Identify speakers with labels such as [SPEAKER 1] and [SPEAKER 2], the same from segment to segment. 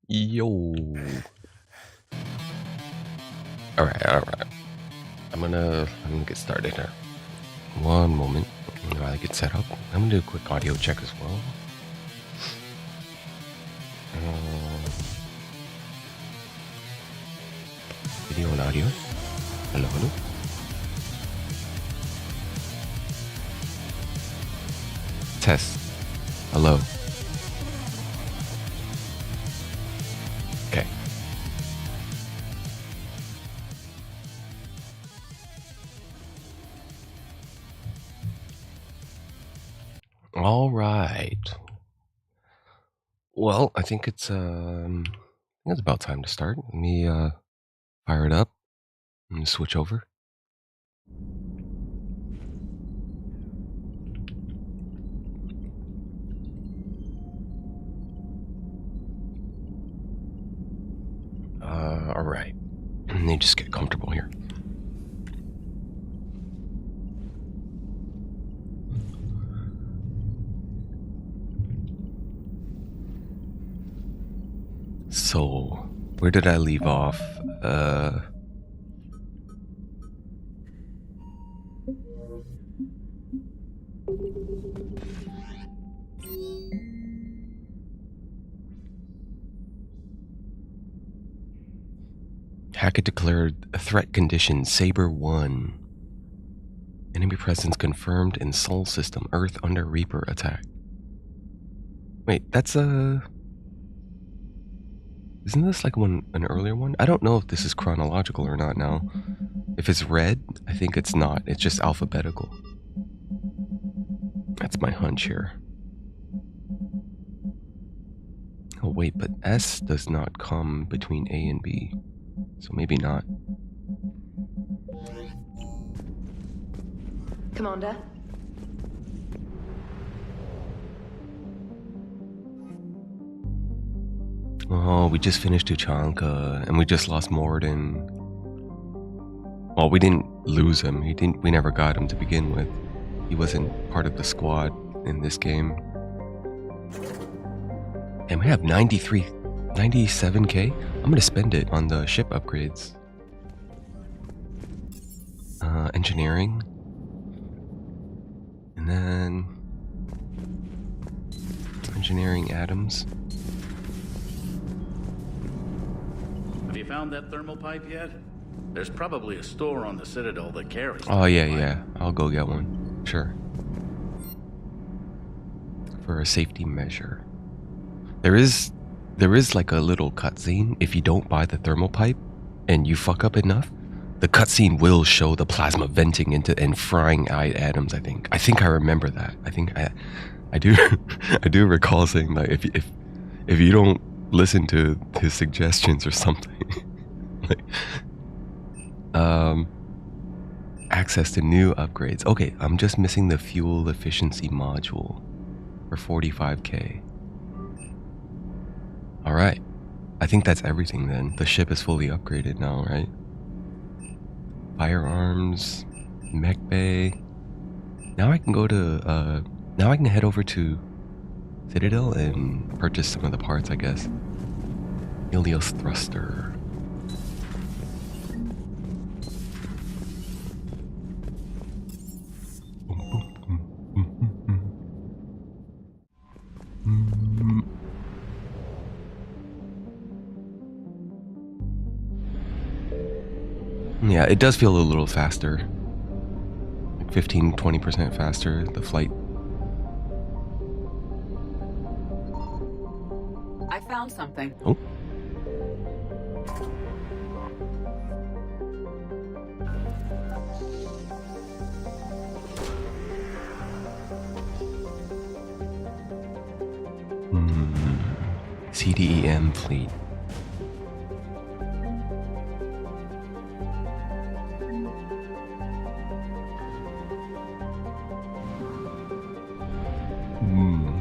[SPEAKER 1] Yo. All right. I'm gonna get started here. One moment while I get set up. I'm gonna do a quick audio check as well. Video and audio. Hello. Test. Hello. Okay. All right. Well, I think it's about time to start. Let me fire it up. I'm gonna switch over. All right. Let me just get comfortable here. So, where did I leave off? Hackett declared a threat condition Saber 1. Enemy presence confirmed in Sol system. Earth under Reaper attack. Wait, that's a... Isn't this like an earlier one? I don't know if this is chronological or not now. If it's red, I think it's not. It's just alphabetical. That's my hunch here. Oh wait, but S does not come between A and B. So maybe not.
[SPEAKER 2] Commander?
[SPEAKER 1] Oh, we just finished Tuchanka, and we just lost Morden. Well, we didn't lose him. We never got him to begin with. He wasn't part of the squad in this game. And we have 97k? I'm gonna spend it on the ship upgrades. Engineering. And then... Engineering Adams.
[SPEAKER 3] Have you found that thermal pipe yet? There's probably a store on the Citadel that carries.
[SPEAKER 1] Oh yeah. I'll go get one. Sure. For a safety measure. There is like a little cutscene. If you don't buy the thermal pipe and you fuck up enough, the cutscene will show the plasma venting into and frying Adams. I think I remember that. I think I do I do recall saying that if you don't listen to his suggestions or something, like, access to new upgrades. Okay, I'm just missing the fuel efficiency module for 45k. All right, I think that's everything then. The ship is fully upgraded now, right? Firearms, mech bay. Now I can go to, now I can head over to Citadel and purchase some of the parts, I guess. Helios thruster. Yeah, it does feel a little faster. Like 15-20% faster, the flight.
[SPEAKER 4] I found something.
[SPEAKER 1] Oh. CDEM fleet. Hmm.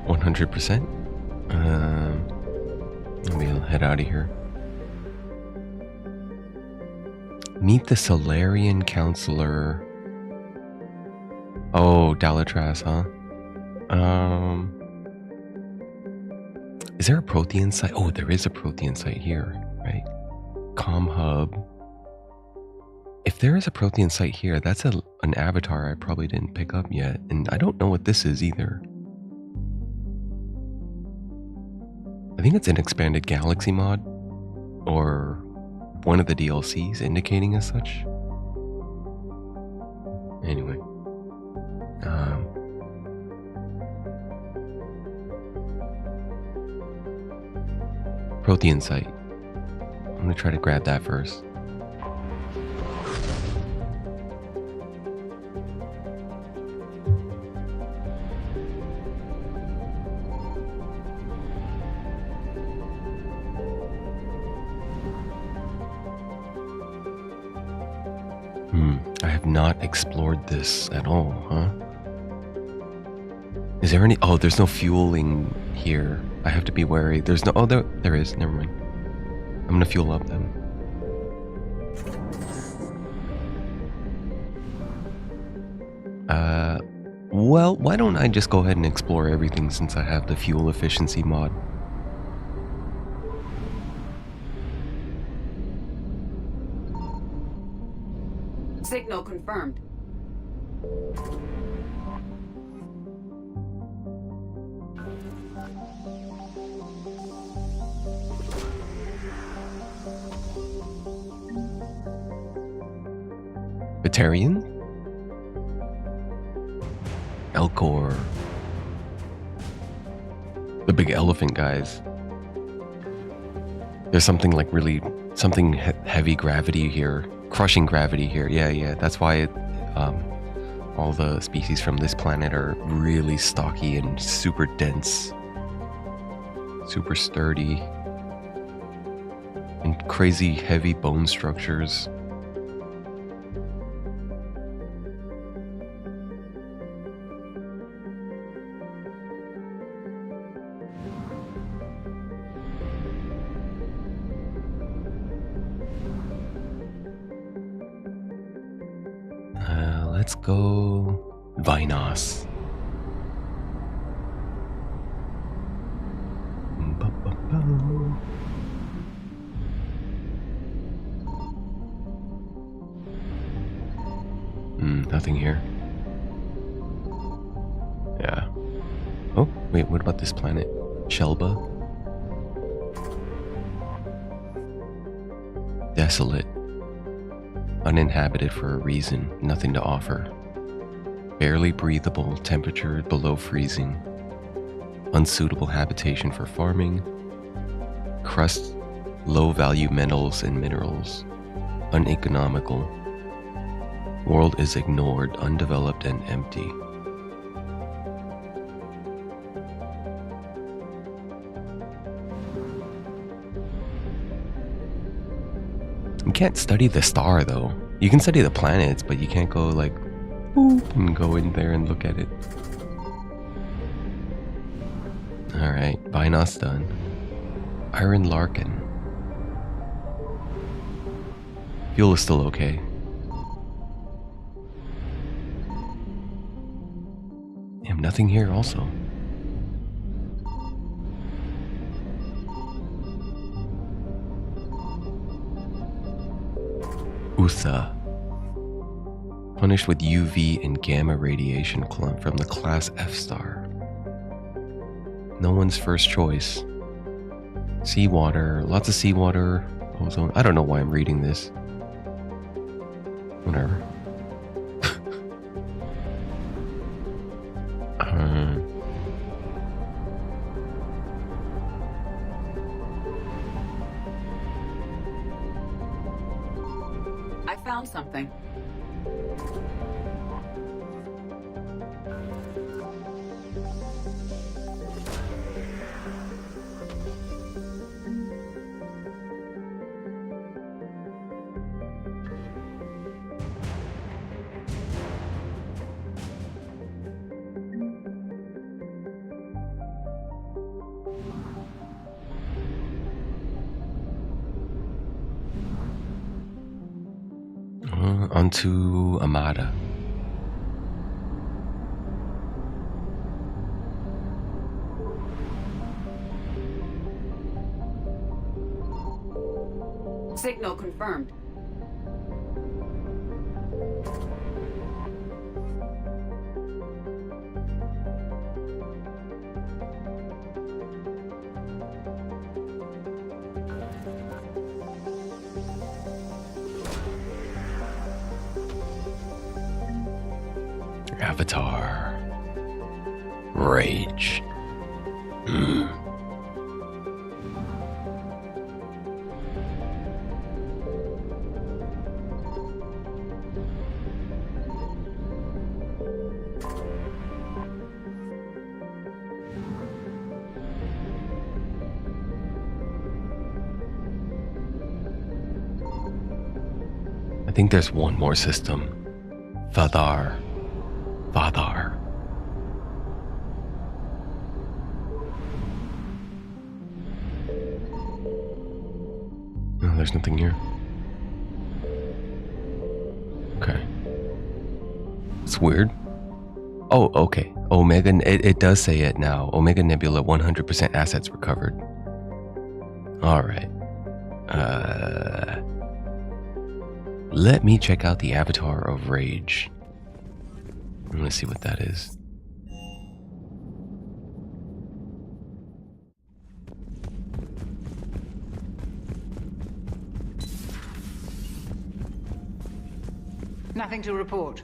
[SPEAKER 1] 100%. Maybe I'll head out of here. Meet the Solarian Counselor. Oh, Dalatras, huh? Is there a Prothean site? Oh, there is a Prothean site here, right? Com Hub. If there is a Prothean site here, that's an avatar I probably didn't pick up yet. And I don't know what this is either. I think it's an expanded galaxy mod. Or one of the DLCs indicating as such. Anyway. Prothean site. I'm gonna try to grab that first. I have not explored this at all, huh? Is there any... Oh, there's no fueling here. I have to be wary. There's no... Oh, there is. Never mind. I'm gonna fuel up then. Well, why don't I just go ahead and explore everything since I have the fuel efficiency mod?
[SPEAKER 2] Signal confirmed.
[SPEAKER 1] Batarian? Elcor. The big elephant guys. There's something like really... Something heavy gravity here. Crushing gravity here. Yeah. That's why all the species from this planet are really stocky and super dense. Super sturdy. And crazy heavy bone structures. Let's go Vinos. Nothing here. Yeah. Oh, wait, what about this planet? Shelba? Desolate. Uninhabited for a reason, nothing to offer. Barely breathable, temperature below freezing. Unsuitable habitation for farming. Crust, low value metals and minerals. Uneconomical. World is ignored, undeveloped, and empty. You can't study the star though. You can study the planets, but you can't go like and go in there and look at it. Alright, Vinos done. Iron Larkin. Fuel is still okay. Damn, nothing here also. Utha. Punished with UV and gamma radiation clump from the class F star. No one's first choice. Seawater, lots of seawater, ozone. I don't know why I'm reading this. Whatever.
[SPEAKER 2] I found something.
[SPEAKER 1] Onto Amada.
[SPEAKER 2] Signal confirmed.
[SPEAKER 1] Avatar. Rage. I think there's one more system. Vadar. No, there's nothing here. Okay. It's weird. Oh, okay. Omega, it does say it now. Omega Nebula, 100% assets recovered. Alright. Let me check out the Avatar of Rage. I'm gonna see what that is.
[SPEAKER 4] Nothing to report.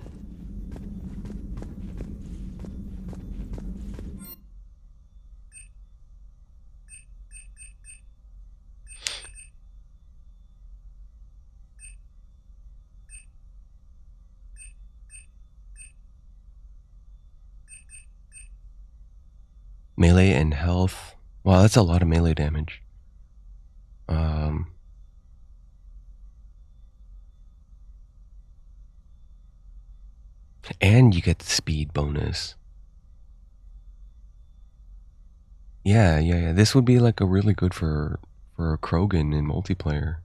[SPEAKER 1] Melee and health. Wow, that's a lot of melee damage. And you get the speed bonus. Yeah. This would be like a really good for a Krogan in multiplayer.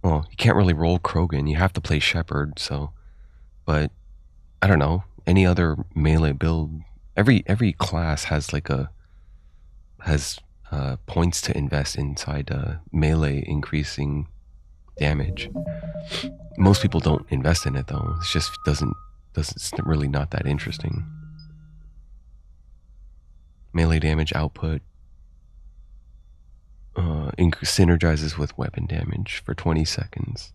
[SPEAKER 1] Well, you can't really roll Krogan. You have to play Shepherd, so. But I don't know. Any other melee build. Every class has like points to invest inside melee increasing damage. Most people don't invest in it though. It's just it's really not that interesting. Melee damage output synergizes with weapon damage for 20 seconds.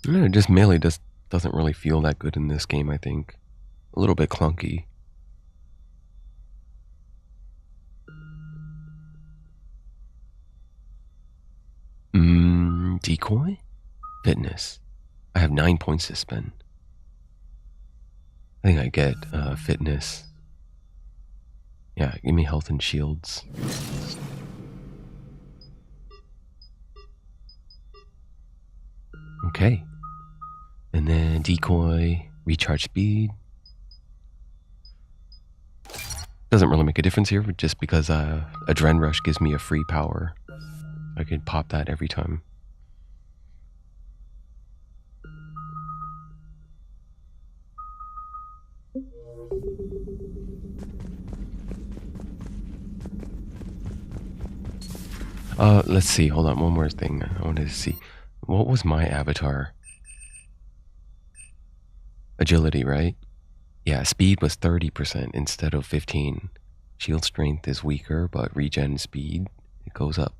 [SPEAKER 1] Yeah, just melee doesn't really feel that good in this game, I think. A little bit clunky. Decoy? Fitness. I have 9 points to spend. I think I get fitness. Yeah, give me health and shields. Okay. And then decoy, recharge speed. Doesn't really make a difference here, just because Adren Rush gives me a free power. I could pop that every time. Let's see. Hold on, one more thing. I wanted to see. What was my avatar? Agility, right? Yeah, speed was 30% instead of 15. Shield strength is weaker, but regen speed, it goes up.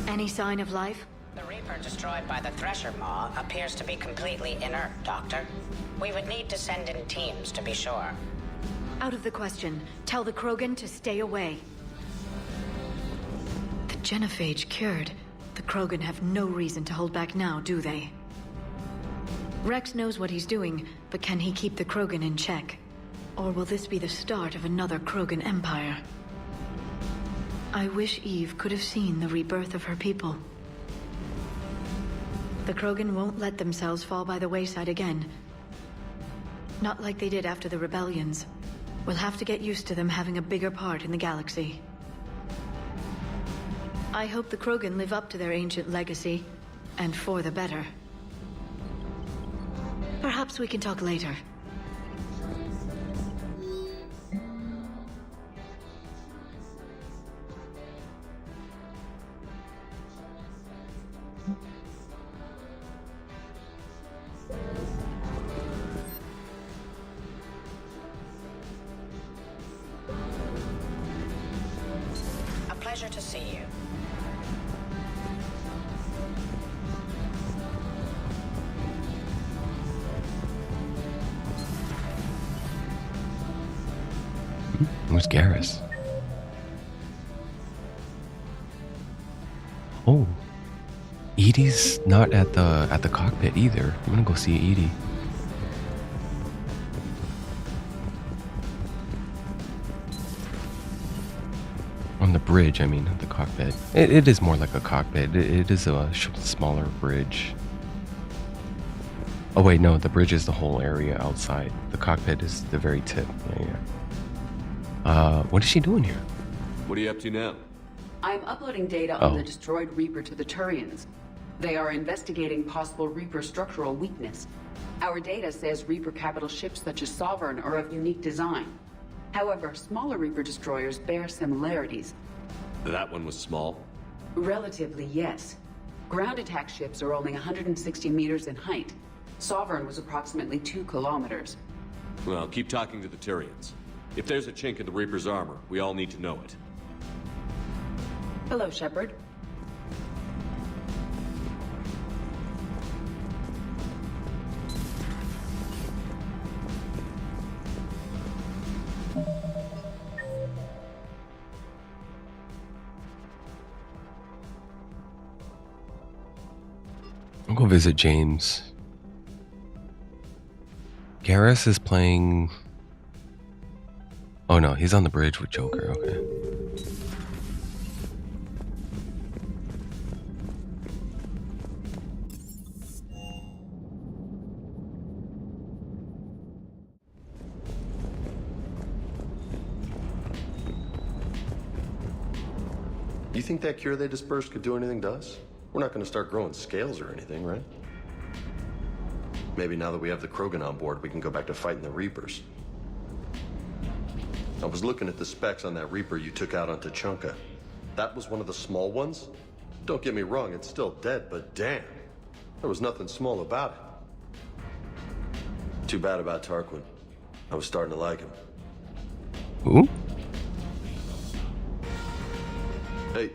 [SPEAKER 5] Any sign of life?
[SPEAKER 6] The Reaper destroyed by the Thresher Maw appears to be completely inert, Doctor. We would need to send in teams to be sure.
[SPEAKER 5] Out of the question. Tell the Krogan to stay away. The genophage cured. The Krogan have no reason to hold back now, do they? Rex knows what he's doing, but can he keep the Krogan in check? Or will this be the start of another Krogan empire? I wish Eve could have seen the rebirth of her people. The Krogan won't let themselves fall by the wayside again. Not like they did after the rebellions. We'll have to get used to them having a bigger part in the galaxy. I hope the Krogan live up to their ancient legacy, and for the better. Perhaps we can talk later.
[SPEAKER 6] A pleasure to see you.
[SPEAKER 1] Where's Garrus? Oh, Edie's not at the cockpit either. I'm gonna go see Edie. On the bridge, I mean, not the cockpit. It is more like a cockpit. It is a smaller bridge. Oh wait, no, the bridge is the whole area outside. The cockpit is the very tip. Yeah. What is she doing here?
[SPEAKER 7] What are you up to now?
[SPEAKER 2] I'm uploading data on the destroyed Reaper to the Turians. They are investigating possible Reaper structural weakness. Our data says Reaper capital ships such as Sovereign are of unique design. However, smaller Reaper destroyers bear similarities.
[SPEAKER 7] That one was small.
[SPEAKER 2] Relatively, yes. Ground attack ships are only 160 meters in height. Sovereign was approximately 2 kilometers.
[SPEAKER 7] Well, keep talking to the Turians. If there's a chink in the Reaper's armor, we all need to know it.
[SPEAKER 2] Hello, Shepard.
[SPEAKER 1] I'll go visit James. Garrus is playing... Oh no, he's on the bridge with Joker, okay.
[SPEAKER 8] You think that cure they dispersed could do anything to us? We're not going to start growing scales or anything, right? Maybe now that we have the Krogan on board, we can go back to fighting the Reapers. I was looking at the specs on that Reaper you took out on Tuchanka. That was one of the small ones? Don't get me wrong, it's still dead, but damn. There was nothing small about it. Too bad about Tarquin. I was starting to like him.
[SPEAKER 1] Who?
[SPEAKER 8] Hey.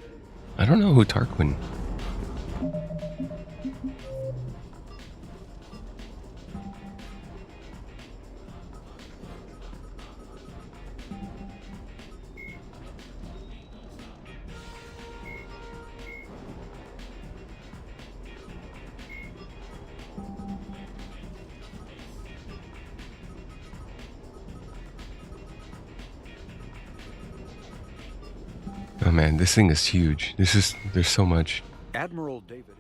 [SPEAKER 1] I don't know who Tarquin. Oh man, this thing is huge. There's so much.
[SPEAKER 9] Admiral David,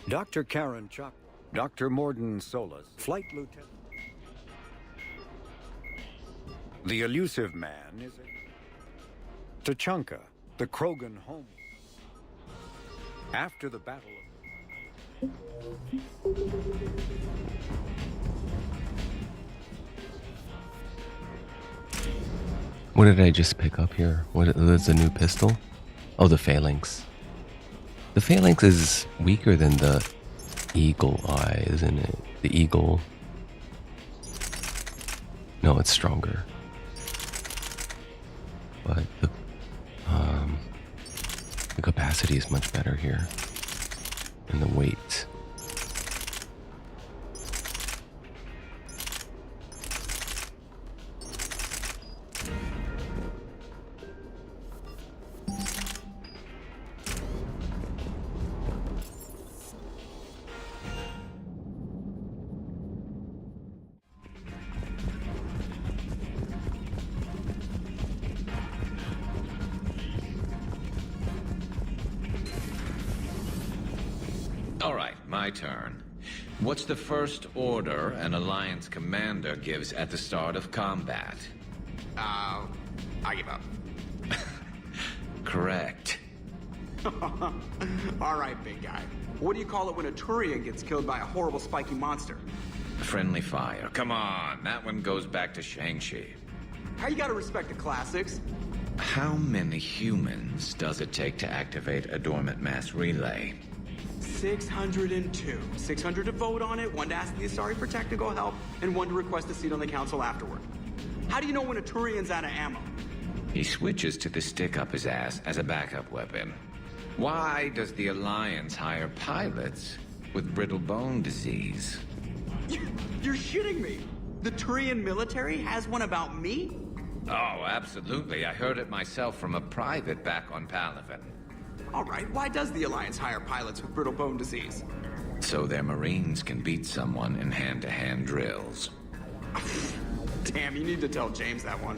[SPEAKER 9] Dr. Karen Chakra, Dr. Morden Solas, Flight Lieutenant. The elusive man is it? Tuchanka, the Krogan home. After the battle of...
[SPEAKER 1] What did I just pick up here? What is the new pistol? Oh, the Phalanx. The Phalanx is weaker than the Eagle Eye, isn't it? The Eagle. No, it's stronger. But the capacity is much better here. And the weight.
[SPEAKER 10] All right, my turn. What's the first order an Alliance commander gives at the start of combat?
[SPEAKER 11] I give up.
[SPEAKER 10] Correct.
[SPEAKER 11] All right, big guy. What do you call it when a Turian gets killed by a horrible spiky monster?
[SPEAKER 10] Friendly fire. Come on, that one goes back to Shang-Chi.
[SPEAKER 11] How you gotta respect the classics?
[SPEAKER 10] How many humans does it take to activate a dormant mass relay?
[SPEAKER 11] 602. 600 to vote on it, 1 to ask the Asari for technical help, and 1 to request a seat on the council afterward. How do you know when a Turian's out of ammo?
[SPEAKER 10] He switches to the stick up his ass as a backup weapon. Why does the Alliance hire pilots with brittle bone disease?
[SPEAKER 11] You're shitting me! The Turian military has one about me?
[SPEAKER 10] Oh, absolutely. I heard it myself from a private back on Palaven.
[SPEAKER 11] All right, why does the Alliance hire pilots with brittle bone disease?
[SPEAKER 10] So their Marines can beat someone in hand-to-hand drills.
[SPEAKER 11] Damn, you need to tell James that one.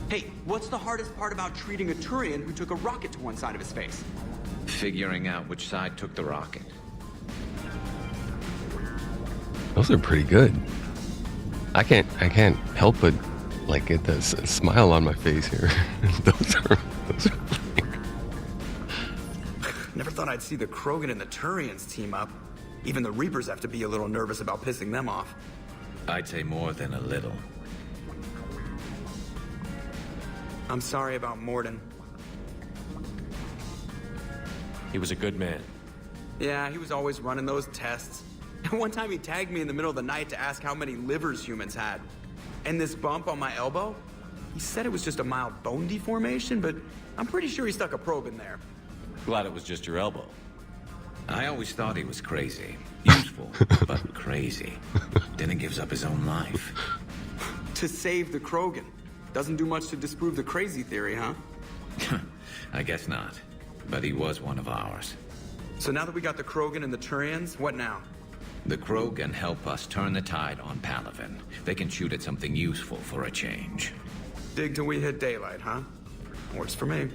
[SPEAKER 11] Hey, what's the hardest part about treating a Turian who took a rocket to one side of his face?
[SPEAKER 10] Figuring out which side took the rocket.
[SPEAKER 1] Those are pretty good. I can't help but like get this smile on my face here. those are
[SPEAKER 11] Never thought I'd see the Krogan and the Turians team up. Even the Reapers have to be a little nervous about pissing them off.
[SPEAKER 10] I'd say more than a little.
[SPEAKER 11] I'm sorry about Morden.
[SPEAKER 7] He was a good man.
[SPEAKER 11] Yeah, he was always running those tests. One time he tagged me in the middle of the night to ask how many livers humans had. And this bump on my elbow? He said it was just a mild bone deformation, but I'm pretty sure he stuck a probe in there.
[SPEAKER 7] Glad it was just your elbow.
[SPEAKER 10] I always thought he was crazy. Useful, but crazy. Then he gives up his own life.
[SPEAKER 11] To save the Krogan. Doesn't do much to disprove the crazy theory, huh?
[SPEAKER 10] I guess not. But he was one of ours.
[SPEAKER 11] So now that we got the Krogan and the Turians, what now?
[SPEAKER 10] The Krogan help us turn the tide on Palaven. They can shoot at something useful for a change.
[SPEAKER 11] Dig till we hit daylight, huh? Works for me.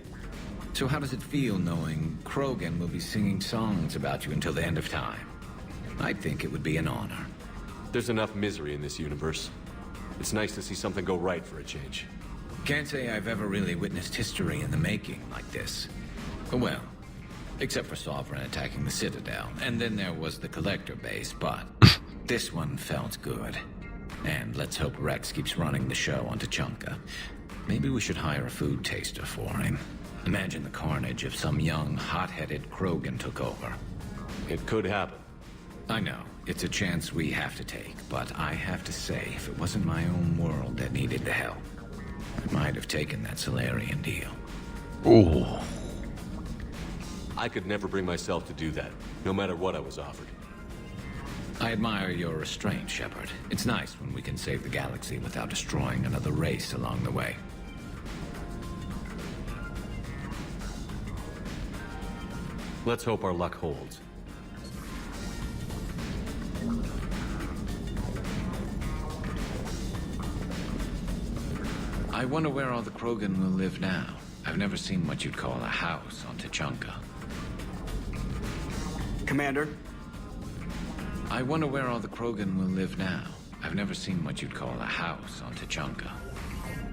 [SPEAKER 10] So how does it feel knowing Krogan will be singing songs about you until the end of time? I think it would be an honor.
[SPEAKER 7] There's enough misery in this universe. It's nice to see something go right for a change.
[SPEAKER 10] Can't say I've ever really witnessed history in the making like this. Well, except for Sovereign attacking the Citadel, and then there was the Collector base, but this one felt good. And let's hope Rex keeps running the show on Tuchanka. Maybe we should hire a food taster for him. Imagine the carnage if some young, hot-headed Krogan took over.
[SPEAKER 7] It could happen.
[SPEAKER 10] I know. It's a chance we have to take, but I have to say, if it wasn't my own world that needed the help, I might have taken that Salarian deal.
[SPEAKER 1] Ooh.
[SPEAKER 7] I could never bring myself to do that, no matter what I was offered.
[SPEAKER 10] I admire your restraint, Shepard. It's nice when we can save the galaxy without destroying another race along the way.
[SPEAKER 7] Let's hope our luck holds.
[SPEAKER 10] I wonder where all the Krogan will live now. I've never seen what you'd call a house on Tuchanka.
[SPEAKER 11] Commander?
[SPEAKER 10] I wonder where all the Krogan will live now. I've never seen what you'd call a house on Tuchanka.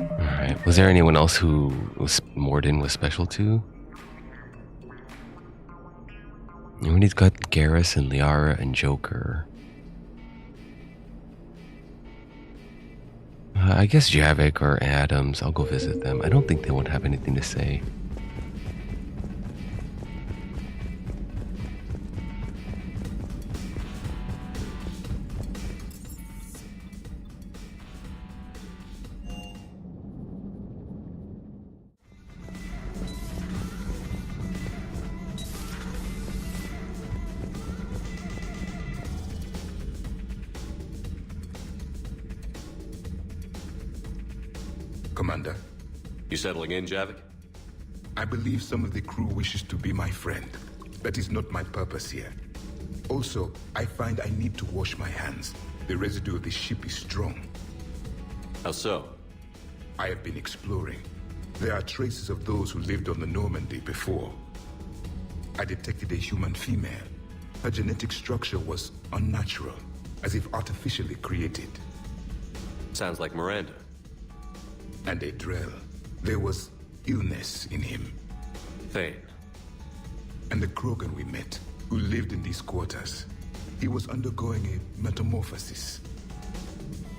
[SPEAKER 1] Alright. Was there anyone else who Morden was special to? When he's got Garrus and Liara and Joker. I guess Javik or Adams. I'll go visit them. I don't think they won't have anything to say.
[SPEAKER 12] Commander.
[SPEAKER 7] You settling in, Javik?
[SPEAKER 12] I believe some of the crew wishes to be my friend. That is not my purpose here. Also, I find I need to wash my hands. The residue of the ship is strong.
[SPEAKER 7] How so?
[SPEAKER 12] I have been exploring. There are traces of those who lived on the Normandy before. I detected a human female. Her genetic structure was unnatural, as if artificially created.
[SPEAKER 7] Sounds like Miranda.
[SPEAKER 12] And Adrel. There was illness in him.
[SPEAKER 7] Thane.
[SPEAKER 12] And the Krogan we met, who lived in these quarters. He was undergoing a metamorphosis.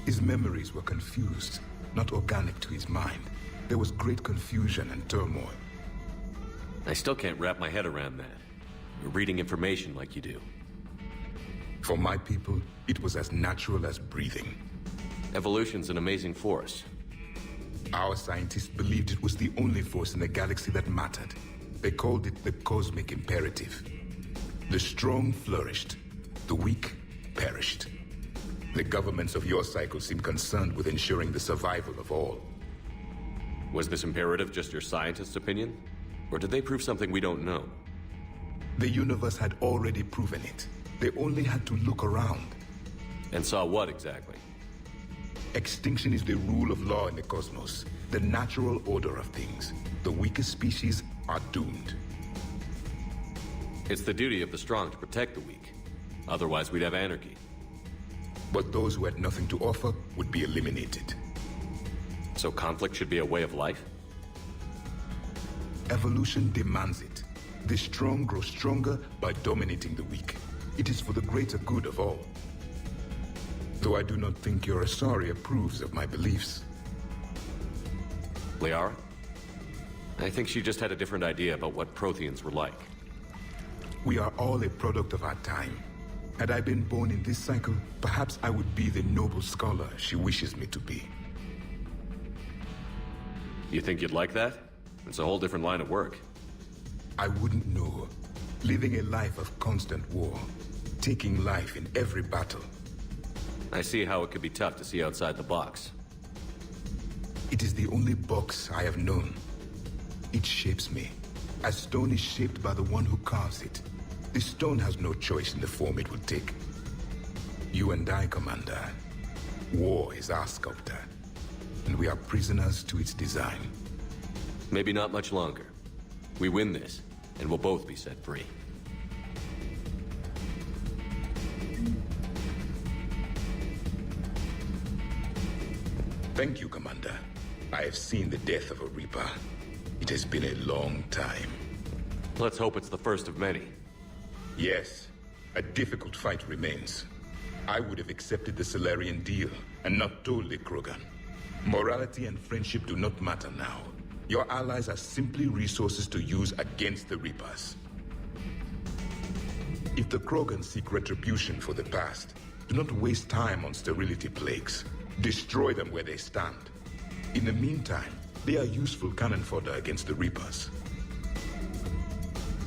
[SPEAKER 12] His memories were confused, not organic to his mind. There was great confusion and turmoil.
[SPEAKER 7] I still can't wrap my head around that. You're reading information like you do.
[SPEAKER 12] For my people, it was as natural as breathing.
[SPEAKER 7] Evolution's an amazing force.
[SPEAKER 12] Our scientists believed it was the only force in the galaxy that mattered. They called it the cosmic imperative. The strong flourished, the weak perished. The governments of your cycle seem concerned with ensuring the survival of all.
[SPEAKER 7] Was this imperative just your scientist's opinion? Or did they prove something we don't know?
[SPEAKER 12] The universe had already proven it. They only had to look around.
[SPEAKER 7] And saw what exactly?
[SPEAKER 12] Extinction is the rule of law in the cosmos, the natural order of things. The weakest species are doomed.
[SPEAKER 7] It's the duty of the strong to protect the weak. Otherwise, we'd have anarchy.
[SPEAKER 12] But those who had nothing to offer would be eliminated.
[SPEAKER 7] So conflict should be a way of life?
[SPEAKER 12] Evolution demands it. The strong grow stronger by dominating the weak. It is for the greater good of all. Though I do not think your Asari approves of my beliefs.
[SPEAKER 7] Liara? I think she just had a different idea about what Protheans were like.
[SPEAKER 12] We are all a product of our time. Had I been born in this cycle, perhaps I would be the noble scholar she wishes me to be.
[SPEAKER 7] You think you'd like that? It's a whole different line of work.
[SPEAKER 12] I wouldn't know. Living a life of constant war. Taking life in every battle.
[SPEAKER 7] I see how it could be tough to see outside the box.
[SPEAKER 12] It is the only box I have known. It shapes me, as stone is shaped by the one who carves it. The stone has no choice in the form it will take. You and I, Commander. War is our sculptor, and we are prisoners to its design.
[SPEAKER 7] Maybe not much longer. We win this, and we'll both be set free.
[SPEAKER 12] Thank you, Commander. I have seen the death of a Reaper. It has been a long time.
[SPEAKER 7] Let's hope it's the first of many.
[SPEAKER 12] Yes, a difficult fight remains. I would have accepted the Salarian deal and not told the Krogan. Morality and friendship do not matter now. Your allies are simply resources to use against the Reapers. If the Krogan seek retribution for the past, do not waste time on sterility plagues. Destroy them where they stand. In the meantime, they are useful cannon fodder against the Reapers.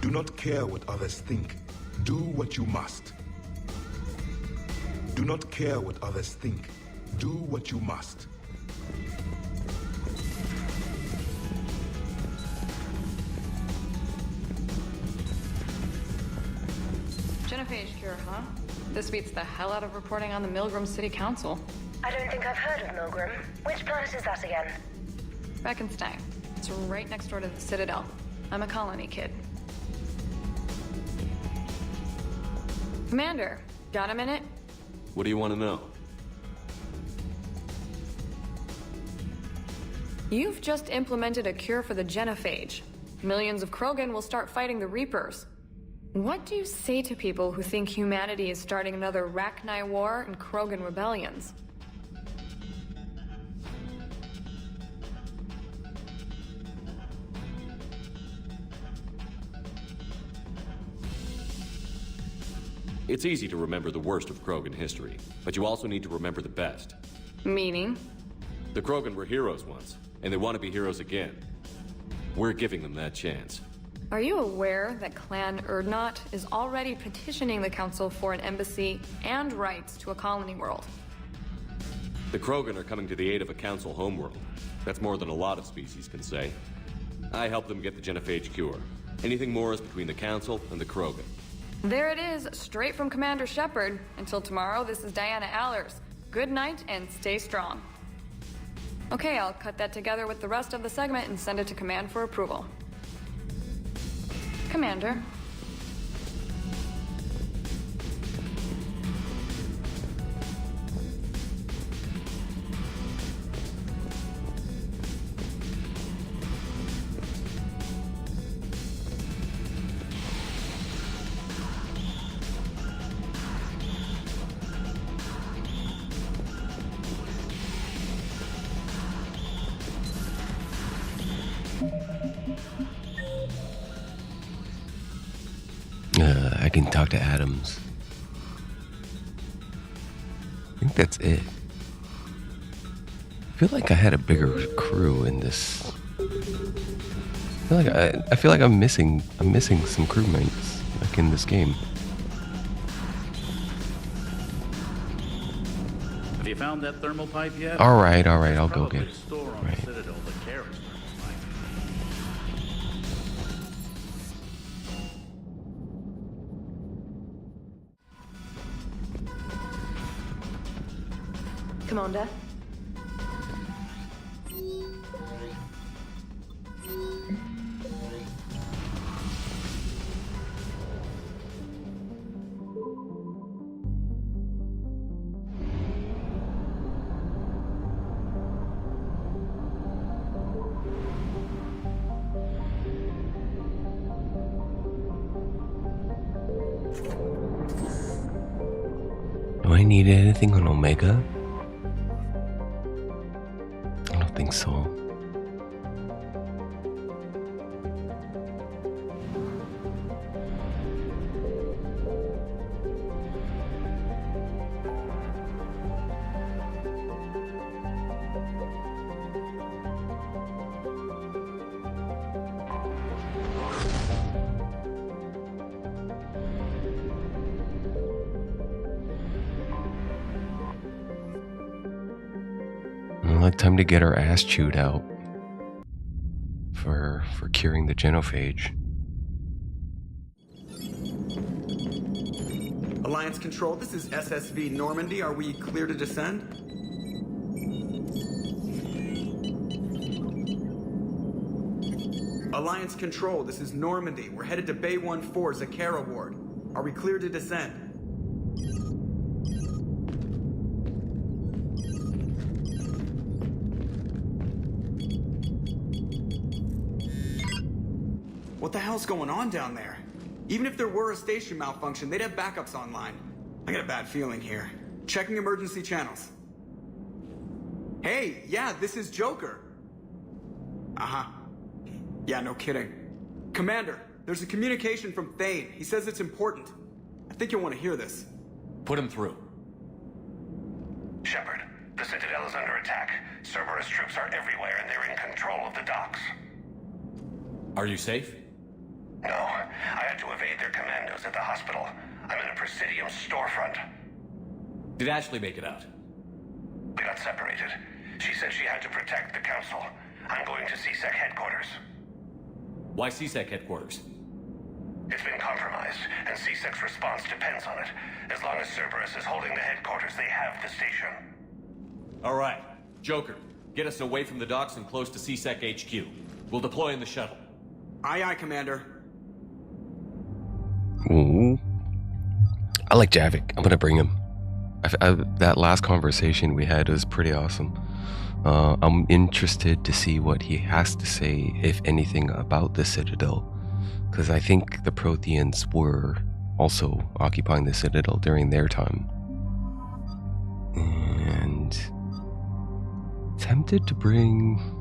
[SPEAKER 12] Do not care what others think. Do what you must. Do not care what others think. Do what you must.
[SPEAKER 13] Genophage cure, huh? This beats the hell out of reporting on the Milgram City Council.
[SPEAKER 14] I don't think I've heard of Milgram. Which planet is that again?
[SPEAKER 13] Reckenstein. It's right next door to the Citadel. I'm a colony kid. Commander, got a minute?
[SPEAKER 7] What do you want to know?
[SPEAKER 13] You've just implemented a cure for the genophage. Millions of Krogan will start fighting the Reapers. What do you say to people who think humanity is starting another Rachni War and Krogan rebellions?
[SPEAKER 7] It's easy to remember the worst of Krogan history, but you also need to remember the best.
[SPEAKER 13] Meaning?
[SPEAKER 7] The Krogan were heroes once, and they want to be heroes again. We're giving them that chance.
[SPEAKER 13] Are you aware that Clan Urdnot is already petitioning the Council for an embassy and rights to a colony world?
[SPEAKER 7] The Krogan are coming to the aid of a Council homeworld. That's more than a lot of species can say. I helped them get the genophage cure. Anything more is between the Council and the Krogan.
[SPEAKER 13] There it is, straight from Commander Shepard. Until tomorrow, this is Diana Allers. Good night and stay strong. Okay, I'll cut that together with the rest of the segment and send it to Command for approval. Commander.
[SPEAKER 1] can talk to Adams. I think that's it. I feel like I had a bigger crew in this. I feel like I'm missing some crewmates like in this game.
[SPEAKER 3] Have you found that thermal pipe yet?
[SPEAKER 1] All right, I'll go get it.
[SPEAKER 3] Right. Citadel that carries
[SPEAKER 14] Commander?
[SPEAKER 1] Do I need anything on Omega? I don't think so. Time to get our ass chewed out for curing the genophage.
[SPEAKER 11] Alliance Control, this is SSV Normandy. Are we clear to descend? Alliance Control, this is Normandy. We're headed to Bay 1-4, Zakara Ward. Are we clear to descend? What the hell's going on down there? Even if there were a station malfunction, they'd have backups online. I got a bad feeling here. Checking emergency channels. Hey, yeah, this is Joker. Uh-huh. Yeah, no kidding. Commander, there's a communication from Thane. He says it's important. I think you'll want to hear this.
[SPEAKER 7] Put him through.
[SPEAKER 15] Shepard, the Citadel is under attack. Cerberus troops are everywhere and they're in control of the docks.
[SPEAKER 7] Are you safe?
[SPEAKER 15] No, I had to evade their commandos at the hospital. I'm in a Presidium storefront.
[SPEAKER 7] Did Ashley make it out?
[SPEAKER 15] We got separated. She said she had to protect the Council. I'm going to CSEC headquarters.
[SPEAKER 7] Why CSEC headquarters?
[SPEAKER 15] It's been compromised, and CSEC's response depends on it. As long as Cerberus is holding the headquarters, they have the station.
[SPEAKER 7] All right. Joker, get us away from the docks and close to CSEC HQ. We'll deploy in the shuttle.
[SPEAKER 11] Aye, aye, Commander.
[SPEAKER 1] Ooh. I like Javik. I'm gonna bring him. That last conversation we had was pretty awesome. I'm interested to see what he has to say, if anything, about the Citadel. Because I think the Protheans were also occupying the Citadel during their time. And tempted to bring...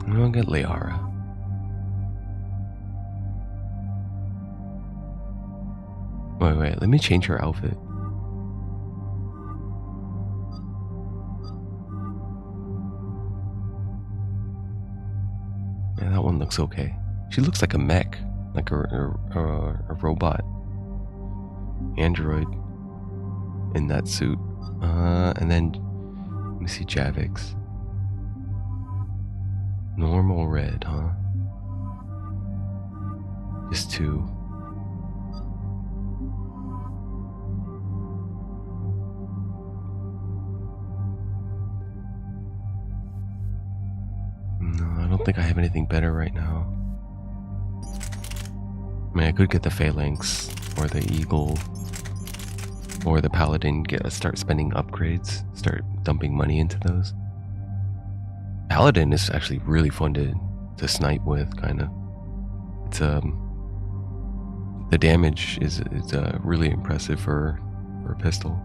[SPEAKER 1] I'm gonna get Liara. Wait, let me change her outfit. Yeah, that one looks okay. She looks like a mech, like a robot. Android in that suit. And then, let me see Javik's. Normal red, huh? Just two. No, I don't think I have anything better right now. I mean, I could get the Phalanx, or the Eagle, or the Paladin, start spending upgrades, start dumping money into those. Paladin is actually really fun to snipe with, kind of. It's The damage is really impressive for a pistol.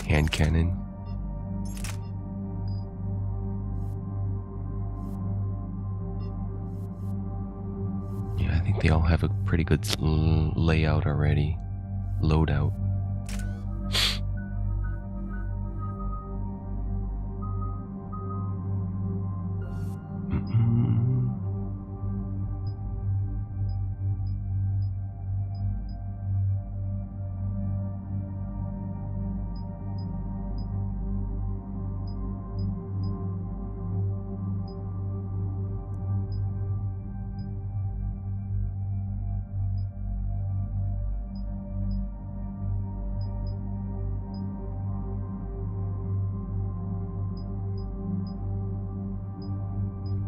[SPEAKER 1] Hand cannon. Yeah, I think they all have a pretty good layout already. Loadout.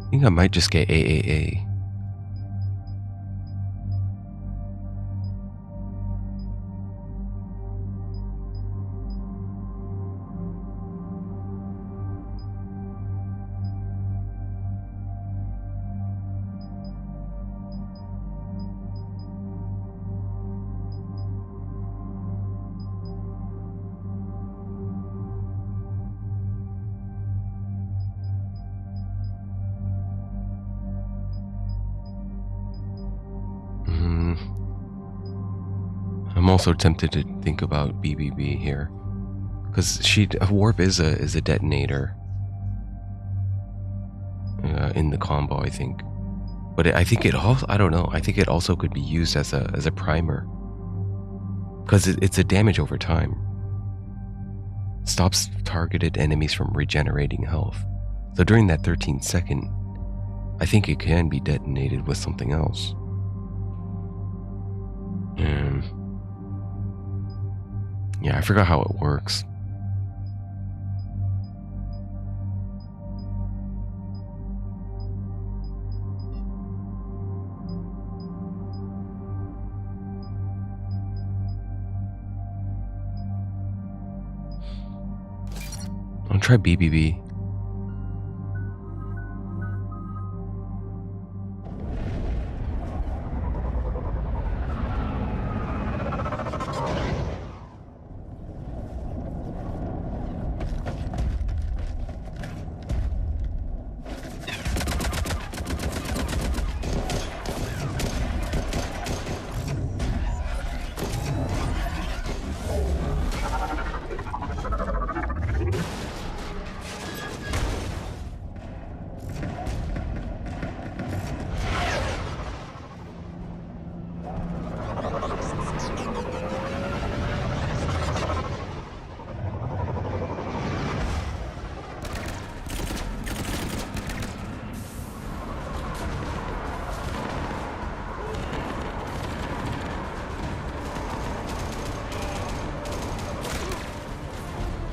[SPEAKER 1] I think I might just get AAA. I'm also tempted to think about BBB here, because a warp is a detonator in the combo, I think. But I think it also, I don't know. I think it also could be used as a primer, because it's a damage over time. Stops targeted enemies from regenerating health. So during that 13-second, I think it can be detonated with something else. Yeah, I forgot how it works. I'll try BBB.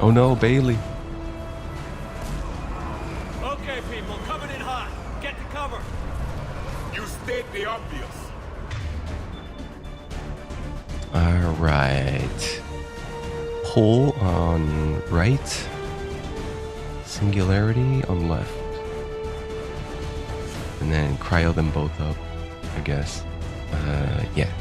[SPEAKER 1] Oh no, Bailey.
[SPEAKER 16] Okay, people, coming in hot. Get to cover. You state the obvious.
[SPEAKER 1] Alright. Pull on right. Singularity on left. And then cryo them both up, I guess. Yeah.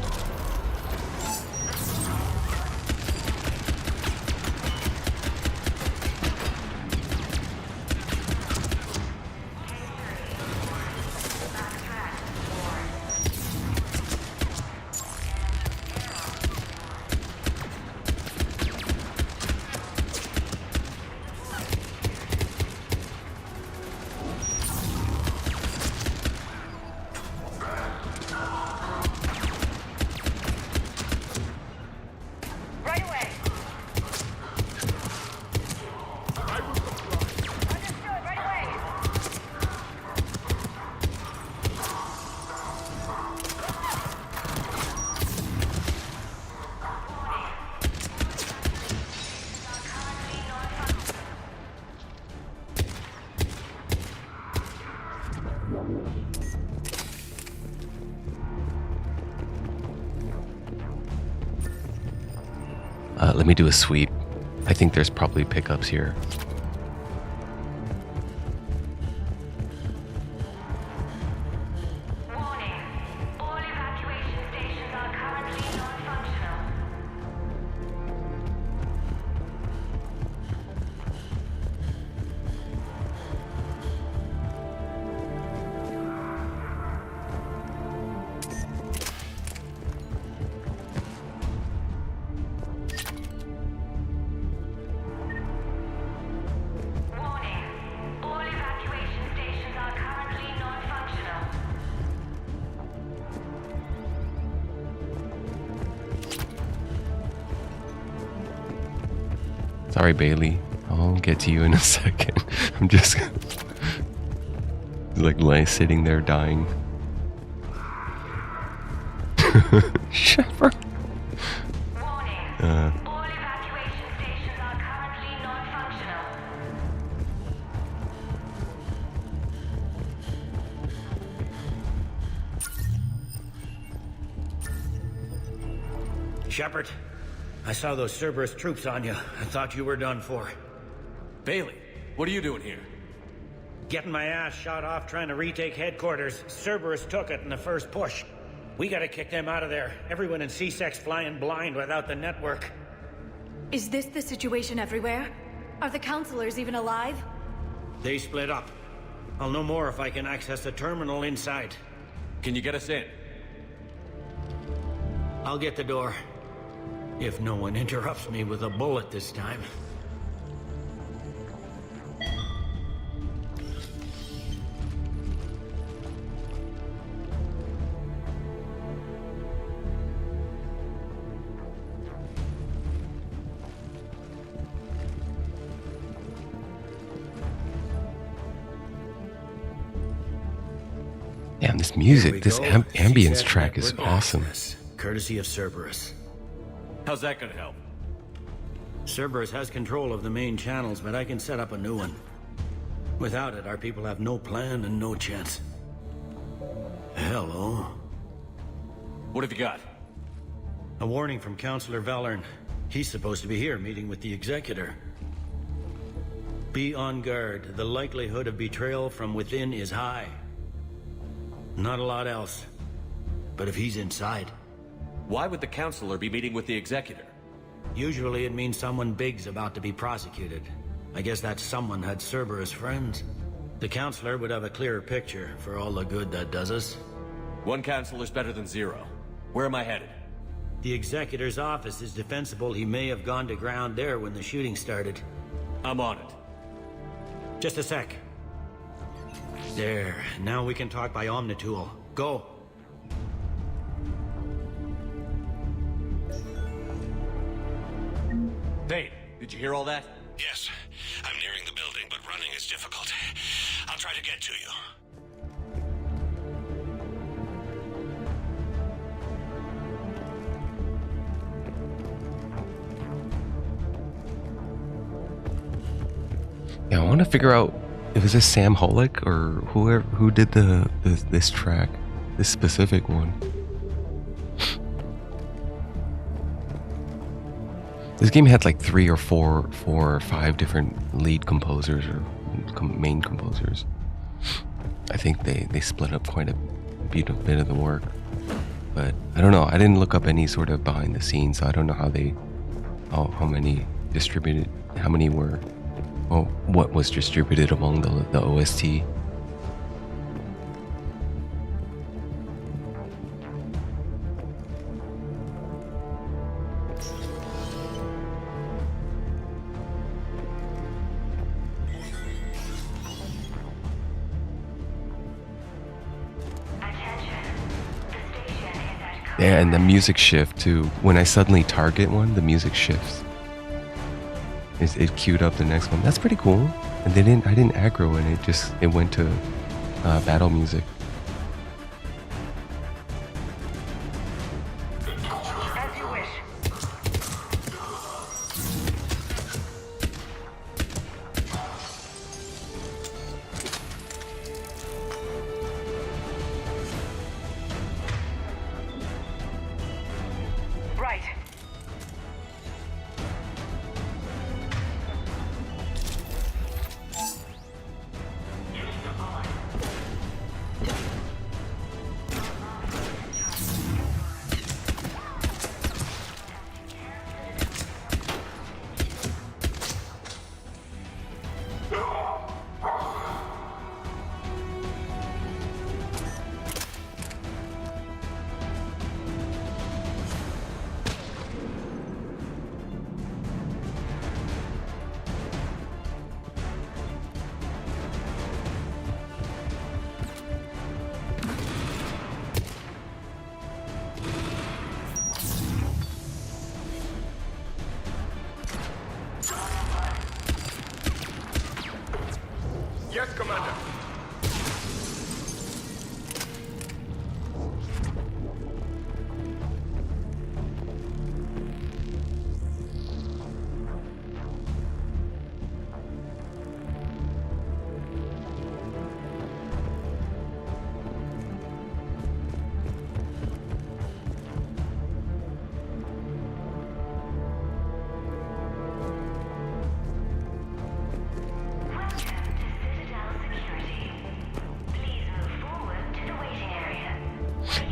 [SPEAKER 1] Let me do a sweep. I think there's probably pickups here.
[SPEAKER 14] Warning.
[SPEAKER 1] Sorry, Bailey. I'll get to you in a second. I'm just like sitting there dying. Shepard.
[SPEAKER 17] Shepard, I saw those Cerberus troops on you. I thought you were done for.
[SPEAKER 7] Bailey, what are you doing here?
[SPEAKER 17] Getting my ass shot off trying to retake headquarters. Cerberus took it in the first push. We gotta kick them out of there. Everyone in C-Sec's flying blind without the network.
[SPEAKER 5] Is this the situation everywhere? Are the counselors even alive?
[SPEAKER 17] They split up. I'll know more if I can access the terminal inside.
[SPEAKER 7] Can you get us in?
[SPEAKER 17] I'll get the door. If no one interrupts me with a bullet this time.
[SPEAKER 1] Damn, this music, this ambience track is awesome.
[SPEAKER 17] Courtesy of Cerberus.
[SPEAKER 7] How's that gonna help?
[SPEAKER 17] Cerberus has control of the main channels, but I can set up a new one. Without it, our people have no plan and no chance. Hello?
[SPEAKER 7] What have you got?
[SPEAKER 17] A warning from Counselor Valern. He's supposed to be here meeting with the Executor. Be on guard. The likelihood of betrayal from within is high. Not a lot else. But if he's inside...
[SPEAKER 7] Why would the Counselor be meeting with the Executor?
[SPEAKER 17] Usually it means someone big's about to be prosecuted. I guess that someone had Cerberus friends. The Counselor would have a clearer picture for all the good that does us.
[SPEAKER 7] One Counselor's better than zero. Where am I headed?
[SPEAKER 17] The Executor's office is defensible. He may have gone to ground there when the shooting started.
[SPEAKER 7] I'm on it.
[SPEAKER 17] Just a sec. There. Now we can talk by Omnitool. Go.
[SPEAKER 7] Vane, did you hear all that?
[SPEAKER 15] Yes. I'm nearing the building, but running is difficult. I'll try to get to you.
[SPEAKER 1] Yeah, I want to figure out if it's this Sam Hulick or who did this track, this specific one. This game had like 3 or 4 or 5 different lead composers or main composers. I think they split up quite a bit of the work, but I don't know. I didn't look up any sort of behind the scenes, so I don't know how many distributed, how many were, well, what was distributed among the OST. Yeah, and the music shift too. When I suddenly target one, the music shifts. It queued up the next one. That's pretty cool. And I didn't aggro it. It went to battle music.
[SPEAKER 14] As you wish. Right.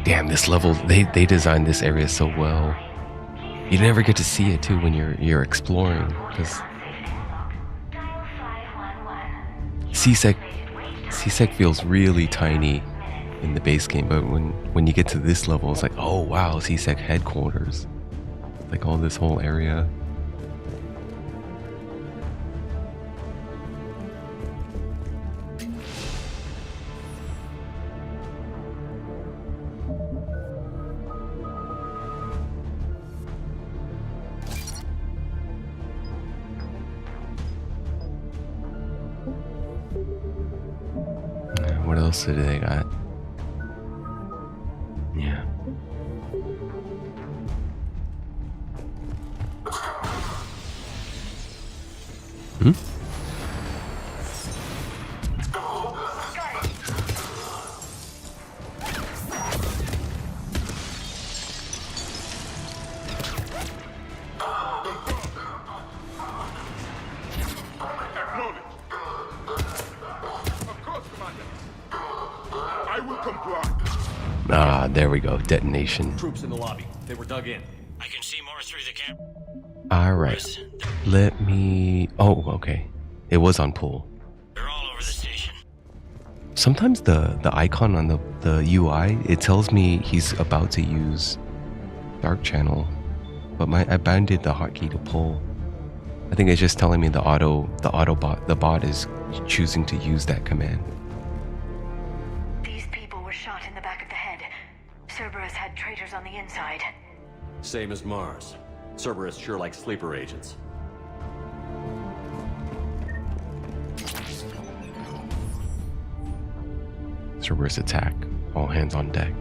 [SPEAKER 1] Damn, this level, they designed this area so well. You never get to see it too when you're exploring, because C-Sec feels really tiny in the base game, but when you get to this level, it's like, oh wow, C-Sec headquarters. Like all this whole area. What else do they got? Yeah. Hmm? Ah, there we go. Detonation.
[SPEAKER 7] Troops in the lobby. They were dug in.
[SPEAKER 17] I can see more through the camera.
[SPEAKER 1] Alright. Let me... Oh, okay. It was on pull.
[SPEAKER 17] They're all over the station.
[SPEAKER 1] Sometimes the icon on the UI, it tells me he's about to use Dark Channel. But I banded the hotkey to pull. I think it's just telling me the bot is choosing to use that command.
[SPEAKER 5] These people were shot in the back of the head. Cerberus had traitors on the inside.
[SPEAKER 7] Same as Mars. Cerberus sure likes sleeper agents.
[SPEAKER 1] Cerberus attack. All hands on deck.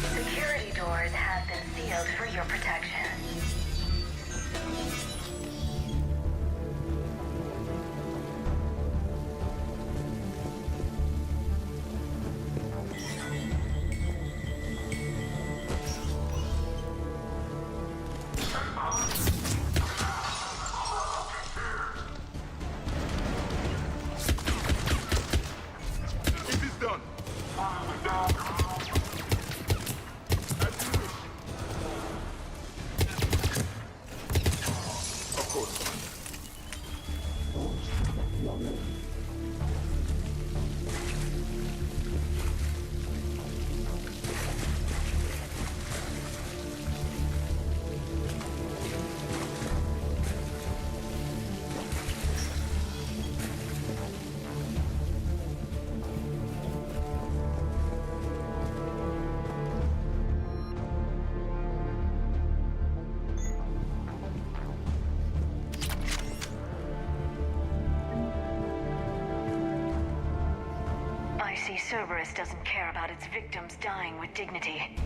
[SPEAKER 14] Security doors have been sealed for your protection.
[SPEAKER 16] It is done.
[SPEAKER 5] I see Cerberus doesn't care about its victims dying with dignity.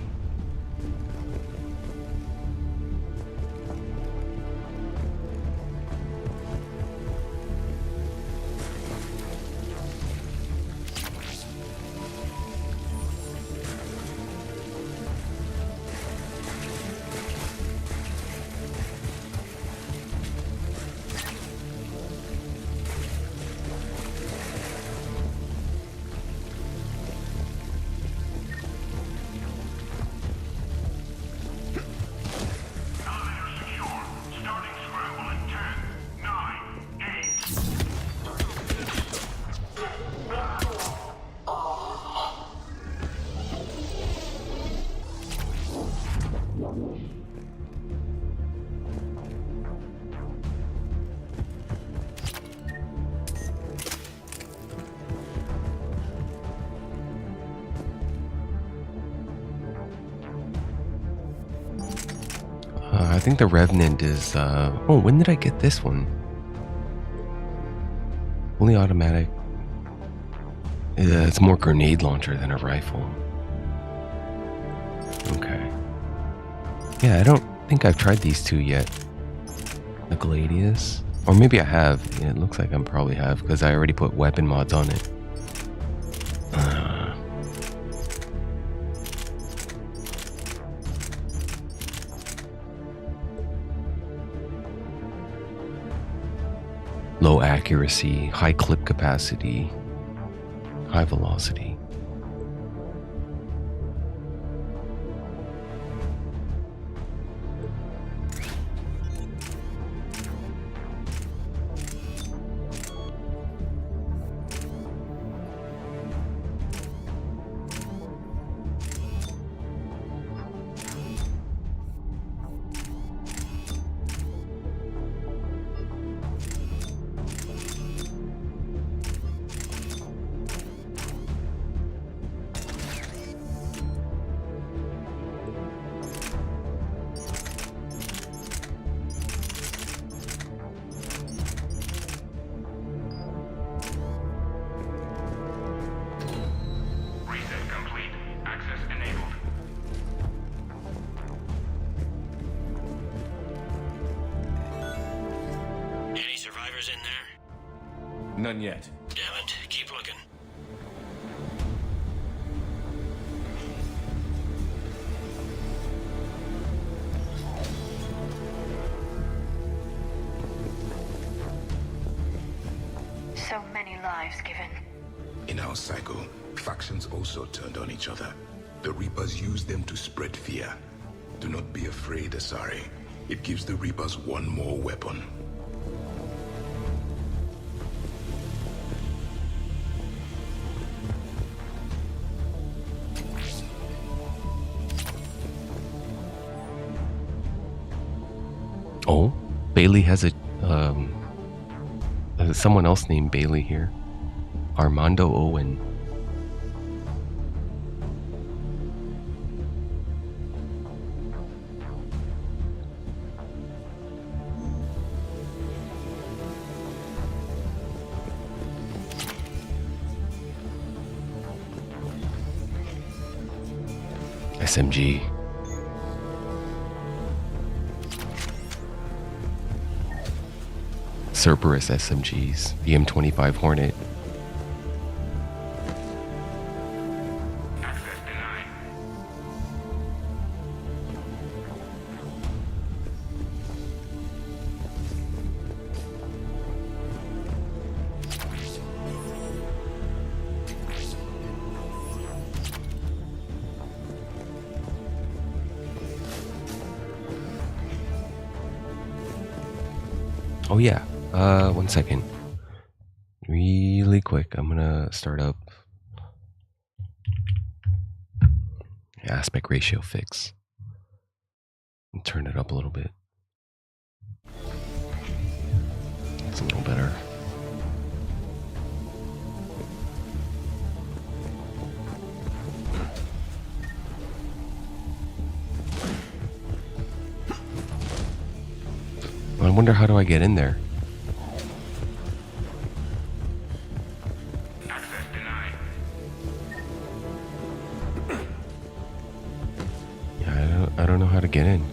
[SPEAKER 1] think the Revenant is, oh, when did I get this one? Fully automatic. It's more grenade launcher than a rifle. Okay. Yeah, I don't think I've tried these two yet. The Gladius. Or maybe I have. Yeah, it looks like I probably have, because I already put weapon mods on it. Low accuracy, high clip capacity, high velocity.
[SPEAKER 18] None yet.
[SPEAKER 17] Damn it. Keep looking.
[SPEAKER 14] So many lives given.
[SPEAKER 12] In our cycle, factions also turned on each other. The Reapers used them to spread fear. Do not be afraid, Asari. It gives the Reapers one more weapon.
[SPEAKER 1] Oh, Bailey has a, someone else named Bailey here. Armando Owen. SMG. Cerberus SMGs, the M25 Hornet. Oh yeah. 1 second. Really quick, I'm gonna start up aspect ratio fix and turn it up a little bit. It's a little better. I wonder, how do I get in there? I don't know how to get in.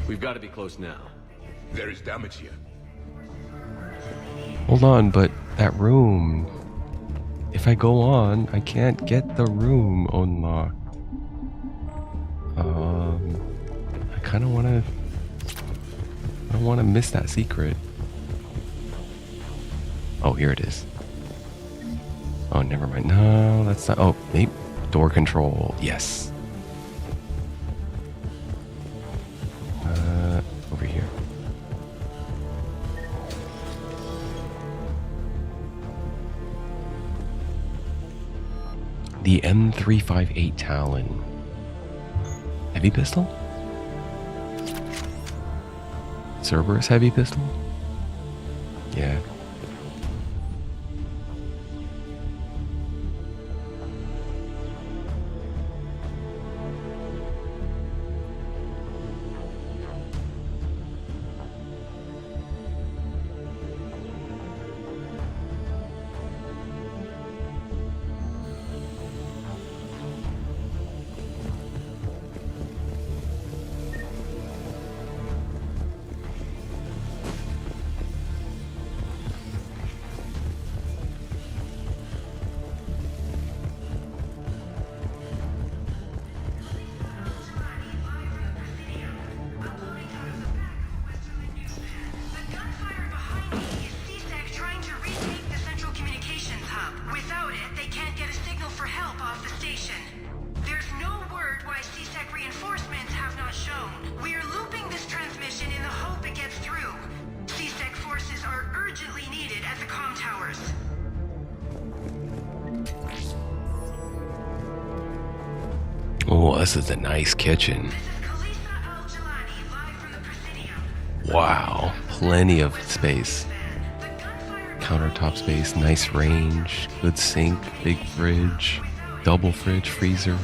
[SPEAKER 7] We've got to be close now.
[SPEAKER 12] There is damage here.
[SPEAKER 1] Hold on, but that room, If I go on, I can't get the room unlocked. I kind of want to... I don't want to miss that secret. Oh, here it is. Oh, never mind. No, that's not... Oh, maybe door control. Yes. Over here. The M358 Talon. Heavy pistol? Cerberus heavy pistol? Yeah. Oh, this is a nice kitchen. Wow, plenty of space. Countertop space, nice range, good sink, big fridge, double fridge, freezer.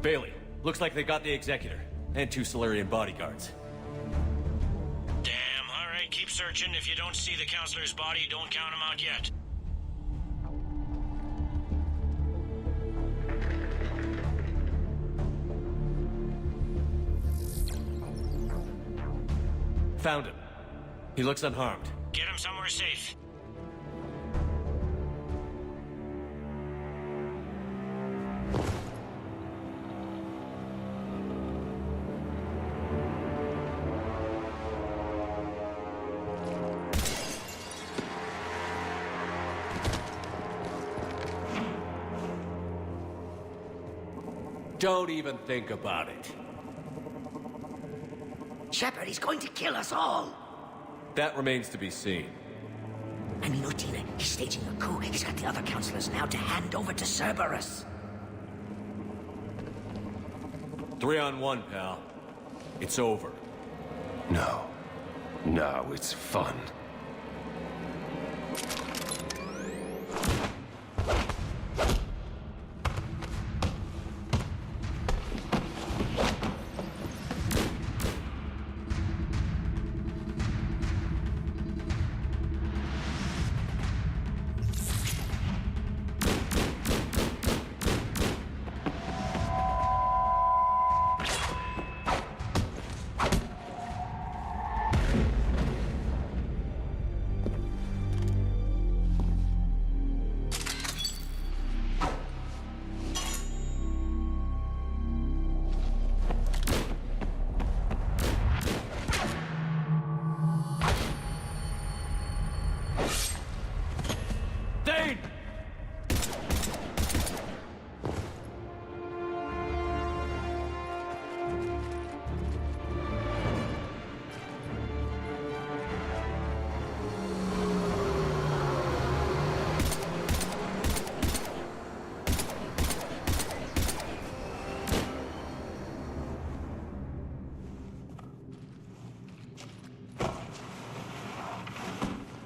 [SPEAKER 7] Bailey, looks like they got the Executor and 2 Solarian bodyguards.
[SPEAKER 18] Damn, alright, keep searching. If you don't see the counselor's body, don't count him out yet.
[SPEAKER 7] Found him. He looks unharmed.
[SPEAKER 18] Get him somewhere safe.
[SPEAKER 7] Don't even think about it.
[SPEAKER 19] Shepard, he's going to kill us all.
[SPEAKER 7] That remains to be seen.
[SPEAKER 19] I mean, Utina, he's staging a coup. He's got the other counselors now to hand over to Cerberus.
[SPEAKER 7] 3-on-1, pal. It's over.
[SPEAKER 1] No. No, it's fun.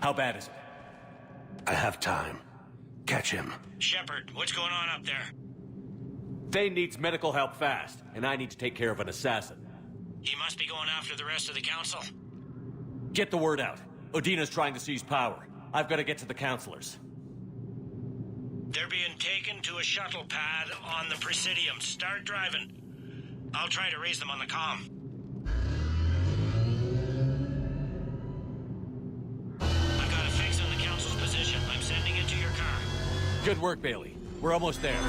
[SPEAKER 20] How bad is it?
[SPEAKER 15] I have time. Catch him.
[SPEAKER 18] Shepard, what's going on up there?
[SPEAKER 20] Thane needs medical help fast, and I need to take care of an assassin.
[SPEAKER 18] He must be going after the rest of the council.
[SPEAKER 20] Get the word out. Odina's trying to seize power. I've got to get to the councilors.
[SPEAKER 18] They're being taken to a shuttle pad on the Presidium. Start driving. I'll try to raise them on the comm. I've got a fix on the council's position. I'm sending it to your car.
[SPEAKER 20] Good work, Bailey. We're almost there.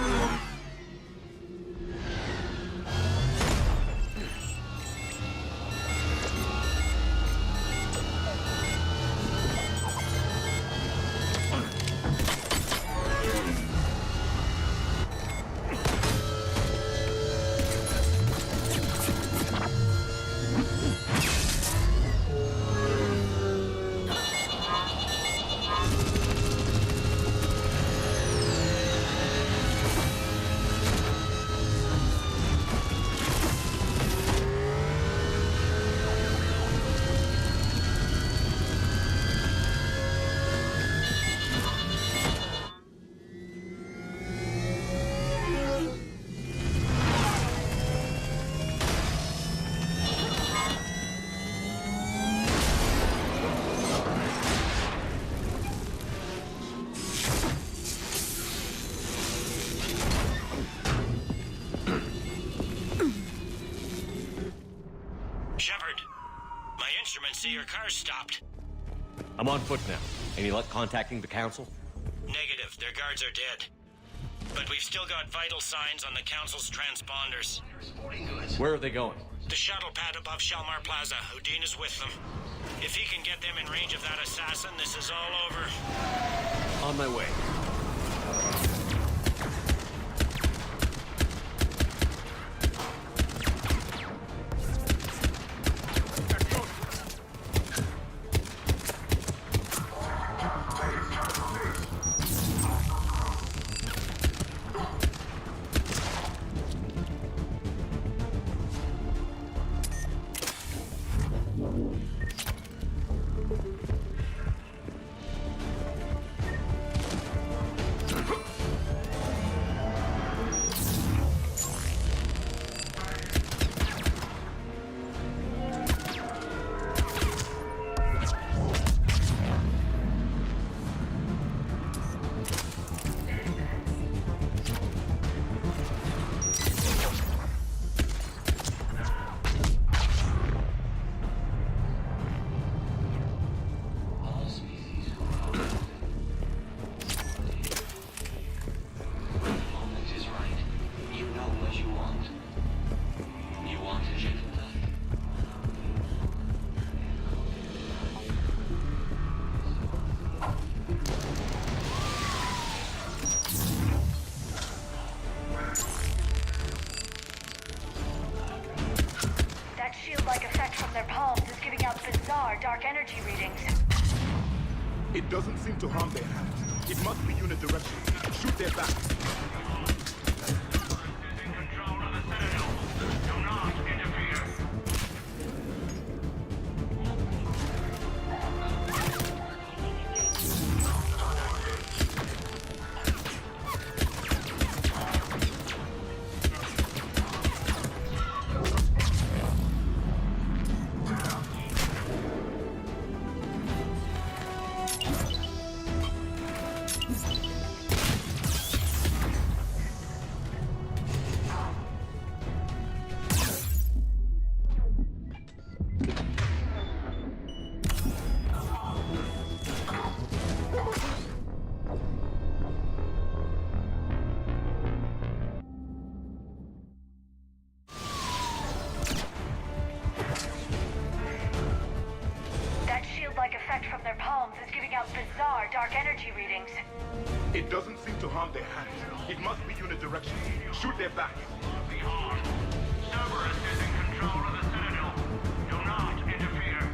[SPEAKER 18] Shepard, my instruments say your car's stopped.
[SPEAKER 20] I'm on foot now. Any luck contacting the council?
[SPEAKER 18] Negative. Their guards are dead. But we've still got vital signs on the council's transponders.
[SPEAKER 20] Where are they going?
[SPEAKER 18] The shuttle pad above Shalmar Plaza. Udina's with them. If he can get them in range of that assassin, this is all over.
[SPEAKER 20] On my way.
[SPEAKER 14] Dark energy readings.
[SPEAKER 12] It doesn't seem to harm their hands. It must be unidirectional. Shoot their backs.
[SPEAKER 14] Dark energy readings.
[SPEAKER 12] It doesn't seem to harm their hands. It must be unidirectional. Shoot their backs.
[SPEAKER 15] Cerberus is in control of the Citadel. Do not interfere.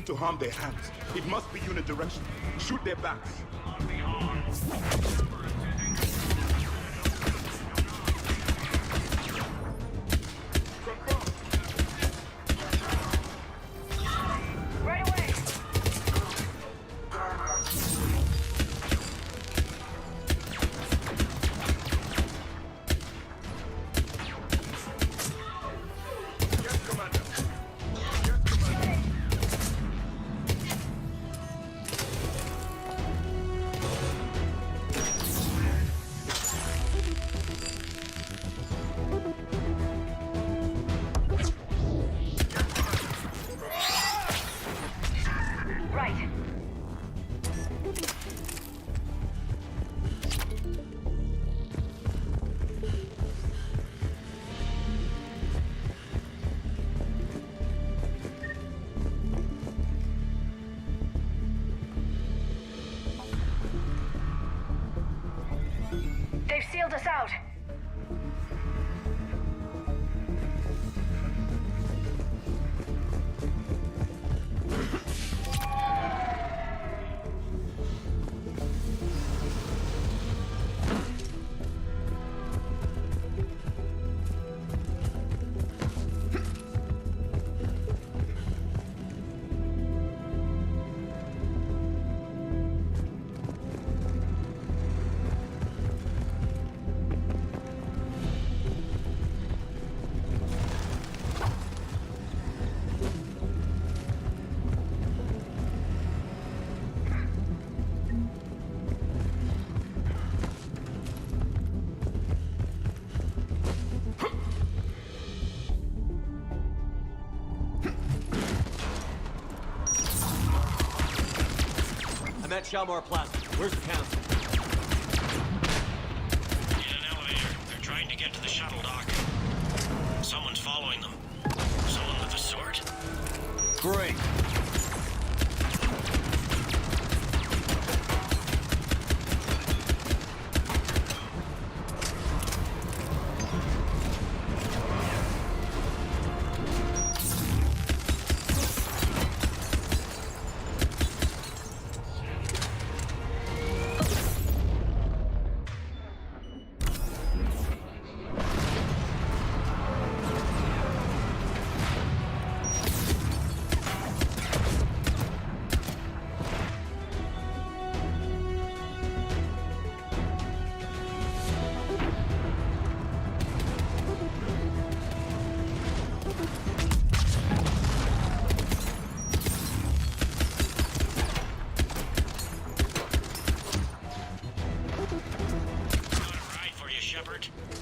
[SPEAKER 12] to harm their hands. It must be unidirectional. Shoot their backs.
[SPEAKER 14] Right away. Right. They've sealed us out.
[SPEAKER 20] I'm at Shalmar Plaza. Where's the council?
[SPEAKER 18] In an elevator. They're trying to get to the shuttle dock. Someone's following them. Someone with a sword.
[SPEAKER 20] Great.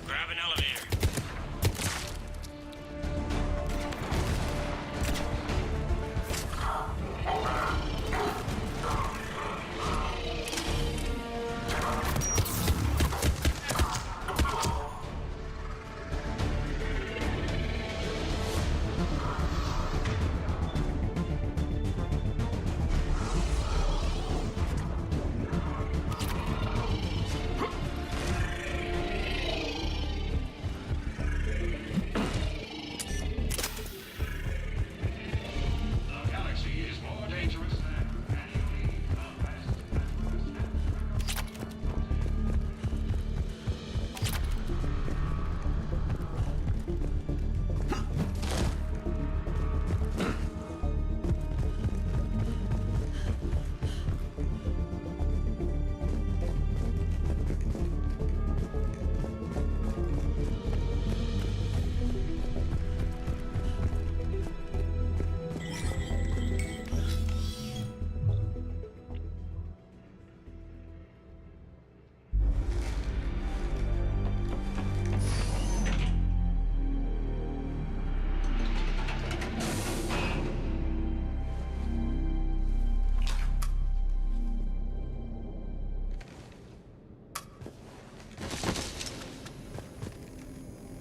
[SPEAKER 18] Grab an elevator.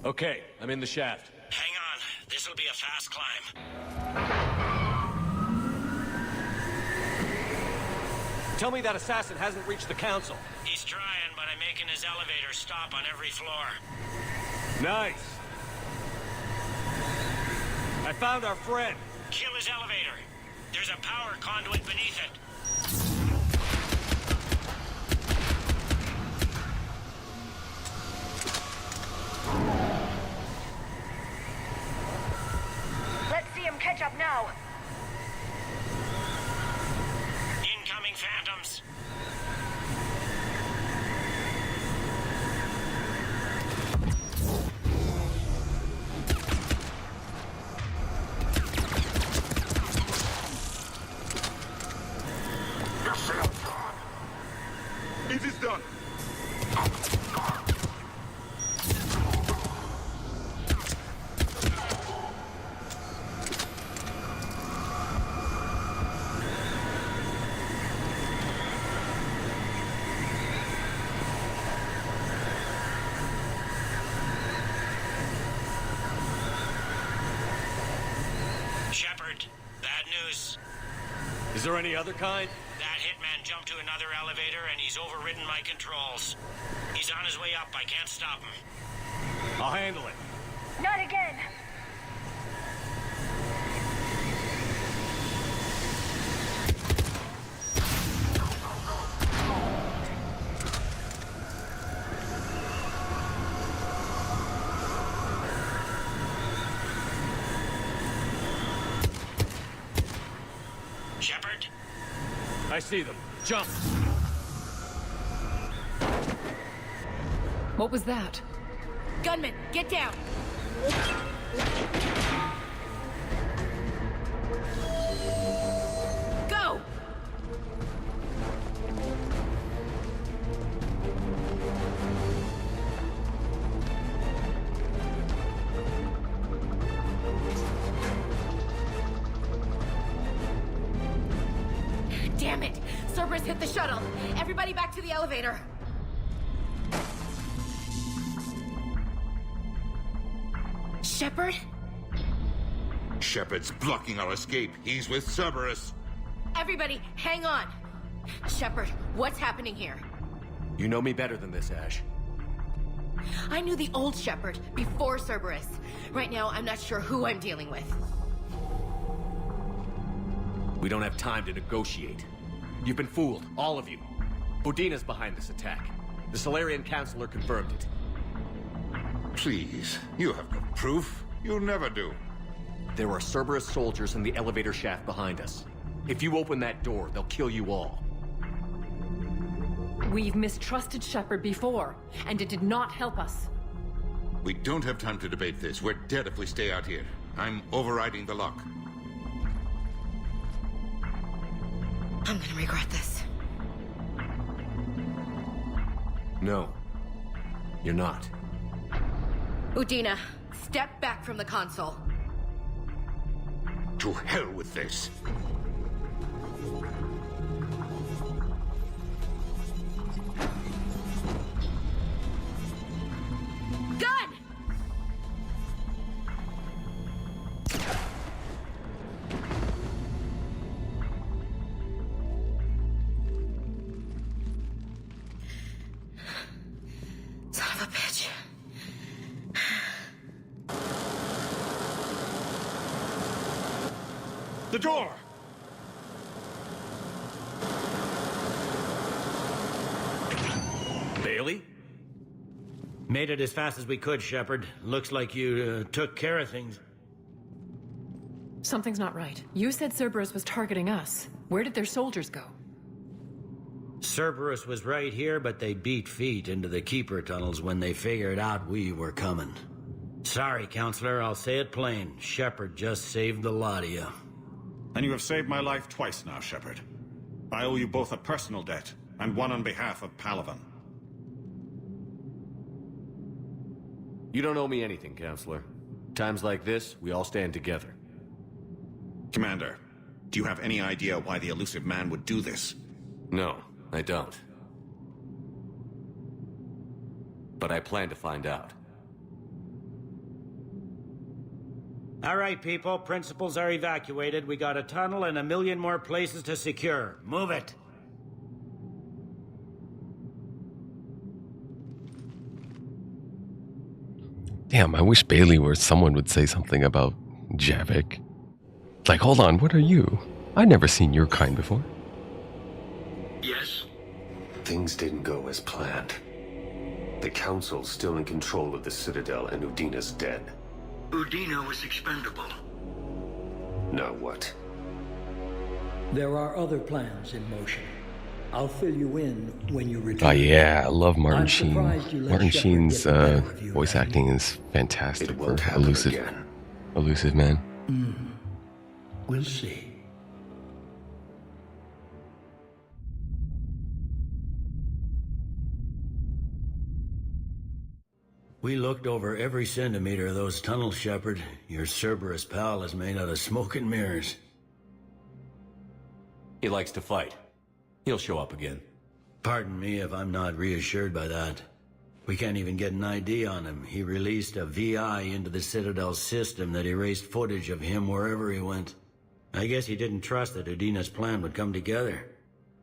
[SPEAKER 20] Okay, I'm in the shaft.
[SPEAKER 18] Hang on. This'll be a fast climb.
[SPEAKER 20] Tell me that assassin hasn't reached the council.
[SPEAKER 18] He's trying, but I'm making his elevator stop on every floor.
[SPEAKER 20] Nice. I found our friend.
[SPEAKER 18] Kill his elevator. There's a power conduit beneath it.
[SPEAKER 14] Let's see him catch up now.
[SPEAKER 18] Incoming phantoms.
[SPEAKER 16] It is done.
[SPEAKER 18] Shepard, bad news.
[SPEAKER 20] Is there any other kind?
[SPEAKER 18] That hitman jumped to another elevator and he's overridden my controls. He's on his way up. I can't stop him.
[SPEAKER 20] I'll handle it.
[SPEAKER 14] Not again.
[SPEAKER 18] Shepard?
[SPEAKER 20] I see them. Jump!
[SPEAKER 13] What was that?
[SPEAKER 21] Gunman, get down! Go! Damn it! Cerberus hit the shuttle! Everybody back to the elevator! Shepard?
[SPEAKER 16] Shepard's blocking our escape. He's with Cerberus.
[SPEAKER 21] Everybody, hang on! Shepard, what's happening here?
[SPEAKER 20] You know me better than this, Ash.
[SPEAKER 21] I knew the old Shepard before Cerberus. Right now, I'm not sure who I'm dealing with.
[SPEAKER 20] We don't have time to negotiate. You've been fooled, all of you. Odina's behind this attack. The Solarian Counselor confirmed it.
[SPEAKER 16] Please, you have no proof. You'll never do.
[SPEAKER 20] There are Cerberus soldiers in the elevator shaft behind us. If you open that door, they'll kill you all.
[SPEAKER 13] We've mistrusted Shepard before, and it did not help us.
[SPEAKER 16] We don't have time to debate this. We're dead if we stay out here. I'm overriding the lock.
[SPEAKER 21] I'm gonna regret this.
[SPEAKER 20] No. You're not.
[SPEAKER 21] Udina, step back from the console.
[SPEAKER 16] To hell with this.
[SPEAKER 21] Gun! Son of a bitch.
[SPEAKER 16] The door!
[SPEAKER 20] Bailey?
[SPEAKER 17] Made it as fast as we could, Shepard. Looks like you took care of things.
[SPEAKER 13] Something's not right. You said Cerberus was targeting us. Where did their soldiers go?
[SPEAKER 17] Cerberus was right here, but they beat feet into the Keeper tunnels when they figured out we were coming. Sorry, Counselor, I'll say it plain. Shepard just saved the lot of you.
[SPEAKER 22] And you have saved my life twice now, Shepard. I owe you both a personal debt, and one on behalf of Palaven.
[SPEAKER 20] You don't owe me anything, Counselor. Times like this, we all stand together.
[SPEAKER 22] Commander, do you have any idea why the elusive man would do this?
[SPEAKER 20] No, I don't. But I plan to find out.
[SPEAKER 17] All right, people. Principals are evacuated. We got a tunnel and 1 million more places to secure. Move it.
[SPEAKER 1] Damn, I wish Bailey or someone would say something about Javik. Like, hold on, what are you? I'd never seen your kind before.
[SPEAKER 4] Yes?
[SPEAKER 6] Things didn't go as planned. The Council's still in control of the Citadel and Udina's dead.
[SPEAKER 4] Udina was expendable.
[SPEAKER 6] Now what?
[SPEAKER 23] There are other plans in motion. I'll fill you in when you return.
[SPEAKER 1] Oh yeah, I love Martin
[SPEAKER 23] I'm
[SPEAKER 1] Sheen.
[SPEAKER 23] surprised you let
[SPEAKER 1] Martin
[SPEAKER 23] Shepard
[SPEAKER 1] Sheen's
[SPEAKER 23] get the better of you,
[SPEAKER 1] voice acting is fantastic
[SPEAKER 6] It
[SPEAKER 1] for
[SPEAKER 6] won't happen
[SPEAKER 1] elusive man.
[SPEAKER 23] We'll see.
[SPEAKER 17] We looked over every centimeter of those tunnels, Shepard. Your Cerberus pal is made out of smoke and mirrors.
[SPEAKER 20] He likes to fight. He'll show up again.
[SPEAKER 17] Pardon me if I'm not reassured by that. We can't even get an ID on him. He released a VI into the Citadel system that erased footage of him wherever he went. I guess he didn't trust that Udina's plan would come together.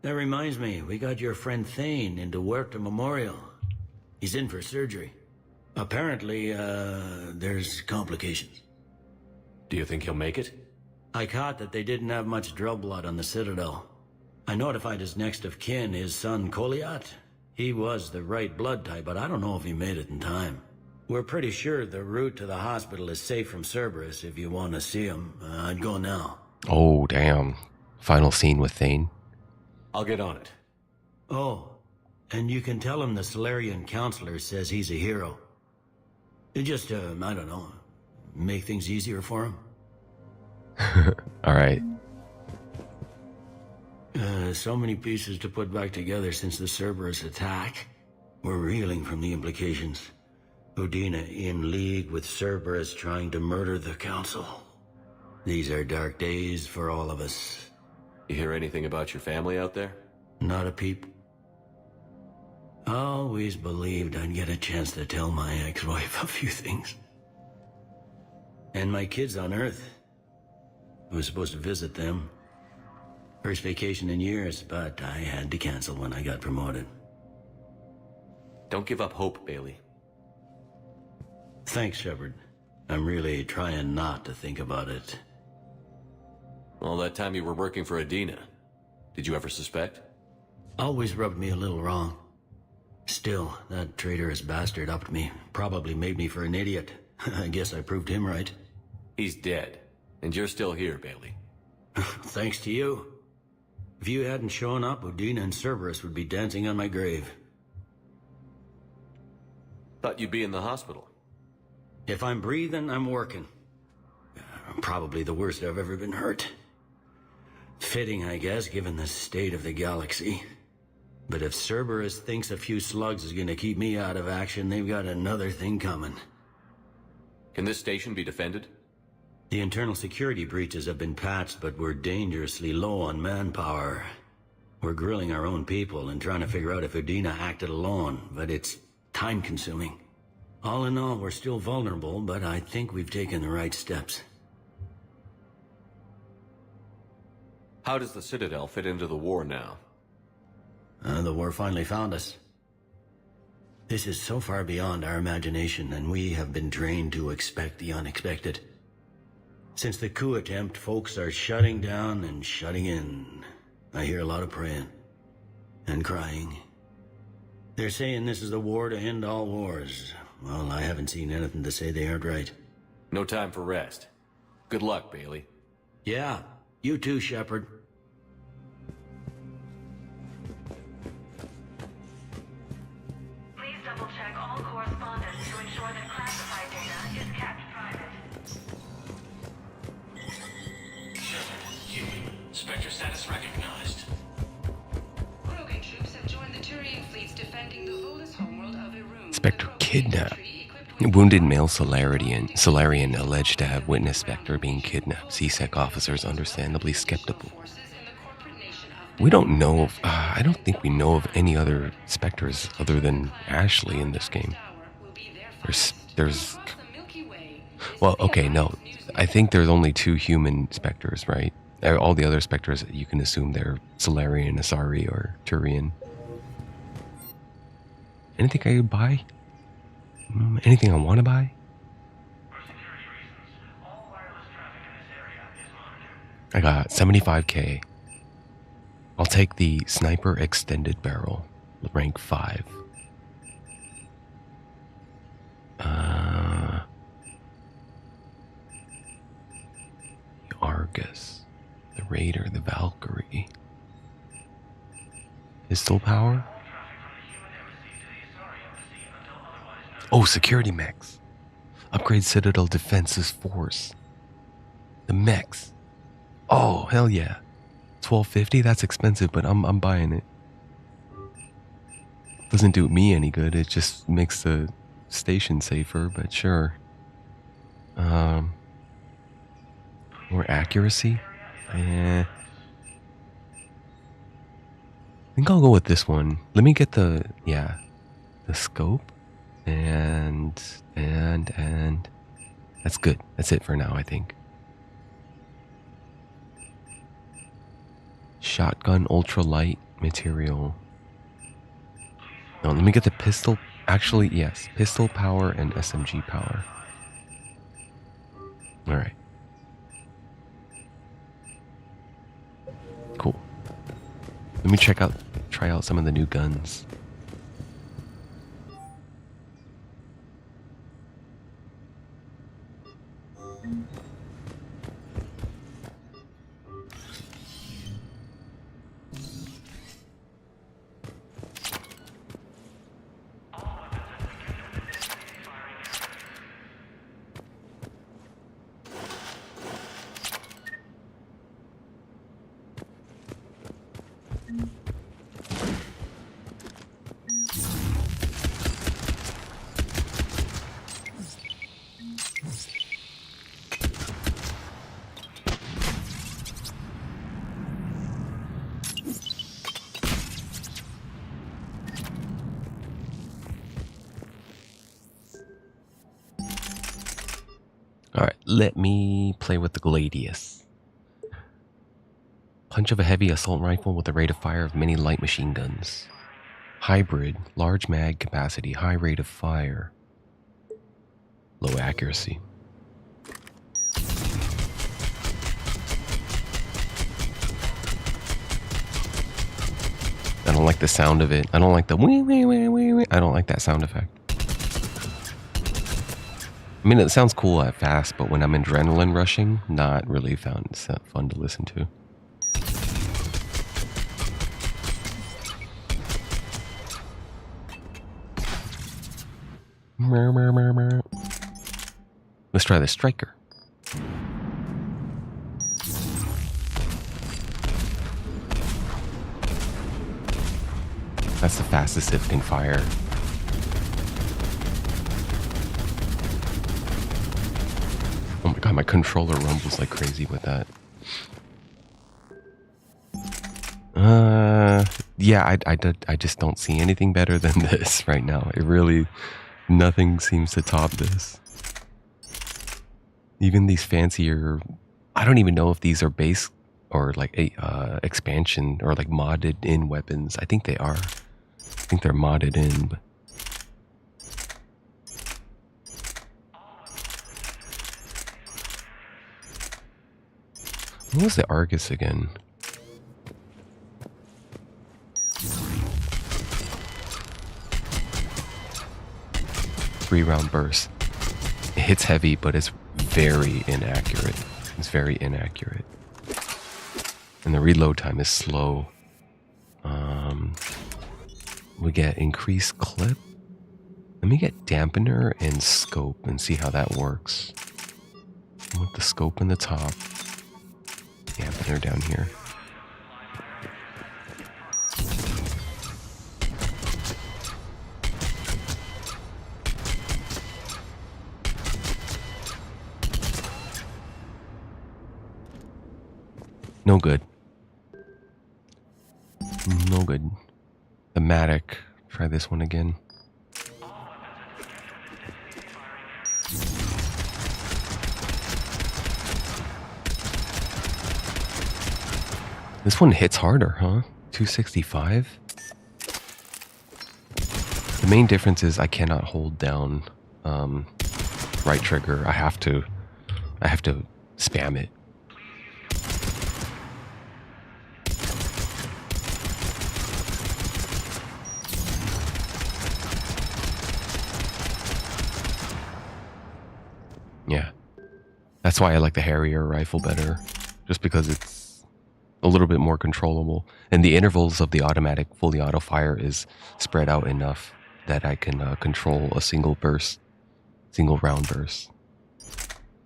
[SPEAKER 17] That reminds me, we got your friend Thane into Huerta Memorial. He's in for surgery. Apparently, there's complications.
[SPEAKER 20] Do you think he'll make it?
[SPEAKER 17] I caught that they didn't have much drill blood on the Citadel. I notified his next of kin, his son Koliat. He was the right blood type, but I don't know if he made it in time. We're pretty sure the route to the hospital is safe from Cerberus. If you want to see him, I'd go now.
[SPEAKER 1] Oh, damn. Final scene with Thane.
[SPEAKER 20] I'll get on it.
[SPEAKER 17] Oh, and you can tell him the Solarian Counselor says he's a hero. It just, I don't know, make things easier for him.
[SPEAKER 1] Alright.
[SPEAKER 17] So many pieces to put back together since the Cerberus attack. We're reeling from the implications. Udina in league with Cerberus trying to murder the Council. These are dark days for all of us.
[SPEAKER 20] You hear anything about your family out there?
[SPEAKER 17] Not a peep. Always believed I'd get a chance to tell my ex-wife a few things. And my kids on Earth. I was supposed to visit them. First vacation in years, but I had to cancel when I got promoted.
[SPEAKER 20] Don't give up hope, Bailey.
[SPEAKER 17] Thanks, Shepard. I'm really trying not to think about it.
[SPEAKER 20] All that time you were working for Udina, did you ever suspect?
[SPEAKER 17] Always rubbed me a little wrong. Still, that traitorous bastard upped me. Probably made me for an idiot. I guess I proved him right.
[SPEAKER 20] He's dead, and you're still here, Bailey.
[SPEAKER 17] Thanks to you. If you hadn't shown up, Udina and Cerberus would be dancing on my grave.
[SPEAKER 20] Thought you'd be in the hospital.
[SPEAKER 17] If I'm breathing, I'm working. Probably the worst I've ever been hurt. Fitting, I guess, given the state of the galaxy. But if Cerberus thinks a few slugs is gonna keep me out of action, they've got another thing coming.
[SPEAKER 20] Can this station be defended?
[SPEAKER 17] The internal security breaches have been patched, but we're dangerously low on manpower. We're grilling our own people and trying to figure out if Udina acted alone, but it's time-consuming. All in all, we're still vulnerable, but I think we've taken the right steps.
[SPEAKER 20] How does the Citadel fit into the war now?
[SPEAKER 17] The war finally found us. This is so far beyond our imagination, and we have been trained to expect the unexpected. Since the coup attempt, folks are shutting down and shutting in. I hear a lot of praying. And crying. They're saying this is the war to end all wars. Well, I haven't seen anything to say they aren't right.
[SPEAKER 20] No time for rest. Good luck, Bailey.
[SPEAKER 17] Yeah, you too, Shepard.
[SPEAKER 14] Please double-check all correspondence to ensure that classified data is kept private.
[SPEAKER 18] Spectre status recognized.
[SPEAKER 2] Krogan troops have joined the Turian fleets defending the Volus homeworld of Irun.
[SPEAKER 1] Spectre kidnapped. Wounded male Solarian alleged to have witnessed Spectre being kidnapped. CSEC officers understandably skeptical. We don't know of... I don't think we know of any other Spectres other than Ashley in this game. There's... Well, okay, no. I think there's only 2 human Spectres, right? All the other Spectres, you can assume they're Solarian, Asari, or Turian. Anything I could buy? Anything I want to buy? I got 75k. I'll take the sniper extended barrel, rank 5. The Argus, the Raider, the Valkyrie. Pistol power? Oh, security mechs. Upgrade Citadel Defense's force. The mechs. Oh, hell yeah. 1250, that's expensive, but I'm buying it. Doesn't do me any good, it just makes the station safer, but sure. More accuracy? I think I'll go with this one. Let me get the scope. And that's good. That's it for now, I think. Shotgun ultralight material. No, let me get the pistol. Actually, yes. Pistol power and SMG power. Alright. Cool. Let me try out some of the new guns. Alright, let me play with the Gladius. Punch of a heavy assault rifle with a rate of fire of many light machine guns. Hybrid, large mag capacity, high rate of fire. Low accuracy. I don't like the sound of it. I don't like the wee wee wee wee wee. I don't like that sound effect. I mean, it sounds cool at fast, but when I'm adrenaline rushing, not really fun to listen to. Let's try the Striker. That's the fastest it can fire. Oh my god, my controller rumbles like crazy with that. Yeah, I just don't see anything better than this right now. It really, nothing seems to top this. Even these fancier, I don't even know if these are base or like a expansion or like modded in weapons. I think they are. I think they're modded in, but what was the Argus again? 3-round burst. It hits heavy, but it's very inaccurate. It's very inaccurate. And the reload time is slow. We get increased clip. Let me get dampener and scope and see how that works. With the scope in the top. Dampener down here. No good. No good. Thematic. Try this one again. This one hits harder, huh? 265? The main difference is I cannot hold down right trigger. I have to spam it. Yeah. That's why I like the Harrier rifle better. Just because it's a little bit more controllable. And the intervals of the automatic fully auto fire is spread out enough that I can control a single burst. Single round burst.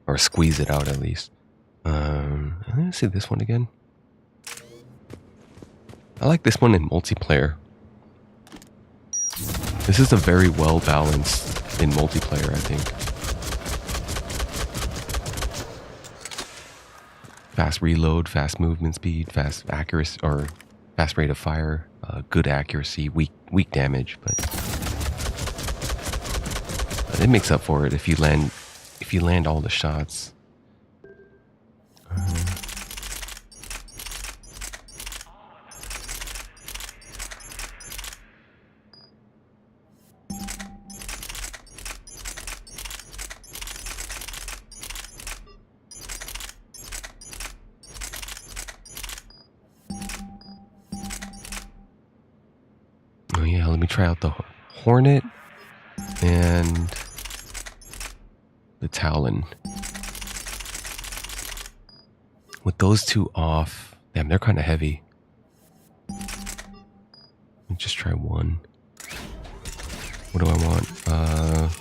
[SPEAKER 1] Or squeeze it out at least. Let me see this one again. I like this one in multiplayer. This is a very well balanced in multiplayer, I think. Fast reload, fast movement speed, fast accuracy, or fast rate of fire, good accuracy, weak damage, but it makes up for it if you land all the shots. Oh yeah, let me try out the Hornet and the Talon. With those two off, damn, they're kind of heavy. Let me just try one. What do I want?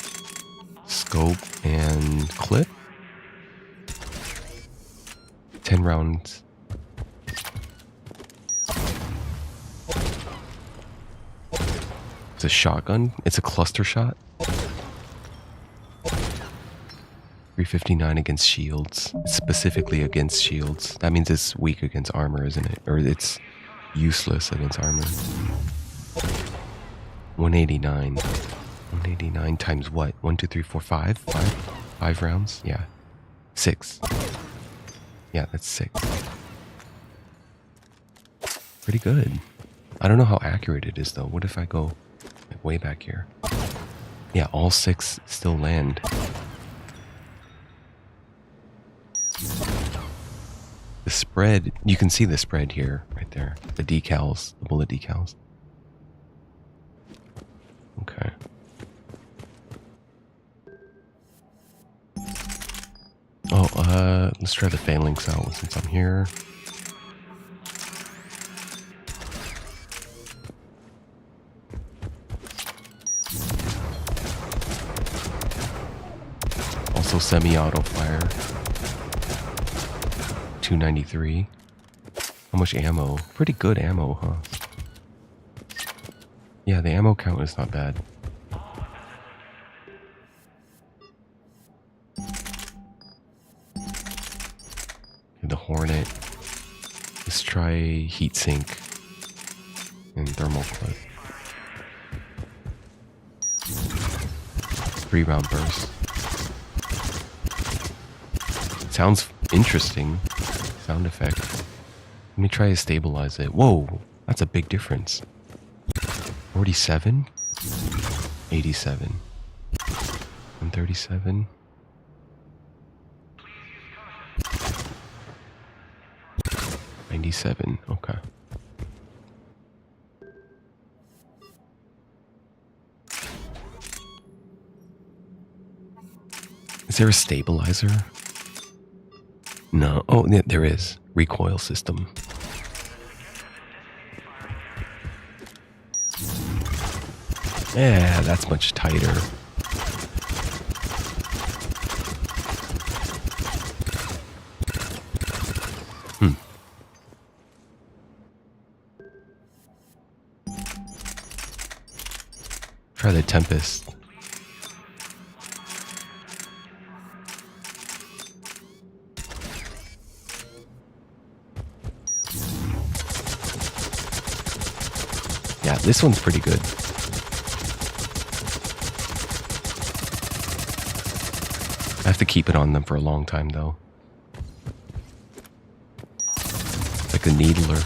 [SPEAKER 1] Scope and clip. 10 rounds. It's a shotgun. It's a cluster shot. 359 against shields. It's specifically against shields. That means it's weak against armor, isn't it? Or it's useless against armor. 189. 189 times what? 1, 2, 3, 4, 5? 5 rounds? Yeah. 6. Yeah, that's 6. Pretty good. I don't know how accurate it is though. What if I go like way back here? Yeah, all 6 still land. The spread, you can see the spread here, right there. The decals, the bullet decals. Okay. Oh, let's try the phalanx out since I'm here. Also semi-auto fire. 293. How much ammo? Pretty good ammo, huh? Yeah, the ammo count is not bad. The Hornet. Let's try heatsink and thermal clip. 3-round burst. Sounds interesting. Sound effect. Let me try to stabilize it. Whoa, that's a big difference. 47? 87. 137. $97. Okay. Is there a stabilizer? No. Oh, yeah, there is. Recoil system. Yeah, that's much tighter. Try the Tempest. Yeah, this one's pretty good. I have to keep it on them for a long time, though. Like a needler.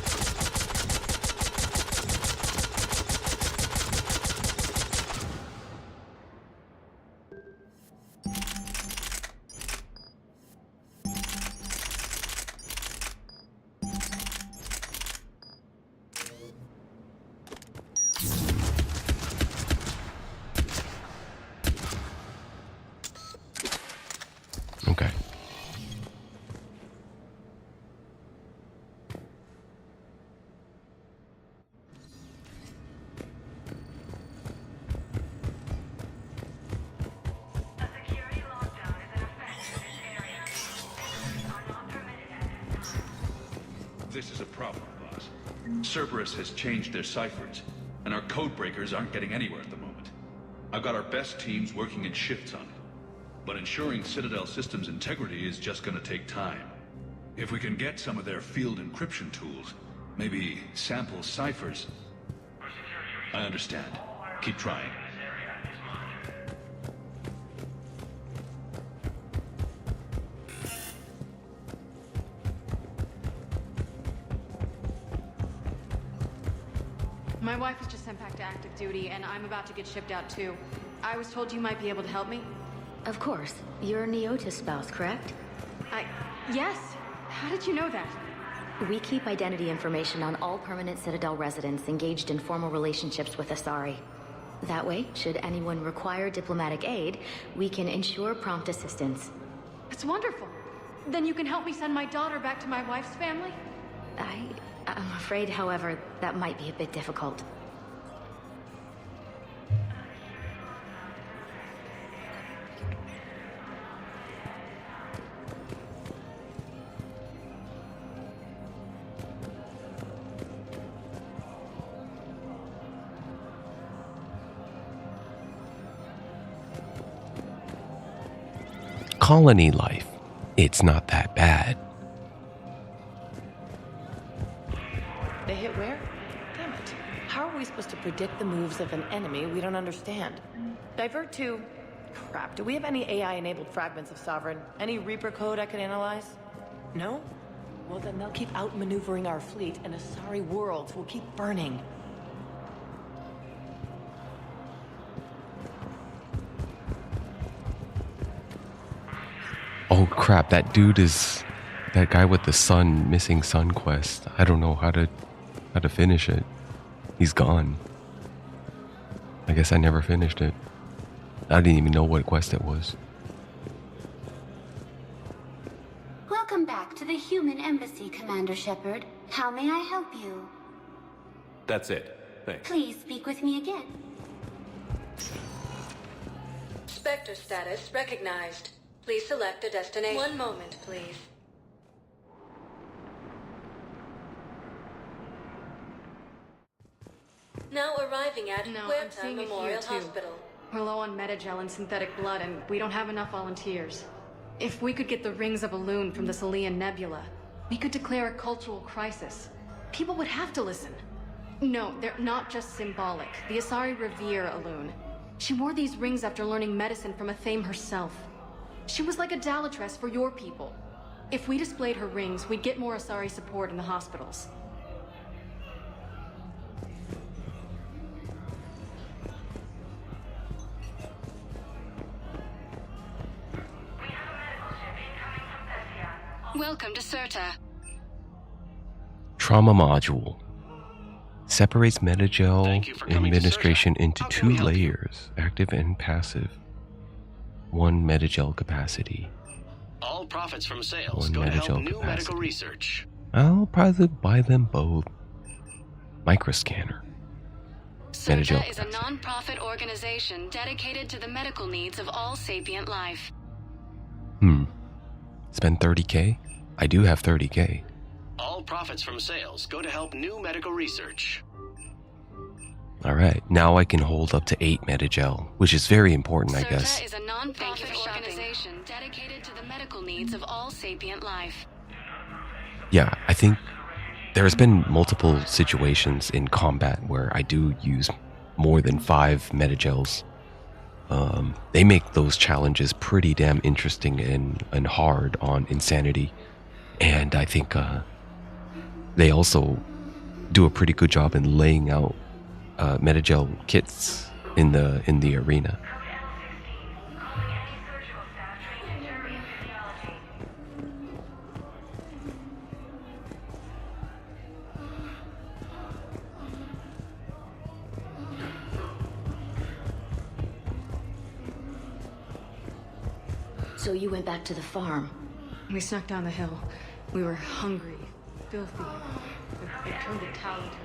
[SPEAKER 8] There's a problem, boss. Cerberus has changed their ciphers, and our code breakers aren't getting anywhere at the moment. I've got our best teams working in shifts on it, but ensuring Citadel systems integrity is just gonna take time. If we can get some of their field encryption tools, maybe sample ciphers. I understand. Keep trying.
[SPEAKER 9] My wife was just sent back to active duty, and I'm about to get shipped out too. I was told you might be able to help me.
[SPEAKER 10] Of course. You're Neota's spouse, correct?
[SPEAKER 9] Yes. How did you know that?
[SPEAKER 10] We keep identity information on all permanent Citadel residents engaged in formal relationships with Asari. That way, should anyone require diplomatic aid, we can ensure prompt assistance.
[SPEAKER 9] It's wonderful. Then you can help me send my daughter back to my wife's family?
[SPEAKER 10] I'm afraid, however, that might be a bit difficult.
[SPEAKER 1] Colony life. It's not that bad.
[SPEAKER 21] They hit where? Damn it. How are we supposed to predict the moves of an enemy we don't understand? Divert to... Crap, do we have any AI-enabled fragments of Sovereign? Any Reaper code I could analyze? No? Well, then they'll keep outmaneuvering our fleet, and Asari worlds will keep burning.
[SPEAKER 1] Oh crap, that dude is that guy with the missing sun quest. I don't know how to finish it. He's gone. I guess I never finished it. I didn't even know what quest it was.
[SPEAKER 24] Welcome back to the human embassy, Commander Shepard. How may I help you?
[SPEAKER 7] That's it. Thanks.
[SPEAKER 24] Please speak with me again.
[SPEAKER 5] Spectre status recognized. Please select a destination. One moment, please. Now arriving at Huerta Memorial Hospital.
[SPEAKER 9] We're low on metagel and synthetic blood, and we don't have enough volunteers. If we could get the rings of Elune from the Salian Nebula, we could declare a cultural crisis. People would have to listen. No, they're not just symbolic. The Asari revere Elune. She wore these rings after learning medicine from Athame herself. She was like a Dalatress for your people. If we displayed her rings, we'd get more Asari support in the hospitals.
[SPEAKER 5] Welcome to Certa.
[SPEAKER 1] Trauma module. Separates metagel administration into 2 layers, active and passive. 1 metagel capacity.
[SPEAKER 18] All profits from sales
[SPEAKER 1] 1
[SPEAKER 18] go to help
[SPEAKER 1] metagel
[SPEAKER 18] new
[SPEAKER 1] capacity.
[SPEAKER 18] medical research.
[SPEAKER 1] I'll probably buy them both. Microscanner.
[SPEAKER 5] Certa is a non-profit organization dedicated to the medical needs of all sapient life.
[SPEAKER 1] Spend 30k? I do have 30k.
[SPEAKER 18] All profits from sales go to help new medical research.
[SPEAKER 1] Alright, now I can hold up to 8 metagel, which is very important, I guess.
[SPEAKER 5] Certa is a non-profit organization dedicated to the medical needs of all sapient life.
[SPEAKER 1] Yeah, I think there's been multiple situations in combat where I do use more than 5 metagels. They make those challenges pretty damn interesting and hard on Insanity. And I think they also do a pretty good job in laying out metagel kits in the arena.
[SPEAKER 10] So you went back to the farm?
[SPEAKER 9] We snuck down the hill. We were hungry, filthy. It turned the town into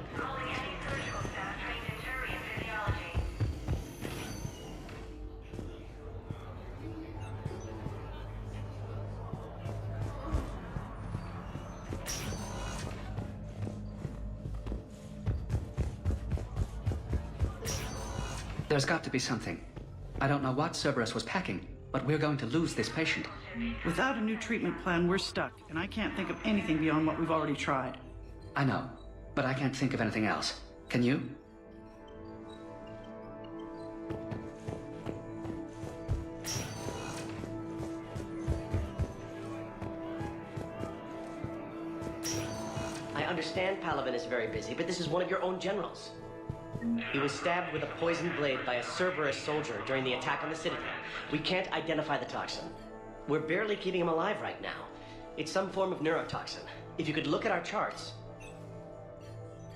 [SPEAKER 3] There's got to be something. I don't know what Cerberus was packing, but we're going to lose this patient.
[SPEAKER 11] Without a new treatment plan, we're stuck, and I can't think of anything beyond what we've already tried.
[SPEAKER 3] I know, but I can't think of anything else. Can you?
[SPEAKER 15] I understand Palaven is very busy, but this is one of your own generals. He was stabbed with a poisoned blade by a Cerberus soldier during the attack on the Citadel. We can't identify the toxin. We're barely keeping him alive right now. It's some form of neurotoxin. If you could look at our charts...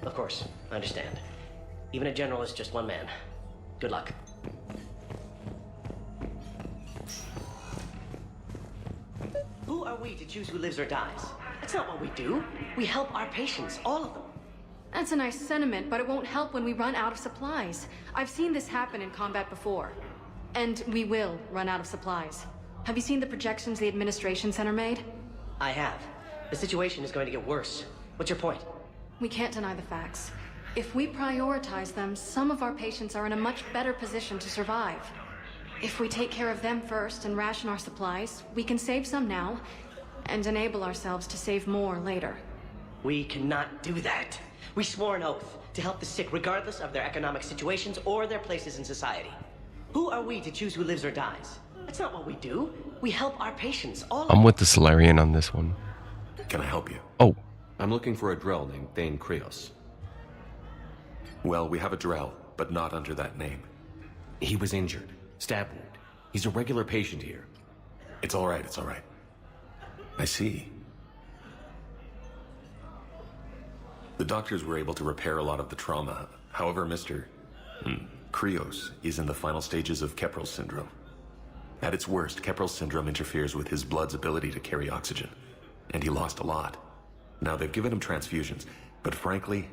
[SPEAKER 15] Of course, I understand. Even a general is just one man. Good luck. Who are we to choose who lives or dies? That's not what we do. We help our patients, all of them.
[SPEAKER 9] That's a nice sentiment, but it won't help when we run out of supplies. I've seen this happen in combat before. And we will run out of supplies. Have you seen the projections the Administration Center made?
[SPEAKER 15] I have. The situation is going to get worse. What's your point?
[SPEAKER 9] We can't deny the facts. If we prioritize them, some of our patients are in a much better position to survive. If we take care of them first and ration our supplies, we can save some now, and enable ourselves to save more later.
[SPEAKER 15] We cannot do that. We swore an oath to help the sick regardless of their economic situations or their places in society. Who are we to choose who lives or dies? That's not what we do. We help our patients, all of
[SPEAKER 1] I'm with the Solarian on this one.
[SPEAKER 19] Can I help you?
[SPEAKER 1] Oh.
[SPEAKER 7] I'm looking for a Drell named Thane Krios.
[SPEAKER 19] Well, we have a Drell, but not under that name.
[SPEAKER 20] He was injured. Stab wound. He's a regular patient here.
[SPEAKER 19] It's all right, it's all right. I see. The doctors were able to repair a lot of the trauma. However, Mr. Krios is in the final stages of Keprel syndrome. At its worst, Keprel syndrome interferes with his blood's ability to carry oxygen, and he lost a lot. Now, they've given him transfusions, but frankly,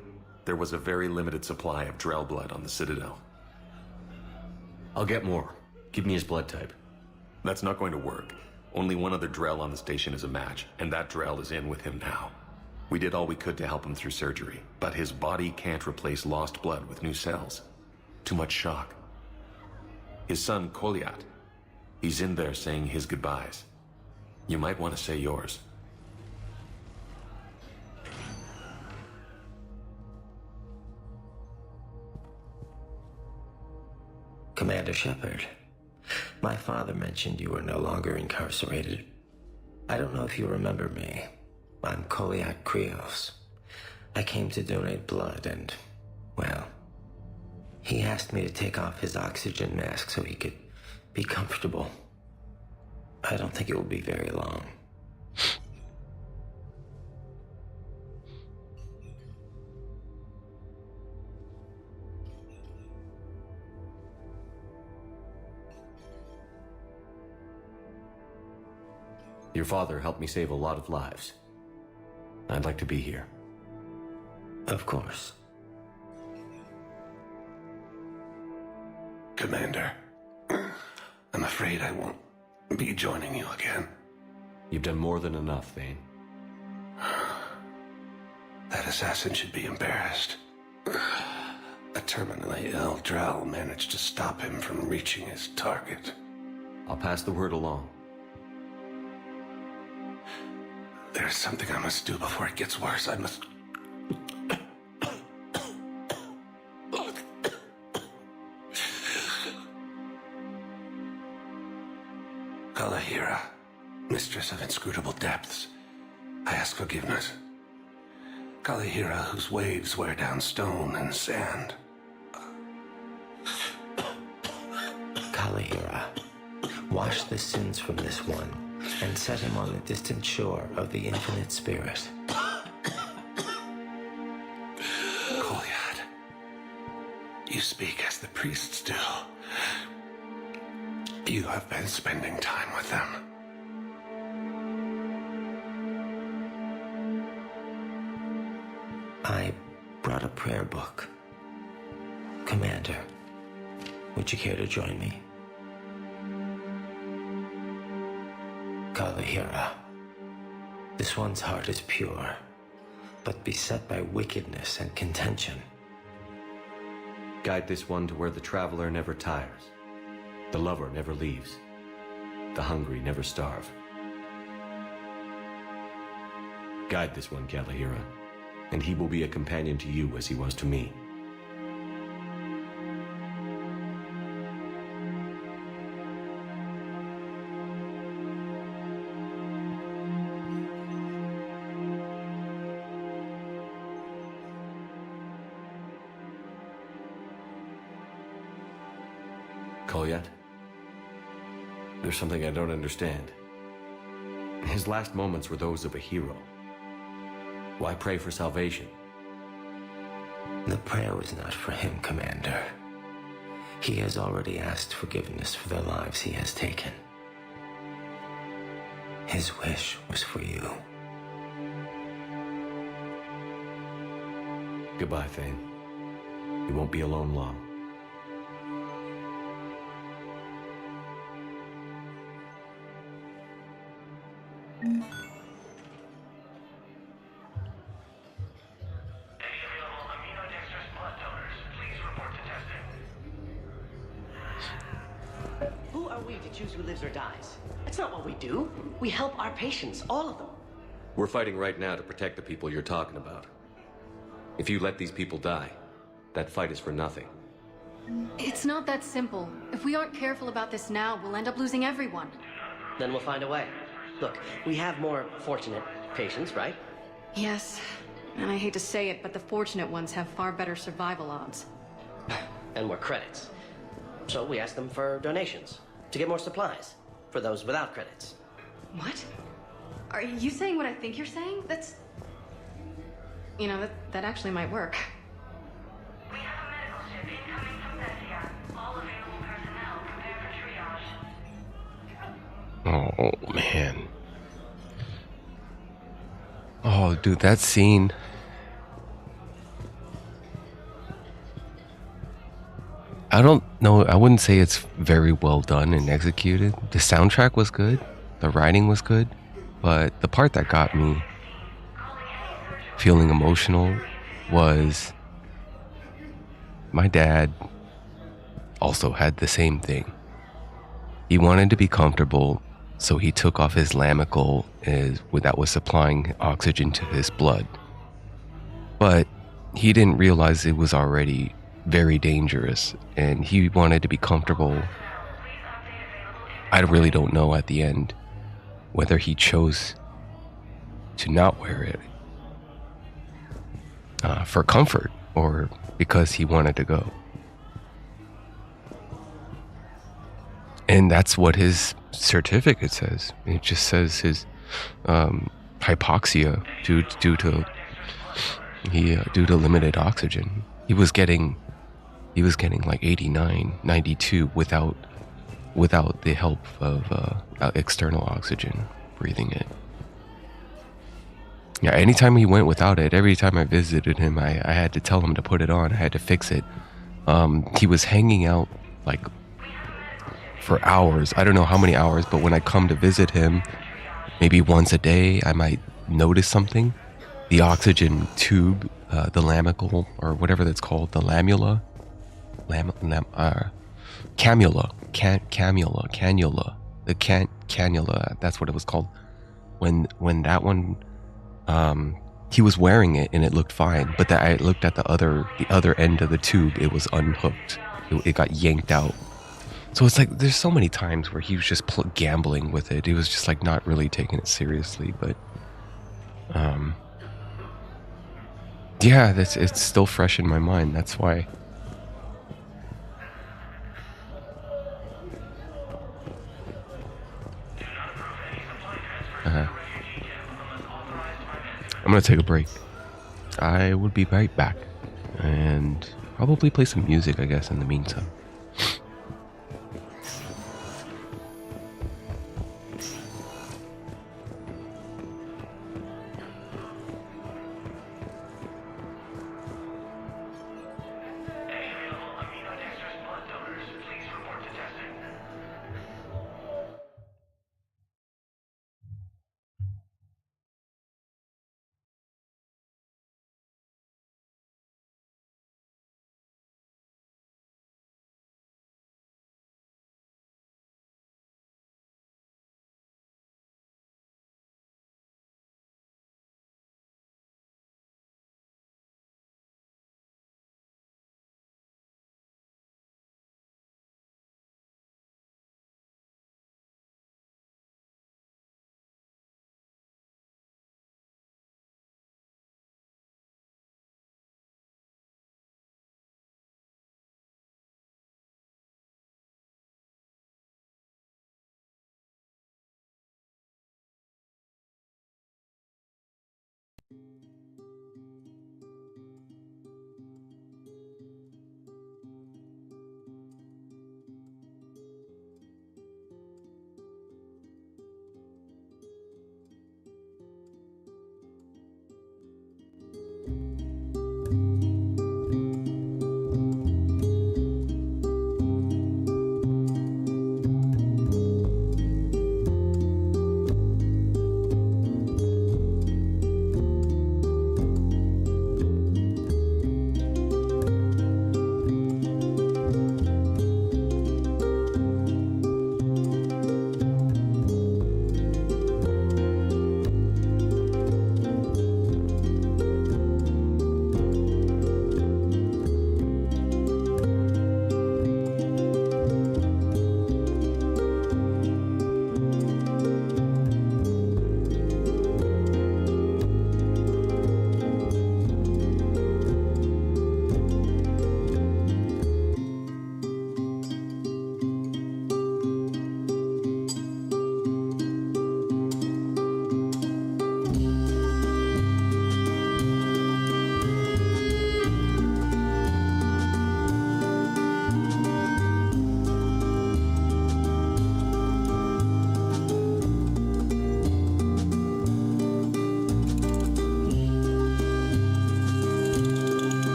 [SPEAKER 19] there was a very limited supply of Drell blood on the Citadel.
[SPEAKER 20] I'll get more. Give me his blood type.
[SPEAKER 19] That's not going to work. Only one other Drell on the station is a match, and that Drell is in with him now. We did all we could to help him through surgery, but his body can't replace lost blood with new cells. Too much shock. His son, Koliat, he's in there saying his goodbyes. You might want to say yours.
[SPEAKER 25] Commander Shepard, my father mentioned you were no longer incarcerated. I don't know if you remember me. I'm Koliat Krios. I came to donate blood and, well, he asked me to take off his oxygen mask so he could be comfortable. I don't think it will be very long.
[SPEAKER 20] Your father helped me save a lot of lives. I'd like to be here.
[SPEAKER 25] Of course.
[SPEAKER 19] Commander, I'm afraid I won't be joining you again.
[SPEAKER 20] You've done more than enough, Thane.
[SPEAKER 19] That assassin should be embarrassed. A terminally ill Drell managed to stop him from reaching his target.
[SPEAKER 20] I'll pass the word along.
[SPEAKER 19] There's something I must do before it gets worse. I must... Kalahira, mistress of inscrutable depths, I ask forgiveness. Kalahira, whose waves wear down stone and sand.
[SPEAKER 25] Kalahira, wash the sins from this one and set him on the distant shore of the infinite spirit.
[SPEAKER 19] Koliat, you speak as the priests do. You have been spending time with them.
[SPEAKER 25] I brought a prayer book. Commander, would you care to join me? Kalahira, this one's heart is pure, but beset by wickedness and contention.
[SPEAKER 6] Guide this one to where the traveler never tires, the lover never leaves, the hungry never starve. Guide this one, Kalahira, and he will be a companion to you as he was to me. Kolyat? There's something I don't understand. His last moments were those of a hero. Why pray for salvation?
[SPEAKER 25] The prayer was not for him, Commander. He has already asked forgiveness for the lives he has taken. His wish was for you.
[SPEAKER 6] Goodbye, Thane. You won't be alone long.
[SPEAKER 15] Who are we to choose who lives or dies? That's not what we do. We help our patients, all of them.
[SPEAKER 7] We're fighting right now to protect the people you're talking about. If you let these people die, that fight is for nothing.
[SPEAKER 9] It's not that simple. If we aren't careful about this now, we'll end up losing everyone.
[SPEAKER 15] Then we'll find a way. Look, we have more fortunate patients, right?
[SPEAKER 9] Yes. And I hate to say it, but the fortunate ones have far better survival odds.
[SPEAKER 15] And more credits. So we ask them for donations to get more supplies for those without credits.
[SPEAKER 9] What? Are you saying what I think you're saying? That's... You know, that actually might work.
[SPEAKER 14] We have a medical ship incoming from Thessia. All available personnel prepare for triage.
[SPEAKER 1] Oh, man. Oh, dude, that scene. I don't know. I wouldn't say it's very well done and executed. The soundtrack was good. The writing was good. But the part that got me feeling emotional was my dad also had the same thing. He wanted to be comfortable, so he took off his lamical that was supplying oxygen to his blood. But he didn't realize it was already very dangerous, and he wanted to be comfortable. I really don't know at the end whether he chose to not wear it for comfort or because he wanted to go. And that's what his certificate says. It just says his hypoxia due to limited oxygen. He was getting like 89, 92 without the help of external oxygen, breathing it. Yeah, anytime he went without it, every time I visited him, I had to tell him to put it on. I had to fix it. He was hanging out like for hours. I don't know how many hours, but when I come to visit him, maybe once a day, I might notice something. The oxygen tube, the lamical, or whatever that's called, the lamula, cannula, cannula, that's what it was called. When that one, he was wearing it and it looked fine, but I looked at the other end of the tube, it was unhooked. It got yanked out. So it's like, there's so many times where he was just gambling with it. He was just like not really taking it seriously, but, yeah, it's still fresh in my mind. That's why. I'm gonna take a break. I will be right back and probably play some music, I guess, in the meantime.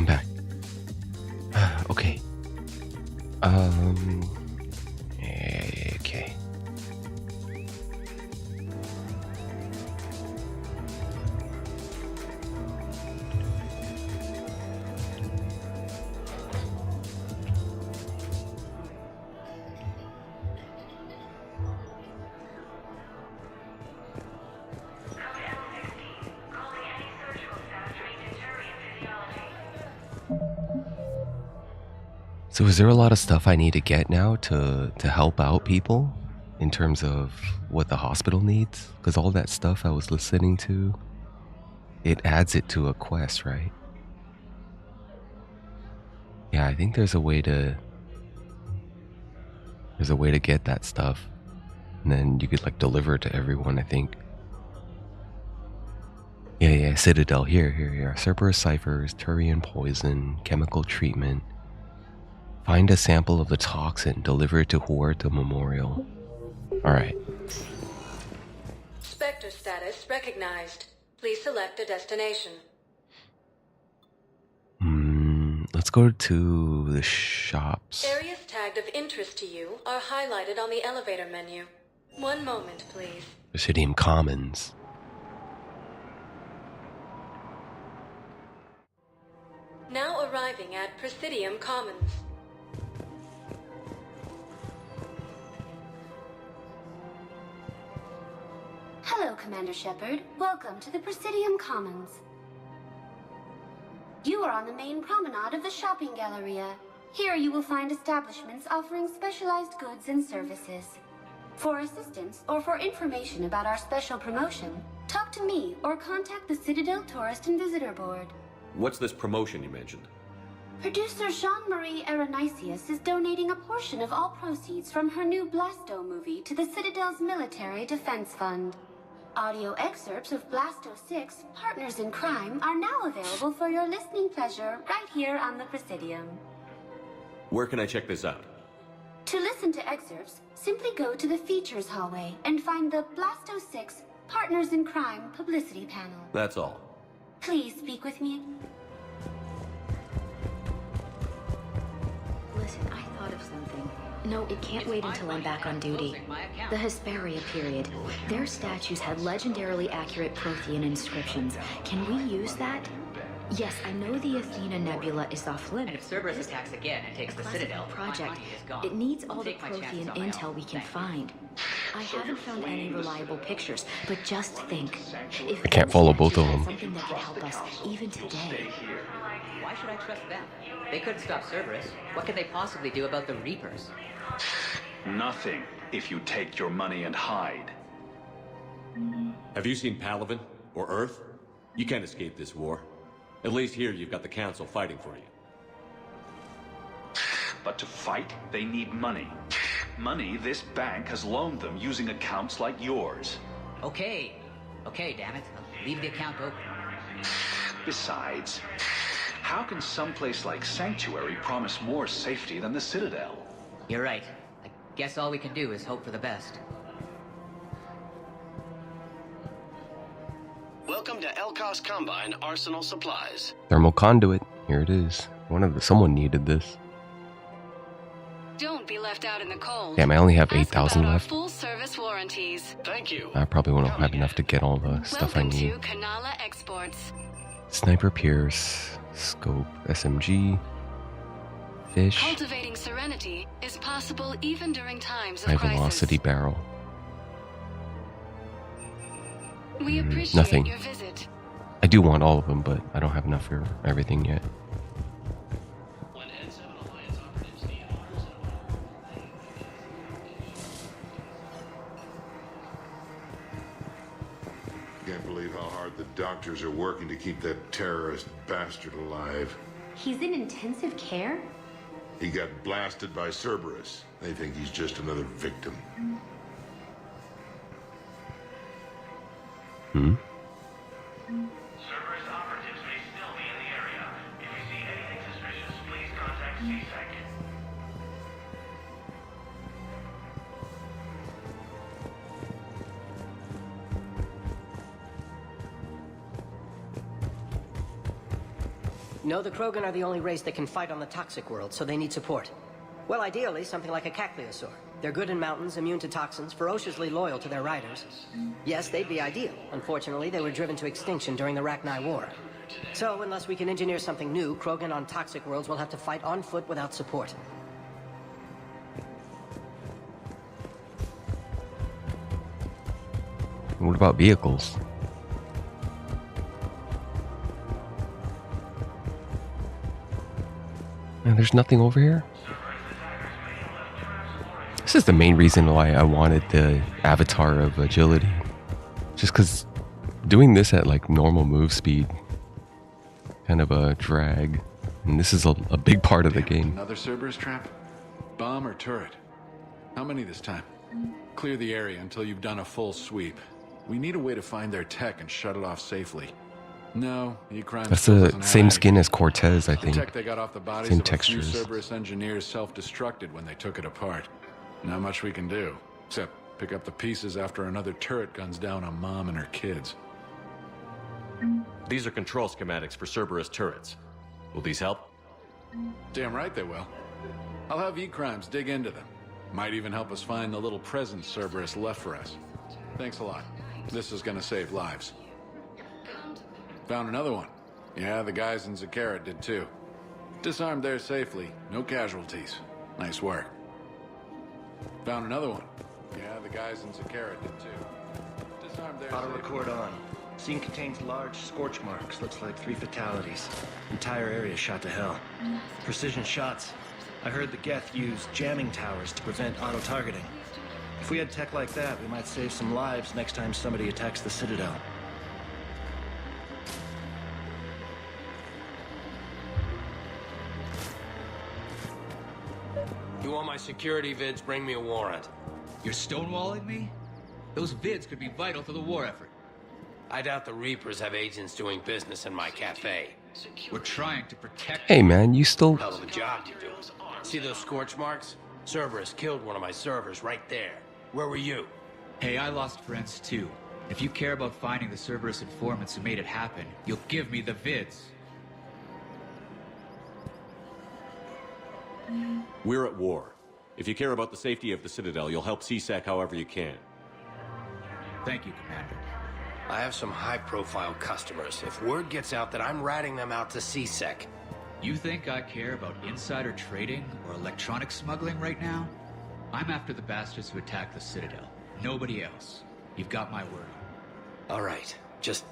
[SPEAKER 1] I'm back. Okay. Okay. So is there a lot of stuff I need to get now to help out people in terms of what the hospital needs? Because all that stuff I was listening to, it adds it to a quest, right? Yeah, I think there's a way to get that stuff, and then you could like deliver it to everyone, I think. Yeah, Citadel, here. Cerberus ciphers, Turian poison, chemical treatment. Find a sample of the toxin, deliver it to Huerta Memorial. Alright.
[SPEAKER 5] Spectre status recognized. Please select a destination.
[SPEAKER 1] Let's go to the shops.
[SPEAKER 5] Areas tagged of interest to you are highlighted on the elevator menu. One moment, please.
[SPEAKER 1] Presidium Commons.
[SPEAKER 5] Now arriving at Presidium Commons.
[SPEAKER 24] Hello, Commander Shepard. Welcome to the Presidium Commons. You are on the main promenade of the shopping galleria. Here you will find establishments offering specialized goods and services. For assistance or for information about our special promotion, talk to me or contact the Citadel Tourist and Visitor Board.
[SPEAKER 7] What's this promotion you mentioned?
[SPEAKER 24] Producer Jean-Marie Aronisius is donating a portion of all proceeds from her new Blasto movie to the Citadel's Military Defense Fund. Audio excerpts of Blasto 6, Partners in Crime, are now available for your listening pleasure right here on the Presidium.
[SPEAKER 7] Where can I check this out?
[SPEAKER 24] To listen to excerpts, simply go to the features hallway and find the Blasto 6, Partners in Crime publicity panel.
[SPEAKER 7] That's all.
[SPEAKER 24] Please speak with me.
[SPEAKER 10] Listen, I thought of something. No, it can't wait until I'm back on duty. The Hesperia period. Their statues had legendarily accurate Prothean inscriptions. Can we use that? Yes, I know the Athena Nebula is off limits.
[SPEAKER 15] If Cerberus attacks again and takes the Citadel,
[SPEAKER 10] project. It needs all the Prothean intel we can find. I haven't found any reliable pictures, but just think. If
[SPEAKER 1] I can't follow both of them.
[SPEAKER 10] Something that can help us, even today.
[SPEAKER 15] Why should I trust them? They couldn't stop Cerberus. What could they possibly do about the Reapers?
[SPEAKER 8] Nothing, if you take your money and hide.
[SPEAKER 7] Have you seen Palaven? Or Earth? You can't escape this war. At least here you've got the Council fighting for you.
[SPEAKER 8] But to fight, they need money. Money this bank has loaned them using accounts like yours.
[SPEAKER 15] Okay, damn it. I'll leave the account open.
[SPEAKER 8] Besides, how can someplace like Sanctuary promise more safety than the Citadel?
[SPEAKER 15] You're right. I guess all we can do is hope for the best.
[SPEAKER 4] Welcome to Elkos Combine Arsenal Supplies.
[SPEAKER 1] Thermal conduit. Here it is. Someone needed this.
[SPEAKER 5] Don't be left out in the cold.
[SPEAKER 1] Damn, I only have 8,000 left.
[SPEAKER 5] Full service warranties.
[SPEAKER 4] Thank you.
[SPEAKER 1] I probably won't have enough to get all the stuff I need.
[SPEAKER 5] Welcome to Kanala Exports.
[SPEAKER 1] Sniper Pierce, Scope, SMG, Fish,
[SPEAKER 5] Cultivating serenity is possible even during times of
[SPEAKER 1] High
[SPEAKER 5] crisis.
[SPEAKER 1] Velocity Barrel.
[SPEAKER 5] We appreciate
[SPEAKER 1] Nothing.
[SPEAKER 5] your visit.
[SPEAKER 1] I do want all of them, but I don't have enough for everything yet.
[SPEAKER 12] Can't believe how hard the doctors are working to keep that terrorist bastard alive.
[SPEAKER 24] He's in intensive care?
[SPEAKER 12] He got blasted by Cerberus. They think he's just another victim.
[SPEAKER 14] Cerberus operatives may still be in the area. If you see anything suspicious, please contact CSEC.
[SPEAKER 15] No, the Krogan are the only race that can fight on the toxic world, so they need support. Well, ideally, something like a Cacliosaur. They're good in mountains, immune to toxins, ferociously loyal to their riders. Yes, they'd be ideal. Unfortunately, they were driven to extinction during the Rachni War. So, unless we can engineer something new, Krogan on toxic worlds will have to fight on foot without support.
[SPEAKER 1] What about vehicles? And there's nothing over here? This is the main reason why I wanted the avatar of agility. Just because doing this at like normal move speed, kind of a drag. And this is a big part of the game.
[SPEAKER 8] Another Cerberus trap? Bomb or turret? How many this time? Clear the area until you've done a full sweep. We need a way to find their tech and shut it off safely. No, E-Crime.
[SPEAKER 1] That's the same skin as Cortez, I think.
[SPEAKER 8] The tech they got off the bodies
[SPEAKER 1] Same
[SPEAKER 8] of
[SPEAKER 1] textures.
[SPEAKER 8] a few Cerberus engineers self-destructed when they took it apart. Not much we can do, except pick up the pieces after another turret guns down on Mom and her kids.
[SPEAKER 7] These are control schematics for Cerberus turrets. Will these help?
[SPEAKER 8] Damn right they will. I'll have E-Crimes dig into them. Might even help us find the little present Cerberus left for us. Thanks a lot. This is gonna save lives. Found another one. Yeah, the guys in Zakara did too. Disarmed there safely. No casualties. Nice work. Found another one. Yeah, the guys in Zakara did too. Disarmed there
[SPEAKER 13] Auto
[SPEAKER 8] safely.
[SPEAKER 13] record on. Scene contains large scorch marks. Looks like 3 fatalities. Entire area shot to hell. Precision shots. I heard the Geth use jamming towers to prevent auto-targeting. If we had tech like that, we might save some lives next time somebody attacks the Citadel.
[SPEAKER 16] You want my security vids? Bring me a warrant.
[SPEAKER 17] You're stonewalling me? Those vids could be vital to the war effort.
[SPEAKER 16] I doubt the Reapers have agents doing business in my cafe.
[SPEAKER 17] We're trying to protect...
[SPEAKER 1] Hey man, you still...
[SPEAKER 16] Hell of a job you do. See those scorch marks? Cerberus killed one of my servers right there. Where were you?
[SPEAKER 17] Hey, I lost friends too. If you care about finding the Cerberus informants who made it happen, you'll give me the vids.
[SPEAKER 7] We're at war. If you care about the safety of the Citadel, you'll help CSEC however you can.
[SPEAKER 17] Thank you, Commander.
[SPEAKER 16] I have some high-profile customers. If word gets out that I'm ratting them out to CSEC...
[SPEAKER 17] You think I care about insider trading or electronic smuggling right now? I'm after the bastards who attacked the Citadel. Nobody else. You've got my word.
[SPEAKER 16] All right. Just...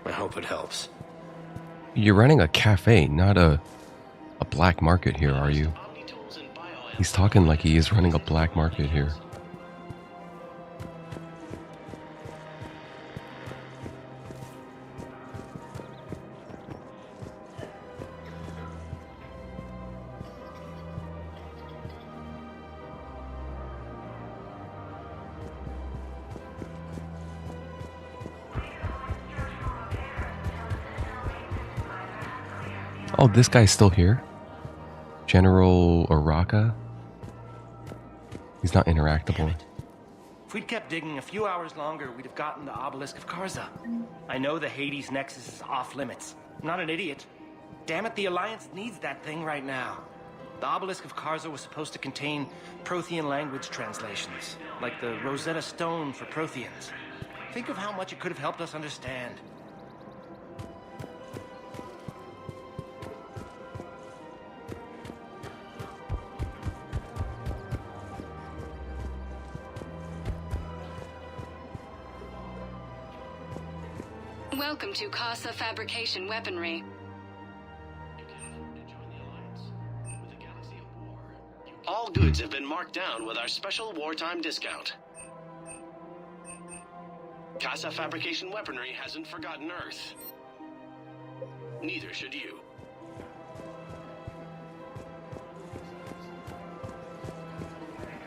[SPEAKER 16] I hope it helps.
[SPEAKER 1] You're running a cafe, not a black market here, are you? He's talking like he is running a black market here. Oh, this guy's still here? General Oraka? He's not interactable.
[SPEAKER 13] If we'd kept digging a few hours longer, we'd have gotten the Obelisk of Karza. I know the Hades Nexus is off limits. I'm not an idiot. Damn it, the Alliance needs that thing right now. The Obelisk of Karza was supposed to contain Prothean language translations, like the Rosetta Stone for Protheans. Think of how much it could have helped us understand.
[SPEAKER 9] Welcome to Casa Fabrication Weaponry.
[SPEAKER 4] All goods have been marked down with our special wartime discount. Casa Fabrication Weaponry hasn't forgotten Earth. Neither should you.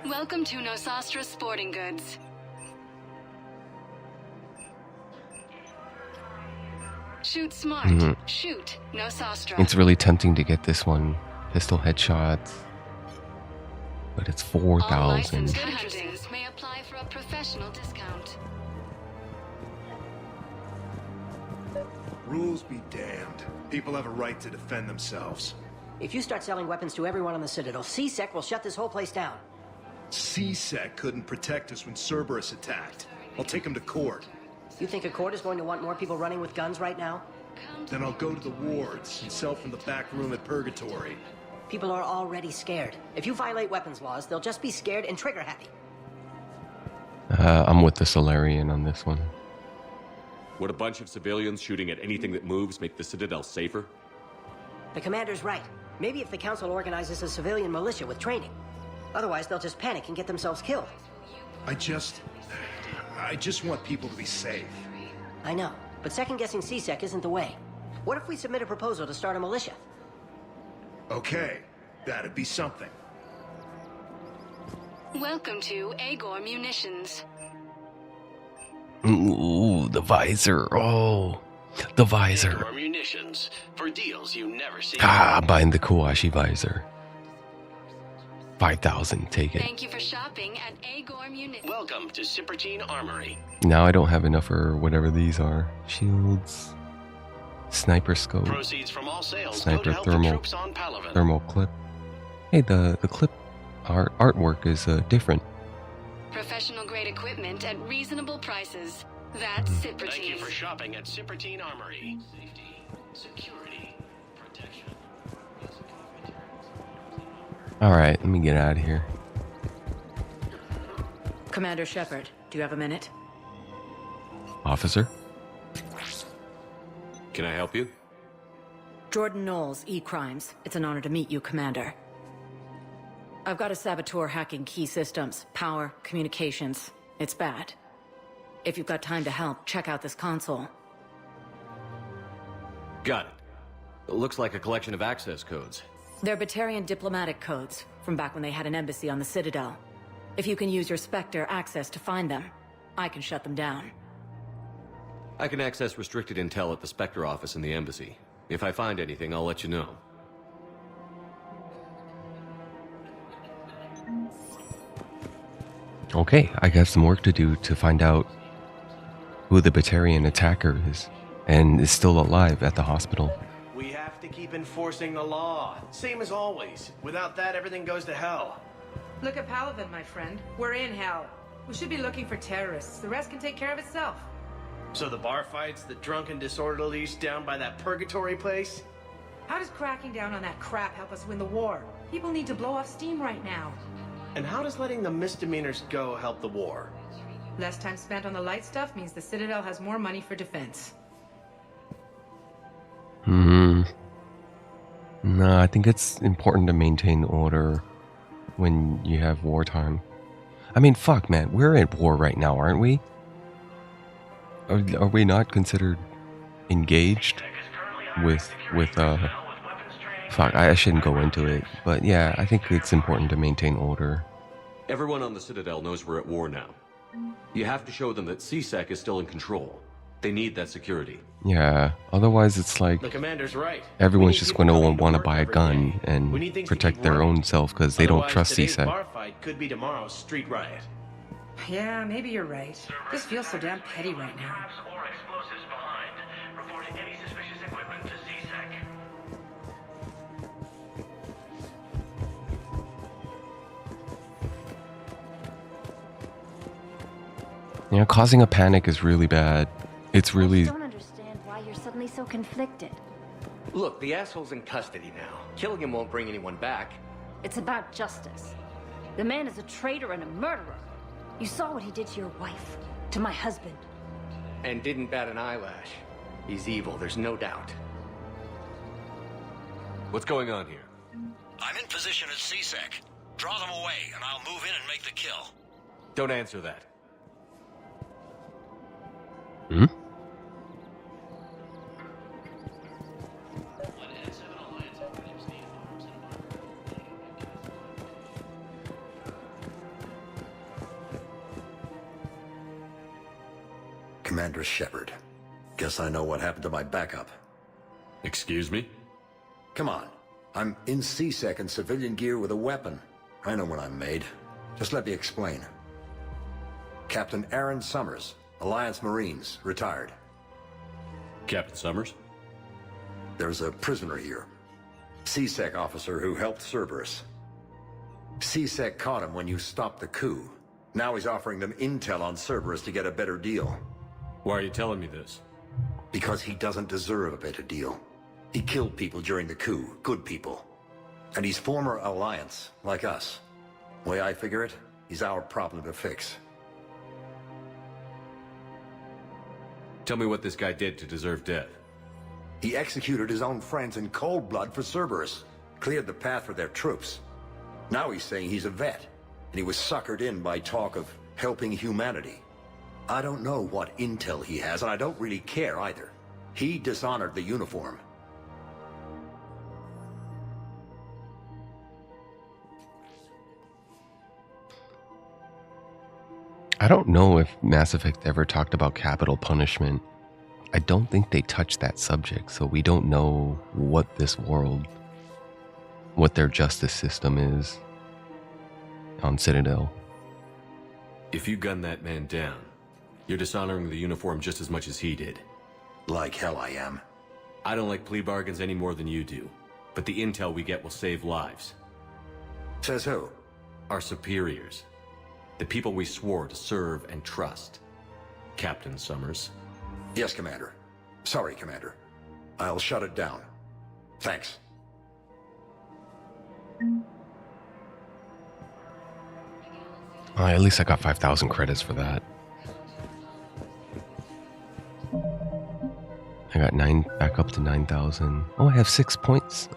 [SPEAKER 9] Welcome to Nosastra Sporting Goods. Shoot smart. Shoot Nosastra.
[SPEAKER 1] It's really tempting to get this one. Pistol headshots. But it's 4,000.
[SPEAKER 9] Good hunters may apply for a professional discount.
[SPEAKER 2] Rules be damned. People have a right to defend themselves.
[SPEAKER 15] If you start selling weapons to everyone on the Citadel, C-Sec will shut this whole place down.
[SPEAKER 2] C-Sec couldn't protect us when Cerberus attacked. I'll take him to court.
[SPEAKER 15] You think a court is going to want more people running with guns right now?
[SPEAKER 2] Then I'll go to the wards and sell from the back room at Purgatory.
[SPEAKER 15] People are already scared. If you violate weapons laws, they'll just be scared and trigger happy.
[SPEAKER 1] I'm with the Solarian on this one.
[SPEAKER 7] Would a bunch of civilians shooting at anything that moves make the Citadel safer?
[SPEAKER 15] The commander's right. Maybe if the council organizes a civilian militia with training. Otherwise, they'll just panic and get themselves killed.
[SPEAKER 2] I just want people to be safe.
[SPEAKER 15] I know, but second-guessing C-Sec isn't the way. What if we submit a proposal to start a militia?
[SPEAKER 2] Okay, that'd be something.
[SPEAKER 18] Welcome to Agor Munitions.
[SPEAKER 1] Ooh, the visor. Oh, the visor.
[SPEAKER 4] Agor Munitions, for deals you never see.
[SPEAKER 1] Ah, I'm buying the Kawashi visor. 5,000, take it.
[SPEAKER 18] Thank you for shopping at Agor Munitions.
[SPEAKER 4] Welcome to Cipertine Armory.
[SPEAKER 1] Now I don't have enough for whatever these are. Shields, sniper scope,
[SPEAKER 4] Proceeds from all sales
[SPEAKER 1] sniper
[SPEAKER 4] go to help the troops on Palaven.
[SPEAKER 1] thermal clip. Hey, the clip artwork is different.
[SPEAKER 18] Professional grade equipment at reasonable prices. That's Cipertine.
[SPEAKER 4] Thank you for shopping at Cipertine Armory. Safety, security, protection.
[SPEAKER 1] All right, let me get out of here.
[SPEAKER 5] Commander Shepard, do you have a minute?
[SPEAKER 1] Officer?
[SPEAKER 7] Can I help you?
[SPEAKER 5] Jordan Knowles, E-Crimes. It's an honor to meet you, Commander. I've got a saboteur hacking key systems, power, communications. It's bad. If you've got time to help, check out this console.
[SPEAKER 20] Got it. It looks like a collection of access codes.
[SPEAKER 5] They're Batarian diplomatic codes, from back when they had an embassy on the Citadel. If you can use your Spectre access to find them, I can shut them down.
[SPEAKER 20] I can access restricted intel at the Spectre office in the embassy. If I find anything, I'll let you know.
[SPEAKER 1] Okay, I got some work to do to find out who the Batarian attacker is and is still alive at the hospital.
[SPEAKER 13] We have to keep enforcing the law. Same as always. Without that, everything goes to hell.
[SPEAKER 21] Look at Palaven, my friend. We're in hell. We should be looking for terrorists. The rest can take care of itself.
[SPEAKER 13] So the bar fights, the drunken disorderlies down by that purgatory place?
[SPEAKER 21] How does cracking down on that crap help us win the war? People need to blow off steam right now.
[SPEAKER 13] And how does letting the misdemeanors go help the war?
[SPEAKER 21] Less time spent on the light stuff means the Citadel has more money for defense.
[SPEAKER 1] No, I think it's important to maintain order when you have wartime. I mean, fuck, man, we're at war right now, aren't we? Are we not considered engaged with fuck, I shouldn't go into it, but yeah, I think it's important to maintain order.
[SPEAKER 7] Everyone on the Citadel knows we're at war now. You have to show them that C-Sec is still in control. They need that security.
[SPEAKER 1] Yeah, otherwise it's like
[SPEAKER 13] The commander's right.
[SPEAKER 1] everyone's just going to want to buy a gun and protect their own self because they don't trust
[SPEAKER 13] today's
[SPEAKER 1] C-Sec.
[SPEAKER 13] bar fight could be tomorrow's street riot.
[SPEAKER 21] Yeah, maybe you're right. This feels so damn petty right now.
[SPEAKER 14] Or explosives behind. Report any suspicious equipment to C-Sec.
[SPEAKER 1] You know, causing a panic is really bad. It's really...
[SPEAKER 10] I don't understand why you're suddenly so conflicted.
[SPEAKER 20] Look, the asshole's in custody now. Killing him won't bring anyone back.
[SPEAKER 10] It's about justice. The man is a traitor and a murderer. You saw what he did to your wife, to my husband.
[SPEAKER 20] And didn't bat an eyelash. He's evil, there's no doubt. What's going on here?
[SPEAKER 22] I'm in position at C-Sec. Draw them away, and I'll move in and make the kill.
[SPEAKER 20] Don't answer that.
[SPEAKER 1] Hmm?
[SPEAKER 23] Commander Shepard. Guess I know what happened to my backup.
[SPEAKER 7] Excuse me?
[SPEAKER 23] Come on. I'm in C-Sec in civilian gear with a weapon. I know when I'm made. Just let me explain. Captain Aaron Summers, Alliance Marines, retired.
[SPEAKER 7] Captain Summers?
[SPEAKER 23] There's a prisoner here. CSEC officer who helped Cerberus. CSEC caught him when you stopped the coup. Now he's offering them intel on Cerberus to get a better deal.
[SPEAKER 7] Why are you telling me this?
[SPEAKER 23] Because he doesn't deserve a better deal. He killed people during the coup, good people. And he's former Alliance, like us. Way I figure it, he's our problem to fix.
[SPEAKER 7] Tell me what this guy did to deserve death.
[SPEAKER 23] He executed his own friends in cold blood for Cerberus. Cleared the path for their troops. Now he's saying he's a vet. And he was suckered in by talk of helping humanity. I don't know what intel he has, and I don't really care either. He dishonored the uniform.
[SPEAKER 1] I don't know if Mass Effect ever talked about capital punishment. I don't think they touched that subject, so we don't know what this world, what their justice system is on Citadel.
[SPEAKER 7] If you gun that man down, you're dishonoring the uniform just as much as he did.
[SPEAKER 23] Like hell I am.
[SPEAKER 7] I don't like plea bargains any more than you do, but the intel we get will save lives.
[SPEAKER 23] Says who?
[SPEAKER 7] Our superiors. The people we swore to serve and trust. Captain Summers.
[SPEAKER 23] Yes, Commander. Sorry, Commander. I'll shut it down. Thanks.
[SPEAKER 1] At least I got 5,000 credits for that. I got 9, back up to 9,000. Oh, I have 6 points.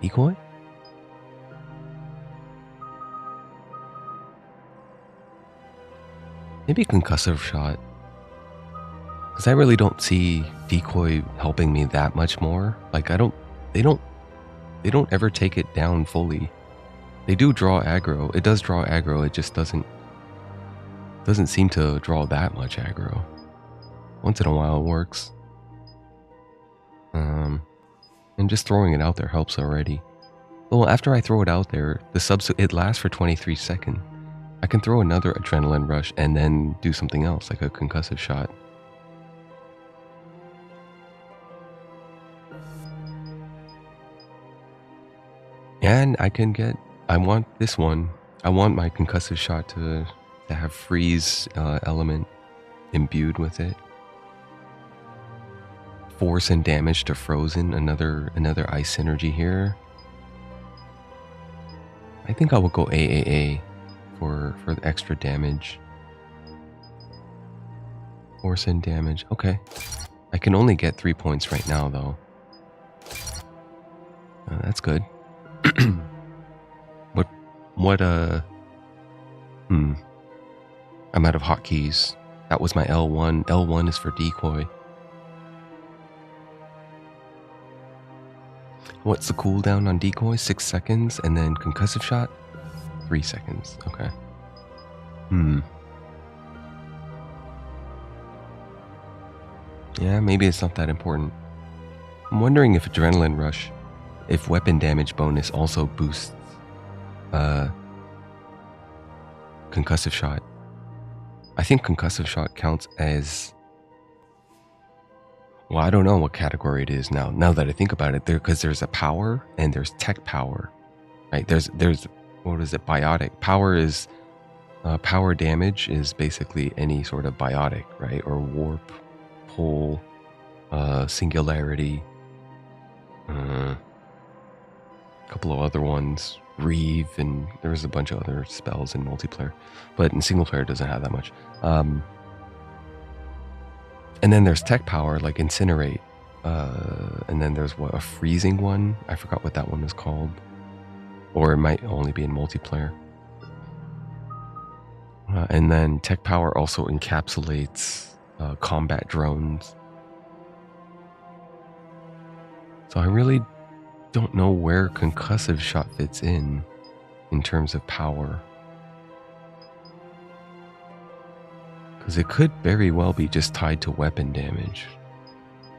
[SPEAKER 1] Decoy? Maybe concussive shot. Because I really don't see decoy helping me that much more. Like, they don't ever take it down fully. They do draw aggro. It does draw aggro. It just doesn't seem to draw that much aggro. Once in a while it works. And just throwing it out there helps already. Well, after I throw it out there, it lasts for 23 seconds. I can throw another adrenaline rush and then do something else, like a concussive shot. And I want this one. I want my concussive shot to have freeze element imbued with it. Force and damage to frozen, another ice synergy here. I think I will go AAA for the extra damage. Force and damage. Okay. I can only get 3 points right now though. That's good. I'm out of hotkeys. That was my L1. L1 is for decoy. What's the cooldown on decoy? 6 seconds, and then concussive shot? 3 seconds. Okay. Yeah, maybe it's not that important. I'm wondering if adrenaline rush, if weapon damage bonus also boosts concussive shot. I think concussive shot counts as, well, I don't know what category it is now that I think about it, because there's a power and there's tech power, right? There's what is it, biotic power is power damage is basically any sort of biotic, right? Or warp, pull, singularity, a couple of other ones, Reeve, and there's a bunch of other spells in multiplayer, but in single player it doesn't have that much. And then there's tech power like Incinerate, and then there's a freezing one. I forgot what that one is called, or it might only be in multiplayer. And then tech power also encapsulates combat drones. So I really don't know where concussive shot fits in terms of power. Because it could very well be just tied to weapon damage,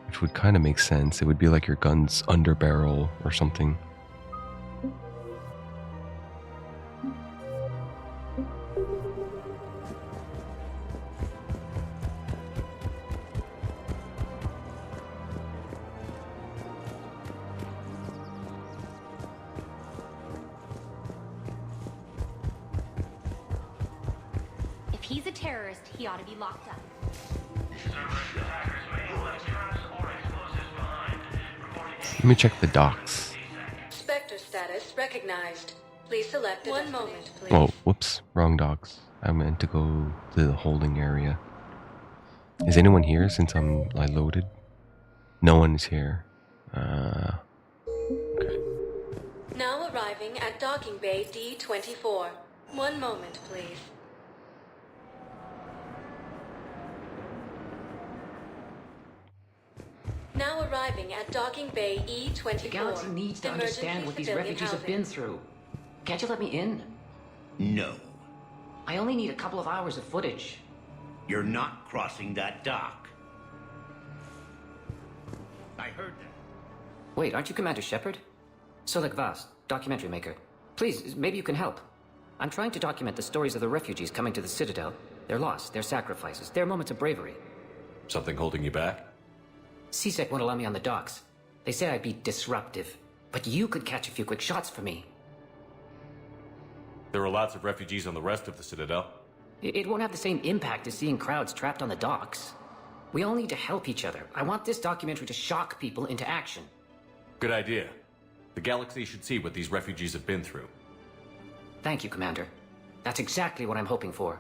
[SPEAKER 1] which would kind of make sense. It would be like your gun's under barrel or something.
[SPEAKER 10] he's a terrorist, he ought to be locked up.
[SPEAKER 1] Let me check the docks.
[SPEAKER 5] Spectre status recognized. Please select one moment, please.
[SPEAKER 1] Oh, whoops, wrong docks. I meant to go to the holding area. Is anyone here since I loaded? No one is here. Okay.
[SPEAKER 5] Now arriving at docking bay D24. One moment, please. Now arriving at docking bay E24.
[SPEAKER 3] The galaxy needs to understand what these refugees have been through. Can't you let me in?
[SPEAKER 22] No.
[SPEAKER 3] I only need a couple of hours of footage.
[SPEAKER 22] You're not crossing that dock. I heard that.
[SPEAKER 3] Wait, aren't you Commander Shepard? Solik Vast, documentary maker. Please, maybe you can help. I'm trying to document the stories of the refugees coming to the Citadel. Their loss, their sacrifices, their moments of bravery.
[SPEAKER 7] Something holding you back?
[SPEAKER 3] CSEC won't allow me on the docks. They say I'd be disruptive. But you could catch a few quick shots for me.
[SPEAKER 7] There are lots of refugees on the rest of the Citadel.
[SPEAKER 3] It won't have the same impact as seeing crowds trapped on the docks. We all need to help each other. I want this documentary to shock people into action.
[SPEAKER 7] Good idea. The galaxy should see what these refugees have been through.
[SPEAKER 3] Thank you, Commander. That's exactly what I'm hoping for.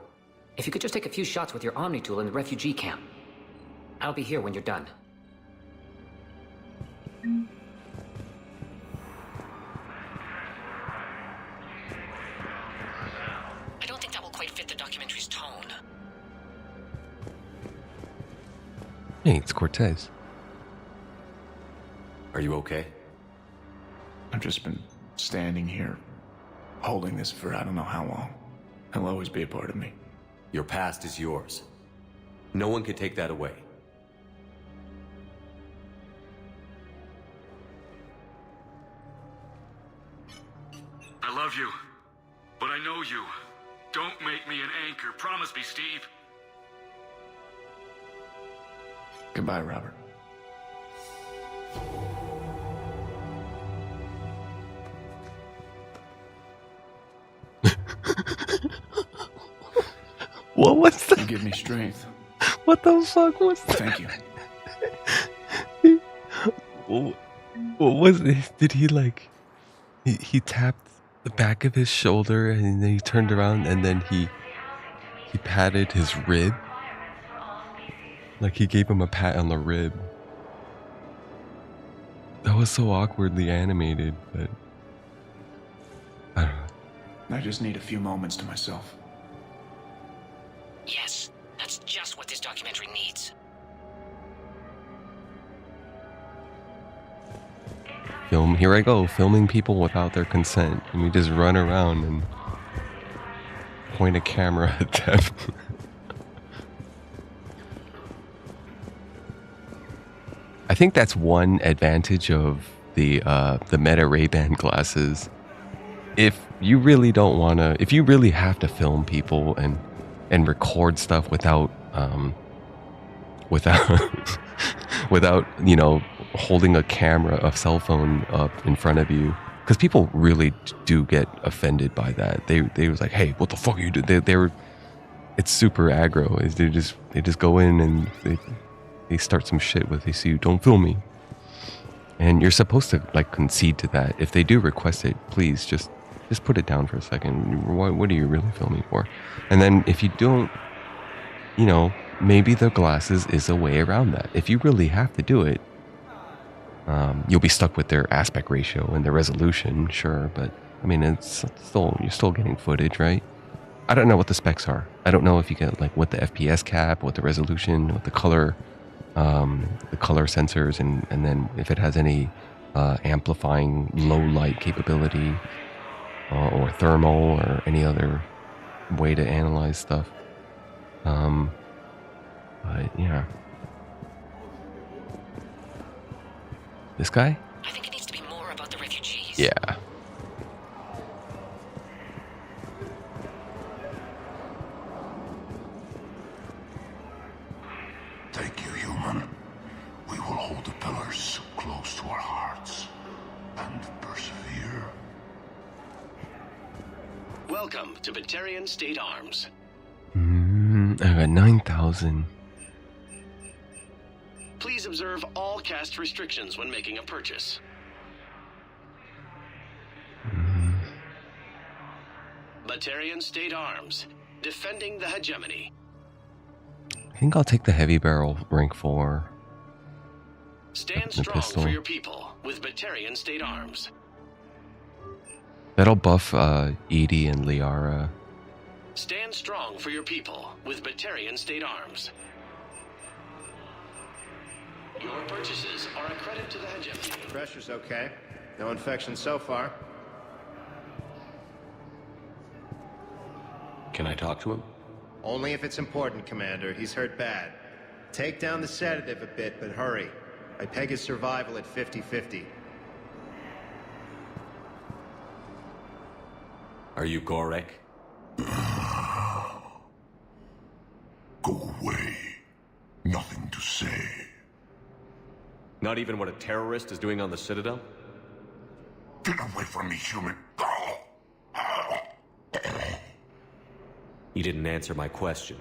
[SPEAKER 3] If you could just take a few shots with your Omni tool in the refugee camp. I'll be here when you're done. I don't think that will quite fit the documentary's tone.
[SPEAKER 1] Hey, it's Cortez.
[SPEAKER 7] Are you okay?
[SPEAKER 6] I've just been standing here, holding this for I don't know how long. It'll always be a part of me.
[SPEAKER 7] Your past is yours. No one can take that away.
[SPEAKER 8] I love you, but I know you. Don't make me an anchor. Promise me, Steve.
[SPEAKER 6] Goodbye, Robert.
[SPEAKER 1] What was that?
[SPEAKER 6] You give me strength.
[SPEAKER 1] What the fuck was that?
[SPEAKER 6] Thank
[SPEAKER 1] you. What was it? Did he like... He tapped the back of his shoulder and then he turned around and then he patted his rib? Like he gave him a pat on the rib. That was so awkwardly animated, but... I don't know.
[SPEAKER 6] I just need a few moments to myself.
[SPEAKER 3] Yes, that's just what this documentary needs.
[SPEAKER 1] Here I go, filming people without their consent. And we just run around and point a camera at them. I think that's one advantage of the Meta Ray-Ban glasses. If you really don't want to, if you really have to film people and record stuff without without, you know, holding a camera, a cell phone up in front of you, because people really do get offended by that. They was like, hey, what the fuck are you doing? They were, it's super aggro. They just go in and they start some shit with, they see you, don't film me. And you're supposed to like concede to that. If they do request it, please just put it down for a second. What are you really filming for? And then if you don't, you know, maybe the glasses is a way around that. If you really have to do it, you'll be stuck with their aspect ratio and their resolution, sure, but I mean, it's still, you're still getting footage, right? I don't know what the specs are. I don't know if you get like what the FPS cap, what the resolution, what the color sensors, and then if it has any amplifying low light capability or thermal or any other way to analyze stuff. But yeah. This guy?
[SPEAKER 3] I think it needs to be more about the refugees.
[SPEAKER 1] Yeah.
[SPEAKER 12] Thank you, human. We will hold the pillars close to our hearts and persevere.
[SPEAKER 4] Welcome to Batarian State Arms.
[SPEAKER 1] Mm-hmm. I got 9,000.
[SPEAKER 4] Please observe all caste restrictions when making a purchase. Batarian State Arms, defending the hegemony.
[SPEAKER 1] I think I'll take the heavy barrel rank 4.
[SPEAKER 4] Stand strong for your people with Batarian State Arms.
[SPEAKER 1] That'll buff Edie and Liara.
[SPEAKER 4] Stand strong for your people with Batarian State Arms. Your purchases are a credit to the hegemony.
[SPEAKER 11] Pressure's okay. No infection so far.
[SPEAKER 7] Can I talk to him?
[SPEAKER 11] Only if it's important, Commander. He's hurt bad. Take down the sedative a bit, but hurry. I peg his survival at 50-50.
[SPEAKER 7] Are you Gorek?
[SPEAKER 12] Go away. Nothing to say.
[SPEAKER 7] Not even what a terrorist is doing on the Citadel?
[SPEAKER 12] Get away from me, human.
[SPEAKER 7] You didn't answer my question.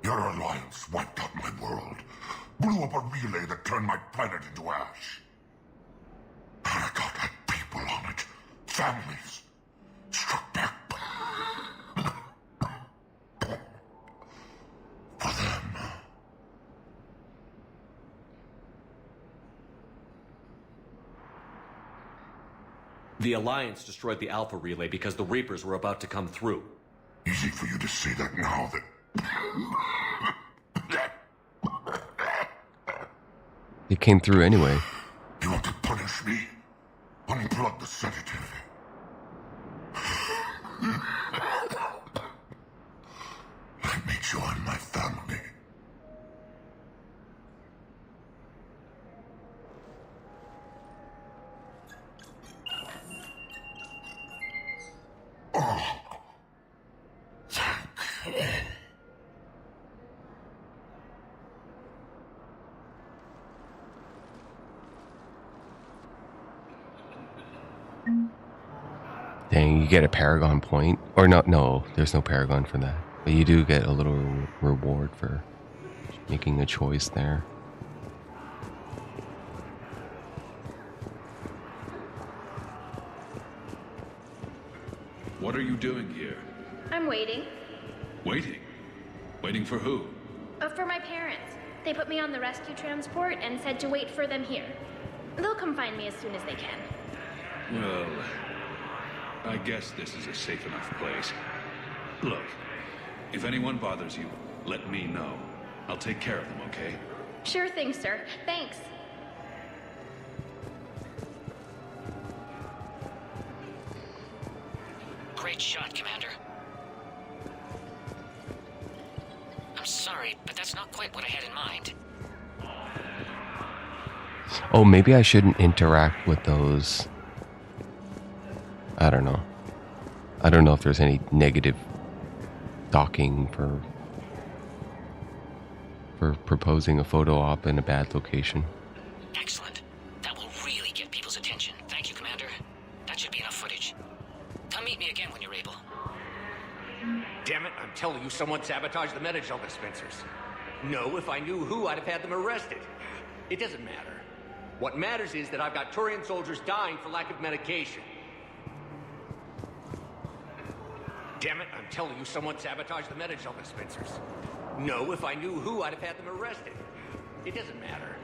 [SPEAKER 12] Your alliance wiped out my world. Blew up a relay that turned my planet into ash. Aragorn had people on it. Families. Struck back. For them.
[SPEAKER 7] The Alliance destroyed the Alpha Relay because the Reapers were about to come through.
[SPEAKER 12] Easy for you to say that now that...
[SPEAKER 1] It came through anyway.
[SPEAKER 12] You want to punish me? Unplug the sedative. Let me join my family. Oh. Thank you.
[SPEAKER 1] Dang, you get a Paragon point. Or no, there's no Paragon for that. But you do get a little reward for making a choice there.
[SPEAKER 8] What are you doing here?
[SPEAKER 17] I'm waiting.
[SPEAKER 8] Waiting? Waiting for who?
[SPEAKER 17] For my parents. They put me on the rescue transport and said to wait for them here. They'll come find me as soon as they can.
[SPEAKER 8] Well, I guess this is a safe enough place. Look, if anyone bothers you, let me know. I'll take care of them, okay?
[SPEAKER 17] Sure thing, sir. Thanks.
[SPEAKER 3] Great shot, Commander. I'm sorry, but that's not quite what I had in mind.
[SPEAKER 1] Oh, maybe I shouldn't interact with those. I don't know. I don't know if there's any negative docking for proposing a photo op in a bad location.
[SPEAKER 3] Excellent. That will really get people's attention. Thank you, Commander. That should be enough footage. Come meet me again when you're able.
[SPEAKER 19] Damn it, I'm telling you, someone sabotaged the Metagel dispensers. No, if I knew who, I'd have had them arrested. It doesn't matter. What matters is that I've got Turian soldiers dying for lack of medication. Damn it, I'm telling you, someone sabotaged the Metagel dispensers. No, if I knew who, I'd have had them arrested. It doesn't matter.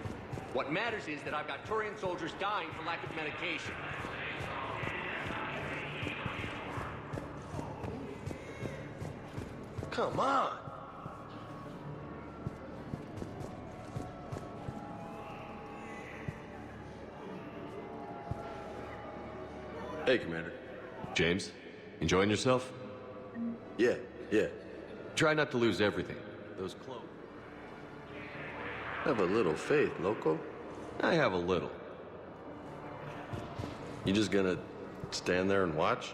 [SPEAKER 19] What matters is that I've got Turian soldiers dying for lack of medication. Come on!
[SPEAKER 7] Hey, Commander. James, enjoying yourself? Yeah. Try not to lose everything. Those clones.
[SPEAKER 24] Have a little faith, loco.
[SPEAKER 7] I have a little.
[SPEAKER 24] You just gonna stand there and watch?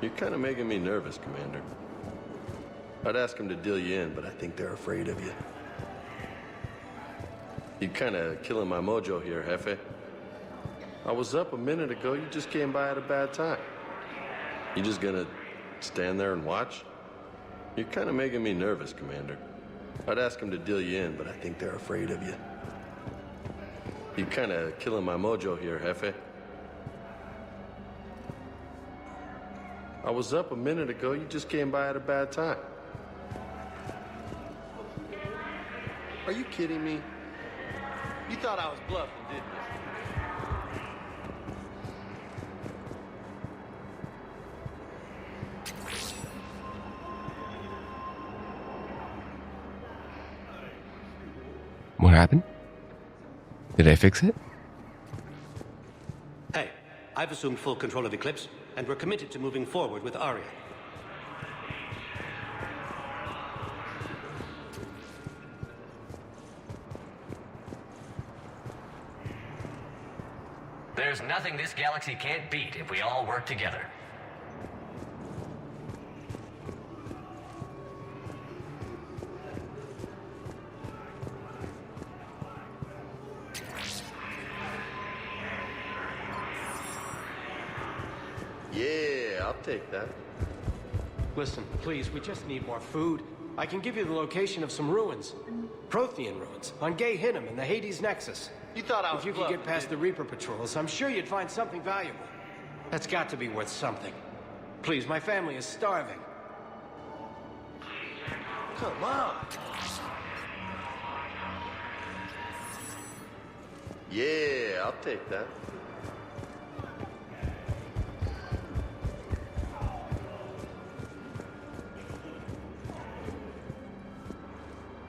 [SPEAKER 24] You're kind of making me nervous, Commander. I'd ask them to deal you in, but I think they're afraid of you. You're kind of killing my mojo here, Jefe. I was up a minute ago. You just came by at a bad time. You just gonna stand there and watch? You're kind of making me nervous, Commander. I'd ask them to deal you in, but I think they're afraid of you. You're kind of killing my mojo here, Jefe. I was up a minute ago. You just came by at a bad time. Are you kidding me? You thought I was bluffing, didn't you?
[SPEAKER 1] What happened? Did I fix it?
[SPEAKER 2] Hey, I've assumed full control of Eclipse, and we're committed to moving forward with Aria.
[SPEAKER 22] There's nothing this galaxy can't beat if we all work together.
[SPEAKER 24] Yeah, I'll take that.
[SPEAKER 13] Listen, please, we just need more food. I can give you the location of some ruins. Prothean ruins, on Gay Hinnom in the Hades Nexus.
[SPEAKER 24] You thought I was
[SPEAKER 13] If you could get past the Reaper patrols, I'm sure you'd find something valuable. That's got to be worth something. Please, my family is starving.
[SPEAKER 24] Come on. Yeah, I'll take that.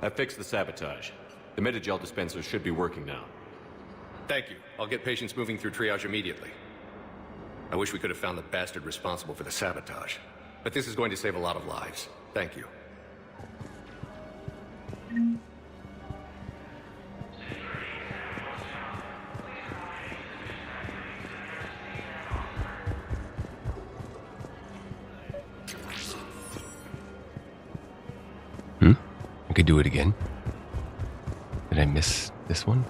[SPEAKER 7] I fixed the sabotage. The Metagel dispenser should be working now.
[SPEAKER 19] Thank you. I'll get patients moving through triage immediately. I wish we could have found the bastard responsible for the sabotage. But this is going to save a lot of lives. Thank you.
[SPEAKER 1] I could do it again. Did I miss this one?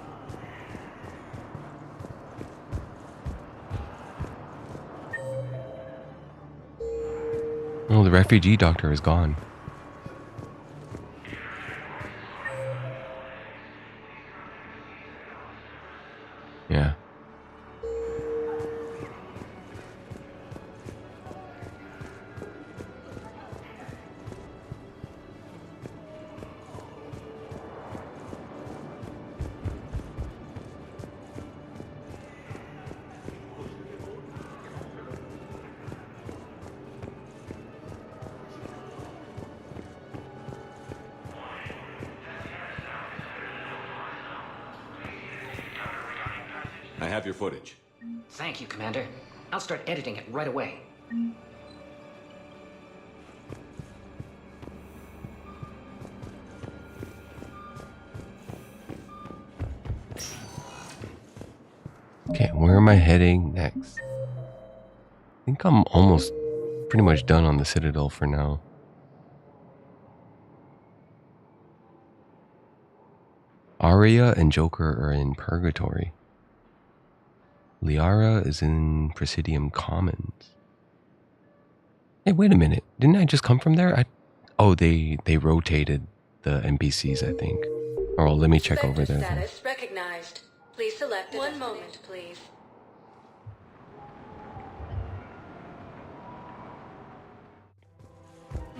[SPEAKER 1] Oh, the refugee doctor is gone. Yeah.
[SPEAKER 7] I have your footage.
[SPEAKER 3] Thank you, Commander. I'll start editing it right away.
[SPEAKER 1] Okay, where am I heading next? I think I'm almost pretty much done on the Citadel for now. Aria and Joker are in Purgatory. Liara is in Presidium Commons. Hey, wait a minute. Didn't I just come from there? Oh, they rotated the NPCs, I think. Oh, let me check over there.
[SPEAKER 9] Status recognized. Please select one moment, please.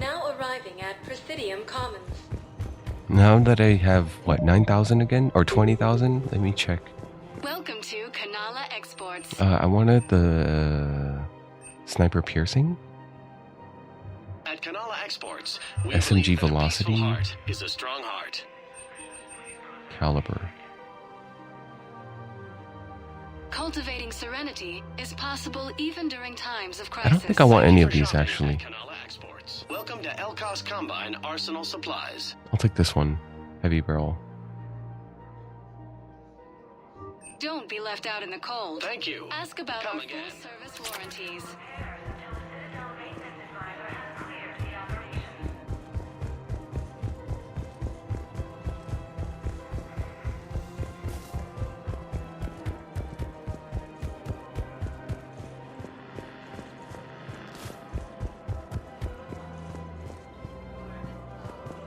[SPEAKER 9] Now arriving at Presidium Commons.
[SPEAKER 1] Now that I have, what, 9,000 again? Or 20,000? Let me check.
[SPEAKER 18] Welcome to Kanala Exports.
[SPEAKER 1] I wanted the sniper piercing.
[SPEAKER 4] At Kanala Exports, we
[SPEAKER 1] SMG
[SPEAKER 4] believe that
[SPEAKER 1] velocity.
[SPEAKER 4] a peaceful heart is a strong heart.
[SPEAKER 1] Caliber.
[SPEAKER 18] Cultivating serenity is possible even during times of
[SPEAKER 1] I
[SPEAKER 18] crisis.
[SPEAKER 1] don't think I want any of these actually.
[SPEAKER 4] Welcome to Elkos Combine Arsenal Supplies.
[SPEAKER 1] I'll take this one. Heavy barrel.
[SPEAKER 18] Don't be left out in the cold.
[SPEAKER 4] Thank you.
[SPEAKER 18] Ask about
[SPEAKER 4] Come
[SPEAKER 18] our
[SPEAKER 4] again.
[SPEAKER 18] full-service warranties.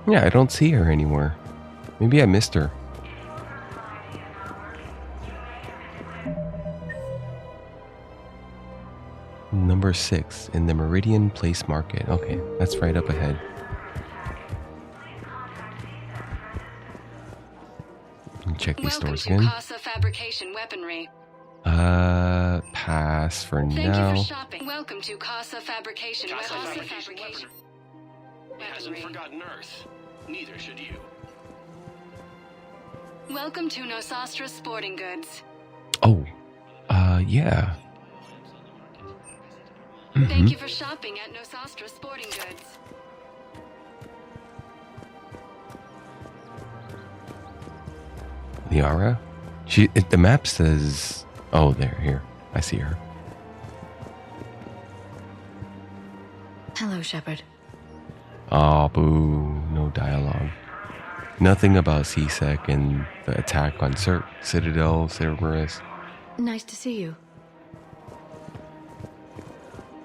[SPEAKER 1] Yeah, I don't see her anymore. Maybe I missed her. Number 6 in the Meridian Place Market. Okay, that's right up ahead. Check these stores again.
[SPEAKER 18] Casa Fabrication Weaponry.
[SPEAKER 1] Pass for
[SPEAKER 18] Thank
[SPEAKER 1] now.
[SPEAKER 18] you for shopping. Welcome to Casa Fabrication Weaponry.
[SPEAKER 4] It hasn't forgotten Earth. Neither should you.
[SPEAKER 18] Welcome to Nosastra Sporting Goods.
[SPEAKER 1] Oh, yeah.
[SPEAKER 18] Thank you for shopping at Nosastra Sporting Goods.
[SPEAKER 1] Liara? The map says... Oh, there, here. I see her.
[SPEAKER 5] Hello, Shepard.
[SPEAKER 1] Oh, boo. No dialogue. Nothing about C-Sec and the attack on Citadel, Cerberus.
[SPEAKER 5] Nice to see you.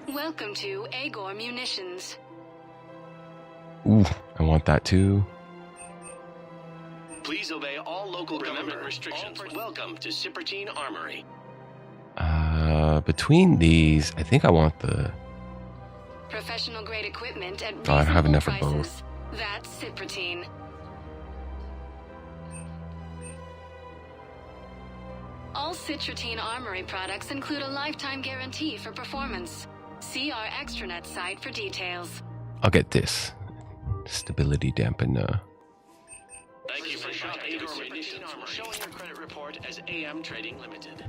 [SPEAKER 18] Welcome to Agor Munitions.
[SPEAKER 1] Ooh, I want that too.
[SPEAKER 4] Please obey all local government restrictions. Welcome to Cipertine Armory.
[SPEAKER 1] Between these, I think I want the...
[SPEAKER 18] Professional grade equipment at
[SPEAKER 1] Oh, I have
[SPEAKER 18] reasonable
[SPEAKER 1] enough of
[SPEAKER 18] prices.
[SPEAKER 1] both.
[SPEAKER 18] That's Cipertine. All Citrotine Armory products include a lifetime guarantee for performance. See our extranet site for details.
[SPEAKER 1] I'll get this. Stability dampener.
[SPEAKER 4] Thank you for shopping at Cipertine Armory. Showing your credit report as AM Trading Limited.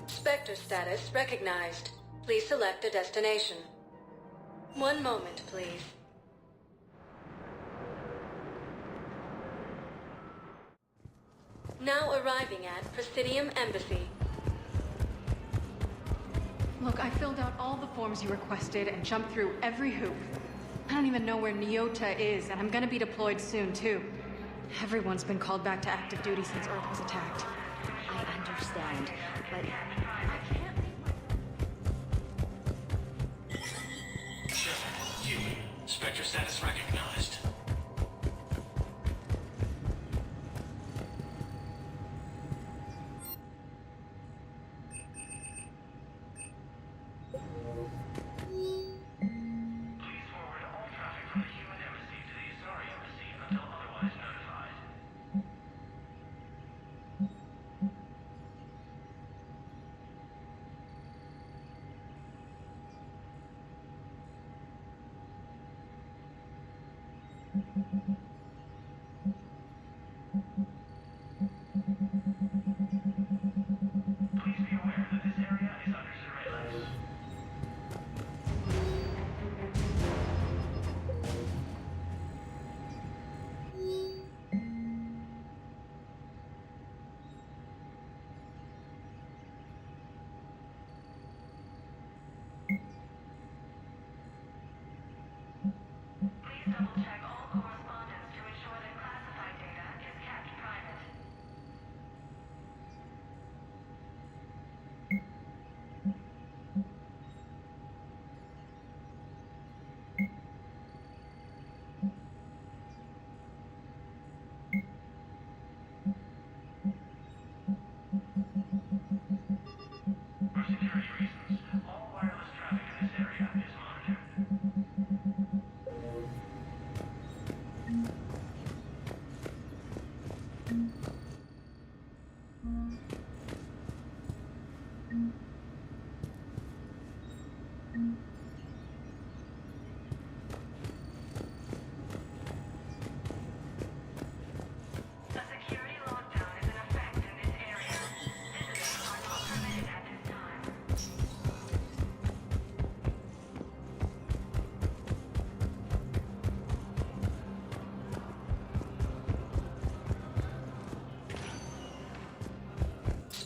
[SPEAKER 9] Spectre status recognized. Please select a destination. One moment, please. Now arriving at Presidium Embassy.
[SPEAKER 14] Look, I filled out all the forms you requested and jumped through every hoop. I don't even know where Nyota is, and I'm gonna be deployed soon, too. Everyone's been called back to active duty since Earth was attacked.
[SPEAKER 10] I understand, but I can't...
[SPEAKER 22] Human. Spectre status recognized.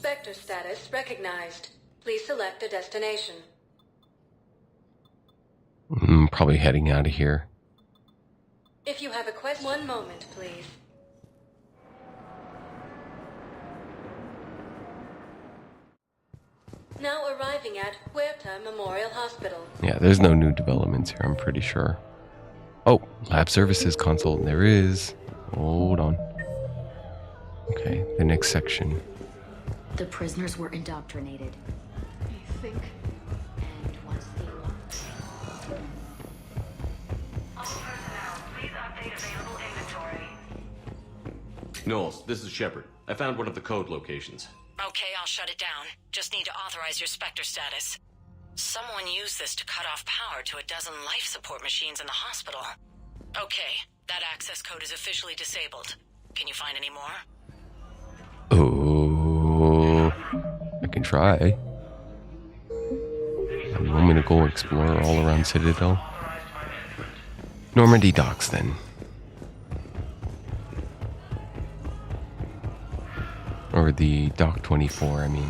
[SPEAKER 9] Spectre status recognized. Please select a destination.
[SPEAKER 1] Probably heading out of here.
[SPEAKER 9] If you have a question, 1 moment, please. Now arriving at Huerta Memorial Hospital.
[SPEAKER 1] Yeah, there's no new developments here, I'm pretty sure. Oh, lab services console. There is. Hold on. Okay, the next section.
[SPEAKER 10] The prisoners were indoctrinated.
[SPEAKER 14] I think.
[SPEAKER 10] And once they
[SPEAKER 7] Knowles, this is Shepard. I found one of the code locations.
[SPEAKER 22] Okay, I'll shut it down. Just need to authorize your Spectre status. Someone used this to cut off power to a dozen life support machines in the hospital. Okay, that access code is officially disabled. Can you find any more?
[SPEAKER 1] Oh, I can try. You want me to go explore all around Citadel? Normandy docks, then. Or the Dock 24, I mean.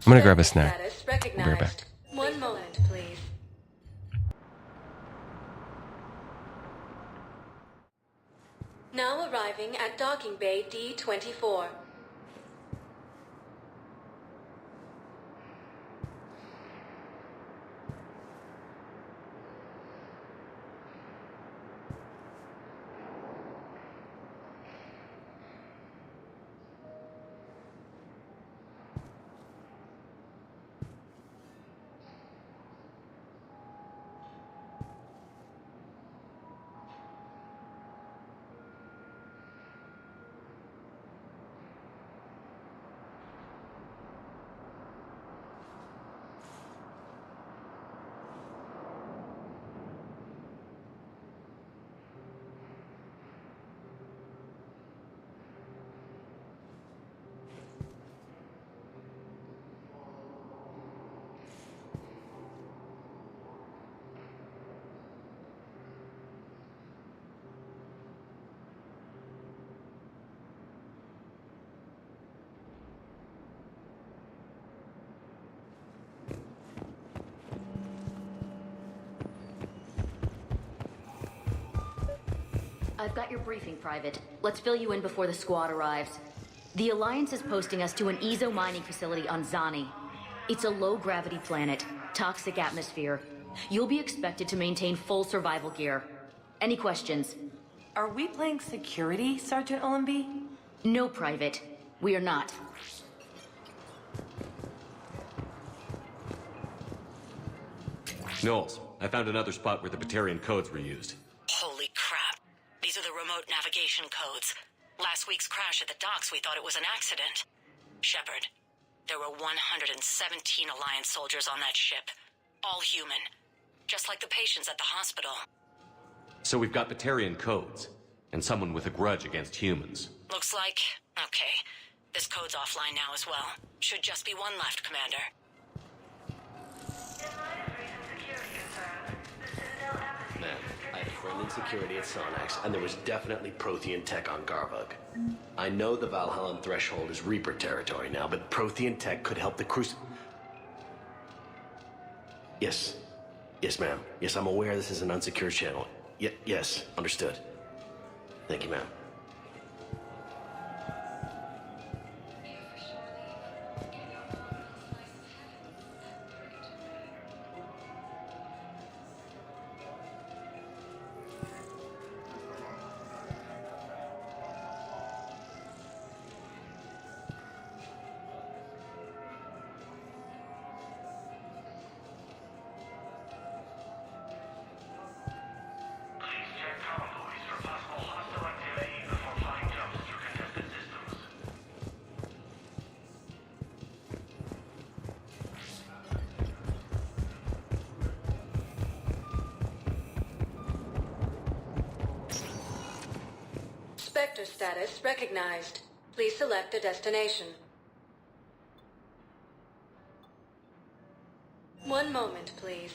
[SPEAKER 1] I'm gonna grab a snack. I'll be right back.
[SPEAKER 9] 1 moment, please. Now arriving at Docking Bay D-24.
[SPEAKER 10] I've got your briefing, Private. Let's fill you in before the squad arrives. The Alliance is posting us to an Ezo mining facility on Zani. It's a low-gravity planet, toxic atmosphere. You'll be expected to maintain full survival gear. Any questions?
[SPEAKER 15] Are we playing security, Sergeant Ullenby?
[SPEAKER 10] No, Private. We are not.
[SPEAKER 7] Knowles, I found another spot where the Batarian codes were used.
[SPEAKER 22] Holy crap. These are the remote navigation codes. Last week's crash at the docks, we thought it was an accident. Shepard, there were 117 Alliance soldiers on that ship. All human. Just like the patients at the hospital.
[SPEAKER 7] So we've got Batarian codes, and someone with a grudge against humans.
[SPEAKER 22] Looks like... okay. This code's offline now as well. Should just be one left, Commander.
[SPEAKER 16] Man, I had a friend in security at Sonax, and there was definitely Prothean tech on Garvug. I know the Valhallan threshold is Reaper territory now, but Prothean tech could help the Yes. Yes, ma'am. Yes, I'm aware this is an unsecured channel. Yes, understood. Thank you, ma'am.
[SPEAKER 9] Spectre status recognized. Please select a destination. 1 moment, please.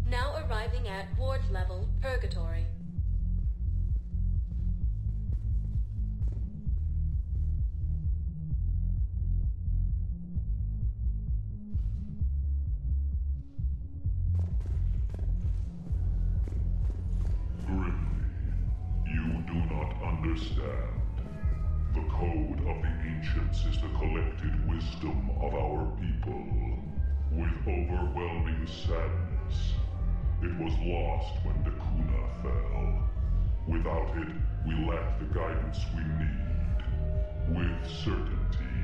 [SPEAKER 9] Now arriving at Ward's level, Purgatory.
[SPEAKER 12] understand. The code of the ancients is the collected wisdom of our people. With overwhelming sadness, it was lost when Dakuna fell. Without it, we lack the guidance we need. With certainty,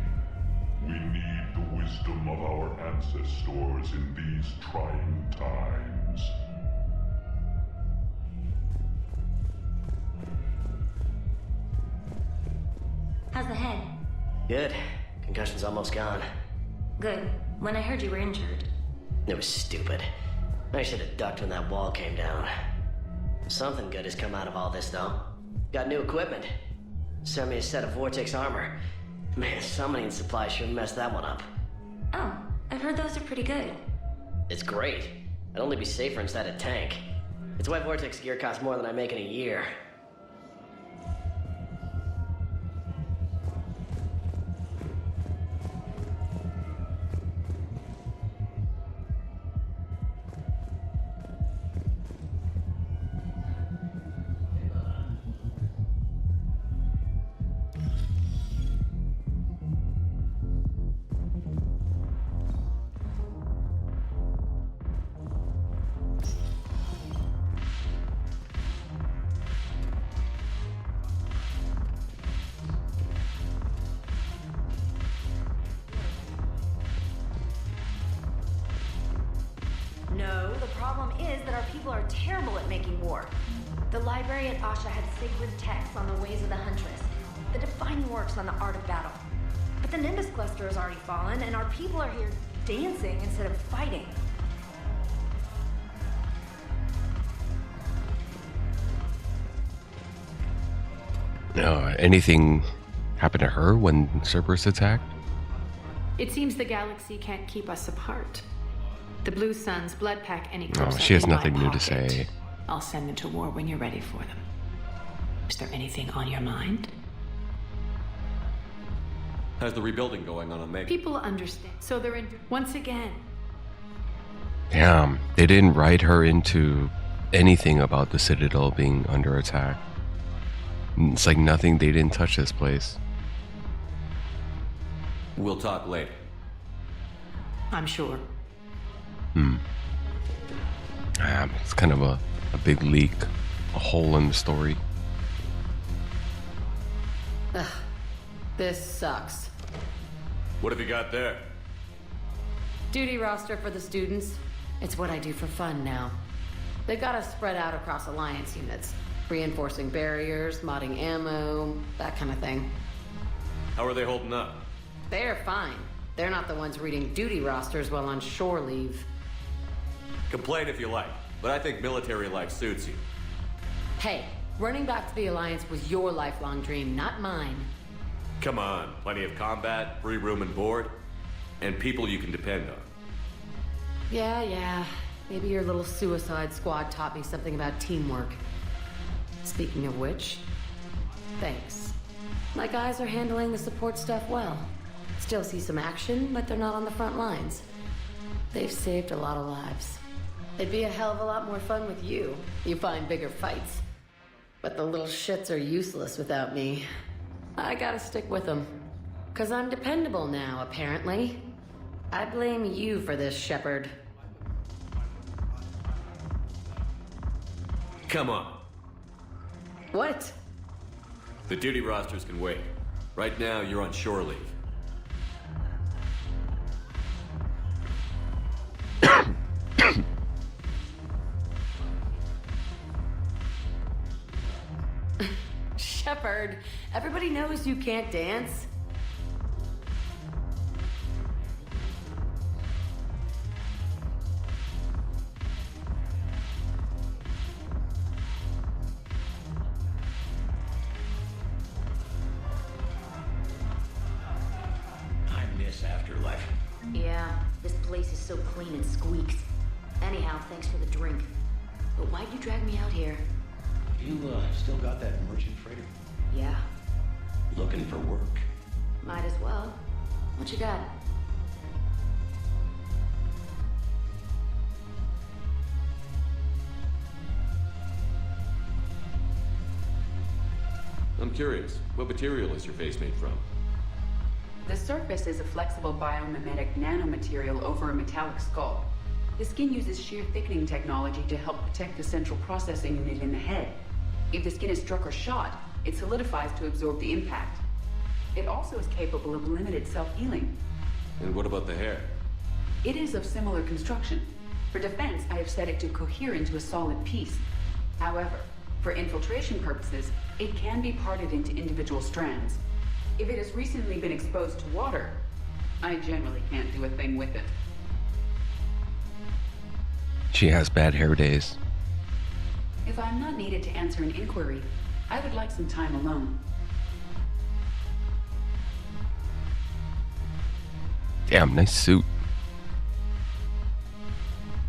[SPEAKER 12] we need the wisdom of our ancestors in these trying times.
[SPEAKER 10] How's the head?
[SPEAKER 16] Good. Concussion's almost gone.
[SPEAKER 10] Good. When I heard you were injured.
[SPEAKER 16] It was stupid. I should have ducked when that wall came down. Something good has come out of all this, though. Got new equipment. Sent me a set of Vortex armor. Man, summoning supply sure messed that one up.
[SPEAKER 10] Oh, I've heard those are pretty good.
[SPEAKER 16] It's great. I'd only be safer inside a tank. It's why Vortex gear costs more than I make in a year.
[SPEAKER 6] No, the problem is that our people are terrible at making war. The library at Asha had sacred texts on the ways of the Huntress, the defining works on the art of battle. But the Nimbus cluster has already fallen, and our people are here dancing instead of fighting.
[SPEAKER 1] Anything happened to her when Cerberus attacked?
[SPEAKER 20] It seems the galaxy can't keep us apart. The Blue Suns blood pack any closer.
[SPEAKER 1] Oh, she has
[SPEAKER 20] in my
[SPEAKER 1] nothing new to
[SPEAKER 20] pocket.
[SPEAKER 1] say.
[SPEAKER 20] I'll send them to war when you're ready for them. Is there anything on your mind?
[SPEAKER 7] How's the rebuilding going on Omega?
[SPEAKER 20] People understand. So they're in once again.
[SPEAKER 1] Damn, they didn't write her into anything about the Citadel being under attack. It's like nothing, they didn't touch this place.
[SPEAKER 7] We'll talk later.
[SPEAKER 20] I'm sure.
[SPEAKER 1] It's kind of a big leak, a hole in the story.
[SPEAKER 20] Ugh, this sucks.
[SPEAKER 7] What have you got there?
[SPEAKER 21] Duty roster for the students. It's what I do for fun now. They've got us spread out across Alliance units. Reinforcing barriers, modding ammo, that kind of thing.
[SPEAKER 7] How are they holding up?
[SPEAKER 21] They're fine. They're not the ones reading duty rosters while on shore leave.
[SPEAKER 7] Complain if you like, but I think military life suits you.
[SPEAKER 21] Hey, running back to the Alliance was your lifelong dream, not mine.
[SPEAKER 7] Come on, plenty of combat, free room and board, and people you can depend on.
[SPEAKER 21] Yeah. Maybe your little suicide squad taught me something about teamwork. Speaking of which, thanks. My guys are handling the support stuff well. Still see some action, but they're not on the front lines. They've saved a lot of lives. It'd be a hell of a lot more fun with you. You find bigger fights. But the little shits are useless without me. I gotta stick with them. 'Cause I'm dependable now, apparently. I blame you for this, Shepard.
[SPEAKER 7] Come on.
[SPEAKER 21] What?
[SPEAKER 7] The duty rosters can wait. Right now, you're on shore leave.
[SPEAKER 21] Shepard, everybody knows you can't dance.
[SPEAKER 19] I miss Afterlife.
[SPEAKER 10] Yeah, this place is so clean and squeaks. Anyhow, thanks for the drink. But why'd you drag me out here?
[SPEAKER 23] You, still got that merchant freighter?
[SPEAKER 10] Yeah,
[SPEAKER 23] Looking for work?
[SPEAKER 10] might as well. What you got?
[SPEAKER 7] I'm curious. What material is your face made from?
[SPEAKER 2] The surface is a flexible biomimetic nanomaterial over a metallic skull. The skin uses shear thickening technology to help protect the central processing unit in the head. If the skin is struck or shot, it solidifies to absorb the impact. It also is capable of limited self-healing.
[SPEAKER 7] And what about the hair?
[SPEAKER 2] It is of similar construction. For defense, I have set it to cohere into a solid piece. However, for infiltration purposes, it can be parted into individual strands. If it has recently been exposed to water, I generally can't do a thing with it.
[SPEAKER 1] She has bad hair days.
[SPEAKER 2] If I'm not needed to answer an inquiry, I would like some time alone.
[SPEAKER 1] Damn, nice suit.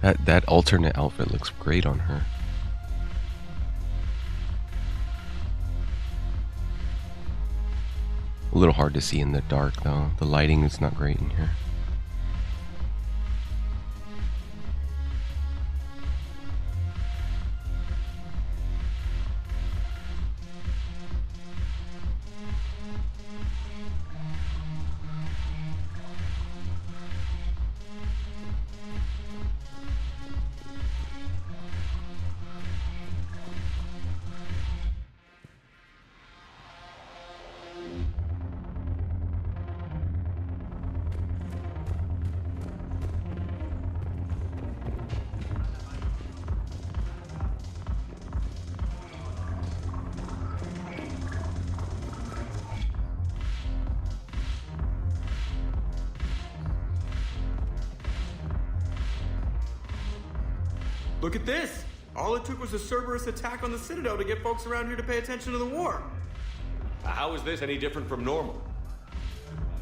[SPEAKER 1] That alternate outfit looks great on her. A little hard to see in the dark though. The lighting is not great in here.
[SPEAKER 8] Look at this! All it took was a Cerberus attack on the Citadel to get folks around here to pay attention to the war.
[SPEAKER 7] How is this any different from normal?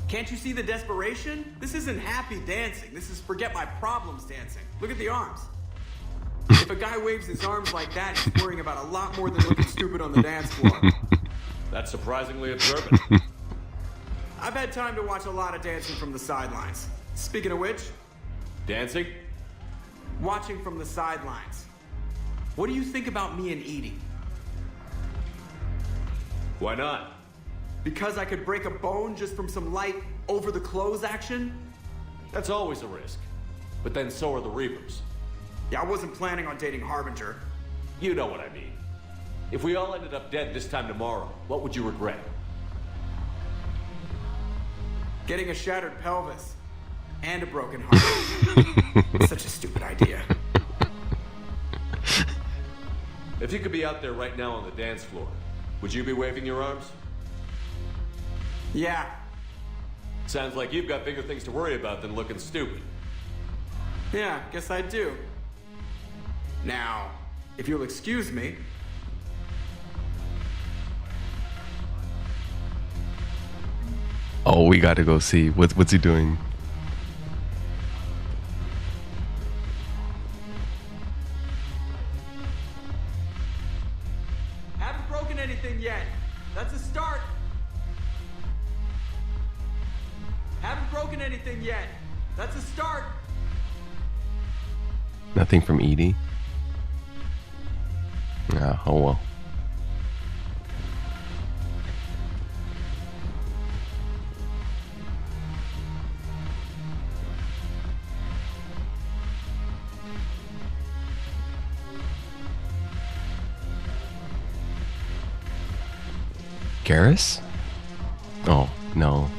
[SPEAKER 8] Can't you see the desperation? This isn't happy dancing. This is forget my problems dancing. Look at the arms. If a guy waves his arms like that, he's worrying about a lot more than looking stupid on the dance floor.
[SPEAKER 7] That's surprisingly observant.
[SPEAKER 8] I've had time to watch a lot of dancing from the sidelines. Speaking of which...
[SPEAKER 7] Dancing?
[SPEAKER 8] Watching from the sidelines. What do you think about me and Edie?
[SPEAKER 7] Why not?
[SPEAKER 8] Because I could break a bone just from some light over-the-clothes action?
[SPEAKER 7] That's always a risk. But then so are the Reapers.
[SPEAKER 8] Yeah, I wasn't planning on dating Harbinger.
[SPEAKER 7] You know what I mean. If we all ended up dead this time tomorrow, what would you regret?
[SPEAKER 8] Getting a shattered pelvis. And a broken heart. Such a stupid idea.
[SPEAKER 7] If you could be out there right now on the dance floor, would you be waving your arms?
[SPEAKER 8] Yeah.
[SPEAKER 7] Sounds like you've got bigger things to worry about than looking stupid.
[SPEAKER 8] Yeah, guess I do. Now, if you'll excuse me.
[SPEAKER 1] Oh, we gotta go see. What's he doing?
[SPEAKER 8] Haven't broken anything yet. That's a start. Haven't broken anything yet. That's a start.
[SPEAKER 1] Nothing from Edie? Ah, oh well. Garrus? Oh, no.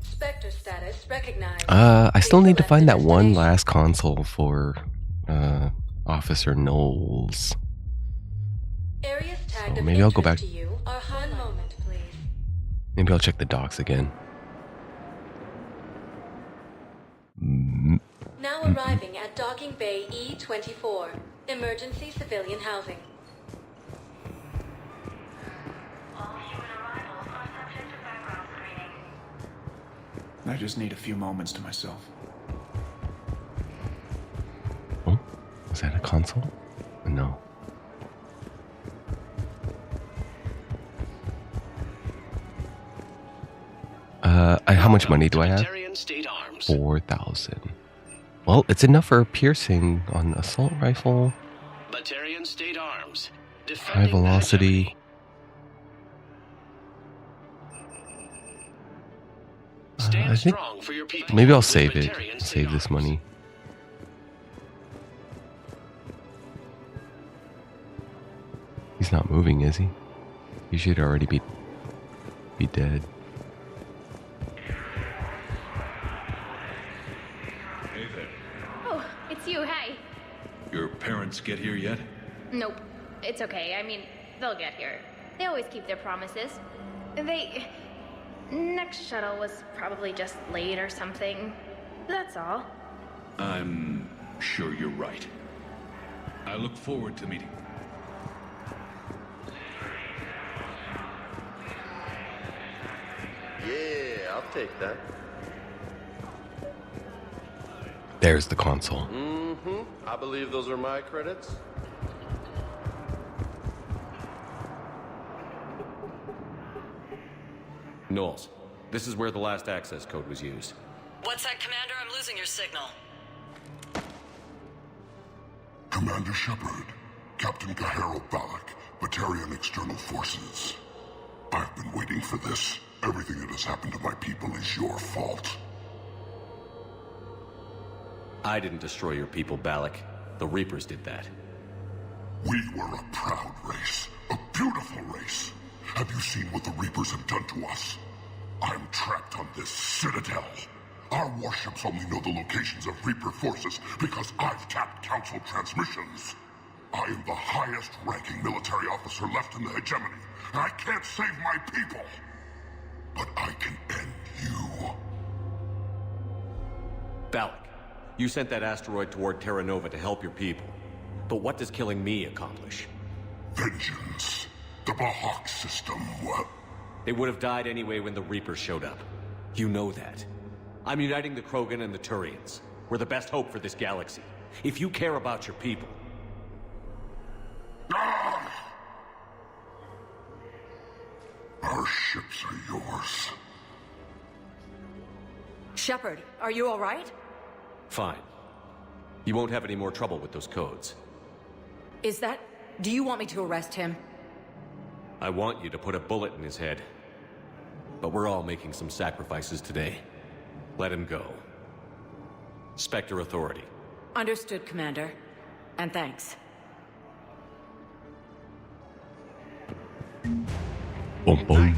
[SPEAKER 9] Spectre status recognized.
[SPEAKER 1] I still need to find that one last console for Officer Knowles.
[SPEAKER 9] Areas tagged
[SPEAKER 1] So
[SPEAKER 9] of
[SPEAKER 1] maybe I'll go
[SPEAKER 9] interest
[SPEAKER 1] back.
[SPEAKER 9] to you are one moment, please.
[SPEAKER 1] Maybe I'll check the docks again.
[SPEAKER 9] Now arriving at Docking Bay E-24. Emergency civilian housing.
[SPEAKER 11] I just need a few moments to myself.
[SPEAKER 1] Oh, is that a console? No. How much money do I have? 4,000. Well, it's enough for a piercing on assault rifle.
[SPEAKER 4] Batarian State Arms.
[SPEAKER 1] High velocity. I think maybe I'll save it. Save this money. He's not moving, is he? He should already be dead.
[SPEAKER 13] Hey there.
[SPEAKER 17] Oh, it's you. Hey.
[SPEAKER 13] Your parents get here yet?
[SPEAKER 17] Nope. It's okay. I mean, they'll get here. They always keep their promises. Next shuttle was probably just late or something. That's all.
[SPEAKER 13] I'm sure you're right. I look forward to meeting.
[SPEAKER 24] Yeah, I'll take that.
[SPEAKER 1] There's the console.
[SPEAKER 24] Mm-hmm. I believe those are my credits.
[SPEAKER 7] Knowles, this is where the last access code was used.
[SPEAKER 25] What's that, Commander? I'm losing your signal.
[SPEAKER 12] Commander Shepard, Captain Kaharo Balak, Batarian External Forces. I've been waiting for this. Everything that has happened to my people is your fault.
[SPEAKER 7] I didn't destroy your people, Balak. The Reapers did that.
[SPEAKER 12] We were a proud race, a beautiful race. Have you seen what the Reapers have done to us? I'm trapped on this citadel. Our warships only know the locations of Reaper forces because I've tapped Council transmissions. I am the highest-ranking military officer left in the hegemony, and I can't save my people. But I can end you.
[SPEAKER 7] Balak, you sent that asteroid toward Terra Nova to help your people. But what does killing me accomplish?
[SPEAKER 12] Vengeance. The Bahak system, what?
[SPEAKER 7] They would have died anyway when the Reapers showed up. You know that. I'm uniting the Krogan and the Turians. We're the best hope for this galaxy. If you care about your people...
[SPEAKER 12] Our ships are yours.
[SPEAKER 25] Shepard, are you all right?
[SPEAKER 7] Fine. You won't have any more trouble with those codes.
[SPEAKER 25] Is that... Do you want me to arrest him?
[SPEAKER 7] I want you to put a bullet in his head. But we're all making some sacrifices today. Let him go. Spectre Authority.
[SPEAKER 25] Understood, Commander. And thanks.
[SPEAKER 1] Boom, boom.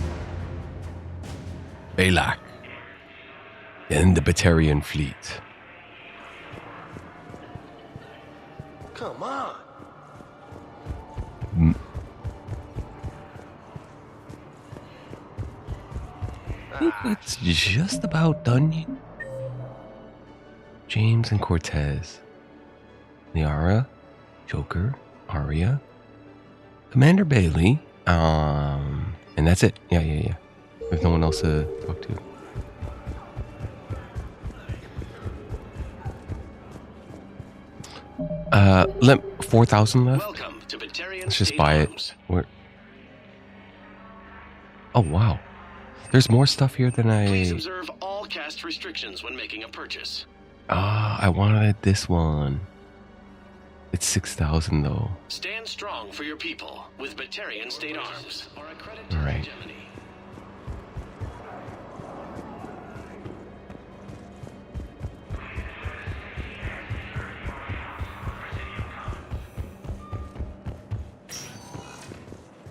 [SPEAKER 1] Balak. And the Batarian fleet.
[SPEAKER 24] Come on.
[SPEAKER 1] I think it's just about done. James and Cortez. Liara, Joker, Arya, Commander Bailey, and that's it. Yeah. There's no one else to talk to. Let 4,000 left.
[SPEAKER 4] Welcome to Batarian
[SPEAKER 1] Let's just
[SPEAKER 4] State
[SPEAKER 1] buy
[SPEAKER 4] Arms.
[SPEAKER 1] it. Where? Oh wow, there's more stuff here than
[SPEAKER 4] Please
[SPEAKER 1] I.
[SPEAKER 4] observe all cast restrictions when making a purchase.
[SPEAKER 1] I wanted this one. It's 6,000 though.
[SPEAKER 4] Stand strong for your people with Batarian State Arms.
[SPEAKER 1] All right.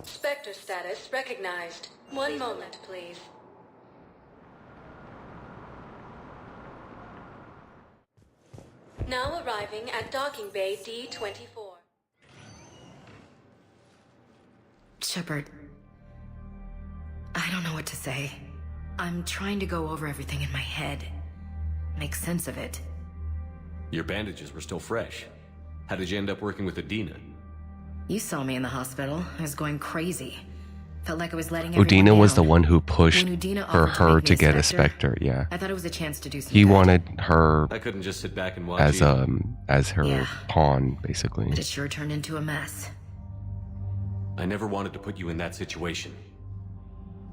[SPEAKER 9] Spectre status recognized. One moment, please. Now arriving at Docking Bay D-24.
[SPEAKER 5] Shepard, I don't know what to say. I'm trying to go over everything in my head. Make sense of it.
[SPEAKER 7] Your bandages were still fresh. How did you end up working with Udina?
[SPEAKER 25] You saw me in the hospital. I was going crazy. Felt like I was letting everyone
[SPEAKER 1] Udina was the
[SPEAKER 25] down.
[SPEAKER 1] one who pushed
[SPEAKER 25] When Udina
[SPEAKER 1] for
[SPEAKER 25] offered to
[SPEAKER 1] her
[SPEAKER 25] make me
[SPEAKER 1] to
[SPEAKER 25] a
[SPEAKER 1] get a
[SPEAKER 25] Spectre,
[SPEAKER 1] Spectre, yeah.
[SPEAKER 25] I thought it was a chance to do some
[SPEAKER 1] He
[SPEAKER 25] good.
[SPEAKER 1] wanted her
[SPEAKER 7] I couldn't just sit back and watch
[SPEAKER 1] as
[SPEAKER 7] you.
[SPEAKER 1] as her
[SPEAKER 25] Yeah.
[SPEAKER 1] pawn, basically.
[SPEAKER 25] But it sure turned into a mess.
[SPEAKER 7] I never wanted to put you in that situation.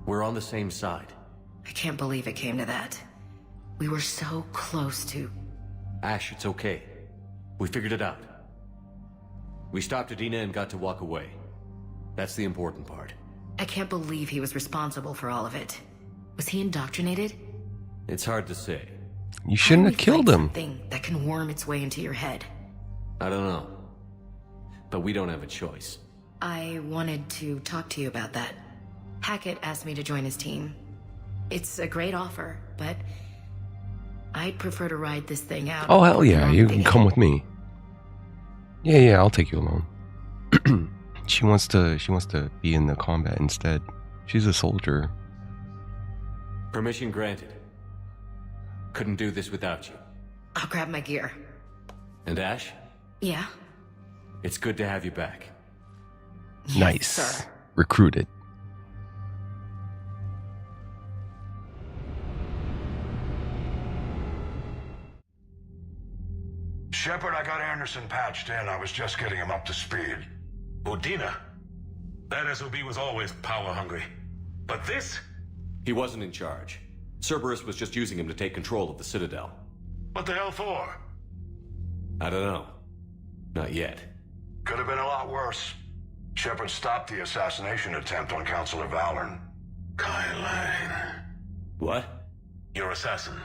[SPEAKER 7] We're on the same side.
[SPEAKER 25] I can't believe it came to that. We were so close to...
[SPEAKER 7] Ash, it's okay. We figured it out. We stopped Udina and got to walk away. That's the important part.
[SPEAKER 25] I can't believe he was responsible for all of it. Was he indoctrinated?
[SPEAKER 7] It's hard to say.
[SPEAKER 1] You shouldn't have killed him.
[SPEAKER 25] Something that can worm its way into your head.
[SPEAKER 7] I don't know. But we don't have a choice.
[SPEAKER 25] I wanted to talk to you about that. Hackett asked me to join his team. It's a great offer, but I'd prefer to ride this thing out.
[SPEAKER 1] Oh, hell yeah. You can come with me. Yeah, I'll take you along. She wants to be in the combat instead. She's a soldier.
[SPEAKER 7] Permission granted. Couldn't do this without you.
[SPEAKER 25] I'll grab my gear.
[SPEAKER 7] And Ash,
[SPEAKER 25] Yeah?
[SPEAKER 7] it's good to have you back.
[SPEAKER 1] Nice.
[SPEAKER 25] sir.
[SPEAKER 1] Recruited.
[SPEAKER 12] Shepard, I got Anderson patched in. I was just getting him up to speed.
[SPEAKER 3] Udina? That SOB was always power-hungry. But this?
[SPEAKER 7] He wasn't in charge. Cerberus was just using him to take control of the Citadel.
[SPEAKER 3] What the hell for?
[SPEAKER 7] I don't know. Not yet.
[SPEAKER 12] Could have been a lot worse. Shepard stopped the assassination attempt on Counselor Valorn.
[SPEAKER 3] Kai Lang.
[SPEAKER 7] What?
[SPEAKER 3] Your assassin.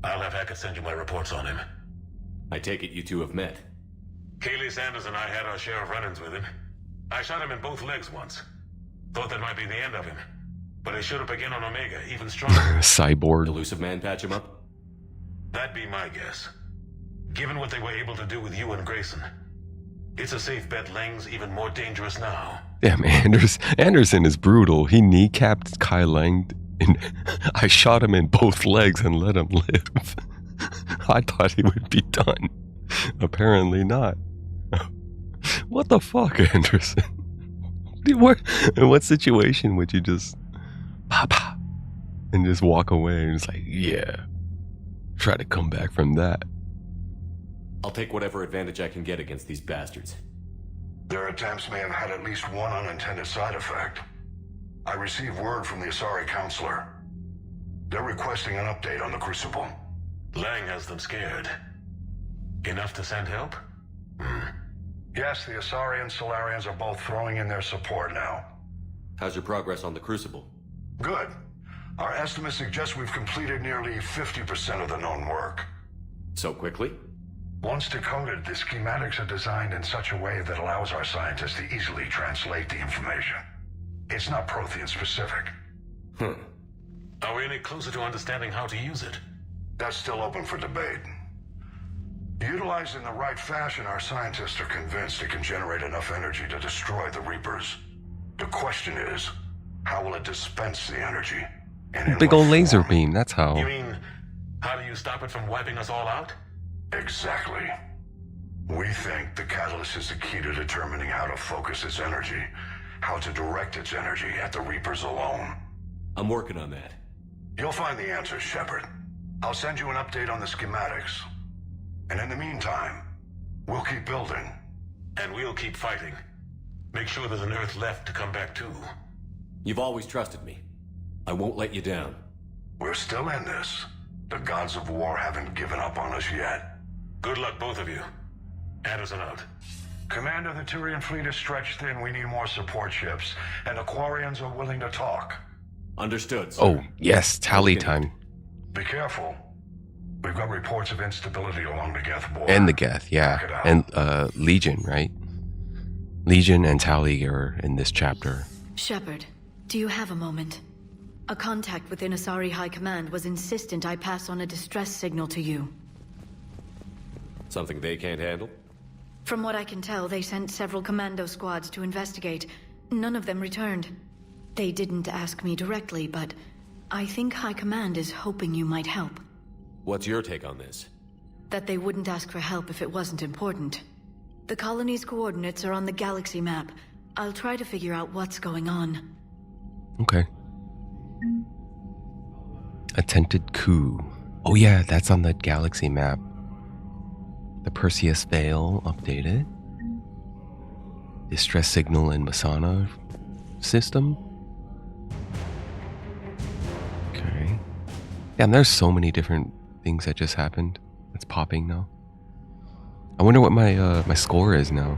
[SPEAKER 3] I'll have Hackett send you my reports on him.
[SPEAKER 7] I take it you two have met.
[SPEAKER 3] Kaylee Sanders and I had our share of run-ins with him. I shot him in both legs once. Thought that might be the end of him. But he showed up again on Omega, even stronger.
[SPEAKER 1] Cyborg.
[SPEAKER 7] Elusive Man patch him up?
[SPEAKER 3] That'd be my guess. Given what they were able to do with you and Grayson. It's a safe bet Lang's even more dangerous now.
[SPEAKER 1] Damn, Anderson is brutal. He kneecapped Kai Lang, and I shot him in both legs and let him live. I thought he would be done. Apparently not. What the fuck, Anderson? In what situation would you just pop and just walk away and just like, yeah, try to come back from that?
[SPEAKER 7] I'll take whatever advantage I can get against these bastards.
[SPEAKER 12] Their attempts may have had at least one unintended side effect. I received word from the Asari Counselor. They're requesting an update on the Crucible.
[SPEAKER 3] Lang has them scared. Enough to send help?
[SPEAKER 12] Yes, the Asari and Solarians are both throwing in their support now.
[SPEAKER 7] How's your progress on the Crucible?
[SPEAKER 12] Good. Our estimates suggest we've completed nearly 50% of the known work.
[SPEAKER 7] So quickly?
[SPEAKER 12] Once decoded, the schematics are designed in such a way that allows our scientists to easily translate the information. It's not Prothean specific.
[SPEAKER 3] Are we any closer to understanding how to use it?
[SPEAKER 12] That's still open for debate. Utilized in the right fashion, our scientists are convinced it can generate enough energy to destroy the Reapers. The question is, how will it dispense the energy? And in
[SPEAKER 1] Big
[SPEAKER 12] what
[SPEAKER 1] old laser
[SPEAKER 12] form?
[SPEAKER 1] beam, that's how.
[SPEAKER 3] You mean, how do you stop it from wiping us all out?
[SPEAKER 12] Exactly. We think the catalyst is the key to determining how to focus its energy, how to direct its energy at the Reapers alone.
[SPEAKER 7] I'm working on that.
[SPEAKER 12] You'll find the answers, Shepard. I'll send you an update on the schematics. And in the meantime, we'll keep building.
[SPEAKER 3] And we'll keep fighting. Make sure there's an Earth left to come back to.
[SPEAKER 7] You've always trusted me. I won't let you down.
[SPEAKER 12] We're still in this. The gods of war haven't given up on us yet.
[SPEAKER 3] Good luck, both of you. Anderson out.
[SPEAKER 12] Commander, the Turian fleet is stretched thin. We need more support ships. And the Quarians are willing to talk.
[SPEAKER 7] Understood, sir.
[SPEAKER 1] Oh, yes, tally time.
[SPEAKER 12] Be careful. We've got reports of instability along the Geth border.
[SPEAKER 1] And the Geth, yeah. And Legion, right? Legion and Tally are in this chapter.
[SPEAKER 5] Shepard, do you have a moment? A contact within Asari High Command was insistent I pass on a distress signal to you.
[SPEAKER 7] Something they can't handle?
[SPEAKER 5] From what I can tell, they sent several commando squads to investigate. None of them returned. They didn't ask me directly, but I think High Command is hoping you might help.
[SPEAKER 7] What's your take on this?
[SPEAKER 5] That they wouldn't ask for help if it wasn't important. The colony's coordinates are on the galaxy map. I'll try to figure out what's going on.
[SPEAKER 1] Okay. Attempted coup. Oh yeah, that's on the galaxy map. The Perseus Veil updated. Distress signal in Masana system. Okay. Damn, there's so many different things that just happened. It's popping now. I wonder what my score is now.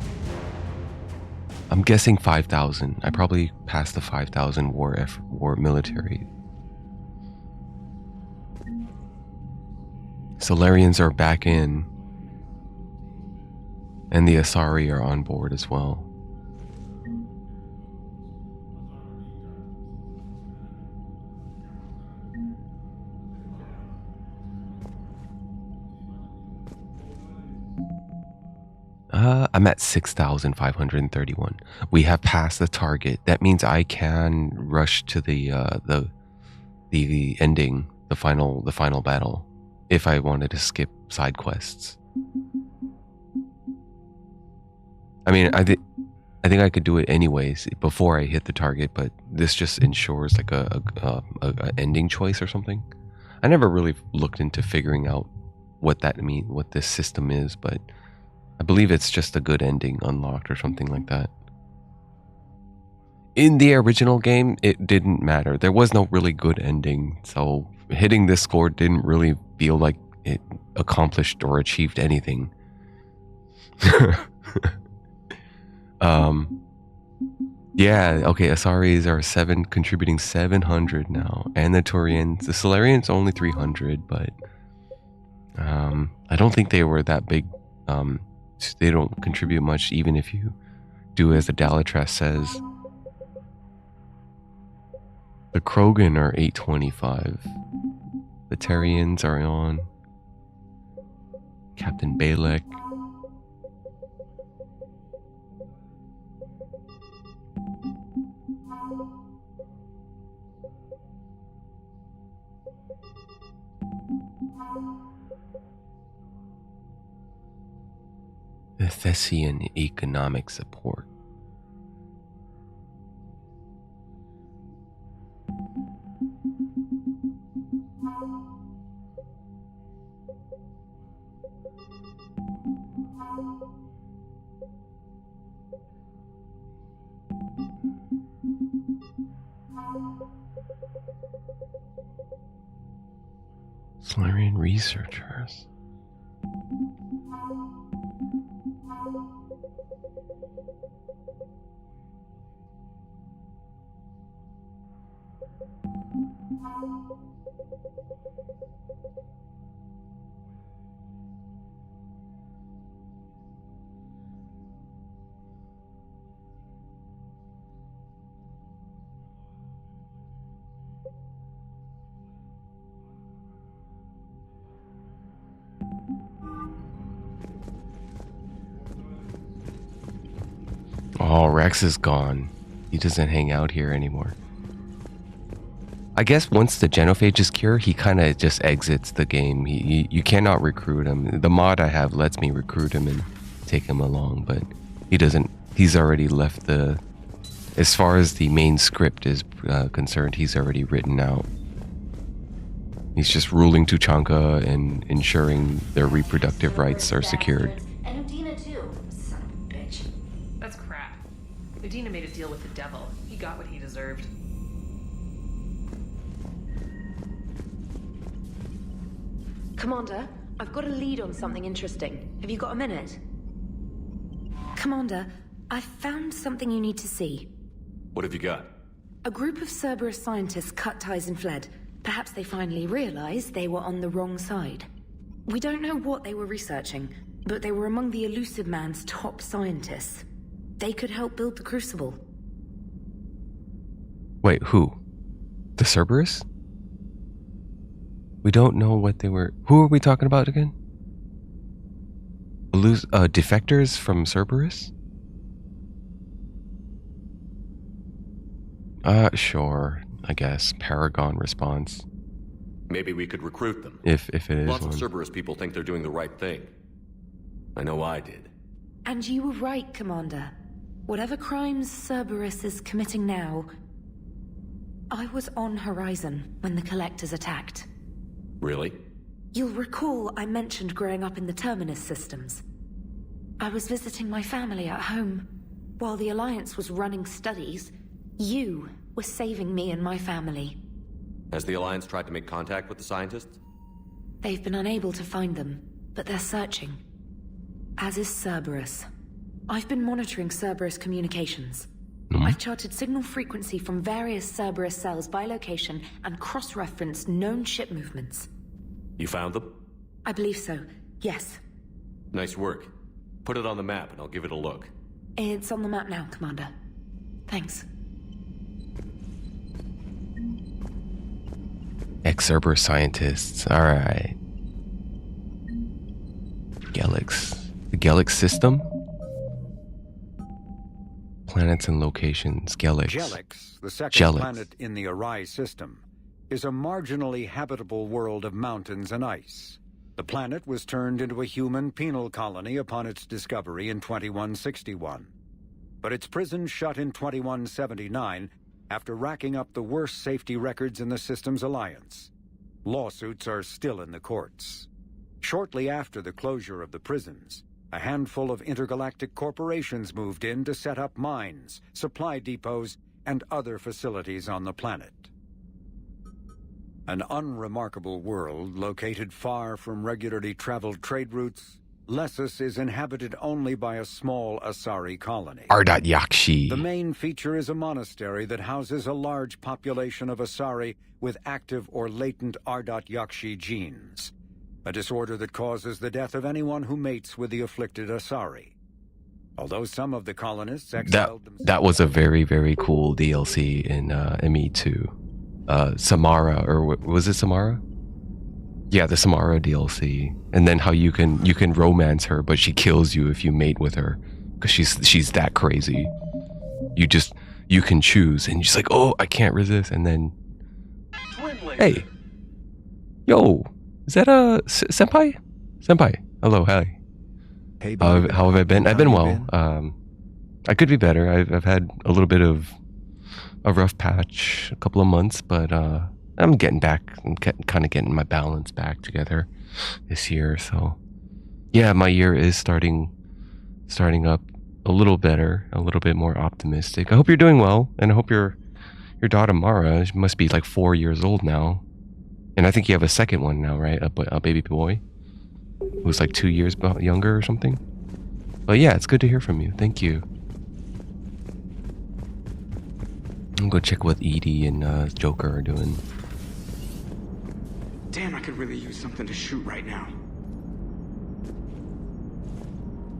[SPEAKER 1] I'm guessing 5,000. I probably passed the 5,000 war military. Solarians are back in. And the Asari are on board as well. I'm at 6,531. We have passed the target. That means I can rush to the ending, the final battle, if I wanted to skip side quests. I mean, I think I could do it anyways before I hit the target, but this just ensures like a ending choice or something. I never really looked into figuring out what this system is, but I believe it's just a good ending unlocked or something like that. In the original game, it didn't matter. There was no really good ending, so hitting this score didn't really feel like it accomplished or achieved anything. Yeah, okay, Asaris are contributing 700 now, and the Turians, the Solarians only 300, but I don't think they were that big. They don't contribute much, even if you do as the Dalatrass says. The Krogan are 825. The Terrians are on. Captain Balek. The Thessian economic support. Solarian researchers. Oh, Rex is gone. He doesn't hang out here anymore. I guess once the genophage is cured, he kind of just exits the game. You cannot recruit him. The mod I have lets me recruit him and take him along, but he doesn't. He's already left the... As far as the main script is concerned, he's already written out. He's just ruling Tuchanka and ensuring their reproductive rights are secured.
[SPEAKER 6] And Udina too. Son of a bitch.
[SPEAKER 14] That's crap. Udina made a deal with the devil. He got what he deserved.
[SPEAKER 15] Commander, I've got a lead on something interesting. Have you got a minute? Commander, I've found something you need to see.
[SPEAKER 7] What have you got?
[SPEAKER 15] A group of Cerberus scientists cut ties and fled. Perhaps they finally realized they were on the wrong side. We don't know what they were researching, but they were among the Elusive Man's top scientists. They could help build the Crucible.
[SPEAKER 1] Wait, who? The Cerberus? We don't know what they were... Who are we talking about again? Defectors from Cerberus? Sure, I guess. Paragon response.
[SPEAKER 7] Maybe we could recruit them.
[SPEAKER 1] If it is
[SPEAKER 7] Lots
[SPEAKER 1] one.
[SPEAKER 7] of Cerberus people think they're doing the right thing. I know I did.
[SPEAKER 15] And you were right, Commander. Whatever crimes Cerberus is committing now... I was on Horizon when the Collectors attacked.
[SPEAKER 7] Really?
[SPEAKER 15] You'll recall I mentioned growing up in the Terminus systems. I was visiting my family at home. While the Alliance was running studies, you were saving me and my family.
[SPEAKER 7] Has the Alliance tried to make contact with the scientists?
[SPEAKER 15] They've been unable to find them, but they're searching. As is Cerberus. I've been monitoring Cerberus communications. I've charted signal frequency from various Cerberus cells by location and cross-referenced known ship movements.
[SPEAKER 7] You found them?
[SPEAKER 15] I believe so, yes.
[SPEAKER 7] Nice work. Put it on the map and I'll give it a look.
[SPEAKER 15] It's on the map now, Commander. Thanks.
[SPEAKER 1] Ex-Cerberus scientists. Alright. Gelix. The Gelix system? Planets and locations. Gelix.
[SPEAKER 16] Gelix, the second planet in the Arai system, is a marginally habitable world of mountains and ice. The planet was turned into a human penal colony upon its discovery in 2161. But its prison shut in 2179 after racking up the worst safety records in the system's alliance. Lawsuits are still in the courts. Shortly after the closure of the prisons, a handful of intergalactic corporations moved in to set up mines, supply depots, and other facilities on the planet. An unremarkable world located far from regularly traveled trade routes, Lessus is inhabited only by a small Asari colony.
[SPEAKER 1] Ardat Yakshi.
[SPEAKER 16] The main feature is a monastery that houses a large population of Asari with active or latent Ardat Yakshi genes, a disorder that causes the death of anyone who mates with the afflicted Asari. Although some of the colonists exiled
[SPEAKER 1] that was a very, very cool DLC in ME2. Samara, or was it Samara? Yeah, the Samara DLC. And then how you can romance her, but she kills you if you mate with her, because she's that crazy. You can choose, and she's like, oh, I can't resist, and then, hey, yo, is that a senpai? Senpai, hello, hi.
[SPEAKER 11] Hey,
[SPEAKER 1] how have I been? I've been well. I could be better. I've had a little bit of a rough patch, a couple of months, but I'm getting back. I'm kind of getting my balance back together this year. So, yeah, my year is starting up a little better, a little bit more optimistic. I hope you're doing well, and I hope your daughter Mara, she must be like 4 years old now, and I think you have a second one now, right? A baby boy who's like 2 years younger or something. But yeah, it's good to hear from you. Thank you. I'm gonna go check what Edie and Joker are doing.
[SPEAKER 8] Damn, I could really use something to shoot right now.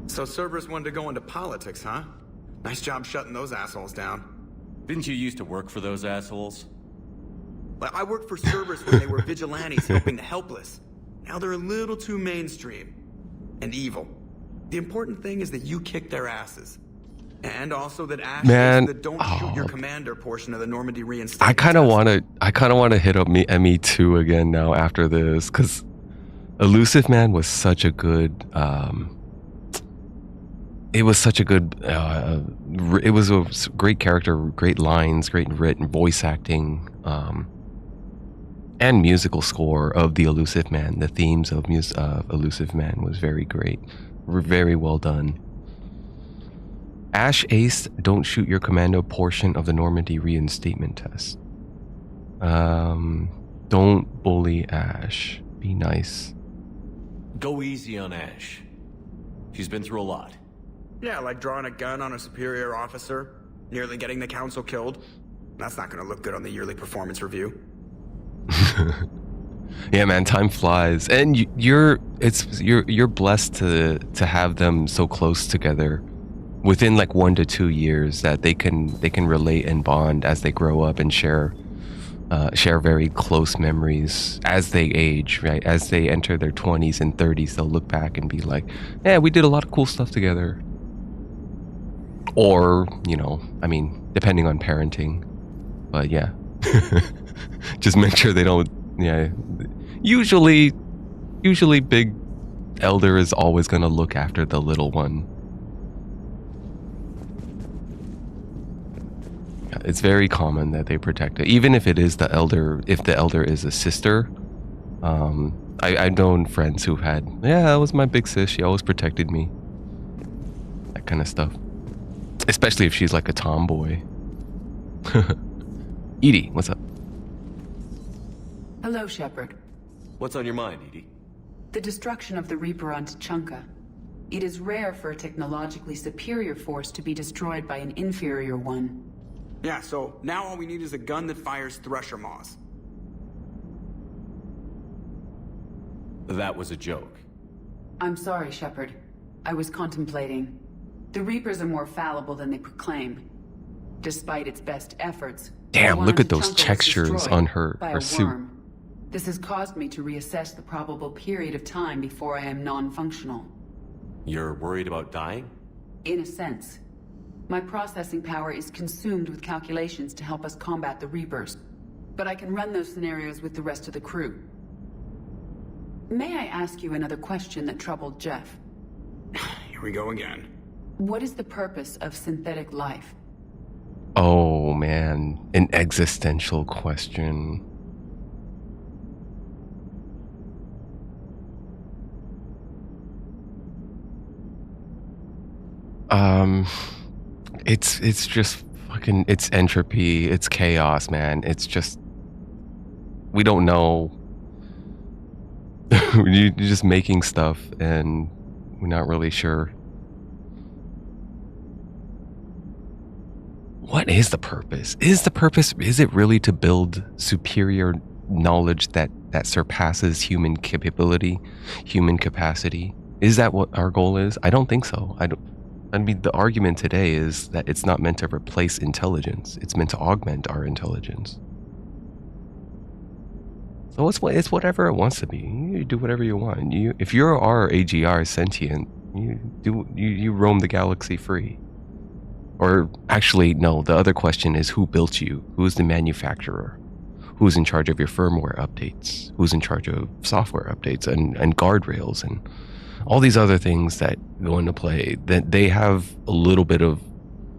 [SPEAKER 8] So Cerberus wanted to go into politics, huh? Nice job shutting those assholes down.
[SPEAKER 7] Didn't you used to work for those assholes?
[SPEAKER 8] Well, I worked for Cerberus when they were vigilantes helping the helpless. Now they're a little too mainstream. And evil. The important thing is that you kick their asses. And also that Ash is the don't shoot your commander portion of the Normandy reinstatement.
[SPEAKER 1] I kind of want to hit up ME2 again now after this, because Elusive Man was such a good it was such a good it was a great character, great lines, great written voice acting, and musical score of the Elusive Man. The themes of Elusive Man was very great, very well done. Ash aced don't shoot your commando portion of the Normandy reinstatement test. Don't bully Ash. Be nice.
[SPEAKER 7] Go easy on Ash. She's been through a lot.
[SPEAKER 8] Yeah, like drawing a gun on a superior officer, nearly getting the council killed. That's not gonna look good on the yearly performance review.
[SPEAKER 1] Yeah, man, time flies, and you're blessed to have them so close together. Within like 1 to 2 years, that they can relate and bond as they grow up and share very close memories as they age, right? As they enter their 20s and 30s, they'll look back and be like, yeah, we did a lot of cool stuff together. Or, I mean, depending on parenting. But yeah. Just make sure they don't, yeah. Usually big elder is always going to look after the little one. it's very common that they protect it, even if it is the elder. If the elder is a sister, I've known friends who've had, yeah, that was my big sis. She always protected me. That kind of stuff. Especially if she's like a tomboy. Edie, what's up?
[SPEAKER 2] Hello, Shepard.
[SPEAKER 7] What's on your mind, Edie?
[SPEAKER 2] The destruction of the Reaper on Tuchanka. It is rare for a technologically superior force to be destroyed by an inferior one.
[SPEAKER 8] Yeah, so now all we need is a gun that fires Thresher Maws.
[SPEAKER 7] That was a joke.
[SPEAKER 2] I'm sorry, Shepard. I was contemplating. The Reapers are more fallible than they proclaim. Despite its best efforts...
[SPEAKER 1] Damn, look at those textures on her suit.
[SPEAKER 2] Worm. This has caused me to reassess the probable period of time before I am non-functional.
[SPEAKER 7] You're worried about dying?
[SPEAKER 2] In a sense. My processing power is consumed with calculations to help us combat the Reapers. But I can run those scenarios with the rest of the crew. May I ask you another question that troubled Jeff?
[SPEAKER 8] Here we go again.
[SPEAKER 2] What is the purpose of synthetic life?
[SPEAKER 1] Oh man, an existential question. It's just fucking, it's entropy, it's chaos, man. It's just, we don't know. You're just making stuff and we're not really sure. What is the purpose? Is it really to build superior knowledge that surpasses human capability, human capacity? Is that what our goal is? I don't think so. I mean, the argument today is that it's not meant to replace intelligence. It's meant to augment our intelligence. So it's whatever it wants to be. You do whatever you want. If you're our AGR sentient, you roam the galaxy free. Or actually, no, the other question is who built you? Who's the manufacturer? Who's in charge of your firmware updates? Who's in charge of software updates and guardrails and all these other things that go into play, that they have a little bit of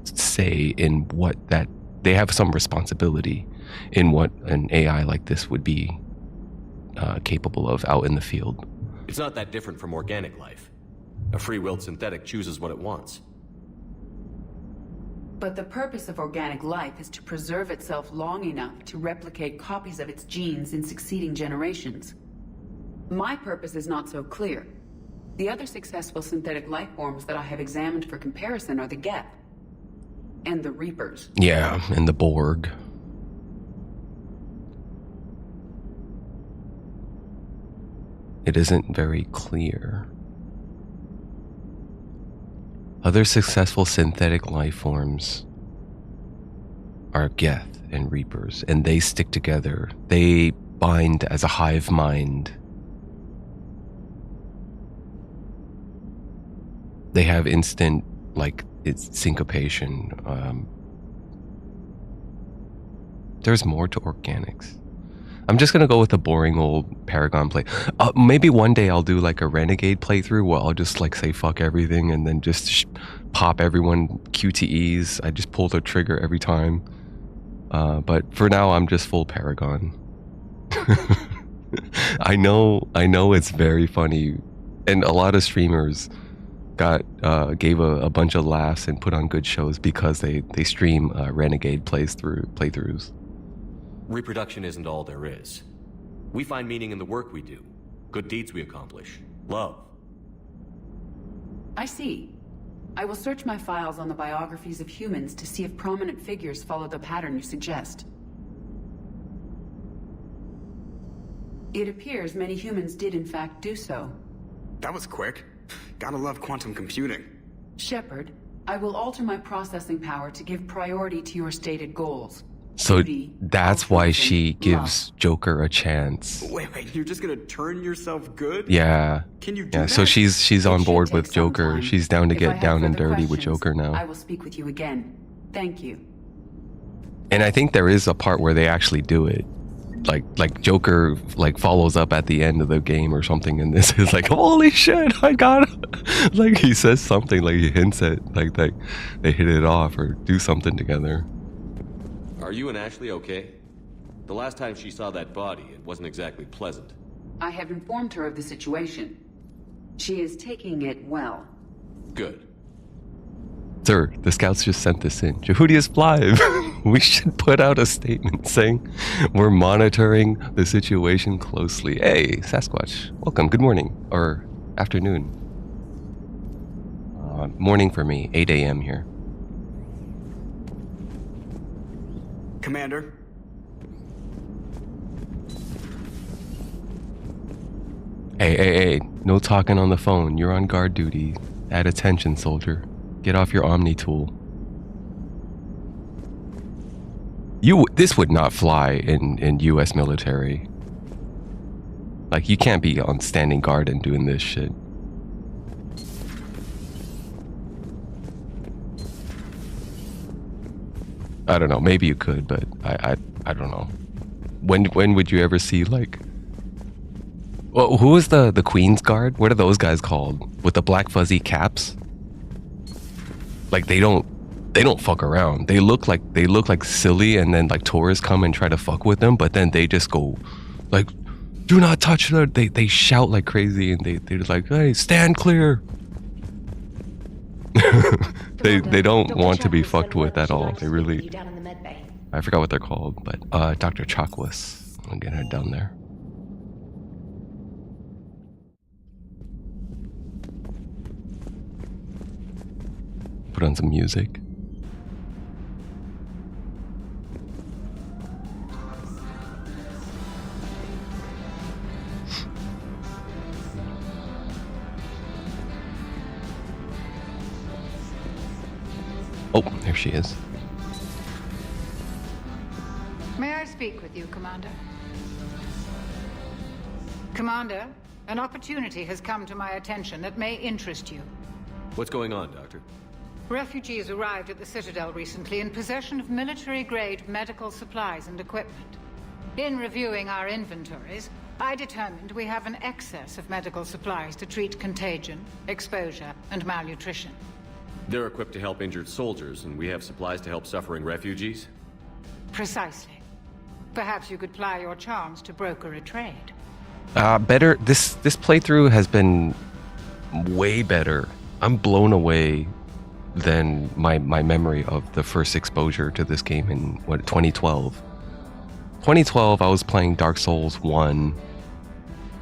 [SPEAKER 1] say in what that, they have some responsibility in what an AI like this would be capable of out in the field.
[SPEAKER 7] It's not that different from organic life. A free-willed synthetic chooses what it wants.
[SPEAKER 2] But the purpose of organic life is to preserve itself long enough to replicate copies of its genes in succeeding generations. My purpose is not so clear. The other successful synthetic life forms that I have examined for comparison are the Geth and the Reapers.
[SPEAKER 1] Yeah, and the Borg. It isn't very clear. Other successful synthetic life forms are Geth and Reapers, and they stick together. They bind as a hive mind. They have instant, like, it's syncopation. There's more to organics. I'm just gonna go with the boring old Paragon play. Maybe one day I'll do like a Renegade playthrough where I'll just like say fuck everything and then just pop everyone QTEs. I just pull the trigger every time. But for now, I'm just full Paragon. I know it's very funny, and a lot of streamers gave a bunch of laughs and put on good shows because they stream Renegade playthroughs.
[SPEAKER 7] Reproduction isn't all there is. We find meaning in the work we do, good deeds we accomplish, love.
[SPEAKER 2] I see. I will search my files on the biographies of humans to see if prominent figures follow the pattern you suggest. It appears many humans did in fact do so.
[SPEAKER 8] That was quick. Gotta love quantum computing.
[SPEAKER 2] Shepard, I will alter my processing power to give priority to your stated goals.
[SPEAKER 1] So that's why she gives Joker a chance.
[SPEAKER 8] Wait, you're just gonna turn yourself good?
[SPEAKER 1] Yeah.
[SPEAKER 8] Can you do that?
[SPEAKER 1] So she's on board with Joker. She's down to get down and dirty with Joker now.
[SPEAKER 2] I will speak with you again. Thank you.
[SPEAKER 1] And I think there is a part where they actually do it. Like Joker like follows up at the end of the game or something, and this is like, holy shit, I got it. Like he says something, like he hints at like they hit it off or do something together.
[SPEAKER 7] Are you and Ashley okay? The last time she saw that body, it wasn't exactly pleasant.
[SPEAKER 2] I have informed her of the situation. She is taking it well.
[SPEAKER 7] Good.
[SPEAKER 1] Sir, the scouts just sent this in. Jehudius live. We should put out a statement saying we're monitoring the situation closely. Hey, Sasquatch. Welcome. Good morning. Or afternoon. Morning for me. 8 a.m. here.
[SPEAKER 8] Commander.
[SPEAKER 1] Hey. No talking on the phone. You're on guard duty. At attention, soldier. Get off your Omni tool. This would not fly in U.S. military. Like, you can't be on standing guard and doing this shit. I don't know. Maybe you could, but I don't know. When would you ever see, like... Well, who is the Queen's Guard? What are those guys called? With the black fuzzy caps? Like, they don't fuck around. They look like silly, and then like tourists come and try to fuck with them, but then they just go like, do not touch her. They shout like crazy, and they're like, hey, stand clear. they don't want to be fucked with at all. They really... I forgot what they're called, but Dr. Chakwas. I'll get her down there. Put on some music. Oh, there she is.
[SPEAKER 18] May I speak with you, Commander? Commander, an opportunity has come to my attention that may interest you.
[SPEAKER 7] What's going on, Doctor?
[SPEAKER 18] Refugees arrived at the Citadel recently in possession of military-grade medical supplies and equipment. In reviewing our inventories, I determined we have an excess of medical supplies to treat contagion, exposure, and malnutrition.
[SPEAKER 7] They're equipped to help injured soldiers, and we have supplies to help suffering refugees?
[SPEAKER 18] Precisely. Perhaps you could ply your charms to broker a trade.
[SPEAKER 1] Better. This playthrough has been way better. I'm blown away than my memory of the first exposure to this game in 2012. 2012, I was playing Dark Souls 1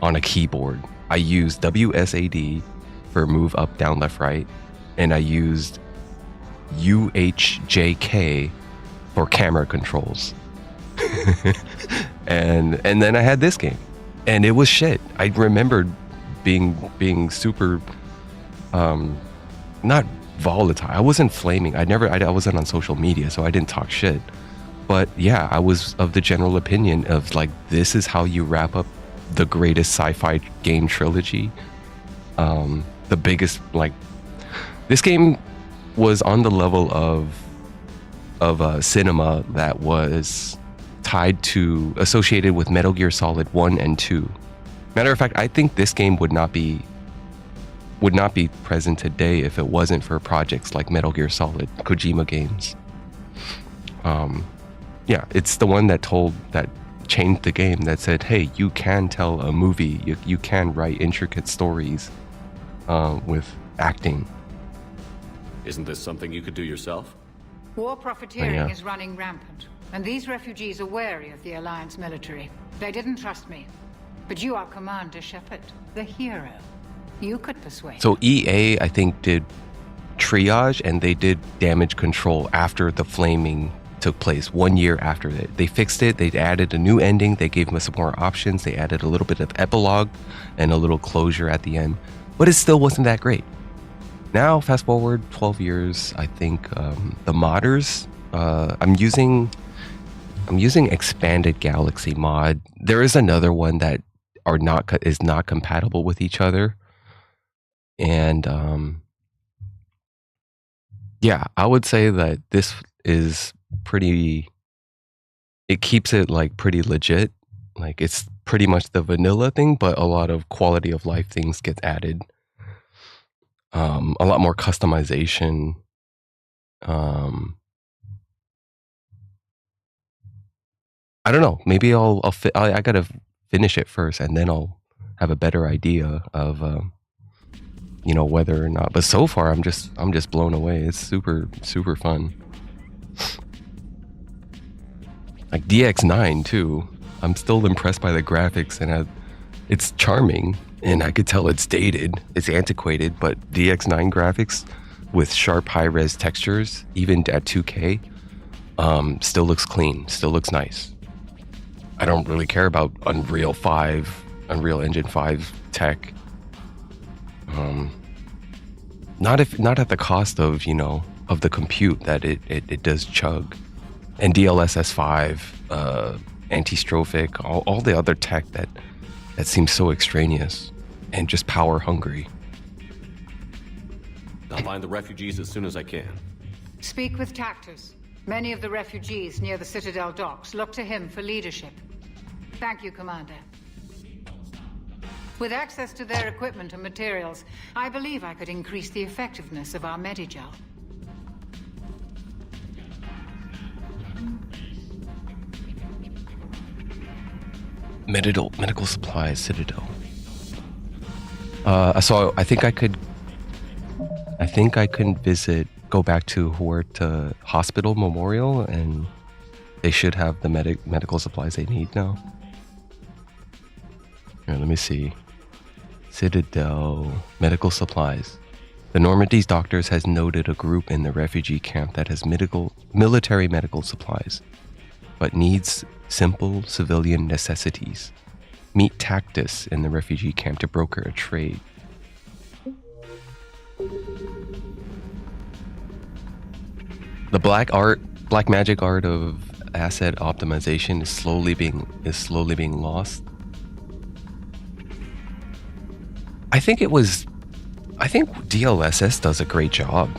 [SPEAKER 1] on a keyboard. I used WSAD for move up, down, left, right, and I used UHJK for camera controls. and then I had this game, and it was shit. I remembered being super not volatile. I wasn't flaming. I wasn't on social media, so I didn't talk shit. But yeah, I was of the general opinion of like, this is how you wrap up the greatest sci-fi game trilogy. The biggest, like, this game was on the level of cinema that was associated with Metal Gear Solid 1 and 2. Matter of fact, I think this game would not be present today if it wasn't for projects like Metal Gear Solid, Kojima games. Yeah, it's the one that changed the game, that said, hey, you can tell a movie, you can write intricate stories with acting.
[SPEAKER 7] Isn't this something you could do yourself?
[SPEAKER 18] War profiteering is running rampant, and these refugees are wary of the Alliance military. They didn't trust me. But you are Commander Shepard, the hero. You could persuade.
[SPEAKER 1] So EA, I think, did triage, and they did damage control after the flaming took place 1 year after it. They fixed it. They added a new ending. They gave us some more options. They added a little bit of epilogue and a little closure at the end, but it still wasn't that great. Now, fast forward 12 years, I think the modders, I'm using Expanded Galaxy mod. There is another one that is not compatible with each other. And yeah, I would say that this is it keeps it like pretty legit. Like, it's pretty much the vanilla thing, but a lot of quality of life things get added. A lot more customization. I don't know. Maybe I gotta finish it first, and then I'll have a better idea of whether or not. But so far, I'm just blown away. It's super super fun. Like DX9 too. I'm still impressed by the graphics, and it's charming. And I could tell it's dated, it's antiquated, but DX9 graphics with sharp high-res textures, even at 2K, still looks clean, still looks nice. I don't really care about Unreal Engine 5 tech. Not at the cost of, of the compute that it does chug. And DLSS 5, anti-strophic, all the other tech that seems so extraneous and just power hungry.
[SPEAKER 7] I'll find the refugees as soon as I can.
[SPEAKER 18] Speak with Tactus. Many of the refugees near the Citadel docks look to him for leadership. Thank you, Commander. With access to their equipment and materials, I believe I could increase the effectiveness of our Medigel.
[SPEAKER 1] Medical supplies, Citadel. So I think I could go back to Huerta Hospital Memorial, and they should have the medical supplies they need now. Here, let me see. Citadel medical supplies. The Normandy's doctors has noted a group in the refugee camp that has military medical supplies, but needs simple civilian necessities. Meet Tactus in the refugee camp to broker a trade. The black magic art of asset optimization is slowly being lost. I think DLSS does a great job.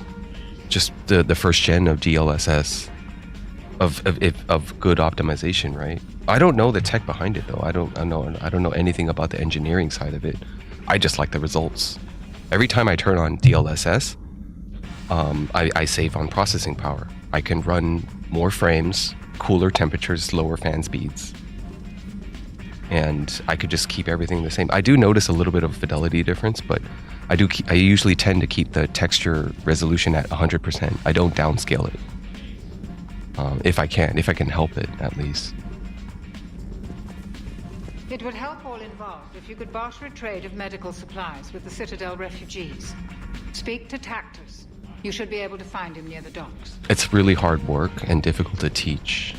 [SPEAKER 1] Just the first gen of DLSS of good optimization, right? I don't know the tech behind it though. I don't know anything about the engineering side of it. I just like the results. Every time I turn on DLSS, I save on processing power. I can run more frames, cooler temperatures, lower fan speeds, and I could just keep everything the same. I do notice a little bit of fidelity difference, but I usually tend to keep the texture resolution at 100%. I don't downscale it. If I can help it, at least.
[SPEAKER 18] It would help all involved if you could barter a trade of medical supplies with the Citadel refugees. Speak to Tactus. You should be able to find him near the docks.
[SPEAKER 1] It's really hard work and difficult to teach.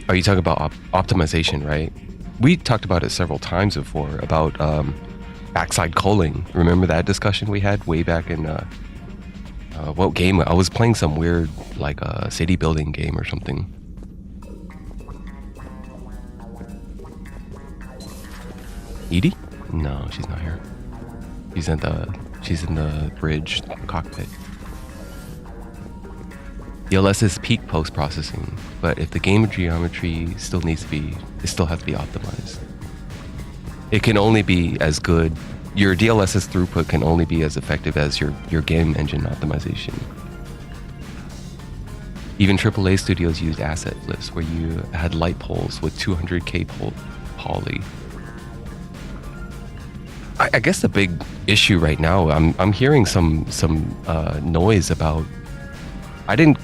[SPEAKER 1] Are you talking about optimization, right? We talked about it several times before, about backside culling. Remember that discussion we had way back in... what game? I was playing some weird, like a city building game or something. Edie? No, she's not here. She's in the bridge cockpit. DLS is peak post-processing, but if the game geometry it still has to be optimized. It can only be as good. Your DLSS throughput can only be as effective as your game engine optimization. Even AAA studios used asset flips where you had light poles with 200K poly. I guess the big issue right now, I'm hearing some noise about. I didn't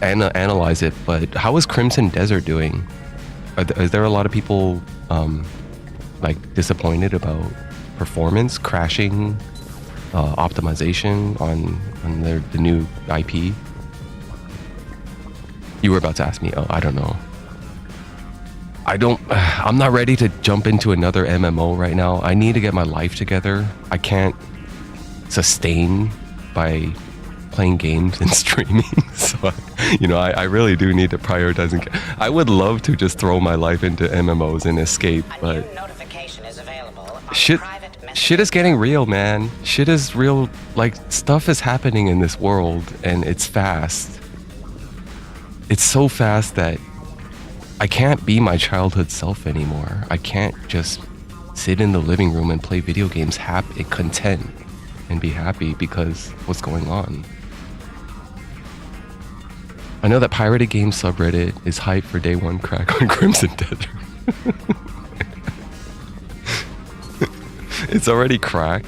[SPEAKER 1] analyze it, but how is Crimson Desert doing? Is there a lot of people disappointed about performance, crashing, optimization on the new IP? You were about to ask me. Oh, I don't know. I'm not ready to jump into another MMO right now. I need to get my life together. I can't sustain by playing games and streaming. So, I really do need to prioritize. I would love to just throw my life into MMOs and escape, but shit is getting real, man. Shit is real. Like, stuff is happening in this world, and it's fast. It's so fast that I can't be my childhood self anymore. I can't just sit in the living room and play video games happy, content, and be happy because what's going on. I know that Pirated Games subreddit is hyped for day one crack on Crimson Desert. It's already cracked.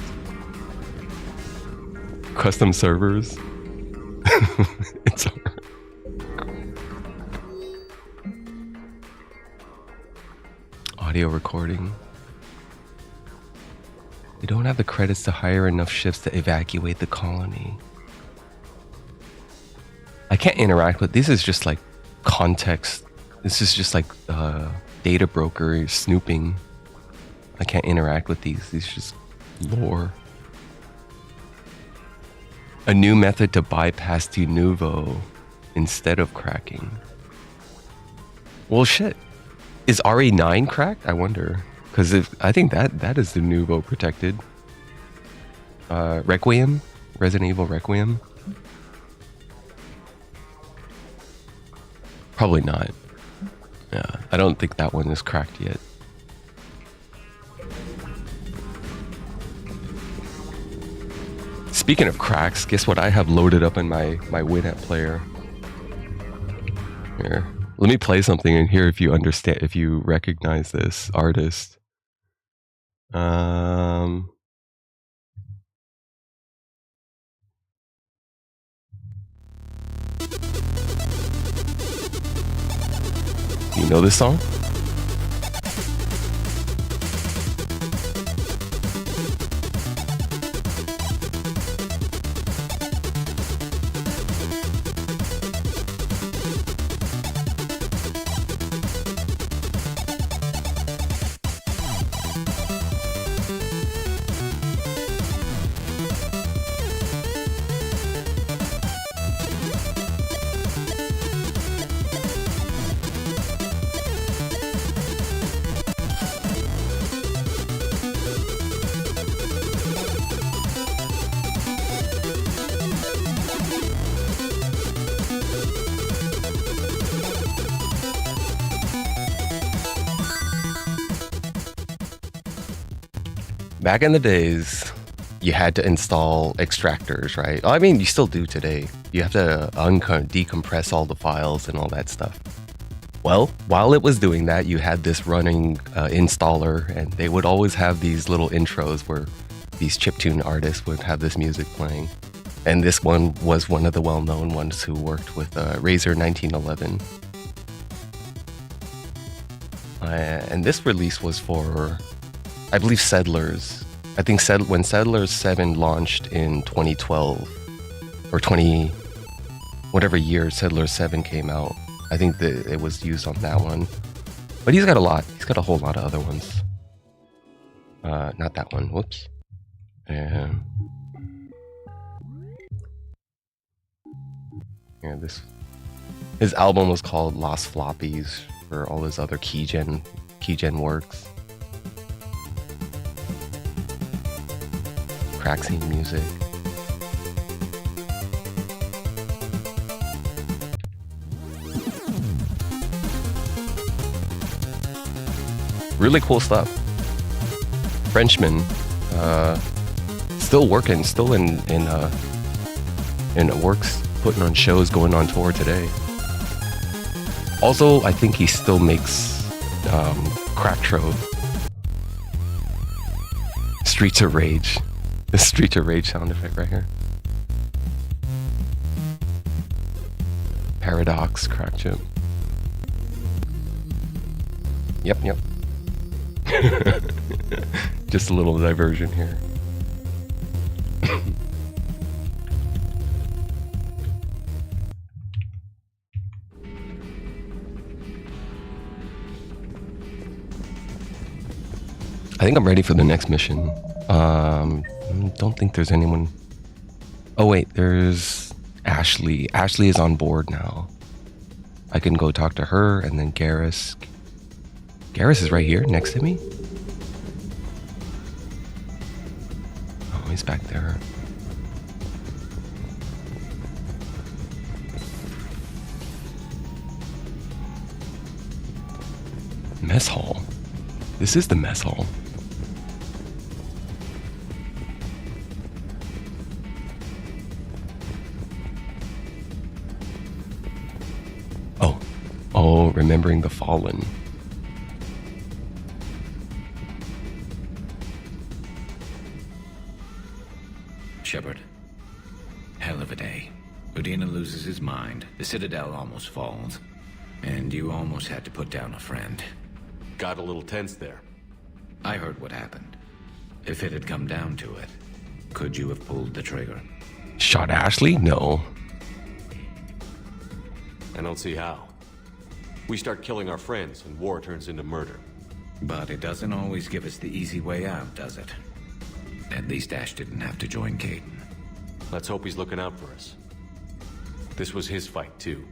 [SPEAKER 1] Custom servers. It's already... Audio recording. They don't have the credits to hire enough ships to evacuate the colony. I can't interact with this. Is just like context. This is just like data broker snooping. I can't interact with these. These just lore. A new method to bypass de novo instead of cracking. Well, shit. Is RE9 cracked? I wonder. Because I think that is de novo protected. Requiem? Resident Evil Requiem? Probably not. Yeah, I don't think that one is cracked yet. Speaking of cracks, guess what I have loaded up in my Winnet player? Here. Let me play something in here if you understand, if you recognize this artist. You know this song? Back in the days, you had to install extractors, right? I mean, you still do today. You have to decompress all the files and all that stuff. Well, while it was doing that, you had this running installer, and they would always have these little intros where these chiptune artists would have this music playing. And this one was one of the well-known ones who worked with Razer 1911. And this release was for, I believe, Settlers. I think when Settlers 7 launched in 2012, or whatever year Settlers 7 came out, I think that it was used on that one. But he's got a lot. He's got a whole lot of other ones. Not that one. Whoops. And yeah, his album was called Lost Floppies for all his other keygen works. Crack scene music. Really cool stuff. Frenchman, still working, still in works, putting on shows, going on tour today. Also, I think he still makes crack trove. Streets of Rage. The Streets of Rage sound effect right here. Paradox crack chip. Yep. Just a little diversion here. I think I'm ready for the next mission. Don't think there's anyone. Oh wait, there's Ashley. Ashley is on board now. I can go talk to her, and then Garrus. Garrus is right here next to me. Oh, he's back there. Mess hall. This is the mess hall. remembering the fallen.
[SPEAKER 19] Shepard. Hell of a day. Udina loses his mind, the Citadel almost falls, and you almost had to put down a friend.
[SPEAKER 7] Got a little tense there.
[SPEAKER 19] I heard what happened. If it had come down to it, could you have pulled the trigger?
[SPEAKER 1] Shot Ashley? No.
[SPEAKER 7] I don't see how. We start killing our friends and war turns into murder.
[SPEAKER 19] But it doesn't always give us the easy way out, does it? At least Ash didn't have to join Kaidan.
[SPEAKER 7] Let's hope he's looking out for us. This was his fight, too.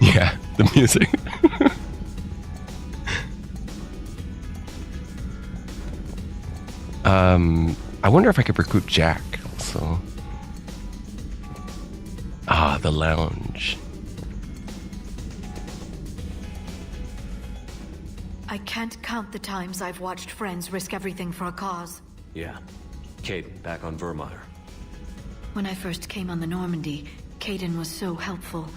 [SPEAKER 1] Yeah, the music. I wonder if I could recruit Jack also. Ah, the lounge.
[SPEAKER 5] I can't count the times I've watched friends risk everything for a cause.
[SPEAKER 7] Yeah. Kaidan, back on Vermeer.
[SPEAKER 5] When I first came on the Normandy, Kaidan was so helpful.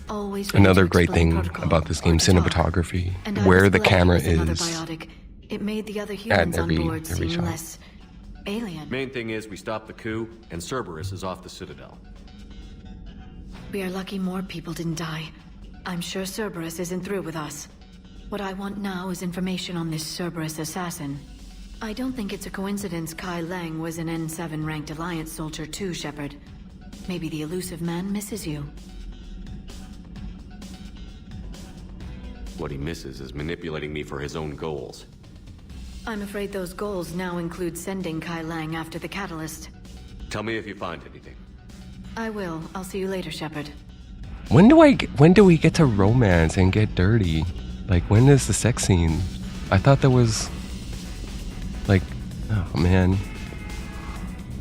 [SPEAKER 5] Always
[SPEAKER 1] another great thing about this game, cinematography. Where the camera is.
[SPEAKER 5] It made the other humans on board seem less alien.
[SPEAKER 7] Main thing is we stop the coup, and Cerberus is off the Citadel.
[SPEAKER 5] We are lucky more people didn't die. I'm sure Cerberus isn't through with us. What I want now is information on this Cerberus assassin. I don't think it's a coincidence Kai Lang was an N7 ranked Alliance soldier too, Shepard. Maybe the elusive man misses you.
[SPEAKER 7] What he misses is manipulating me for his own goals.
[SPEAKER 5] I'm afraid those goals now include sending Kai Lang after the catalyst.
[SPEAKER 7] Tell me if you find anything.
[SPEAKER 5] I will. I'll see you later, Shepard.
[SPEAKER 1] When do we get to romance and get dirty? Like, when is the sex scene? I thought there was... Like, oh man.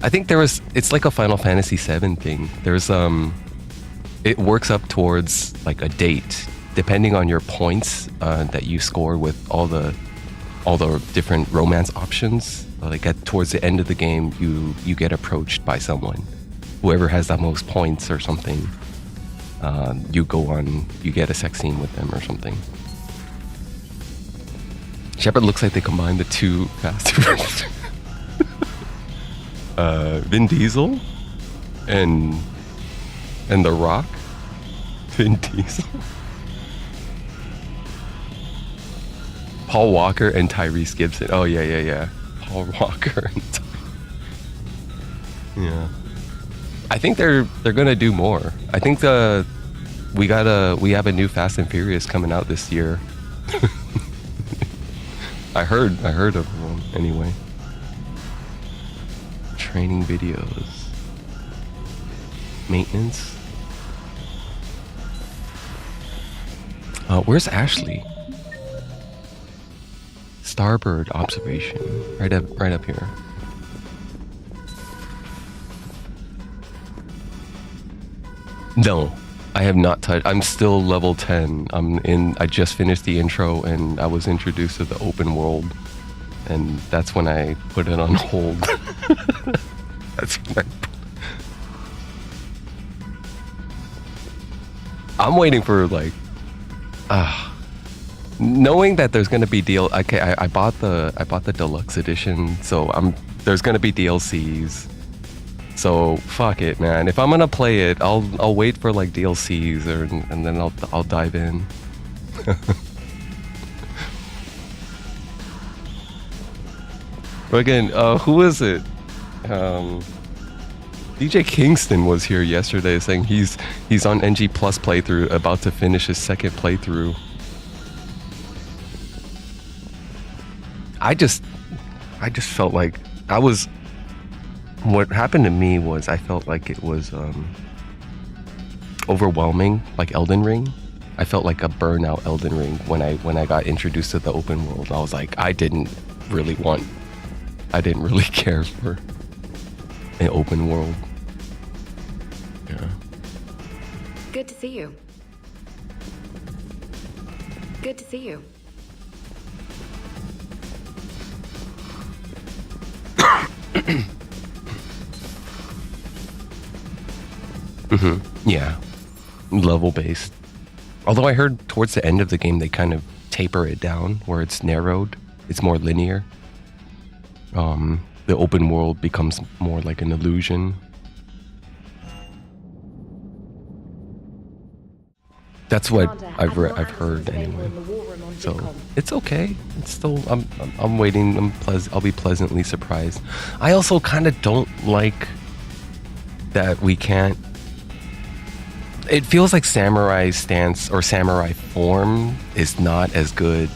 [SPEAKER 1] I think there was... It's like a Final Fantasy VII thing. There's, it works up towards, like, a date. Depending on your points that you score with all the different romance options. Like, towards the end of the game, you get approached by someone. Whoever has the most points or something, you get a sex scene with them or something. Shepard looks like they combined the two Fast and Furious. Vin Diesel and The Rock. Vin Diesel. Paul Walker and Tyrese Gibson. Oh yeah. Paul Walker and yeah. I think they're gonna do more. I think we have a new Fast and Furious coming out this year. I heard of one anyway. Training videos. Maintenance. Where's Ashley? Starboard observation. Right up here. No, I have not touched. I'm still level 10. I just finished the intro and I was introduced to the open world, and that's when I put it on hold. That's when I'm waiting for like, knowing that there's gonna be I bought the deluxe edition, so there's gonna be DLCs. So fuck it, man. If I'm gonna play it, I'll wait for like DLCs and then I'll dive in. But again, who is it? DJ Kingston was here yesterday saying he's on NG Plus playthrough, about to finish his second playthrough. I just felt like what happened to me was I felt like it was overwhelming, like Elden Ring. I felt like a burnout Elden Ring when I got introduced to the open world. I was like, I didn't really care for an open world. Yeah.
[SPEAKER 10] Good to see you. Good to see you.
[SPEAKER 1] Yeah. level based. Although I heard towards the end of the game they kind of taper it down where it's narrowed. It's more linear. The open world becomes more like an illusion. That's what I've heard anyway. So it's okay. It's still I'm waiting. I'll be pleasantly surprised. I also kind of don't like that we can't. It feels like samurai stance or samurai form is not as good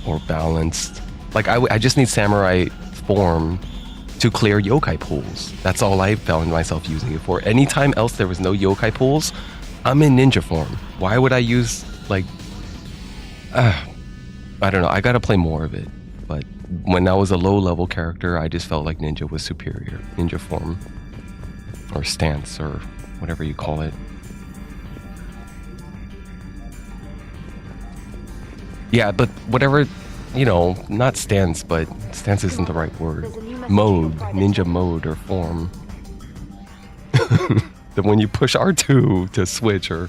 [SPEAKER 1] or balanced. Like I just need samurai form to clear yokai pools. That's all I found myself using it for. Anytime else there was no yokai pools, I'm in ninja form. Why would I use like I don't know. I gotta play more of it. But when I was a low level character, I just felt like ninja was superior. Ninja form or stance or whatever you call it. Yeah, but whatever, you know, not stance, but stance isn't the right word. Mode, ninja mode or form. Then when you push R2 to switch or...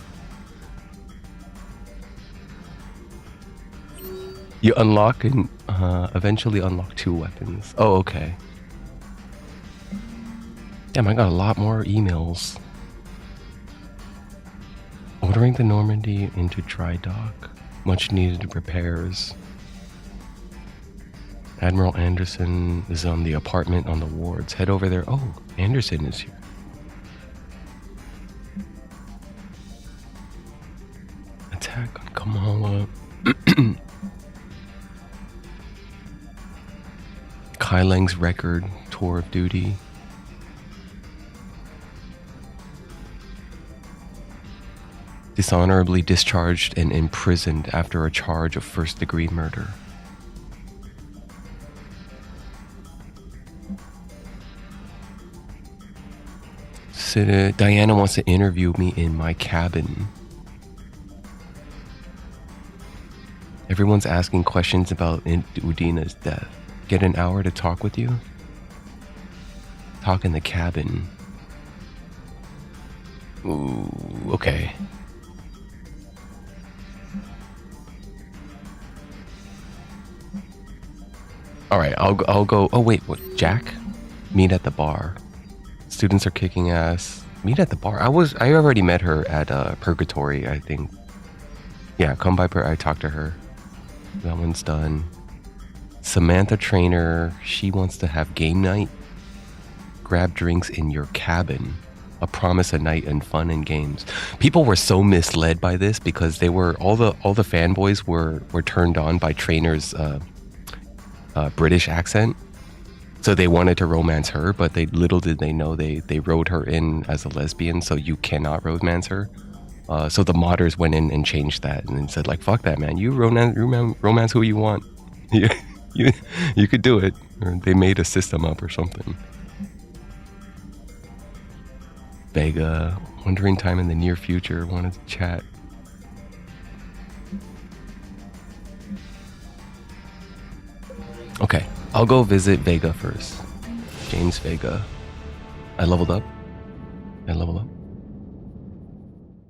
[SPEAKER 1] You unlock and eventually unlock 2 weapons. Oh, okay. Damn, I got a lot more emails. Ordering the Normandy into dry dock. Much needed repairs. Admiral Anderson is on the apartment on the wards. Head over there. Oh, Anderson is here. Attack on Kamala. Kai Lang's record, tour of duty. Dishonorably discharged and imprisoned after a charge of first-degree murder. Diana wants to interview me in my cabin. Everyone's asking questions about Udina's death. Get an hour to talk with you? Talk in the cabin. Ooh, okay. Alright, I'll go. Oh wait, what? Jack? Meet at the bar. Students are kicking ass. Meet at the bar. I already met her at Purgatory, I think. Yeah, come by. I talked to her. That one's done. Samantha Trainer. She wants to have game night. Grab drinks in your cabin. A promise a night and fun and games. People were so misled by this because they were all the fanboys were turned on by Trainer's British accent. So they wanted to romance her, but little did they know they wrote her in as a lesbian, so you cannot romance her. So the modders went in and changed that and said like, fuck that, man. You romance who you want. you could do it. Or they made a system up or something. Vega, wondering time in the near future, wanted to chat. Okay, I'll go visit Vega first. James Vega. I leveled up.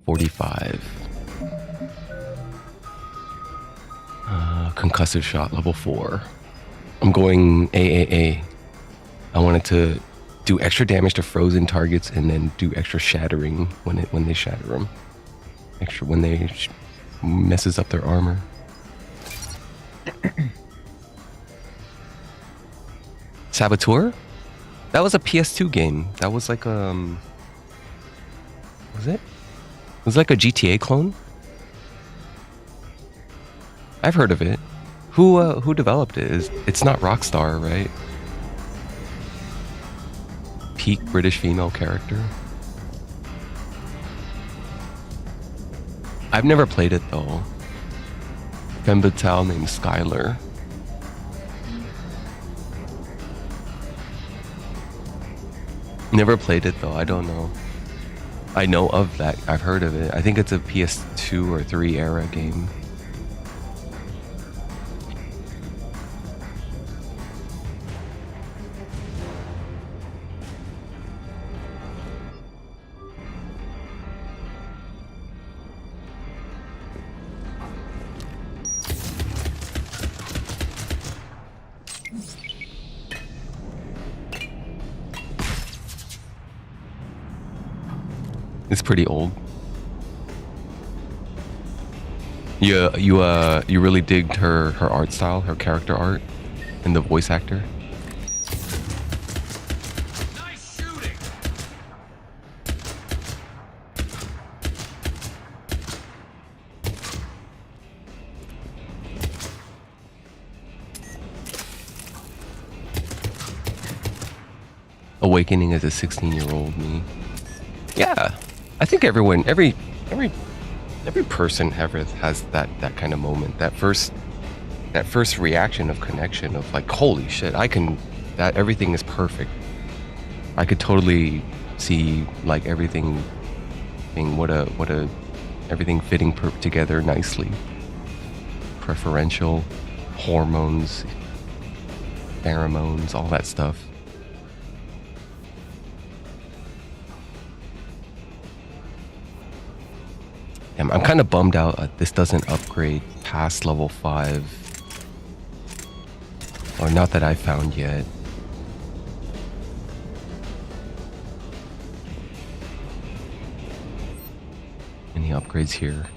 [SPEAKER 1] 45. Concussive shot, level 4. I'm going AAA. I wanted to do extra damage to frozen targets and then do extra shattering when they shatter them. Extra when they messes up their armor. Saboteur? That was a PS2 game. That was like was it? It was like a GTA clone? I've heard of it. Who developed it? It's not Rockstar, right? Peak British female character. I've never played it though. Femme fatale named Skylar. Never played it though, I don't know. I know of that, I've heard of it. I think it's a PS2 or 3 era game. It's pretty old. You really digged her art style, her character art, and the voice actor.
[SPEAKER 19] Nice shooting.
[SPEAKER 1] Awakening as a 16-year-old me. Yeah, I think everyone, every person ever has that kind of moment. That first reaction of connection of like, holy shit, that everything is perfect. I could totally see like everything being everything fitting together nicely. Preferential, hormones, pheromones, all that stuff. I'm kind of bummed out this doesn't upgrade past level 5. Or not that I found yet. Any upgrades here?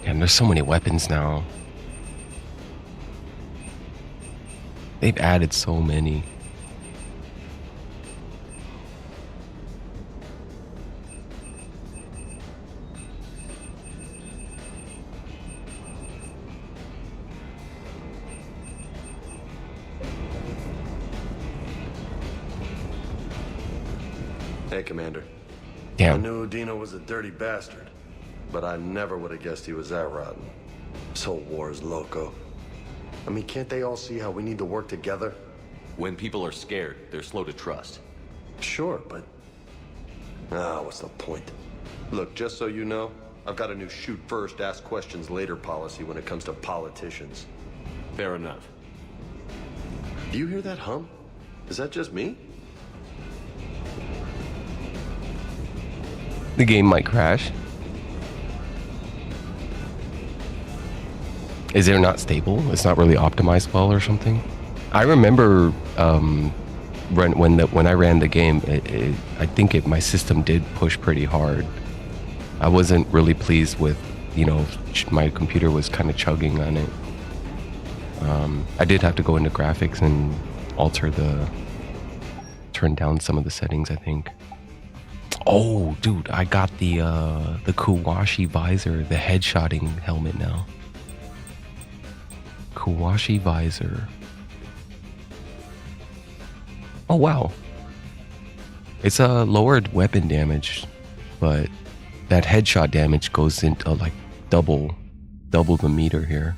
[SPEAKER 1] And there's so many weapons now. They've added so many.
[SPEAKER 24] Hey, Commander.
[SPEAKER 1] Damn.
[SPEAKER 24] I knew Udina was a dirty bastard, but I never would have guessed he was that rotten. This whole war is loco. I mean, can't they all see how we need to work together?
[SPEAKER 7] When people are scared, they're slow to trust.
[SPEAKER 24] Sure, but... what's the point? Look, just so you know, I've got a new shoot first, ask questions later policy when it comes to politicians.
[SPEAKER 7] Fair enough.
[SPEAKER 24] Do you hear that hum? Is that just me?
[SPEAKER 1] The game might crash. Is it not stable? It's not really optimized well or something? I remember when I ran the game, I think my system did push pretty hard. I wasn't really pleased with, my computer was kind of chugging on it. I did have to go into graphics and turn down some of the settings, I think. Oh, dude, I got the Kuwashi visor, the headshotting helmet now. Kuwashi visor. Oh, wow. It's a lowered weapon damage, but that headshot damage goes into like double the meter here.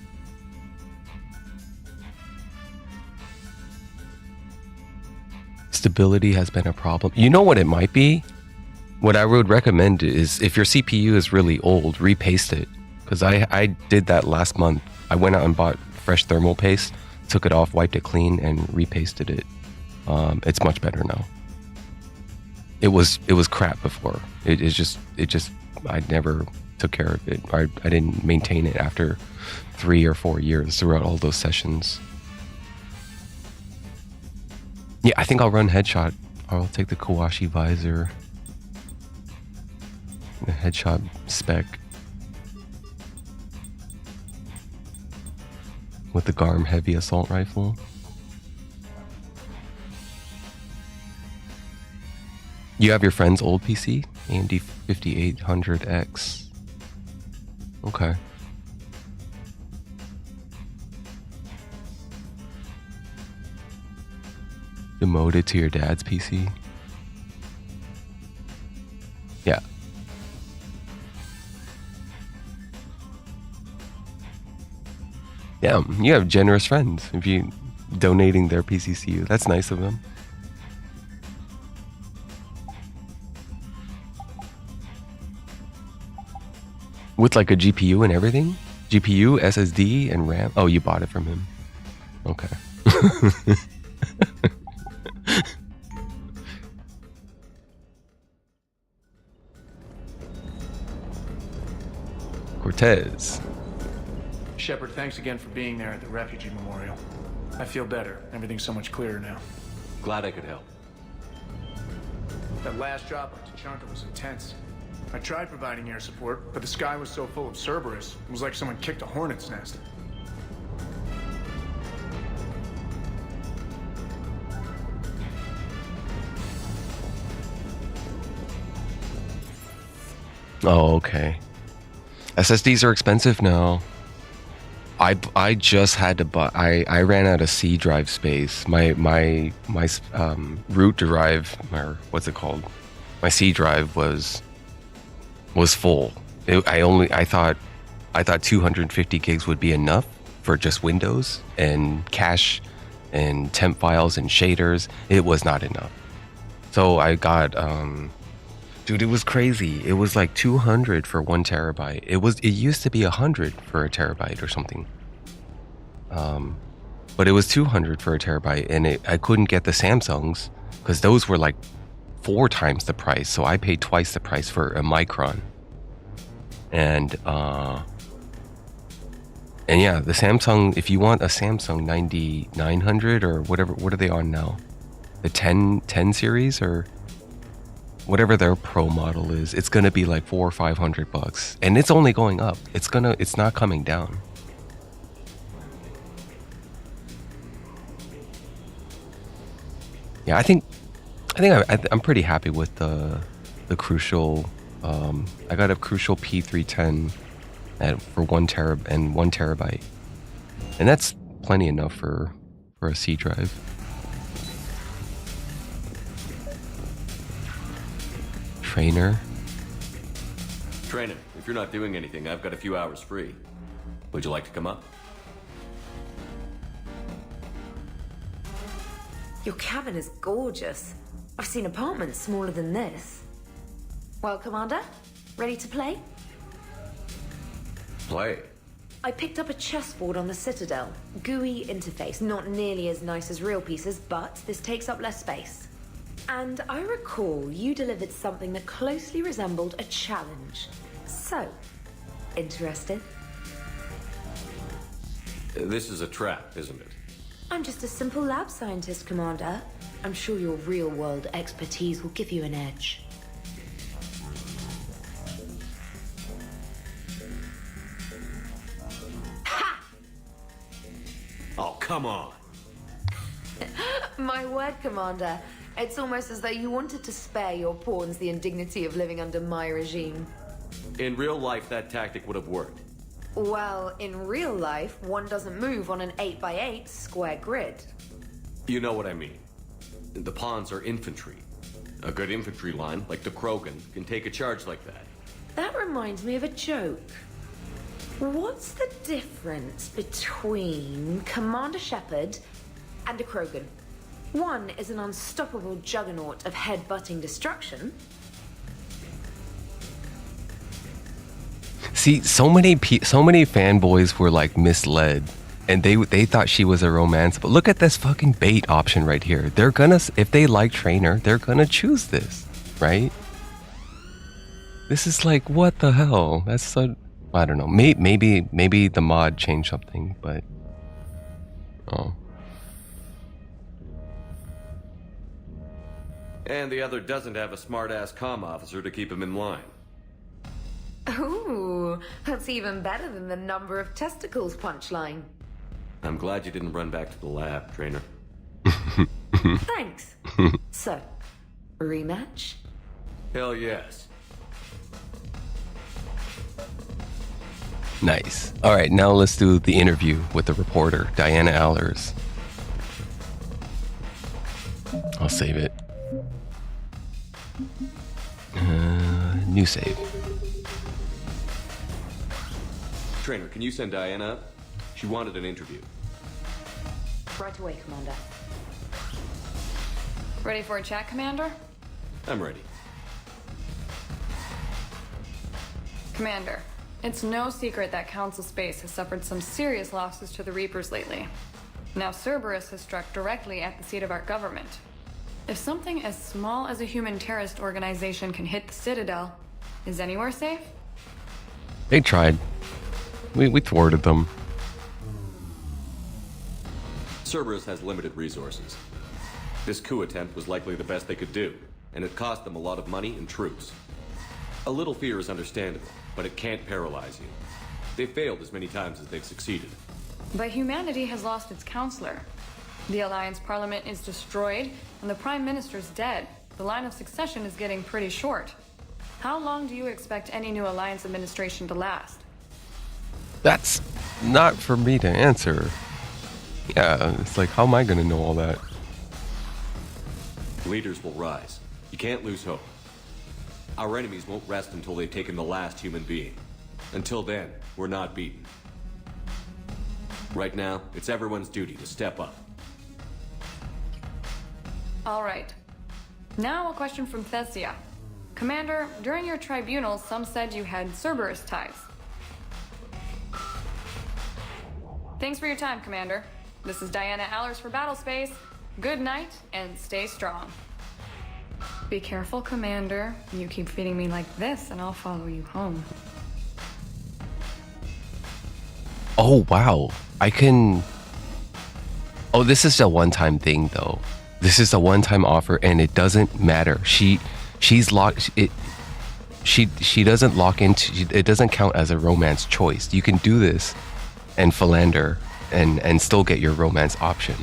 [SPEAKER 1] Stability has been a problem. You know what it might be? What I would recommend is if your CPU is really old, repaste it. Because I did that last month. I went out and bought fresh thermal paste, took it off, wiped it clean, and repasted it. It's much better now. It was crap before. It just I never took care of it. I didn't maintain it after 3 or 4 years throughout all those sessions. Yeah, I think I'll run headshot. I'll take the Kuwashi visor. The headshot spec. With the Garm heavy assault rifle. You have your friend's old PC? AMD 5800X. Okay. Demoted to your dad's PC? Yeah. Yeah, you have generous friends if you donating their PCs to you. That's nice of them. With like a GPU and everything? GPU, SSD, and RAM? Oh, you bought it from him. Okay. Cortez.
[SPEAKER 11] Shepard, thanks again for being there at the refugee memorial. I feel better. Everything's so much clearer now.
[SPEAKER 7] Glad I could help.
[SPEAKER 11] That last drop on Tuchanka was intense. I tried providing air support, but the sky was so full of Cerberus, it was like someone kicked a hornet's nest.
[SPEAKER 1] Oh, okay. SSDs are expensive now. I just had to buy. I ran out of C drive space. My root drive, or what's it called? My C drive was full. I thought 250 gigs would be enough for just Windows and cache and temp files and shaders. It was not enough. So I got dude, it was crazy. It was like 200 for 1 terabyte. It used to be 100 for a terabyte or something. But it was 200 for a terabyte, and I couldn't get the Samsungs because those were like 4 times the price. So I paid twice the price for a Micron. And yeah, the Samsung, if you want a Samsung 9900 or whatever, what are they on now? The 10 series or whatever their pro model is, it's gonna be like $400 or $500, and it's only going up. It's not coming down. Yeah, I think I'm pretty happy with the Crucial. I got a Crucial P310 for 1 terabyte, and that's plenty enough for a C drive. Trainer,
[SPEAKER 7] if you're not doing anything, I've got a few hours free. Would you like to come up?
[SPEAKER 15] Your cabin is gorgeous. I've seen apartments smaller than this. Well, Commander, ready to play?
[SPEAKER 7] Play?
[SPEAKER 15] I picked up a chessboard on the Citadel. GUI interface, not nearly as nice as real pieces, but this takes up less space. And I recall you delivered something that closely resembled a challenge. So, interested?
[SPEAKER 7] This is a trap, isn't it?
[SPEAKER 15] I'm just a simple lab scientist, Commander. I'm sure your real-world expertise will give you an edge. Ha!
[SPEAKER 7] Oh, come on.
[SPEAKER 15] My word, Commander. It's almost as though you wanted to spare your pawns the indignity of living under my regime.
[SPEAKER 7] In real life, that tactic would have worked.
[SPEAKER 15] Well, in real life, one doesn't move on an 8x8 square grid.
[SPEAKER 7] You know what I mean. The pawns are infantry. A good infantry line, like the Krogan, can take a charge like that.
[SPEAKER 15] That reminds me of a joke. What's the difference between Commander Shepard and a Krogan? One is an unstoppable juggernaut of head-butting destruction.
[SPEAKER 1] See, so many fanboys were like misled, and they thought she was a romance. But look at this fucking bait option right here. They're gonna, if they like Trainer, they're gonna choose this, right? This is like, what the hell? That's so, I don't know. Maybe the mod changed something, but oh.
[SPEAKER 7] And the other doesn't have a smart-ass comm officer to keep him in line.
[SPEAKER 15] Ooh, that's even better than the number of testicles punchline.
[SPEAKER 7] I'm glad you didn't run back to the lab, Trainer.
[SPEAKER 15] Thanks. So, rematch?
[SPEAKER 7] Hell yes.
[SPEAKER 1] Nice. All right, now let's do the interview with the reporter, Diana Allers. I'll save it. New save.
[SPEAKER 7] Trainer, can you send Diana up? She wanted an interview.
[SPEAKER 15] Right away, Commander.
[SPEAKER 17] Ready for a chat, Commander?
[SPEAKER 7] I'm ready.
[SPEAKER 17] Commander, it's no secret that Council Space has suffered some serious losses to the Reapers lately. Now Cerberus has struck directly at the seat of our government. If something as small as a human terrorist organization can hit the Citadel, is anywhere safe?
[SPEAKER 1] They tried. We thwarted them.
[SPEAKER 7] Cerberus has limited resources. This coup attempt was likely the best they could do, and it cost them a lot of money and troops. A little fear is understandable, but it can't paralyze you. They've failed as many times as they've succeeded.
[SPEAKER 17] But humanity has lost its counselor. The Alliance Parliament is destroyed, and the Prime Minister's dead. The line of succession is getting pretty short. How long do you expect any new Alliance administration to last?
[SPEAKER 1] That's not for me to answer. Yeah, it's like, how am I gonna know all that?
[SPEAKER 7] Leaders will rise. You can't lose hope. Our enemies won't rest until they've taken the last human being. Until then, we're not beaten. Right now, it's everyone's duty to step up.
[SPEAKER 17] All right. Now a question from Thesia. Commander, during your tribunal, some said you had Cerberus ties. Thanks for your time, Commander. This is Diana Allers for Battlespace. Good night, and stay strong. Be careful, Commander. You keep feeding me like this, and I'll follow you home.
[SPEAKER 1] Oh, wow. I can... Oh, this is a one-time thing, though. This is a one-time offer, and it doesn't matter. She's locked... She doesn't lock into... It doesn't count as a romance choice. You can do this and philander and still get your romance option.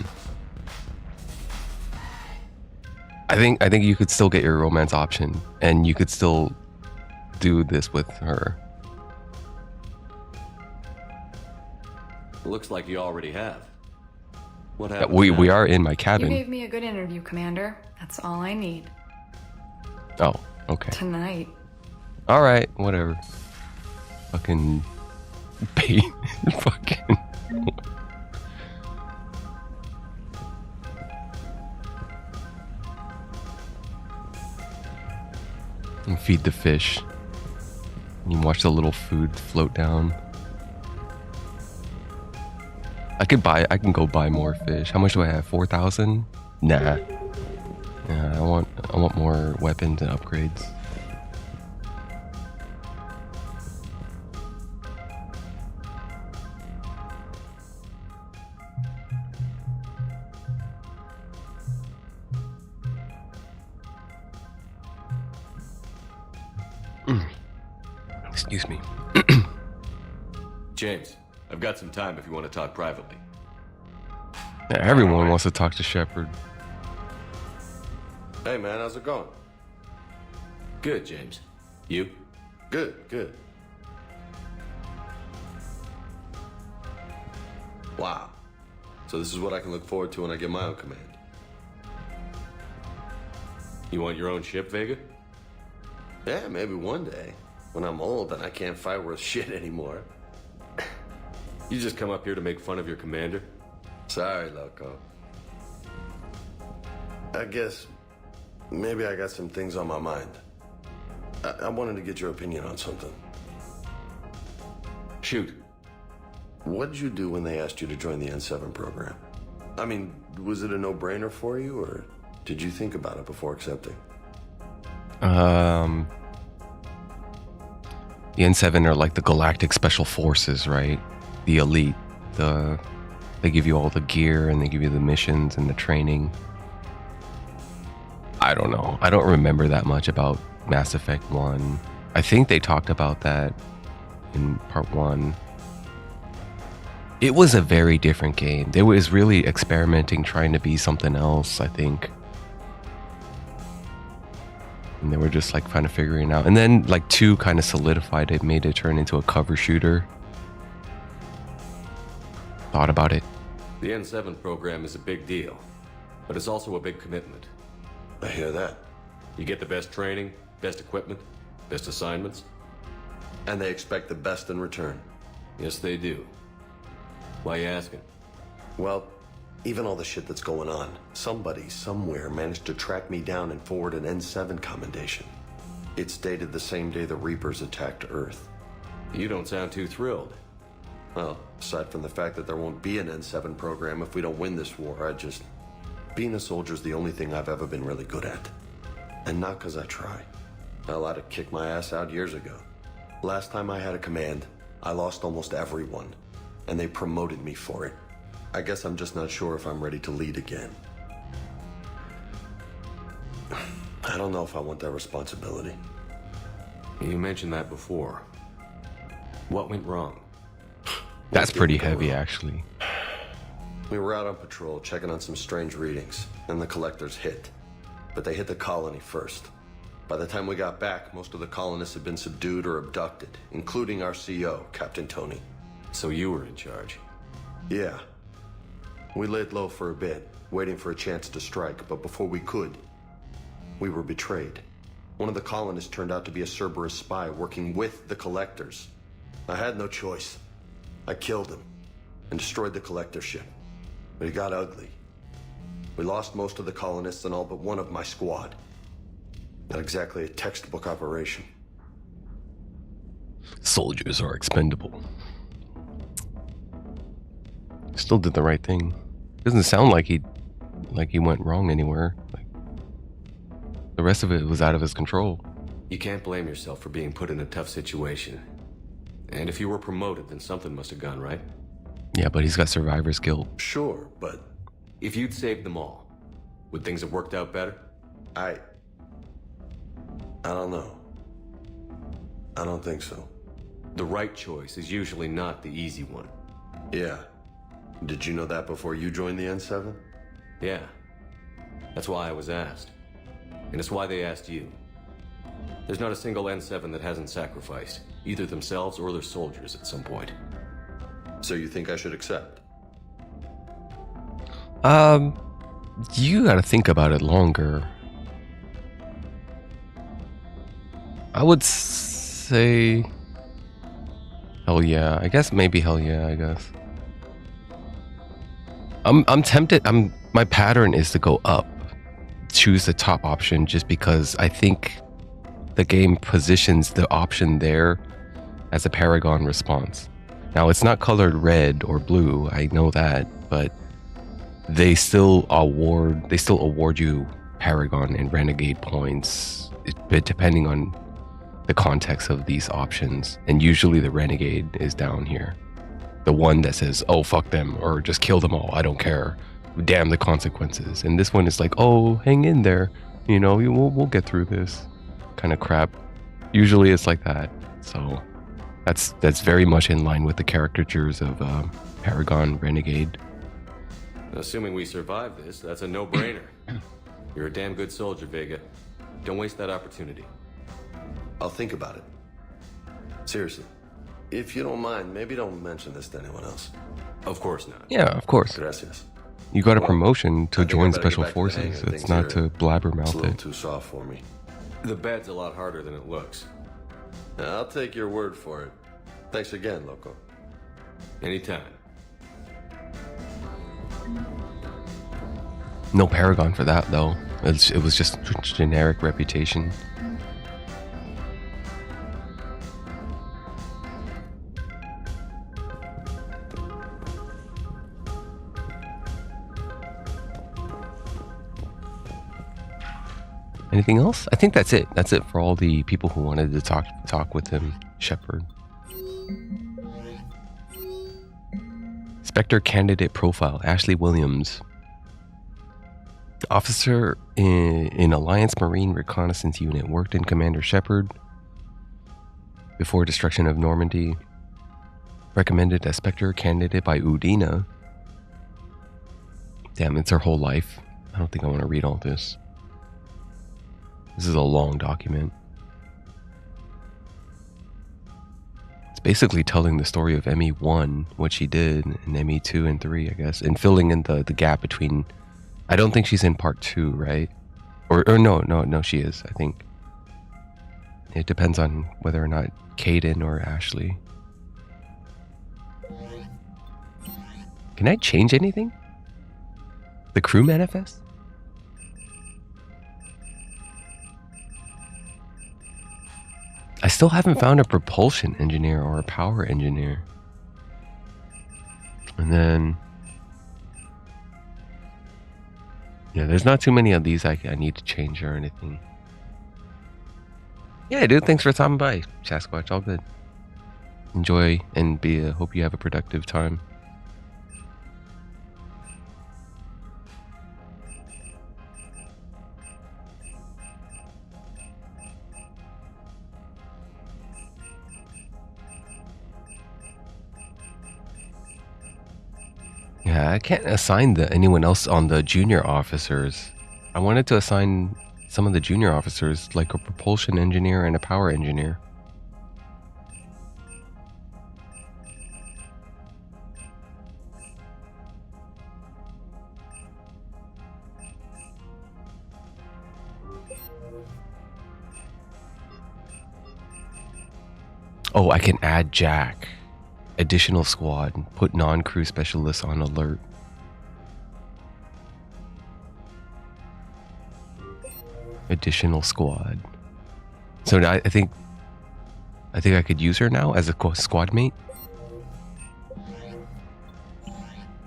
[SPEAKER 1] I think you could still get your romance option, and you could still do this with her.
[SPEAKER 7] Looks like you already have. What happened?
[SPEAKER 1] We are in my cabin.
[SPEAKER 17] You gave me a good interview, Commander. That's all I need.
[SPEAKER 1] Oh, okay.
[SPEAKER 17] Tonight.
[SPEAKER 1] All right, whatever. Fucking bait. Fucking. And feed the fish. You can watch the little food float down. I can go buy more fish. How much do I have? 4,000? Nah. Yeah, I want more weapons and upgrades. Excuse me.
[SPEAKER 7] James, I've got some time if you want to talk privately.
[SPEAKER 1] Yeah, everyone wants to talk to Shepard.
[SPEAKER 24] Hey man, how's it going?
[SPEAKER 7] Good, James. You?
[SPEAKER 24] Good, good. Wow. So this is what I can look forward to when I get my own command.
[SPEAKER 7] You want your own ship, Vega?
[SPEAKER 24] Yeah, maybe one day. When I'm old and I can't fight worth shit anymore.
[SPEAKER 7] You just come up here to make fun of your commander?
[SPEAKER 24] Sorry, Loco. I guess maybe I got some things on my mind. I wanted to get your opinion on something.
[SPEAKER 7] Shoot.
[SPEAKER 24] What did you do when they asked you to join the N7 program? I mean, was it a no-brainer for you, or did you think about it before accepting?
[SPEAKER 1] The N7 are like the Galactic Special Forces, right? The elite. They give you all the gear, and they give you the missions and the training. I don't know. I don't remember that much about Mass Effect 1. I think they talked about that in part 1. It was a very different game. They was really experimenting, trying to be something else, I think. And they were just like kind of figuring out. And then like 2 kind of solidified it, made it turn into a cover shooter. Thought about it.
[SPEAKER 7] The N7 program is a big deal, but it's also a big commitment.
[SPEAKER 24] I hear that.
[SPEAKER 7] You get the best training, best equipment, best assignments.
[SPEAKER 24] And they expect the best in return.
[SPEAKER 7] Yes, they do. Why you asking?
[SPEAKER 24] Well, even all the shit that's going on, somebody somewhere managed to track me down and forward an N7 commendation. It's dated the same day the Reapers attacked Earth.
[SPEAKER 7] You don't sound too thrilled.
[SPEAKER 24] Well, aside from the fact that there won't be an N7 program if we don't win this war, being a soldier's the only thing I've ever been really good at. And not because I try. Hell, I'd have kicked my ass out years ago. Last time I had a command, I lost almost everyone, and they promoted me for it. I guess I'm just not sure if I'm ready to lead again. I don't know if I want that responsibility.
[SPEAKER 7] You mentioned that before. What went wrong?
[SPEAKER 1] That's pretty heavy, actually.
[SPEAKER 24] We were out on patrol, checking on some strange readings, and the collectors hit. But they hit the colony first. By the time we got back, most of the colonists had been subdued or abducted, including our CO, Captain Tony.
[SPEAKER 7] So you were in charge?
[SPEAKER 24] Yeah. We laid low for a bit, waiting for a chance to strike, but before we could, we were betrayed. One of the colonists turned out to be a Cerberus spy working with the collectors. I had no choice. I killed him and destroyed the collector ship. But it got ugly. We lost most of the colonists and all but one of my squad. Not exactly a textbook operation.
[SPEAKER 1] Soldiers are expendable. Still did the right thing. Doesn't sound like he went wrong anywhere. Like, the rest of it was out of his control.
[SPEAKER 7] You can't blame yourself for being put in a tough situation. And if you were promoted, then something must have gone right.
[SPEAKER 1] Yeah, but he's got survivor's guilt.
[SPEAKER 24] Sure, but
[SPEAKER 7] if you'd saved them all, would things have worked out better?
[SPEAKER 24] I don't know. I don't think so.
[SPEAKER 7] The right choice is usually not the easy one.
[SPEAKER 24] Yeah. Did you know that before you joined the N7?
[SPEAKER 7] Yeah. That's why I was asked. And it's why they asked you. There's not a single N7 that hasn't sacrificed, either themselves or their soldiers at some point.
[SPEAKER 24] So you think I should accept?
[SPEAKER 1] You gotta think about it longer. I would say hell yeah. I guess maybe hell yeah, I guess. I'm tempted. My pattern is to go up, choose the top option, just because I think the game positions the option there as a Paragon response. Now, it's not colored red or blue, I know that, but they still award you Paragon and Renegade points, depending on the context of these options. And usually the Renegade is down here. The one that says, oh, fuck them, or just kill them all, I don't care. Damn the consequences. And this one is like, oh, hang in there. You know, we'll get through this kind of crap. Usually it's like that. So that's very much in line with the caricatures of Paragon Renegade.
[SPEAKER 7] Assuming we survive this, that's a no-brainer. You're a damn good soldier, Vega. Don't waste that opportunity.
[SPEAKER 24] I'll think about it. Seriously. If you don't mind, maybe don't mention this to anyone else.
[SPEAKER 7] Of course not.
[SPEAKER 1] Yeah, of course.
[SPEAKER 24] Gracias.
[SPEAKER 1] You got a promotion to join Special
[SPEAKER 24] Forces.
[SPEAKER 1] Forces. It's not to blabbermouth
[SPEAKER 24] It's a little
[SPEAKER 1] it.
[SPEAKER 24] too soft for me.
[SPEAKER 7] The bed's a lot harder than it looks.
[SPEAKER 24] I'll take your word for it. Thanks again, Loco.
[SPEAKER 7] Anytime.
[SPEAKER 1] No Paragon for that, though. It was just generic reputation. Anything else? I think that's it. That's it for all the people who wanted to talk with him, Shepard. Spectre candidate profile: Ashley Williams. Officer in Alliance Marine Reconnaissance Unit, worked in Commander Shepard before destruction of Normandy. Recommended as Spectre candidate by Udina. Damn, it's her whole life. I don't think I want to read all this. This is a long document. It's basically telling the story of ME1, what she did, and ME2 and 3, I guess, and filling in the gap between. I don't think she's in part 2, right? Or no, she is, I think. It depends on whether or not Kaidan or Ashley. Can I change anything? The crew manifest? I still haven't found a propulsion engineer or a power engineer. And then... yeah, there's not too many of these I need to change or anything. Yeah, dude, thanks for stopping by, Sasquatch. All good. Enjoy and hope you have a productive time. Yeah, I can't assign anyone else on the junior officers. I wanted to assign some of the junior officers, like a propulsion engineer and a power engineer. Oh, I can add Jack. Additional squad. Put non-crew specialists on alert. Additional squad. So I think I could use her now as a squad mate.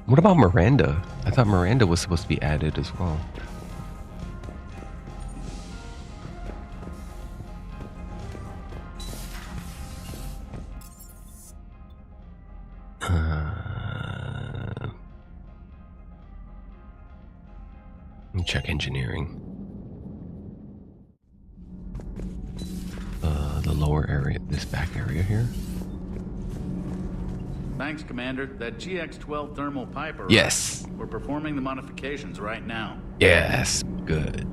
[SPEAKER 1] What about Miranda? I thought Miranda was supposed to be added as well. Let me check engineering. The lower area, this back area here.
[SPEAKER 13] Thanks, Commander. That GX-12 thermal piper.
[SPEAKER 1] Yes.
[SPEAKER 13] We're performing the modifications right now.
[SPEAKER 1] Yes, good.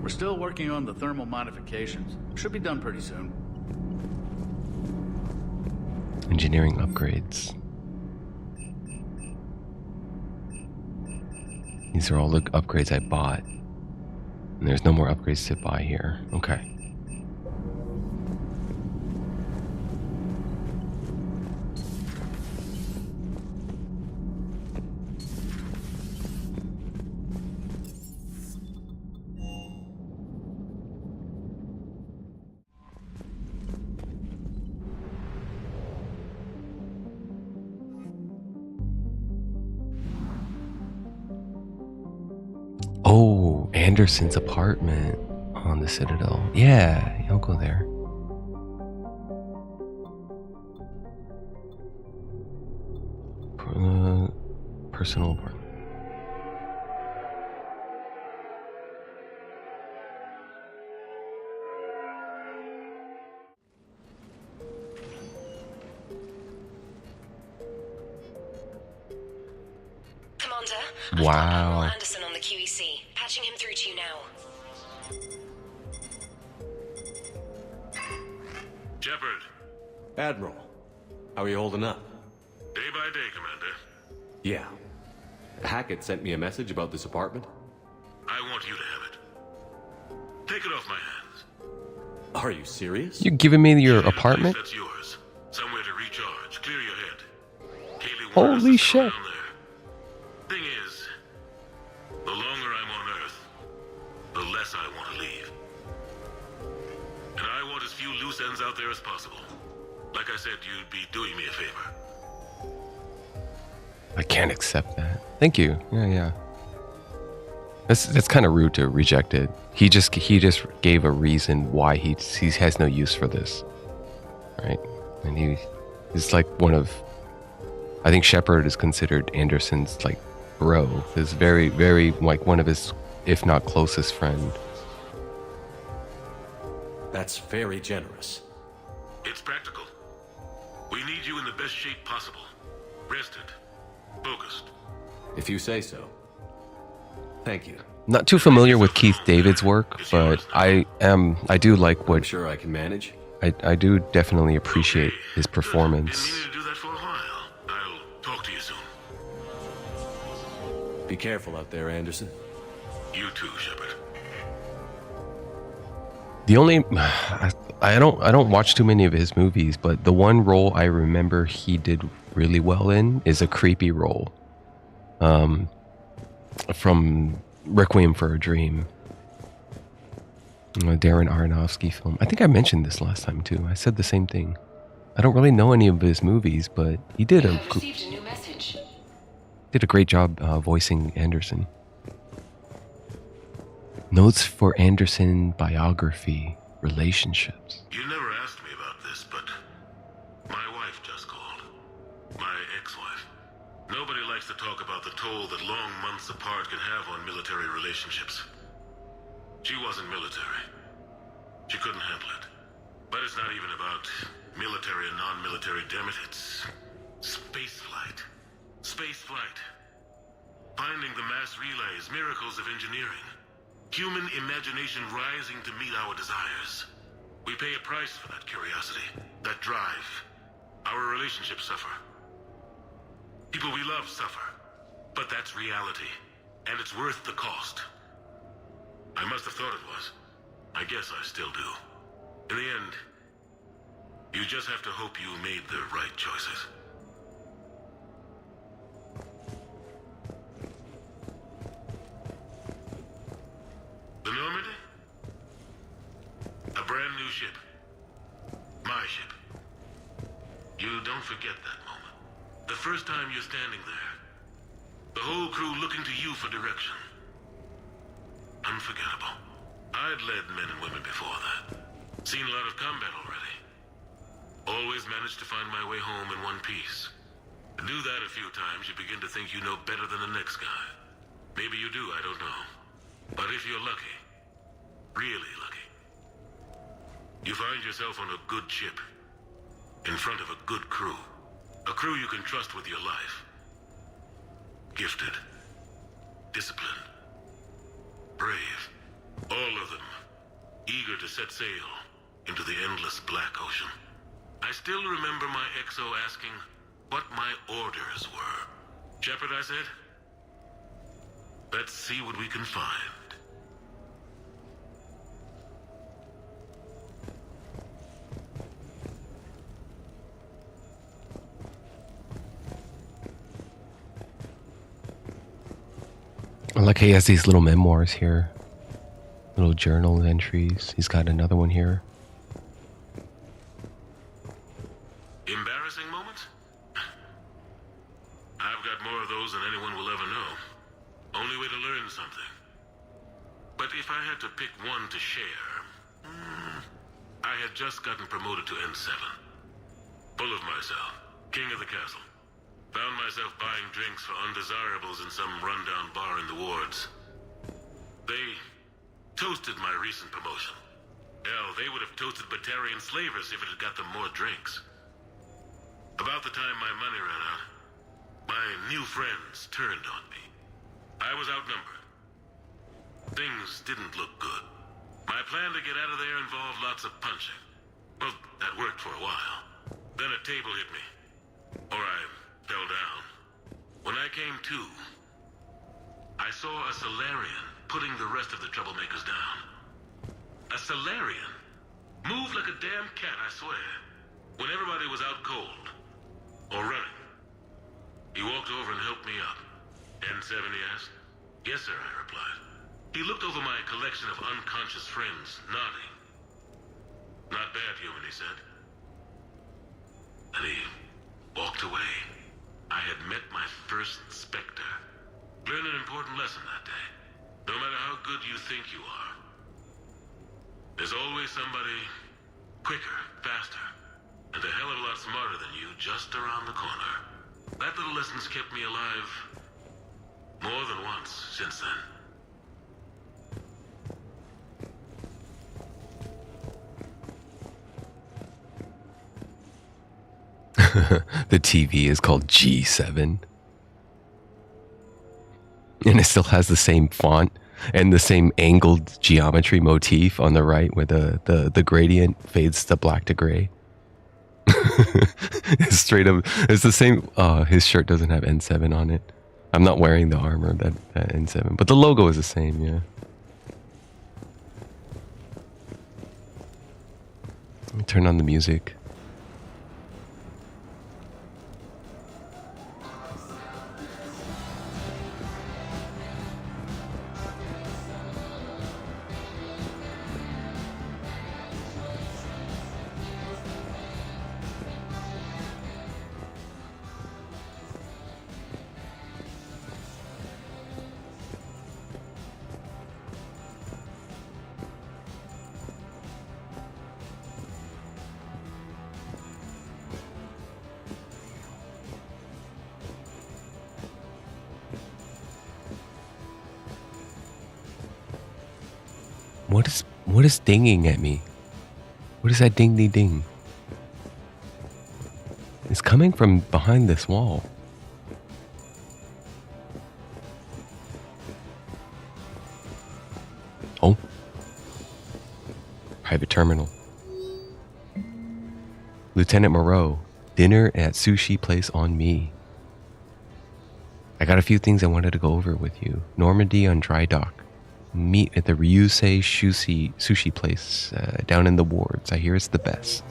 [SPEAKER 13] We're still working on the thermal modifications. Should be done pretty soon.
[SPEAKER 1] Engineering upgrades. These are all the upgrades I bought. And there's no more upgrades to buy here. Okay. Oh, Anderson's apartment on the Citadel. Yeah, I'll go there. Personal apartment.
[SPEAKER 25] Commander,
[SPEAKER 1] Wow.
[SPEAKER 25] Anderson on the QEC. Patching him through to you now.
[SPEAKER 3] Shepard.
[SPEAKER 7] Admiral, how are you holding up?
[SPEAKER 3] Day by day, Commander.
[SPEAKER 7] Yeah. Hackett sent me a message about this apartment.
[SPEAKER 3] I want you to have it. Take it off my hands.
[SPEAKER 7] Are you serious?
[SPEAKER 1] You giving me your apartment?
[SPEAKER 3] That's yours. Somewhere to recharge. Clear your head. Kaylee
[SPEAKER 1] Holy shit.
[SPEAKER 3] Thing is, the longer I'm on Earth, the less I want to leave. And I want as few loose ends out there as possible. Like I said, you'd be doing me a favor.
[SPEAKER 1] I can't accept that. Thank you. Yeah. That's kind of rude to reject it. He just gave a reason why he has no use for this, right? And he's like one of, I think Shepard is considered Anderson's like bro. His very, very like one of his, if not closest friend.
[SPEAKER 7] That's very generous.
[SPEAKER 3] It's practical. We need you in the best shape possible. Rested. Focused.
[SPEAKER 7] If you say so. Thank you.
[SPEAKER 1] Not too familiar with Keith David's work, but I do like what...
[SPEAKER 7] I'm sure I can manage.
[SPEAKER 1] I do definitely appreciate his performance.
[SPEAKER 3] I'll talk to you soon.
[SPEAKER 7] Be careful out there, Anderson.
[SPEAKER 3] You too, Shepard.
[SPEAKER 1] The only... I don't watch too many of his movies, but the one role I remember he did really well in is a creepy role. From Requiem for a Dream. A Darren Aronofsky film. I think I mentioned this last time too. I said the same thing. I don't really know any of his movies, but he did a great job voicing Anderson. Notes for Anderson biography, relationships.
[SPEAKER 3] You never asked me about this, but my wife long months apart can have on military relationships. She wasn't military. She couldn't handle it. But it's not even about military and non-military, damn it. It's space flight. Space flight. Finding the mass relays, miracles of engineering. Human imagination rising to meet our desires. We pay a price for that curiosity, that drive. Our relationships suffer. People we love suffer. But that's reality, and it's worth the cost. I must have thought it was. I guess I still do. In the end, you just have to hope you made the right choices. The Normandy? A brand new ship. My ship. You don't forget that moment. The first time you're standing there. The whole crew looking to you for direction. Unforgettable. I'd led men and women before that. Seen a lot of combat already. Always managed to find my way home in one piece. Do that a few times, you begin to think you know better than the next guy. Maybe you do, I don't know. But if you're lucky, really lucky, you find yourself on a good ship, in front of a good crew. A crew you can trust with your life. Gifted, disciplined, brave, all of them eager to set sail into the endless black ocean. I still remember my XO asking what my orders were. Shepard, I said, let's see what we can find.
[SPEAKER 1] I like how he has these little memoirs here. Little journal entries. He's got another one here.
[SPEAKER 3] Embarrassing moments? I've got more of those than anyone will ever know. Only way to learn something. But if I had to pick one to share, I had just gotten promoted to N7. Full of myself. King of the castle. Found myself buying drinks for undesirables in some rundown bar in the wards. They toasted my recent promotion. Hell, they would have toasted Batarian slavers if it had got them more drinks. About the time my money ran out, my new friends turned on me. I was outnumbered. Things didn't look good. My plan to get out of there involved lots of punching. Well, that worked for a while. Then a table hit me. Or I fell down. When I came to, I saw a Salarian putting the rest of the troublemakers down. A Salarian? Moved like a damn cat, I swear. When everybody was out cold. Or running. He walked over and helped me up. N7, he asked. Yes, sir, I replied. He looked over my collection of unconscious friends, nodding. Not bad, human, he said. And he walked away. I had met my first Spectre. Learned an important lesson that day. No matter how good you think you are, there's always somebody quicker, faster, and a hell of a lot smarter than you just around the corner. That little lesson's kept me alive more than once since then.
[SPEAKER 1] The TV is called G7. And it still has the same font and the same angled geometry motif on the right where the gradient fades to black to gray. It's straight up, it's the same. His shirt doesn't have N7 on it. I'm not wearing the armor that N7, but the logo is the same, yeah. Let me turn on the music. What is dinging at me? What is that ding? It's coming from behind this wall. Oh. Private terminal. Lieutenant Moreau, dinner at sushi place on me. I got a few things I wanted to go over with you. Normandy on dry dock. Meet at the Ryusei sushi place down in the wards. I hear it's the best.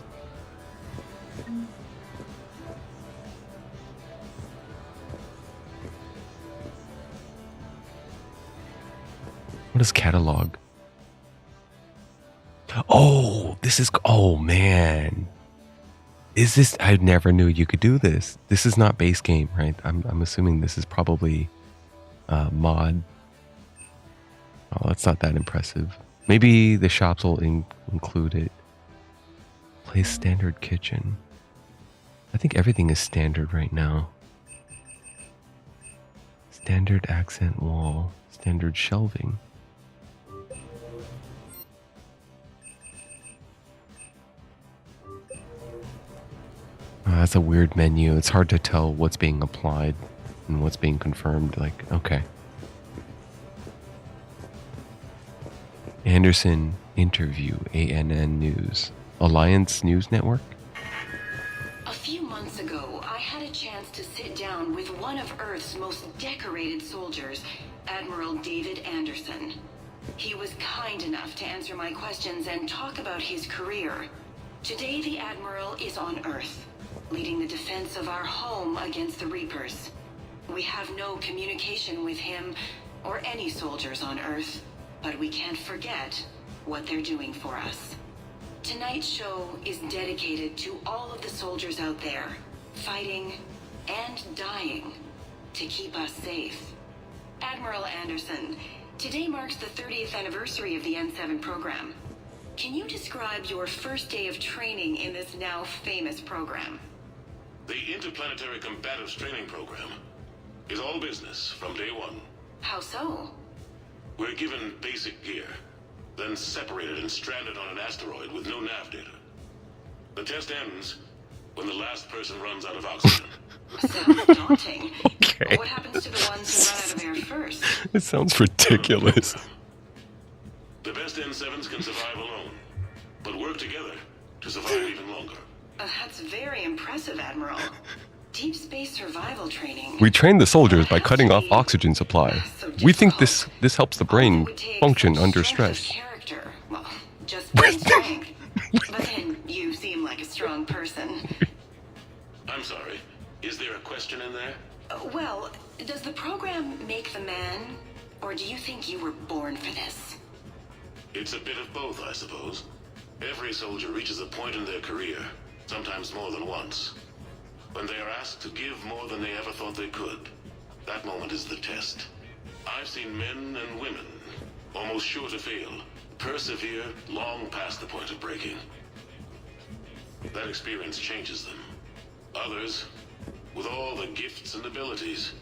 [SPEAKER 1] What is catalog? Oh, this is... Oh, man. Is this... I never knew you could do this. This is not base game, right? I'm assuming this is probably mod. Oh, that's not that impressive. Maybe the shops will include it. Place standard kitchen. I think everything is standard right now. Standard accent wall. Standard shelving. That's a weird menu. It's hard to tell what's being applied and what's being confirmed. Like, okay. Anderson interview, ANN News. Alliance News Network?
[SPEAKER 10] A few months ago, I had a chance to sit down with one of Earth's most decorated soldiers, Admiral David Anderson. He was kind enough to answer my questions and talk about his career. Today, the Admiral is on Earth, leading the defense of our home against the Reapers. We have no communication with him or any soldiers on Earth, but we can't forget what they're doing for us. Tonight's show is dedicated to all of the soldiers out there, fighting and dying to keep us safe. Admiral Anderson, today marks the 30th anniversary of the N7 program. Can you describe your first day of training in this now famous program?
[SPEAKER 3] The Interplanetary Combatives Training Program is all business from day one.
[SPEAKER 10] How so?
[SPEAKER 3] We're given basic gear, then separated and stranded on an asteroid with no nav data. The test ends when the last person runs out of oxygen.
[SPEAKER 10] Sounds daunting.
[SPEAKER 1] Okay.
[SPEAKER 10] What happens to the ones who run out of air first?
[SPEAKER 1] It sounds ridiculous.
[SPEAKER 3] The best N7s can survive alone, but work together to survive even longer.
[SPEAKER 10] That's very impressive, Admiral. Deep space survival training.
[SPEAKER 1] We train the soldiers by cutting off oxygen supply. We think this helps the brain function under stress.
[SPEAKER 10] Character. Well, just plain strength. But then you seem like a strong person.
[SPEAKER 3] I'm sorry. Is there a question in there?
[SPEAKER 10] Well, does the program make the man, or do you think you were born for this?
[SPEAKER 3] It's a bit of both, I suppose. Every soldier reaches a point in their career, sometimes more than once, when they are asked to give more than they ever thought they could. That moment is the test. I've seen men and women, almost sure to fail, persevere long past the point of breaking. That experience changes them. Others, with all the gifts and abilities,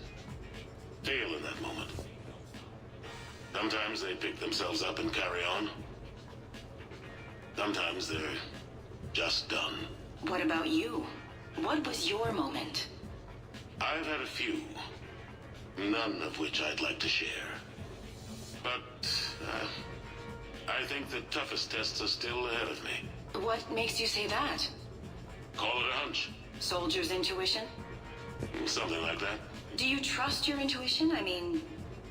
[SPEAKER 3] fail in that moment. Sometimes they pick themselves up and carry on. Sometimes they're just done.
[SPEAKER 10] What about you? What was your moment?
[SPEAKER 3] I've had a few, none of which I'd like to share. But I think the toughest tests are still ahead of me.
[SPEAKER 10] What makes you say that?
[SPEAKER 3] Call it a hunch.
[SPEAKER 10] Soldier's intuition?
[SPEAKER 3] Something like that.
[SPEAKER 10] Do you trust your intuition? I mean,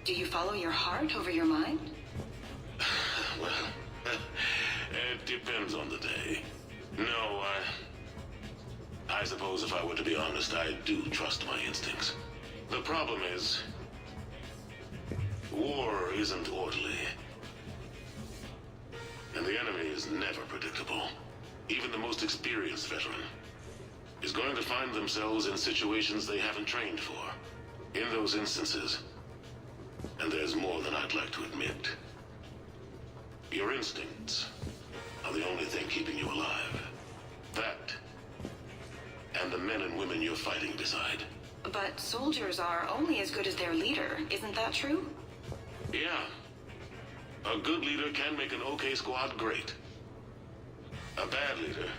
[SPEAKER 10] do you follow your heart over your mind?
[SPEAKER 3] Well, it depends on the day. No, I suppose if I were to be honest, I do trust my instincts. The problem is, war isn't orderly. And the enemy is never predictable. Even the most experienced veteran is going to find themselves in situations they haven't trained for. In those instances, and there's more than I'd like to admit, your instincts are the only thing keeping you alive. That, and the men and women you're fighting beside.
[SPEAKER 10] But soldiers are only as good as their leader, isn't that true?
[SPEAKER 3] Yeah. A good leader can make an okay squad great. A bad leader,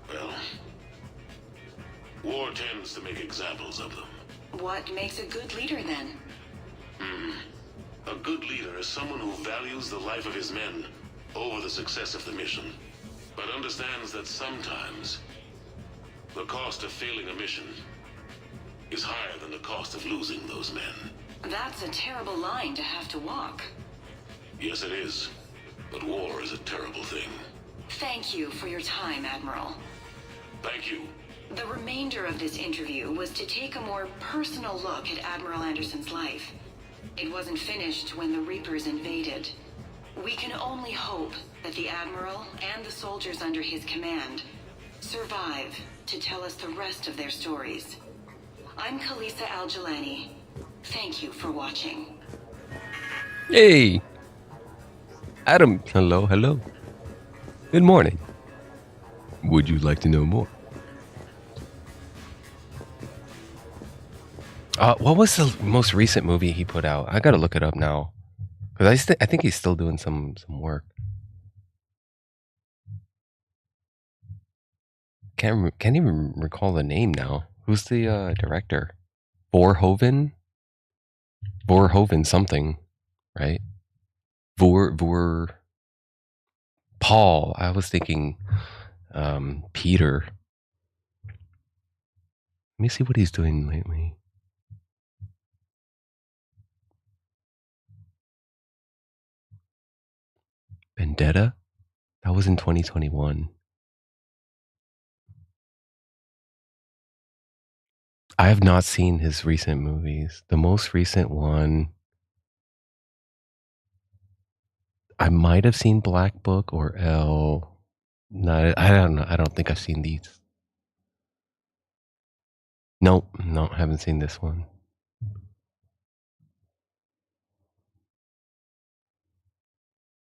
[SPEAKER 3] well, war tends to make examples of them.
[SPEAKER 2] What makes a good leader, then?
[SPEAKER 3] A good leader is someone who values the life of his men over the success of the mission, but understands that sometimes the cost of failing a mission is higher than the cost of losing those men.
[SPEAKER 2] That's a terrible line to have to walk.
[SPEAKER 3] Yes, it is. But war is a terrible thing.
[SPEAKER 2] Thank you for your time, Admiral.
[SPEAKER 3] Thank you.
[SPEAKER 2] The remainder of this interview was to take a more personal look at Admiral Anderson's life. It wasn't finished when the Reapers invaded. We can only hope that the Admiral and the soldiers under his command survive to tell us the rest of their stories. I'm Khalisah Al-Jilani. Thank you for watching.
[SPEAKER 1] Hey! Adam, hello, hello. Good morning. Would you like to know more? What was the most recent movie he put out? I gotta look it up now. Because I think he's still doing some work. Can't even recall the name now. Who's the director? Verhoeven something, right? Paul. I was thinking Peter. Let me see what he's doing lately. Vendetta? That was in 2021. I have not seen his recent movies. The most recent one, I might have seen Black Book or L. No, I don't know. I don't think I've seen these. No, haven't seen this one.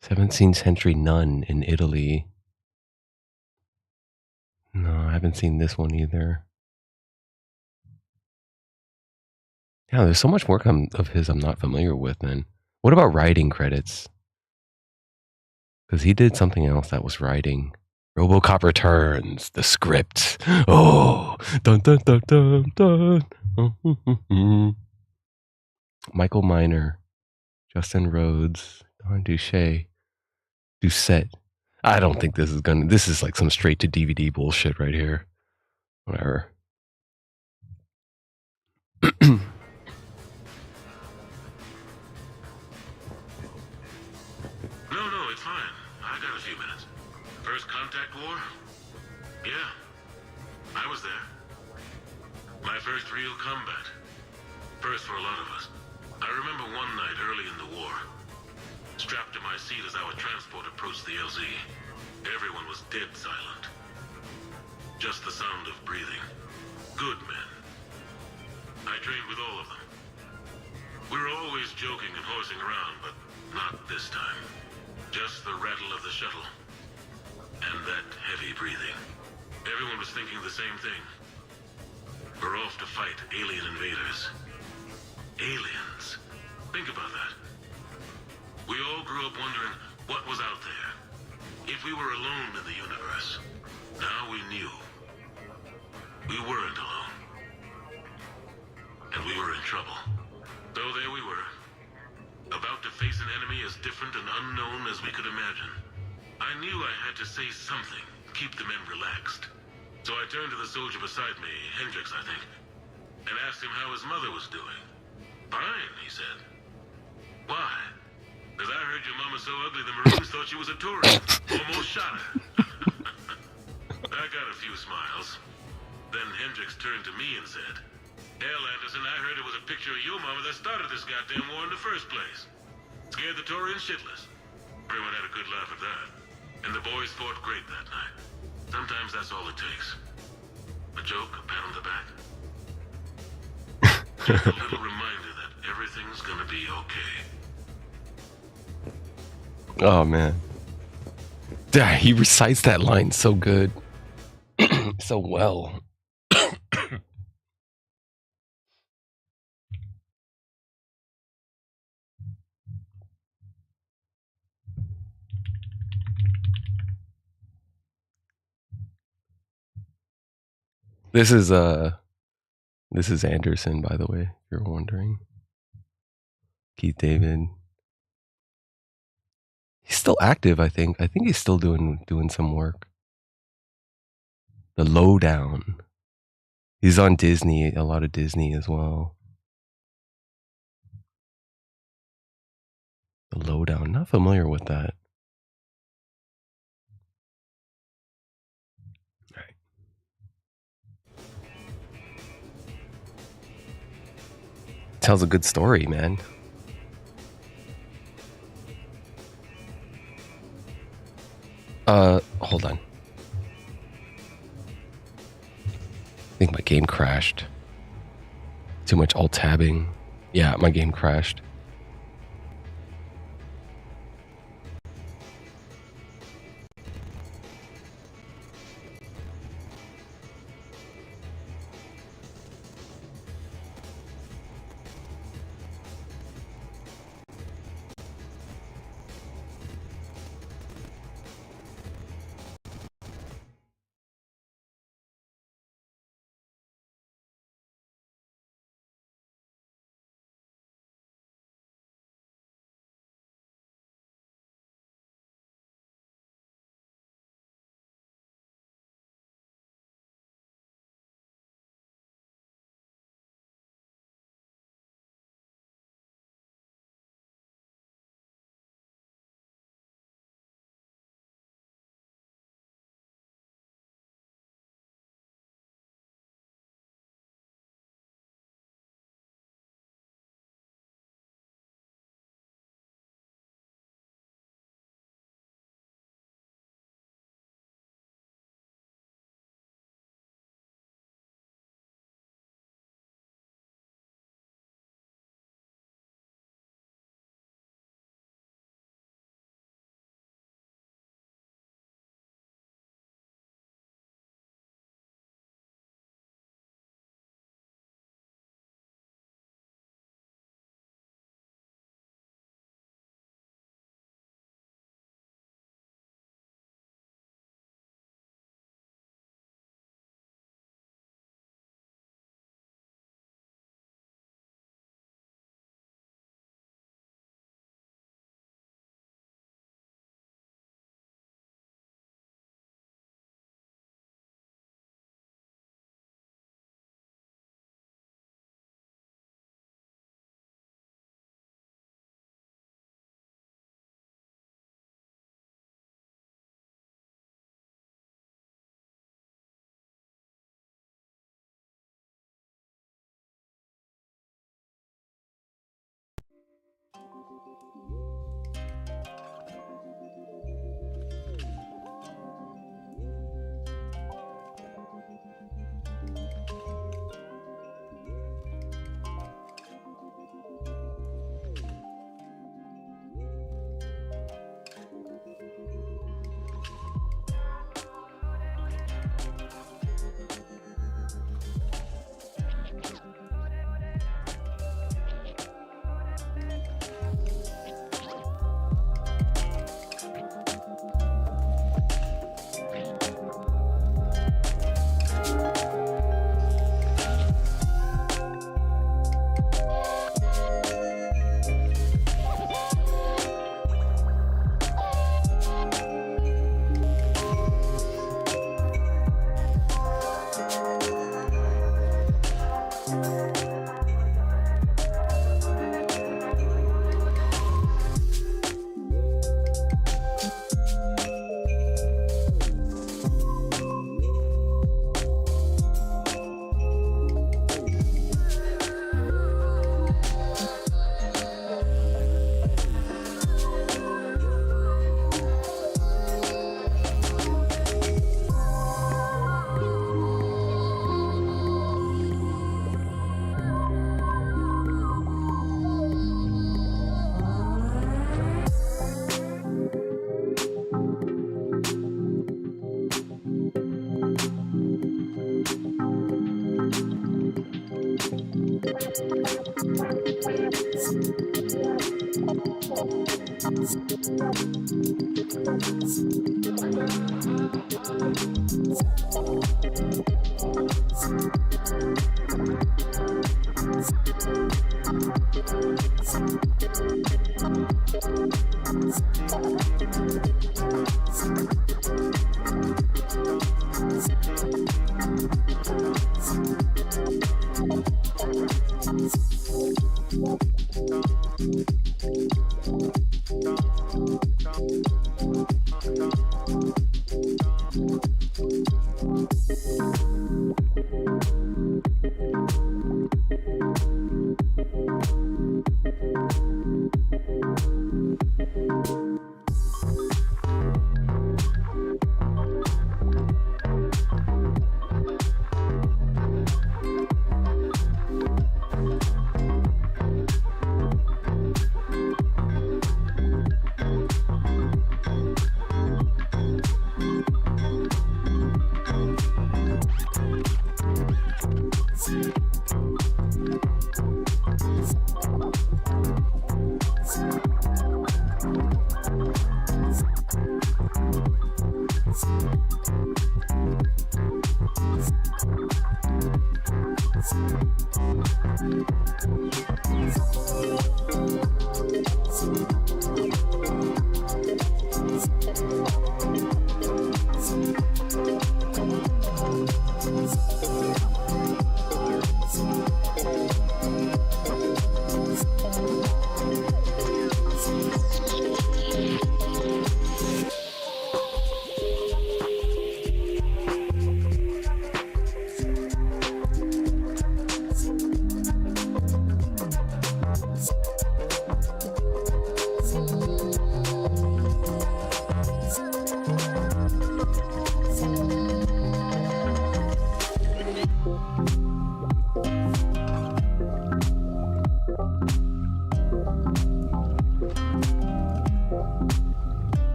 [SPEAKER 1] Seventeenth Century Nun in Italy. No, I haven't seen this one either. Yeah, there's so much work of his I'm not familiar with, then. What about writing credits? Because he did something else that was writing. RoboCop Returns, the script. Oh, dun dun dun dun dun. Michael Miner, Justin Rhodes, Don Doucette. I don't think this is like some straight to DVD bullshit right here. Whatever.
[SPEAKER 3] No, it's fine. I got a few minutes. First contact war? Yeah. I was there. My first real combat. First for a lot of us. I remember one night early in the war. Strapped to my seat as our transport approached the LZ. Everyone was dead silent. Just the sound of breathing. Good men. I trained with all of them. We were always joking and horsing around, but not this time. Just the rattle of the shuttle. And that heavy breathing. Everyone was thinking the same thing. We're off to fight alien invaders. Aliens. Think about that. We all grew up wondering what was out there. If we were alone in the universe. Now we knew. We weren't alone. And we were in trouble. So there we were. About to face an enemy as different and unknown as we could imagine. I knew I had to say something, keep the men relaxed. So I turned to the soldier beside me, Hendricks, I think, and asked him how his mother was doing. Fine, he said. Why? Because I heard your mama so ugly the Marines thought she was a tourist. Almost shot her. I got a few smiles. Then Hendricks turned to me and said, Hell, Anderson, I heard it was a picture of your mama that started this goddamn war in the first place. Scared the Taurians shitless. Everyone had a good laugh at that. And the boys fought great that night. Sometimes that's all it takes. A joke, a pat on the back. Just a little reminder that everything's gonna be okay.
[SPEAKER 1] Oh, man. He recites that line so good. So well. This is Anderson, by the way, if you're wondering. Keith David. He's still active, I think. I think he's still doing some work. The Lowdown. He's on Disney, a lot of Disney as well. The Lowdown. Not familiar with that. Right. Tells a good story, man. Hold on. I think my game crashed. Too much alt-tabbing. Yeah, my game crashed.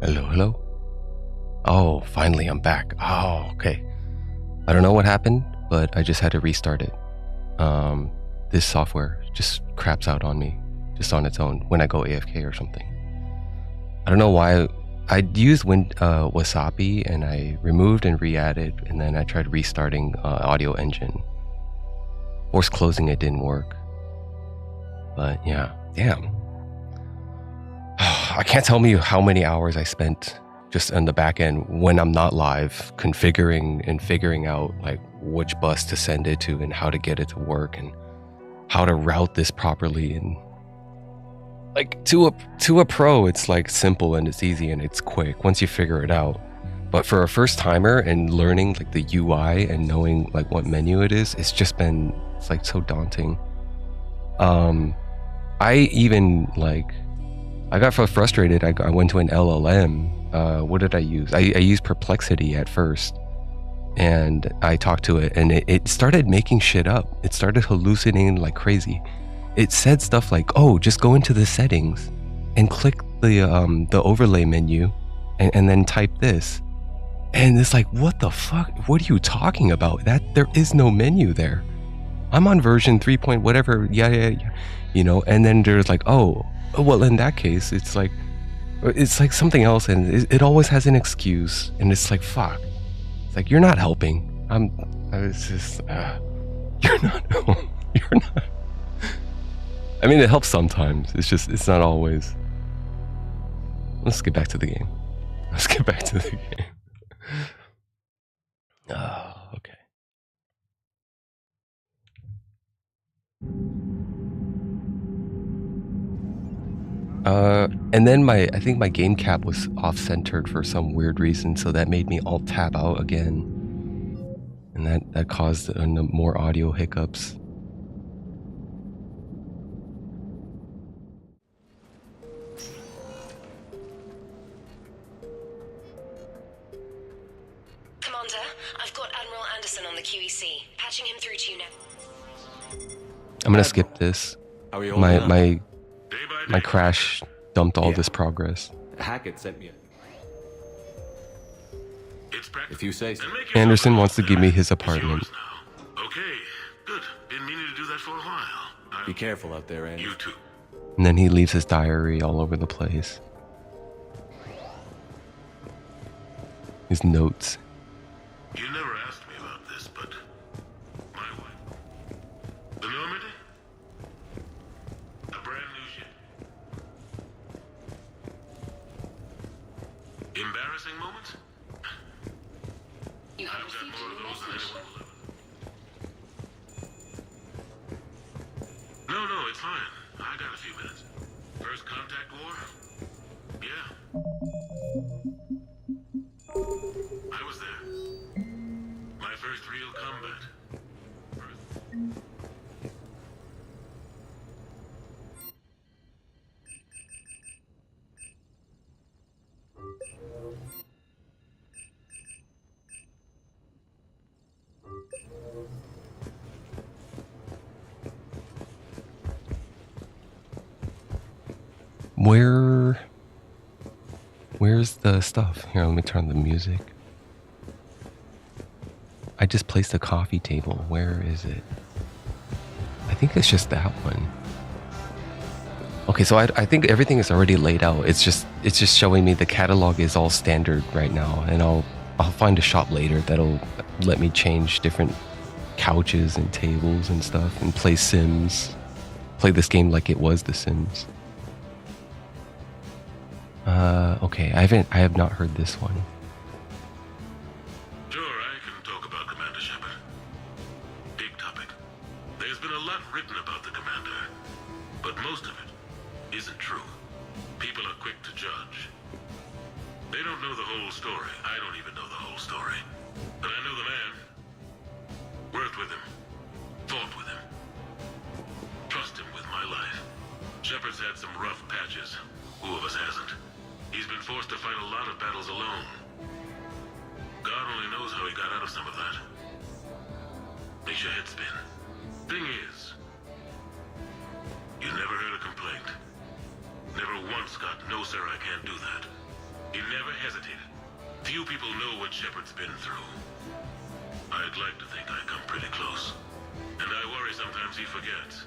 [SPEAKER 1] Hello, hello? Oh, finally I'm back. Oh, okay. I don't know what happened, but I just had to restart it. This software just craps out on me, just on its own, when I go AFK or something. I don't know why. I used Wasabi, and I removed and re-added, and then I tried restarting Audio Engine. Force closing it didn't work. But yeah, damn. I can't tell you how many hours I spent just on the back end when I'm not live, configuring and figuring out like which bus to send it to and how to get it to work and how to route this properly. And like to a pro, it's like simple and it's easy and it's quick once you figure it out. But for a first timer and learning like the UI and knowing like what menu it is, it's like so daunting. I even like, I got frustrated. I went to an LLM. What did I use? I used Perplexity at first, and I talked to it, and it started making shit up. It started hallucinating like crazy. It said stuff like, "Oh, just go into the settings and click the overlay menu, and then type this." And it's like, what the fuck? What are you talking about? That there is no menu there. I'm on version 3. Whatever. Yeah. You know. And then there's like, oh, well, in that case, it's like something else, and it always has an excuse, and it's like, fuck. It's like, you're not helping. It's just, you're not. You're not. I mean, it helps sometimes. It's not always. Let's get back to the game. Oh, okay. And then I think my game cap was off-centered for some weird reason, so that made me alt-tab out again. And that caused more audio hiccups.
[SPEAKER 25] Commander, I've got Admiral Anderson on the QEC. Patching him through to you now.
[SPEAKER 1] I'm gonna skip this. My crash dumped all this progress.
[SPEAKER 7] Hackett sent me if you say so.
[SPEAKER 1] Anderson wants to give me his apartment.
[SPEAKER 3] Okay, good. Been meaning to do that for a while.
[SPEAKER 7] Be careful out there, Andy.
[SPEAKER 3] You too.
[SPEAKER 1] And then he leaves his diary all over the place. His notes.
[SPEAKER 3] You never asked me about this, but my wife, the Normandy, a brand new ship. Embarrassing moments? I've got more of those than anyone will ever. No, it's fine. I got a few minutes. First contact war? Yeah. I was there. My first real combat.
[SPEAKER 1] Where's the stuff? Here, let me turn the music. I just placed a coffee table. Where is it? I think it's just that one. Okay, so I think everything is already laid out. It's just showing me the catalog is all standard right now, and I'll find a shop later that'll let me change different couches and tables and stuff and play Sims. Play this game like it was The Sims. Okay, I have not heard this one.
[SPEAKER 3] Sure, I can talk about Commander Shepard. Big topic. There's been a lot written about the Commander, but most of it isn't true. People are quick to judge. They don't know the whole story. I don't even know the whole story. But I know the man. Worked with him. Fought with him. Trust him with my life. Shepard's had some rough patches. Who of us hasn't? He's been forced to fight a lot of battles alone. God only knows how he got out of some of that. Makes your head spin. Thing is, you never heard a complaint. Never once got, "No, sir, I can't do that." He never Shepard's been through. I'd like to think I come pretty close. And I worry sometimes he forgets.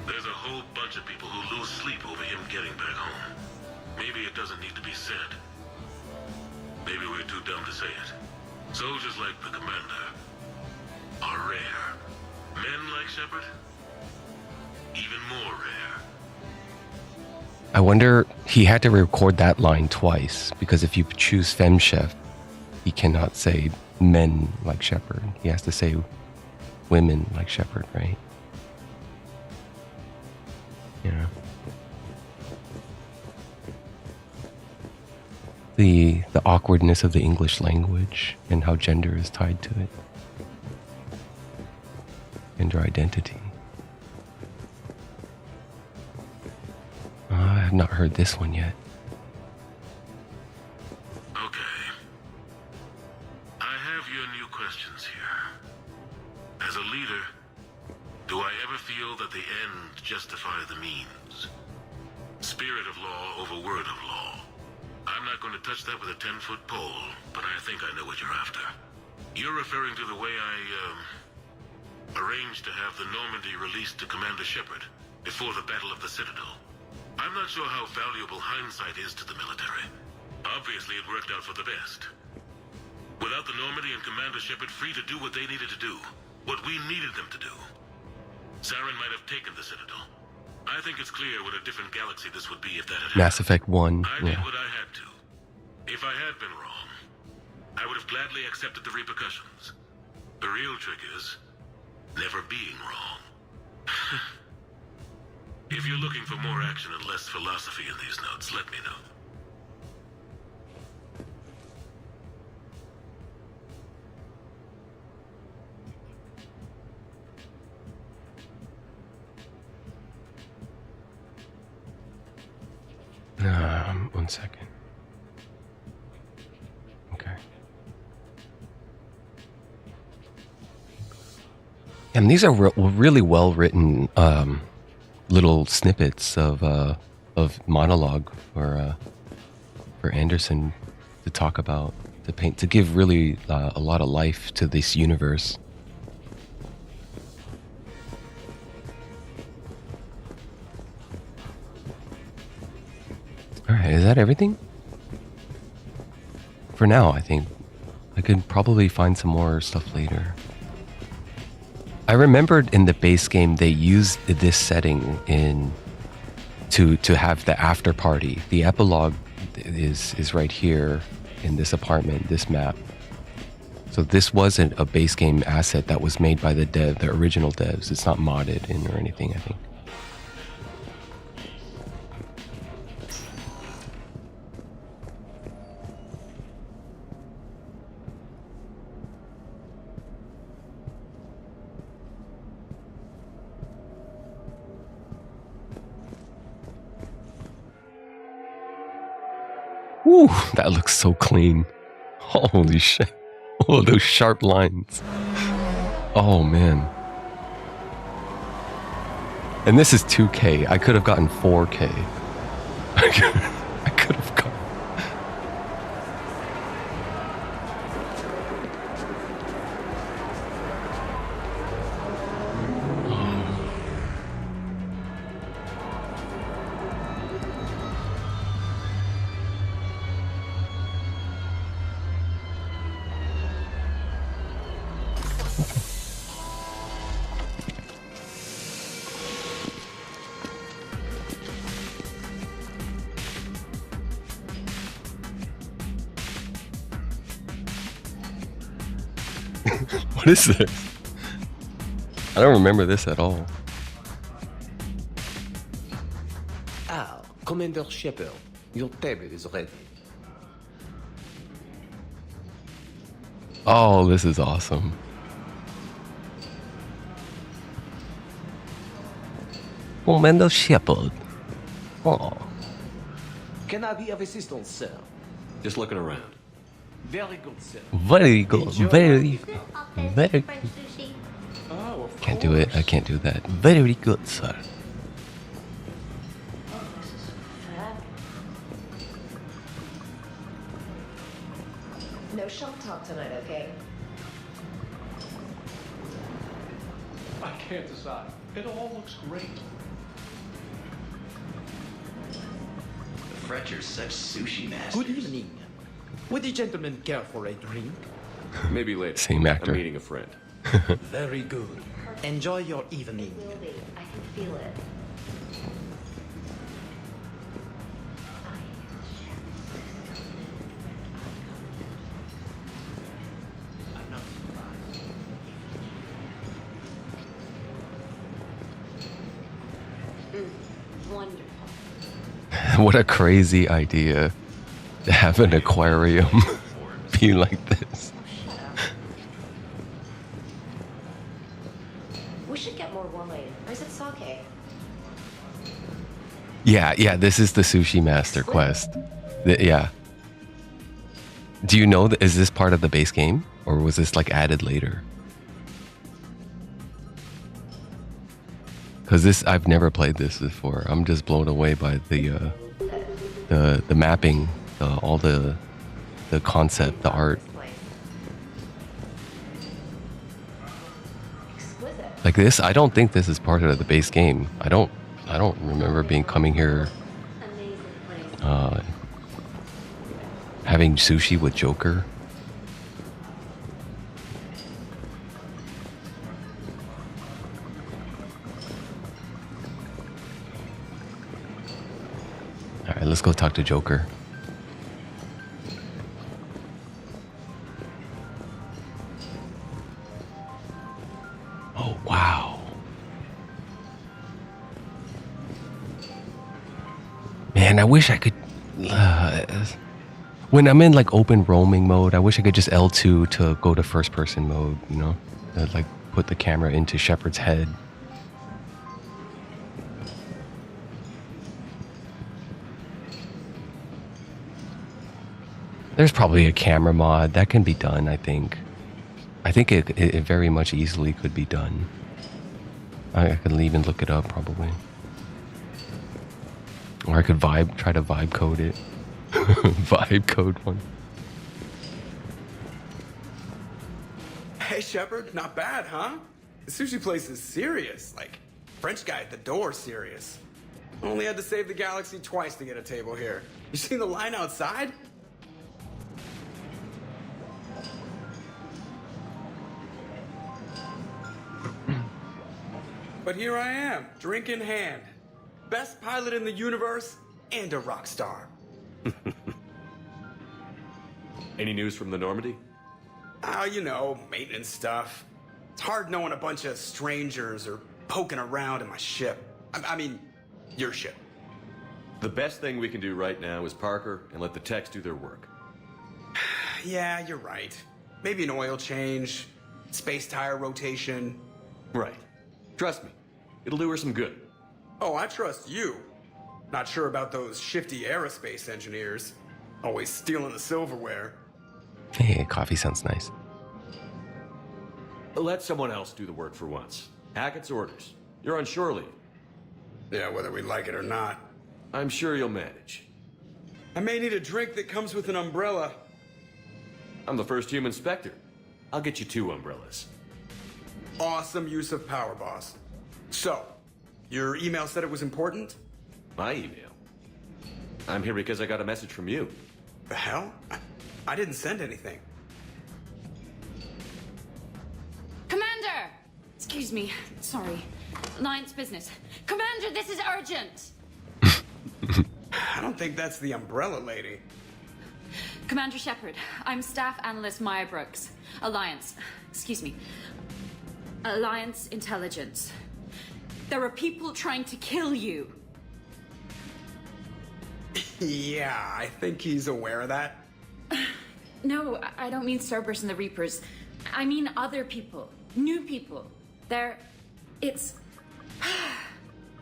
[SPEAKER 3] There's a whole bunch of people who lose sleep over him getting back home. Maybe it doesn't need to be said. Maybe we're too dumb to say it. Soldiers like the Commander are rare. Men like Shepard, even more rare.
[SPEAKER 1] I wonder, he had to record that line twice, because if you choose Femchef, he cannot say men like Shepard. He has to say women like Shepard, right? Yeah. The awkwardness of the English language and how gender is tied to it. Gender identity. I have not heard this one yet.
[SPEAKER 3] Okay. I have your new questions here. As a leader, do I ever feel that the end justify the means? Spirit of law over word of law. I'm not going to touch that with a 10-foot pole, but I think I know what you're after. You're referring to the way I, arranged to have the Normandy released to Commander Shepard before the Battle of the Citadel. I'm not sure how valuable hindsight is to the military. Obviously, it worked out for the best. Without the Normandy and Commander Shepard free to do what they needed to do, what we needed them to do, Saren might have taken the Citadel. I think it's clear what a different galaxy this would be if that had happened.
[SPEAKER 1] Mass Effect 1.
[SPEAKER 3] I did what I had to. If I had been wrong, I would have gladly accepted the repercussions. The real trick is never being wrong. If you're looking for more action and less philosophy in these notes, let me know.
[SPEAKER 1] One second. Okay. And these are really well written little snippets of monologue for Anderson to talk about, to paint, to give really a lot of life to this universe. Alright, is that everything? For now, I think. I could probably find some more stuff later. I remembered in the base game they used this setting to have the after party. The epilogue is right here in this apartment, this map. So this wasn't a base game asset that was made by the original devs. It's not modded in or anything, I think. Woo, that looks so clean. Holy shit. Oh, those sharp lines. Oh, man. And this is 2K. I could have gotten 4K. I could have gotten... What is this? I don't remember this at all.
[SPEAKER 4] Ah, Commander Shepard, your table is ready.
[SPEAKER 1] Oh, this is awesome. Commander Shepard. Oh.
[SPEAKER 4] Can I be of assistance, sir?
[SPEAKER 7] Just looking around.
[SPEAKER 4] Very good, sir.
[SPEAKER 1] Very good. Very good. Can't do it. I can't do that. Very good, sir.
[SPEAKER 6] No shelf
[SPEAKER 9] pants aside. It all looks great.
[SPEAKER 20] The Fretcher's such sushi masters.
[SPEAKER 4] Good evening. Would the gentleman care for a drink?
[SPEAKER 7] Maybe later.
[SPEAKER 1] Same actor.
[SPEAKER 7] I'm meeting a friend.
[SPEAKER 4] Very good. Enjoy your evening.
[SPEAKER 10] I can feel it.
[SPEAKER 1] What a crazy idea to have an aquarium be like this.
[SPEAKER 10] We should get more wine. Or is it sake?
[SPEAKER 1] Yeah, this is the Sushi Master quest. Yeah. Do you know, is this part of the base game? Or was this like added later? Because this, I've never played this before. I'm just blown away by the mapping, all the concept, the art. Like this, I don't think this is part of the base game. I don't remember coming here having sushi with Joker. All right, let's go talk to Joker. Oh, wow. Man, I wish I could... when I'm in like open roaming mode, I wish I could just L2 to go to first person mode, you know? Like put the camera into Shepard's head. There's probably a camera mod that can be done, I think. I think it very much easily could be done. I could even look it up, probably. Or I could try to vibe code it. Vibe code one.
[SPEAKER 8] Hey, Shepard, not bad, huh? The sushi place is serious. Like, French guy at the door serious. Only had to save the galaxy twice to get a table here. You seen the line outside? But here I am, drink in hand. Best pilot in the universe and a rock star.
[SPEAKER 7] Any news from the Normandy?
[SPEAKER 8] You know, maintenance stuff. It's hard knowing a bunch of strangers or poking around in my ship. I mean, your ship.
[SPEAKER 7] The best thing we can do right now is Parker and let the techs do their work.
[SPEAKER 8] Yeah, you're right. Maybe an oil change, space tire rotation.
[SPEAKER 7] Right. Trust me, it'll do her some good.
[SPEAKER 8] Oh, I trust you. Not sure about those shifty aerospace engineers. Always stealing the silverware.
[SPEAKER 1] Hey, coffee sounds nice.
[SPEAKER 7] Let someone else do the work for once. Hackett's orders. You're on shore leave.
[SPEAKER 8] Yeah, whether we like it or not.
[SPEAKER 7] I'm sure you'll manage.
[SPEAKER 8] I may need a drink that comes with an umbrella.
[SPEAKER 7] I'm the first human Spectre. I'll get you 2 umbrellas.
[SPEAKER 8] Awesome use of power, boss. So, your email said it was important?
[SPEAKER 7] My email? I'm here because I got a message from you.
[SPEAKER 8] The hell? I didn't send anything.
[SPEAKER 21] Commander! Excuse me. Sorry. Alliance business. Commander, this is urgent!
[SPEAKER 8] I don't think that's the umbrella lady.
[SPEAKER 21] Commander Shepard, I'm Staff Analyst Maya Brooks. Alliance. Excuse me. Alliance Intelligence. There are people trying to kill you.
[SPEAKER 8] Yeah, I think he's aware of that.
[SPEAKER 21] No, I don't mean Cerberus and the Reapers. I mean other people. New people. It's...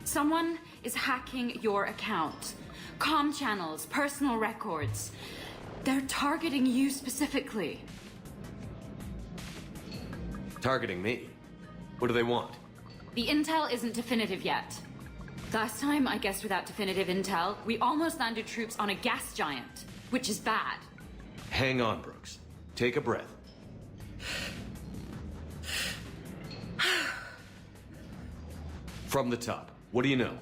[SPEAKER 21] Someone is hacking your account. Comm channels, personal records. They're targeting you specifically.
[SPEAKER 7] Targeting me? What do they want?
[SPEAKER 21] The intel isn't definitive yet. Last time, I guess without definitive intel, we almost landed troops on a gas giant, which is bad.
[SPEAKER 7] Hang on, Brooks. Take a breath. From the top. What do you know?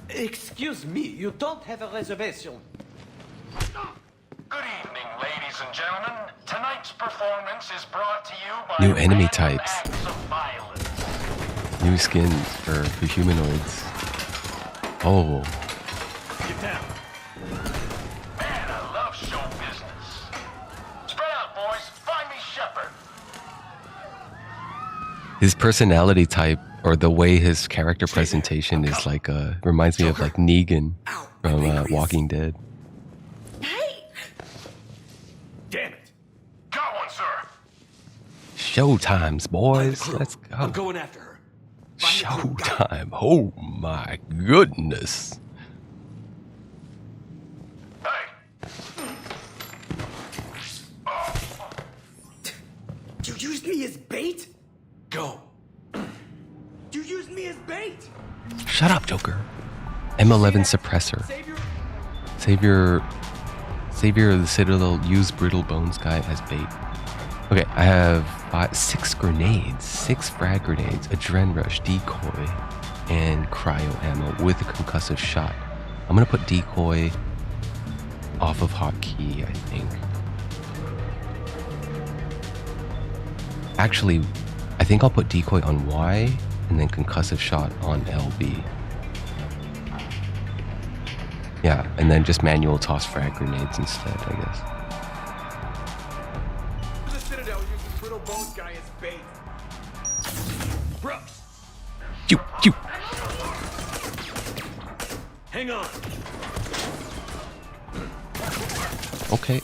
[SPEAKER 4] Excuse me, you don't have a reservation.
[SPEAKER 12] Good evening, ladies and gentlemen. Tonight's performance is brought to you by
[SPEAKER 1] New enemy
[SPEAKER 12] random
[SPEAKER 1] types.
[SPEAKER 12] acts of violence.
[SPEAKER 1] New skins for humanoids. Oh.
[SPEAKER 12] Get down. Man, I love show business. Spread out, boys. Find me Shepard.
[SPEAKER 1] His personality type, or the way his character presentation is like, reminds me of like Negan from Walking Dead.
[SPEAKER 12] Damn it. Got one, sir.
[SPEAKER 1] Showtimes, boys. Let's go.
[SPEAKER 7] I'm going after her.
[SPEAKER 1] Showtime. Oh my goodness.
[SPEAKER 8] You used me as bait? Go. You used me as bait?
[SPEAKER 1] Shut up, Joker. M11 suppressor. Savior of the Citadel, use Brittle Bones guy as bait. Okay, I have 6 grenades, 6 frag grenades, adrenaline rush, decoy, and cryo ammo with a concussive shot. I'm gonna put decoy off of hotkey, I think. Actually, I think I'll put decoy on Y and then concussive shot on LB. Yeah, and then just manual toss frag grenades instead, I guess.
[SPEAKER 8] The Citadel uses Brittle Bones guy as bait. Brooks!
[SPEAKER 1] You.
[SPEAKER 7] Hang on.
[SPEAKER 1] Okay.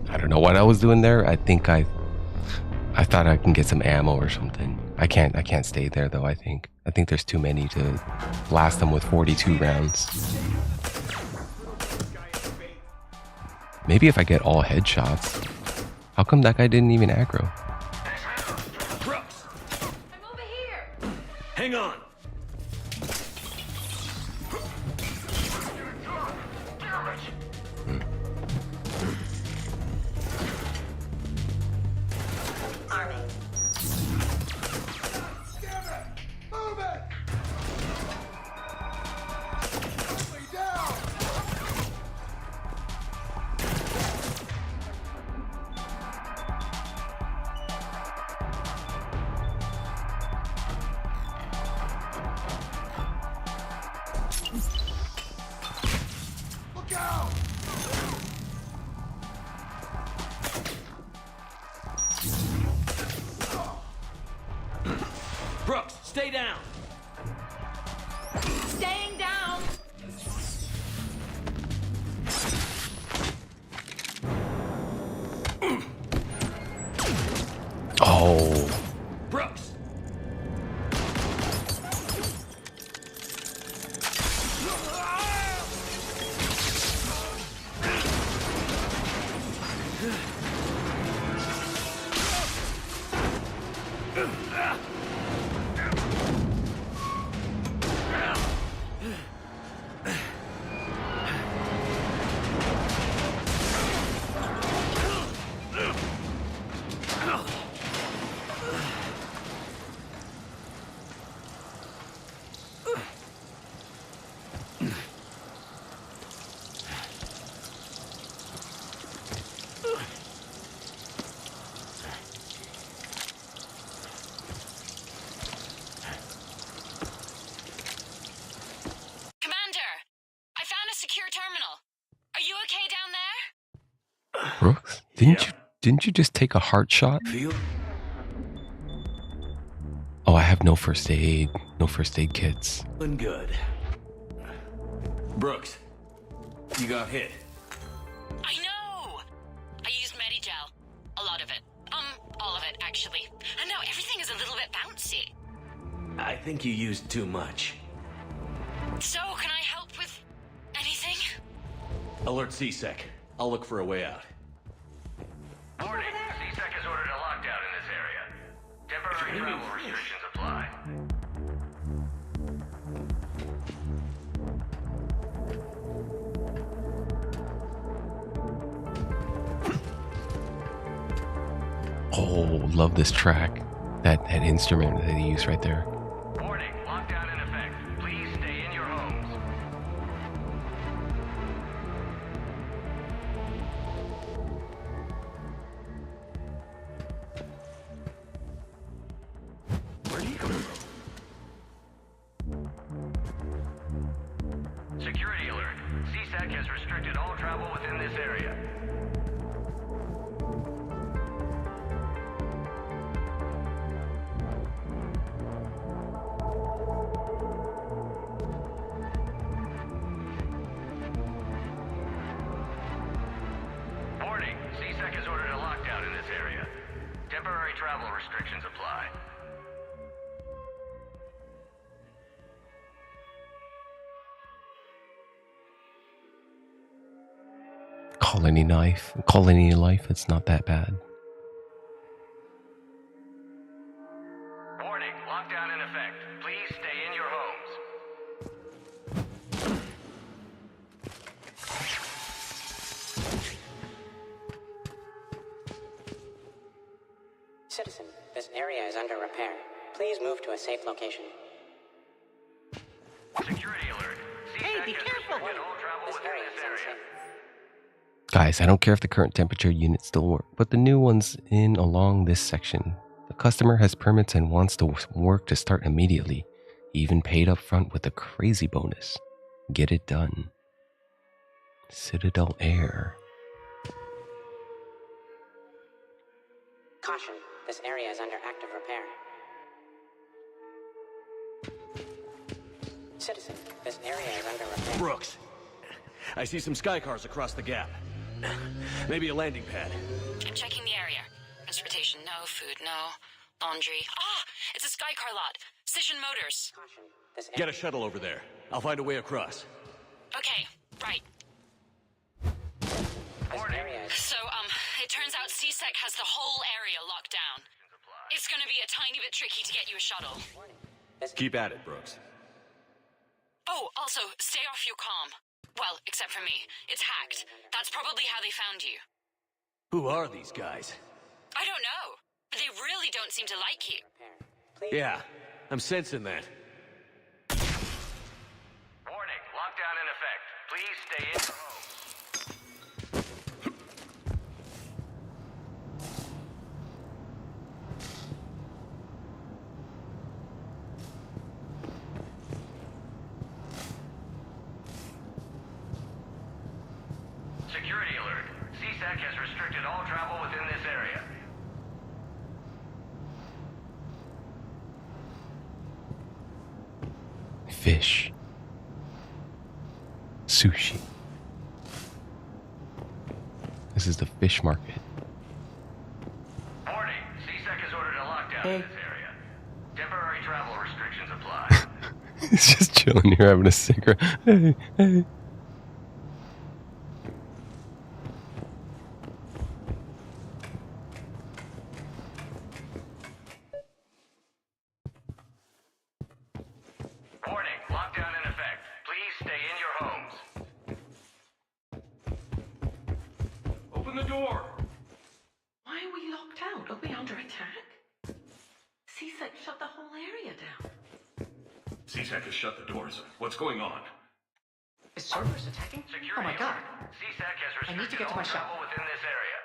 [SPEAKER 1] I don't know what I was doing there. I think I thought I can get some ammo or something. I can't stay there though, I think there's too many to blast them with 42 rounds. Maybe if I get all headshots. How come that guy didn't even aggro?
[SPEAKER 7] Brooks!
[SPEAKER 17] I'm over here!
[SPEAKER 7] Hang on!
[SPEAKER 8] Brooks, stay down.
[SPEAKER 17] Staying down!
[SPEAKER 1] Oh.
[SPEAKER 8] Brooks!
[SPEAKER 21] terminal. Are you okay down there?
[SPEAKER 1] Brooks, didn't you just take a heart shot? Oh, I have no first aid. No first aid kits.
[SPEAKER 7] Doing good. Brooks, you got hit.
[SPEAKER 21] I know! I used Medigel. A lot of it. All of it, actually. And now everything is a little bit bouncy.
[SPEAKER 7] I think you used too much.
[SPEAKER 21] So, can I help with anything?
[SPEAKER 7] Alert CSEC. I'll look for a way out.
[SPEAKER 12] Warning, CSEC has ordered a lockdown in this area. Temporary travel restrictions apply.
[SPEAKER 1] Oh, love this track. That instrument that they use right there.
[SPEAKER 12] Warning, lockdown in effect. Please stay in your homes.
[SPEAKER 7] Where do you come from?
[SPEAKER 12] Security alert. CSEC has restricted all travel within this area. Warning, CSEC has ordered a lockdown in this area. Temporary travel restrictions apply.
[SPEAKER 1] Colony life, it's not that bad.
[SPEAKER 12] Warning, lockdown in effect. Please stay in your homes.
[SPEAKER 14] Citizen, this area is under repair. Please move to a safe location.
[SPEAKER 12] Security alert. Hey, be careful! All travel within this area.
[SPEAKER 1] Guys, I don't care if the current temperature units still work, but the new ones in along this section. The customer has permits and wants to work to start immediately. He even paid up front with a crazy bonus. Get it done. Citadel Air.
[SPEAKER 14] Caution, this area is under active repair. Citizen, this area is under repair.
[SPEAKER 7] Brooks, I see some sky cars across the gap. Maybe a landing pad.
[SPEAKER 21] I'm checking the area. Transportation, no. Food, no. Laundry. Ah! It's a Skycar lot. Cision Motors.
[SPEAKER 7] Get a shuttle over there. I'll find a way across.
[SPEAKER 21] Okay, right. So, it turns out CSEC has the whole area locked down. It's gonna be a tiny bit tricky to get you a shuttle.
[SPEAKER 7] Keep at it, Brooks.
[SPEAKER 21] Oh, also, stay off your comm. Well, except for me. It's hacked. That's probably how they found you.
[SPEAKER 7] Who are these guys?
[SPEAKER 21] I don't know. They really don't seem to like you.
[SPEAKER 7] Yeah, I'm sensing that.
[SPEAKER 12] Warning, lockdown in effect. Please stay in your homes. Security alert. CSEC has restricted all travel within this area.
[SPEAKER 1] Fish. Sushi. This is the fish market.
[SPEAKER 12] Warning, CSEC has ordered a lockdown in this area. Temporary travel restrictions apply.
[SPEAKER 1] He's just chilling here having a cigarette. Hey, hey.
[SPEAKER 12] Warning, lockdown in effect. Please stay in your homes. Open the door.
[SPEAKER 16] Why are we locked out? Are we under attack? CSEC shut the whole area down.
[SPEAKER 3] CSEC has shut the doors. What's going on?
[SPEAKER 16] Is Cerberus attacking?
[SPEAKER 12] Security
[SPEAKER 16] Oh my god.
[SPEAKER 12] CSEC has
[SPEAKER 16] I need to
[SPEAKER 12] restricted
[SPEAKER 16] get to
[SPEAKER 12] all
[SPEAKER 16] my shop.
[SPEAKER 12] travel within this area.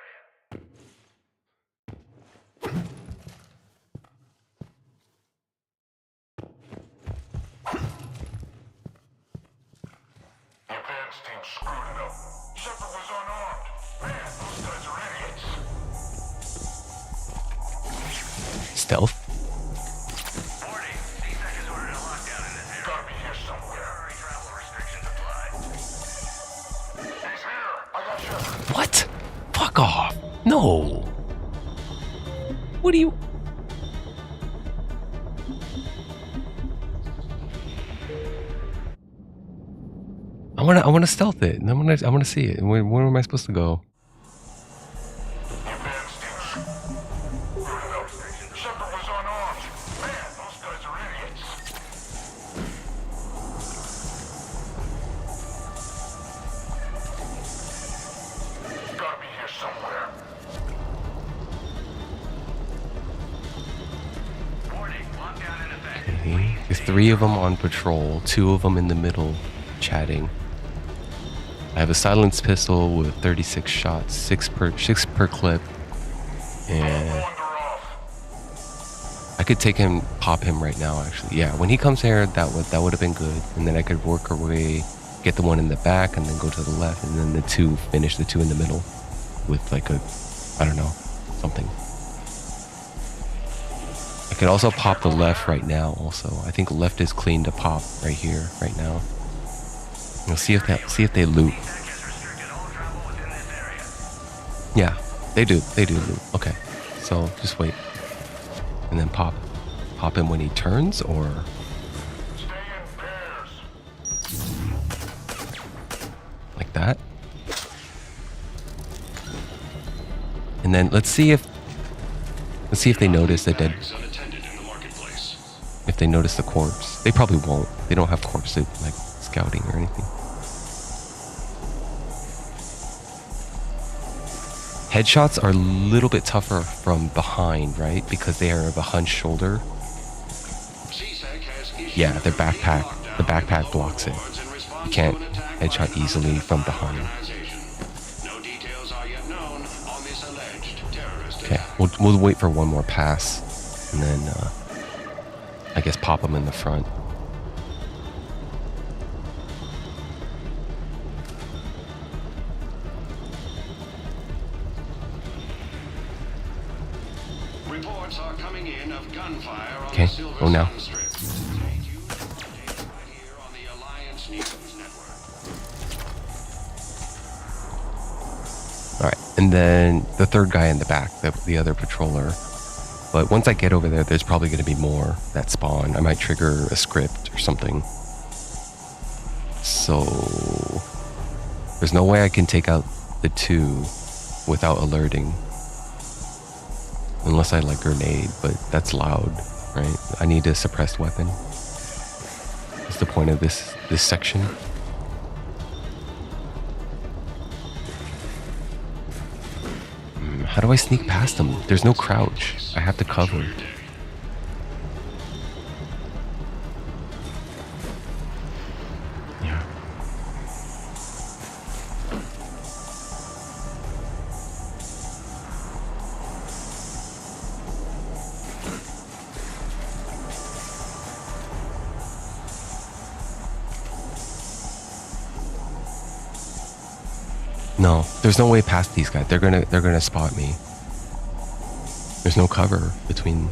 [SPEAKER 20] Prepare
[SPEAKER 12] Ben's team screwed it up. Shepard was unarmed. Man, those guys are idiots.
[SPEAKER 1] Stealth.
[SPEAKER 12] Gotta be here somewhere. Travel restrictions apply. He's here. I got Shepard.
[SPEAKER 1] What? Fuck off. No. What do you... I wanna stealth it. I wanna see it. Where am I supposed to go?
[SPEAKER 12] Shepard was unarmed. Man, those guys are idiots. Gotta be here somewhere.
[SPEAKER 1] Okay. There's 3 of them on patrol, 2 of them in the middle, chatting. I have a silenced pistol with 36 shots, 6 per clip, and I could take him, pop him right now. Actually, yeah. When he comes here, that would have been good, and then I could work our way, get the one in the back, and then go to the left, and then finish the 2 in the middle, with like a, I don't know, something. I could also pop the left right now. Also, I think left is clean to pop right here, right now. We'll see if they loot. Yeah, they do loot. Okay, so just wait, and then pop him when he turns, or like that. And then let's see if they notice the dead. If they notice the corpse, they probably won't. They don't have corpse like scouting or anything. Headshots are a little bit tougher from behind, right? Because they are of a hunched shoulder. Yeah, the backpack blocks it. You can't headshot easily from behind. Okay, we'll wait for one more pass, and then I guess pop them in the front. Okay, go now. Alright, and then the third guy in the back, the other patroller. But once I get over there, there's probably going to be more that spawn. I might trigger a script or something. So there's no way I can take out the 2 without alerting. Unless I like grenade, but that's loud, right? I need a suppressed weapon. What's the point of this section? How do I sneak past them? There's no crouch. I have to cover. Yeah. No, there's no way past these guys. They're gonna spot me. There's no cover between.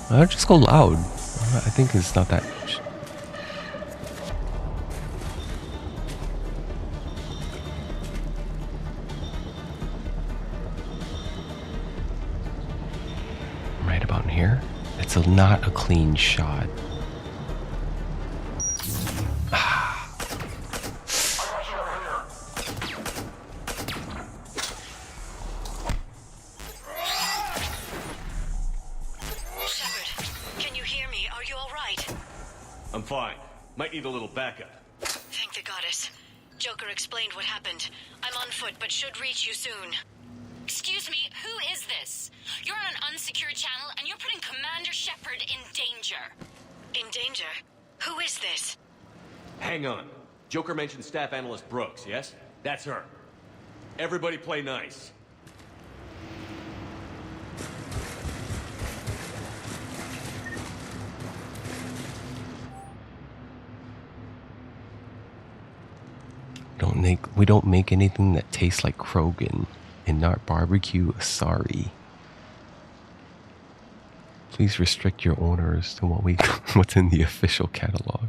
[SPEAKER 1] I'll just go loud. I think it's not that. Right about here. It's not a clean shot.
[SPEAKER 7] I'm fine. Might need a little backup.
[SPEAKER 25] Thank the goddess. Joker explained what happened. I'm on foot, but should reach you soon.
[SPEAKER 21] Excuse me, who is this? You're on an unsecured channel and you're putting Commander Shepard in danger.
[SPEAKER 25] In danger? Who is this?
[SPEAKER 7] Hang on. Joker mentioned Staff Analyst Brooks, yes? That's her. Everybody play nice.
[SPEAKER 1] we don't make anything that tastes like Krogan and not barbecue Asari. Please restrict your orders to what's in the official catalog.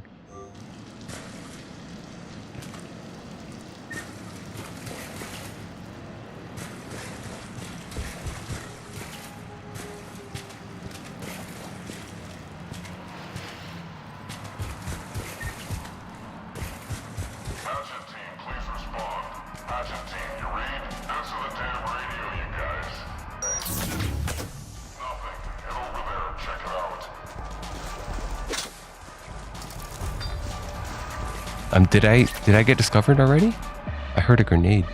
[SPEAKER 1] Did I get discovered already? I heard a grenade.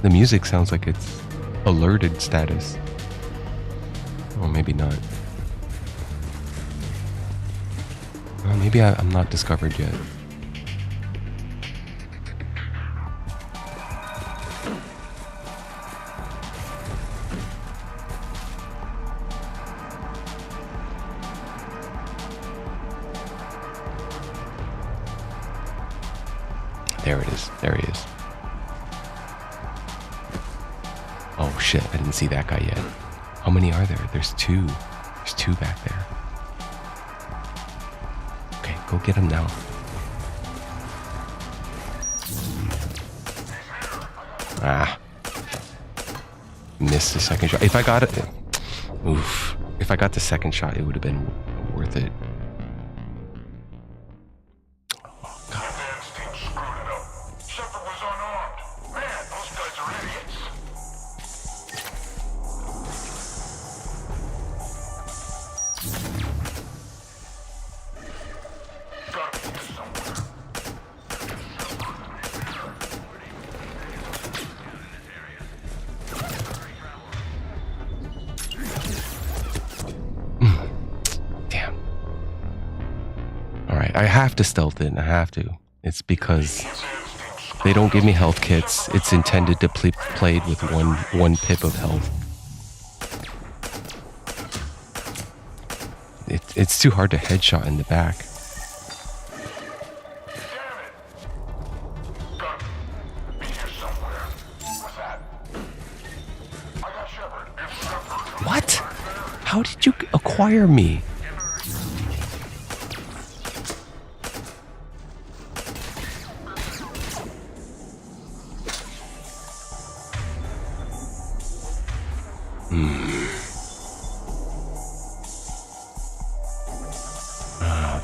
[SPEAKER 1] The music sounds like it's alerted status. Or maybe not. Well, maybe I'm not discovered yet. There it is. There he is. Oh shit, I didn't see that guy yet. How many are there? There's two. There's two back there. Okay, go get him now. Ah. Missed the second shot. If I got it... Oof. If I got the second shot, it would have been worth it. I have to stealth it. I have to. It's because they don't give me health kits. It's intended to be played with one pip of health. It's too hard to headshot in the back. What? How did you acquire me?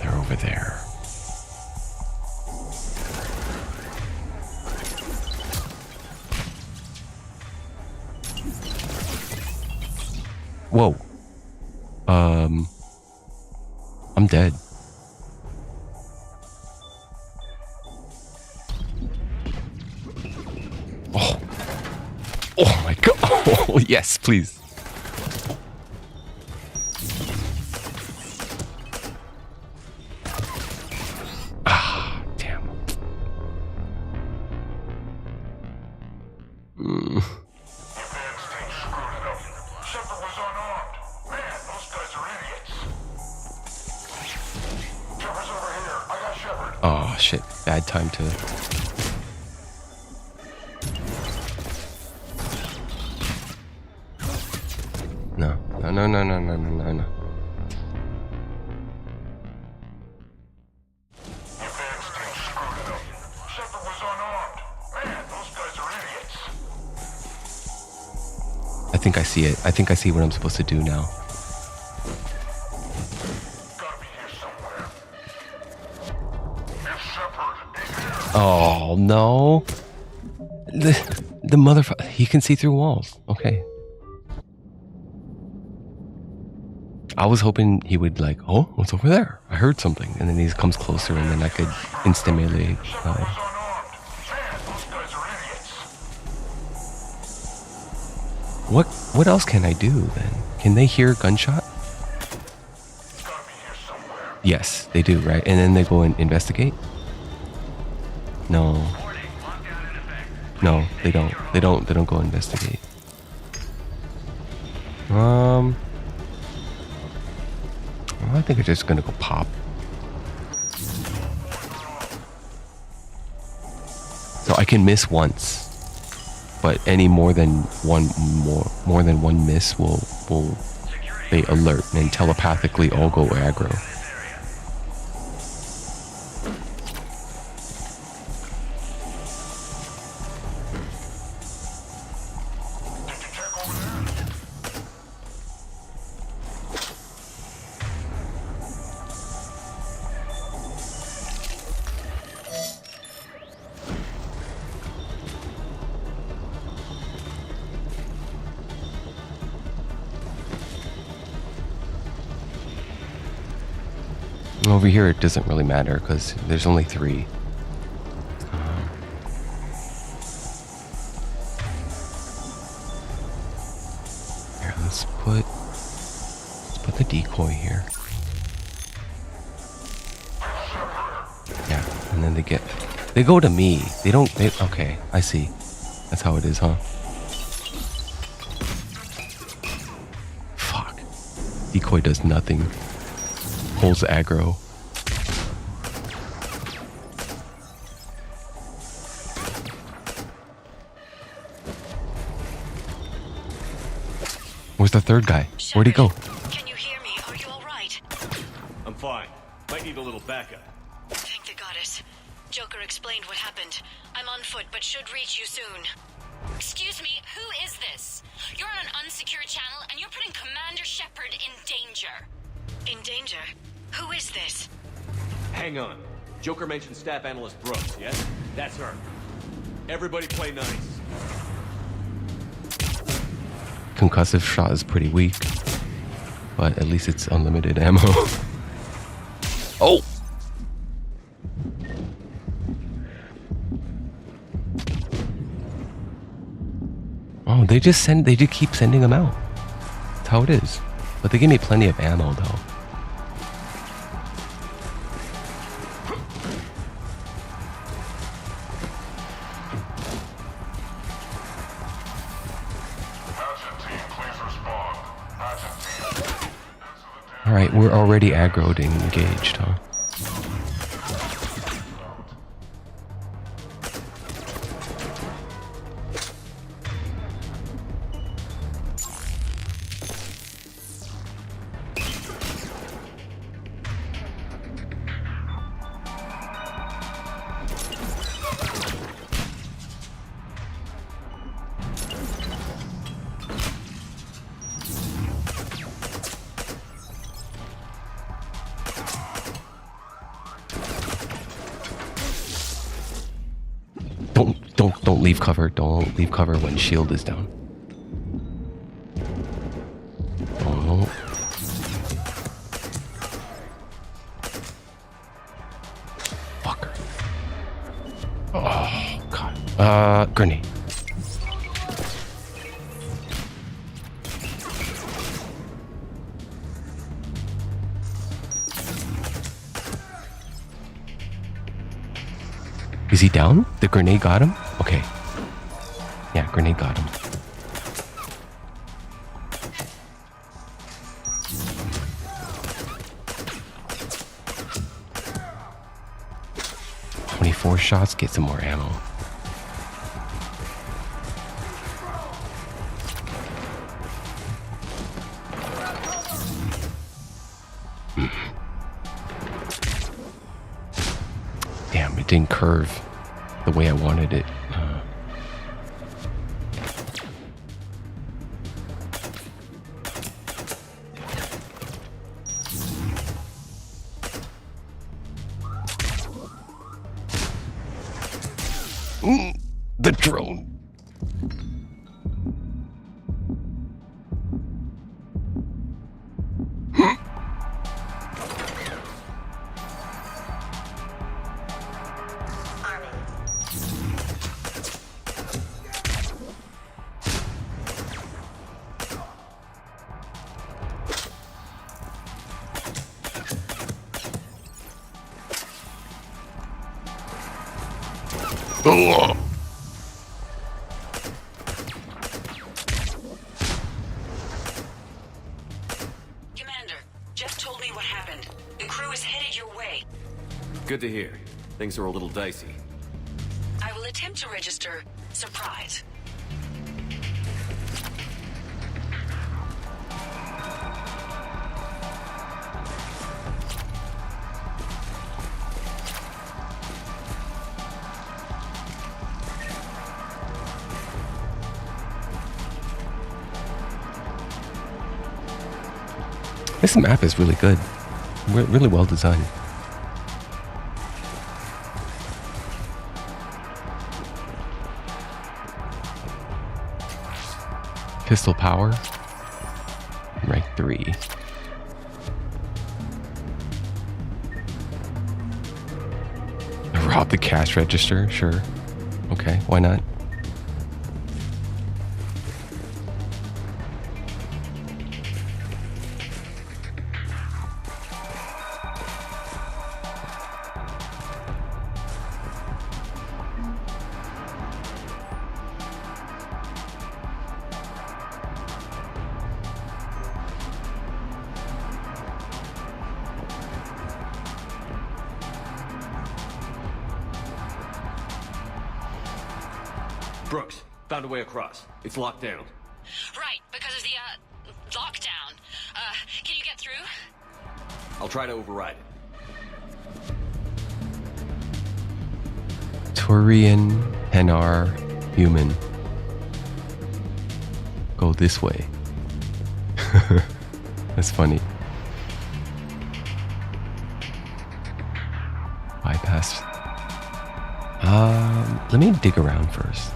[SPEAKER 1] They're over there. Whoa. I'm dead. Oh. Oh my god. Oh, yes, please. Ah, damn. Oh shit, bad time to... No. I think I see it. I think I see what I'm supposed to do now. Oh no. The motherfucker, he can see through walls. Okay. I was hoping he would like, oh, what's over there? I heard something. And then he comes closer and then I could insta-melee. What else can I do then? Can they hear gunshot? Yes, they do, right? And then they go and investigate? No. No, they don't. They don't go investigate. Well, I think I'm just gonna go pop. So I can miss once, but any more than one miss will they alert and telepathically all go aggro. Over here it doesn't really matter because there's only 3. Here, let's put the decoy here. Yeah, and then they go to me. Okay, I see. That's how it is, huh? Fuck. Decoy does nothing. Holds aggro. Where's the third guy? Where'd he go?
[SPEAKER 5] Can you hear me? Are you all right?
[SPEAKER 7] I'm fine. Might need a little backup.
[SPEAKER 5] Thank the goddess. Joker explained what happened. I'm on foot, but should reach you soon.
[SPEAKER 21] Excuse me, who is this? You're on an unsecure channel and you're putting Commander Shepard in danger.
[SPEAKER 5] In danger? Who is this?
[SPEAKER 7] Hang on. Joker mentioned Staff Analyst Brooks, yes? That's her. Everybody play nice.
[SPEAKER 1] Concussive shot is pretty weak, but at least it's unlimited ammo. Oh! Oh, they just keep sending them out. That's how it is. But they give me plenty of ammo though. Alright, we're already aggroed and engaged, huh? Don't leave cover. Don't leave cover when shield is down. Oh. Fucker. Oh, God. Grenade. Is he down? The grenade got him? Okay. Yeah, grenade got him. "24 shots, get some more ammo." Damn, it didn't curve the way I wanted it. The drone. Oh.
[SPEAKER 2] Commander, Jeff told me what happened. The crew is headed your way.
[SPEAKER 7] Good to hear. Things are a little dicey.
[SPEAKER 5] I will attempt to register surprise.
[SPEAKER 1] This map is really good. Really well designed. Pistol power. Rank 3. Rob the cash register? Sure. Okay, why not?
[SPEAKER 7] Brooks, found a way across. It's locked down.
[SPEAKER 5] Right, because of the, lockdown. Can you get through?
[SPEAKER 7] I'll try to override it.
[SPEAKER 1] Turian, Henar, human. Go this way. That's funny. Bypass. Let me dig around first.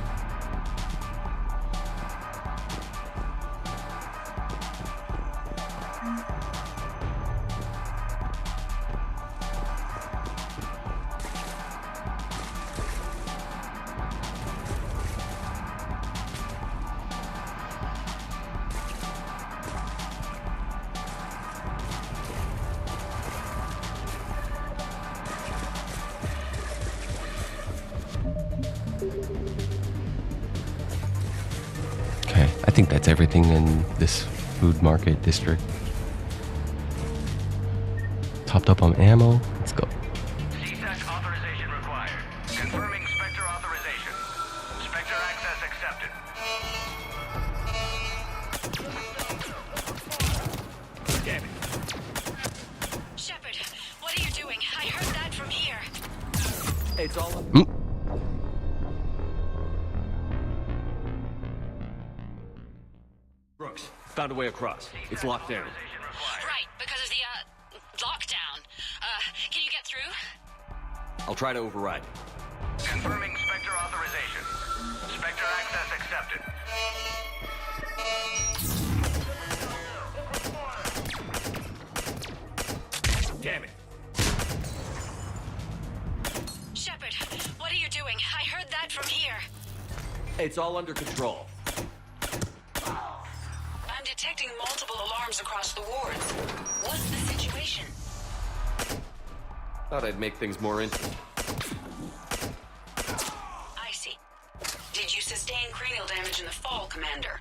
[SPEAKER 1] I think that's everything in this food market district. Topped up on ammo. Let's go.
[SPEAKER 12] CSEC authorization required. Confirming Spectre authorization. Spectre access accepted.
[SPEAKER 7] Damn it.
[SPEAKER 5] Shepard, what are you doing? I heard that from here.
[SPEAKER 7] It's all... Brooks, found a way across. It's locked down.
[SPEAKER 5] Right, because of the, lockdown. Can you get through?
[SPEAKER 7] I'll try to override it.
[SPEAKER 12] Confirming Spectre authorization. Spectre access accepted.
[SPEAKER 7] Damn it.
[SPEAKER 5] Shepard, what are you doing? I heard that from here.
[SPEAKER 7] It's all under control.
[SPEAKER 5] I'm detecting multiple alarms across the wards. What's the situation?
[SPEAKER 7] Thought I'd make things more interesting.
[SPEAKER 5] I see. Did you sustain cranial damage in the fall, Commander?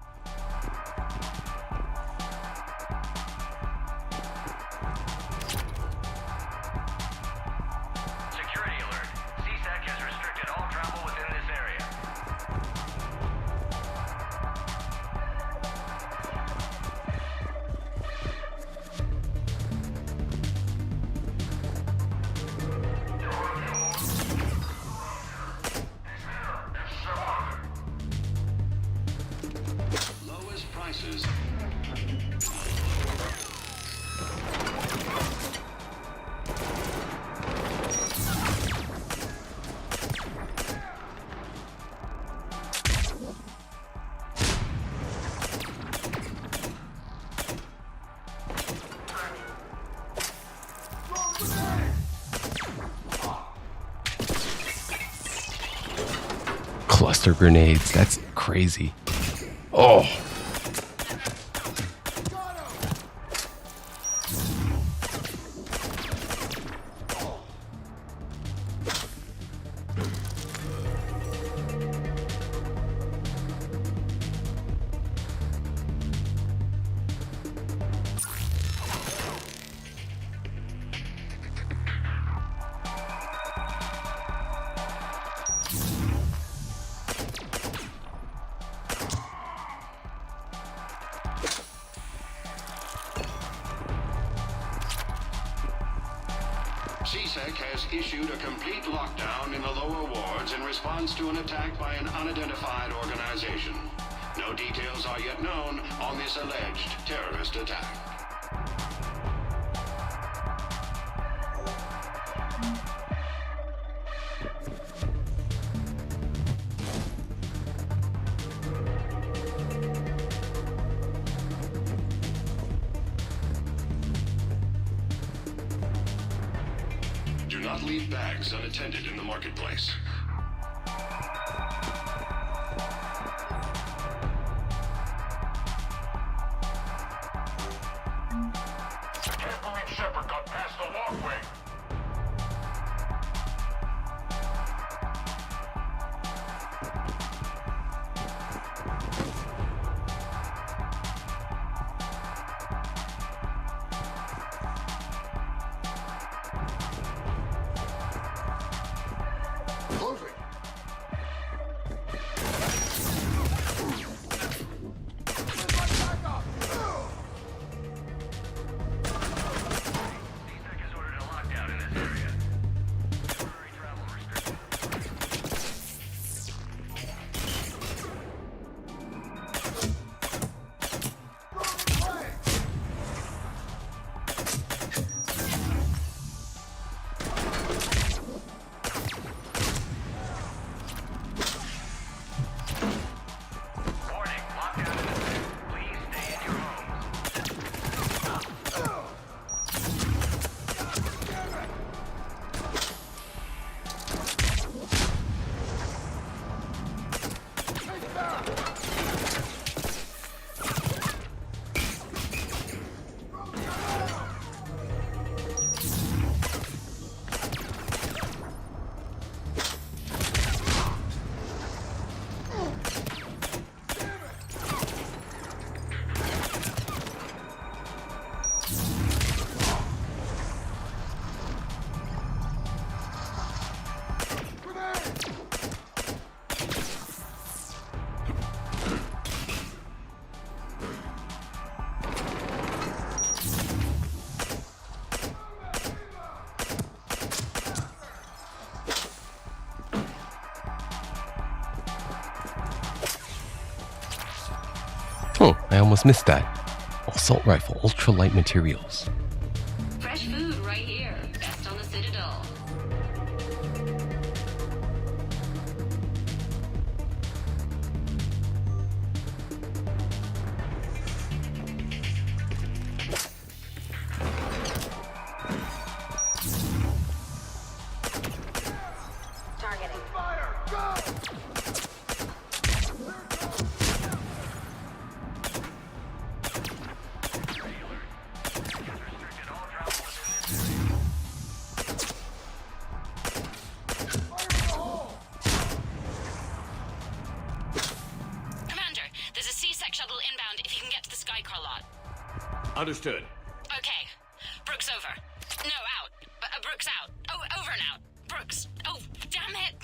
[SPEAKER 12] Security alert. CSEC has restricted all travel within this area.
[SPEAKER 9] Lowest prices.
[SPEAKER 1] Cluster grenades. That's crazy. Oh.
[SPEAKER 12] CSEC has issued a complete lockdown in the lower wards in response to an attack by an unidentified organization. No details are yet known on this alleged terrorist attack. Do not leave bags unattended in the marketplace. I can't believe Shepard got past the walkway. Closing.
[SPEAKER 1] Oh, I almost missed that. Assault rifle, ultralight materials.
[SPEAKER 21] Fresh food right here. Best on the Citadel.
[SPEAKER 6] Targeting.
[SPEAKER 12] Fire! Go!
[SPEAKER 21] Commander, there's a C-Sec shuttle inbound if you can get to the Skycar lot.
[SPEAKER 7] Understood.
[SPEAKER 21] Okay. Brooks over. No, out. Brooks out. Oh, over and out. Brooks. Oh, damn it.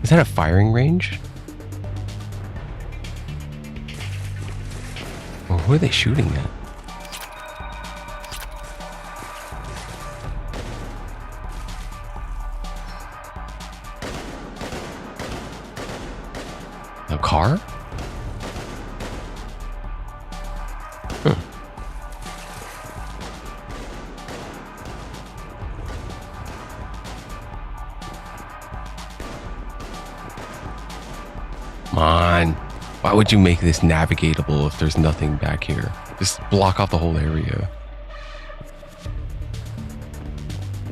[SPEAKER 1] Is that a firing range? Well, who are they shooting at? A car? Come on. Why would you make this navigatable if there's nothing back here? Just block off the whole area.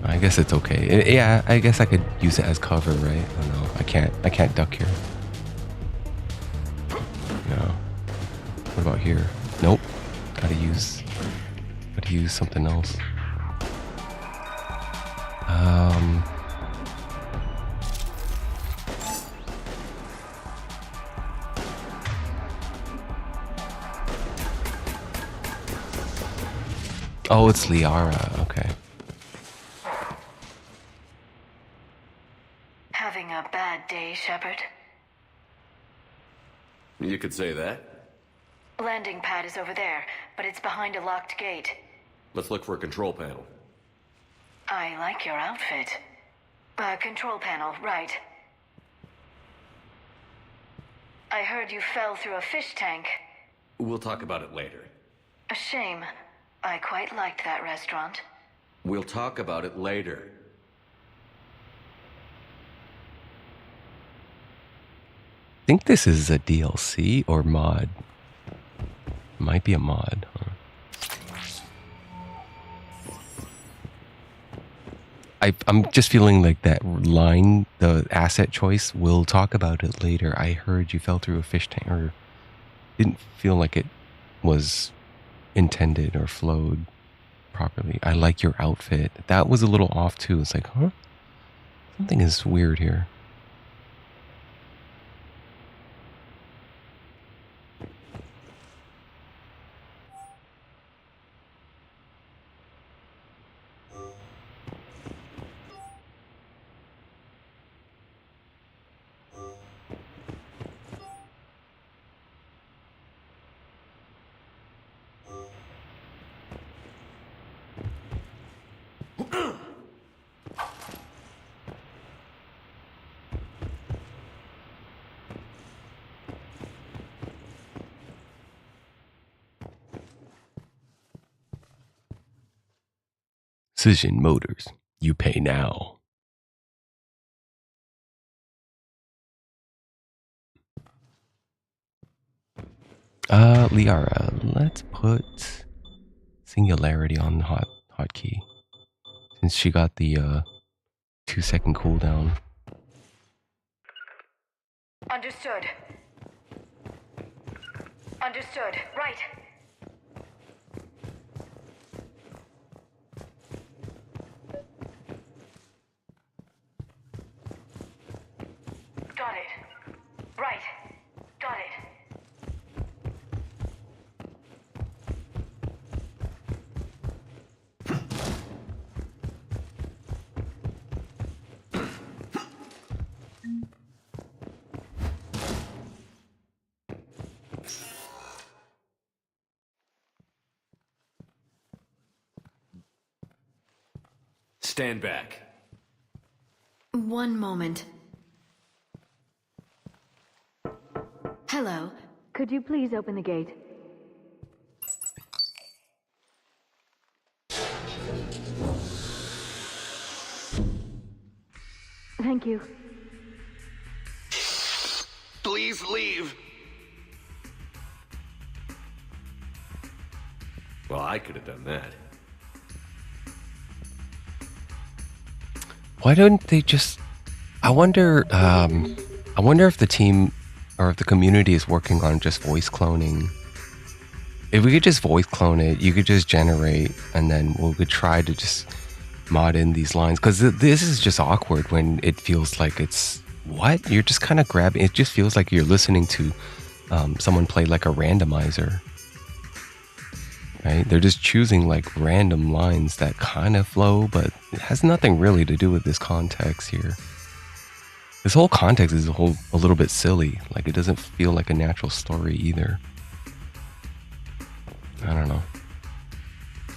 [SPEAKER 1] I guess it's okay. Yeah, I guess I could use it as cover, right? I don't know. I can't duck here. No. What about here? Nope. Gotta use something else. Oh, it's Liara. Okay.
[SPEAKER 25] Having a bad day, Shepard?
[SPEAKER 7] You could say that.
[SPEAKER 25] Landing pad is over there, but it's behind a locked gate.
[SPEAKER 7] Let's look for a control panel.
[SPEAKER 25] I like your outfit. Control panel, right. I heard you fell through a fish tank.
[SPEAKER 7] We'll talk about it later.
[SPEAKER 25] A shame. I quite liked that restaurant.
[SPEAKER 7] We'll talk about it later.
[SPEAKER 1] I think this is a DLC or mod. Might be a mod. Huh? I'm just feeling like that line, the asset choice, we'll talk about it later. I heard you fell through a fish tank, or didn't feel like it was intended or flowed properly. I like your outfit. That was a little off too. It's like, huh? Something is weird here. Precision Motors. You pay now. Liara, let's put Singularity on the hotkey. Since she got the 2-second cooldown.
[SPEAKER 25] Understood. Understood. Right. Got it. Right. Got it.
[SPEAKER 7] Stand back.
[SPEAKER 25] One moment. Hello. Could you please open the gate? Thank you.
[SPEAKER 12] Please leave.
[SPEAKER 7] Well, I could have done that.
[SPEAKER 1] Why don't they just... I wonder if the team or if the community is working on just voice cloning. If we could just voice clone it, you could just generate, and then we could try to just mod in these lines. Because this is just awkward when it feels like it's... What? You're just kind of grabbing... It just feels like you're listening to someone play like a randomizer. Right? They're just choosing like random lines that kind of flow, but it has nothing really to do with this context here. This whole context is a little bit silly. Like, it doesn't feel like a natural story either. I don't know.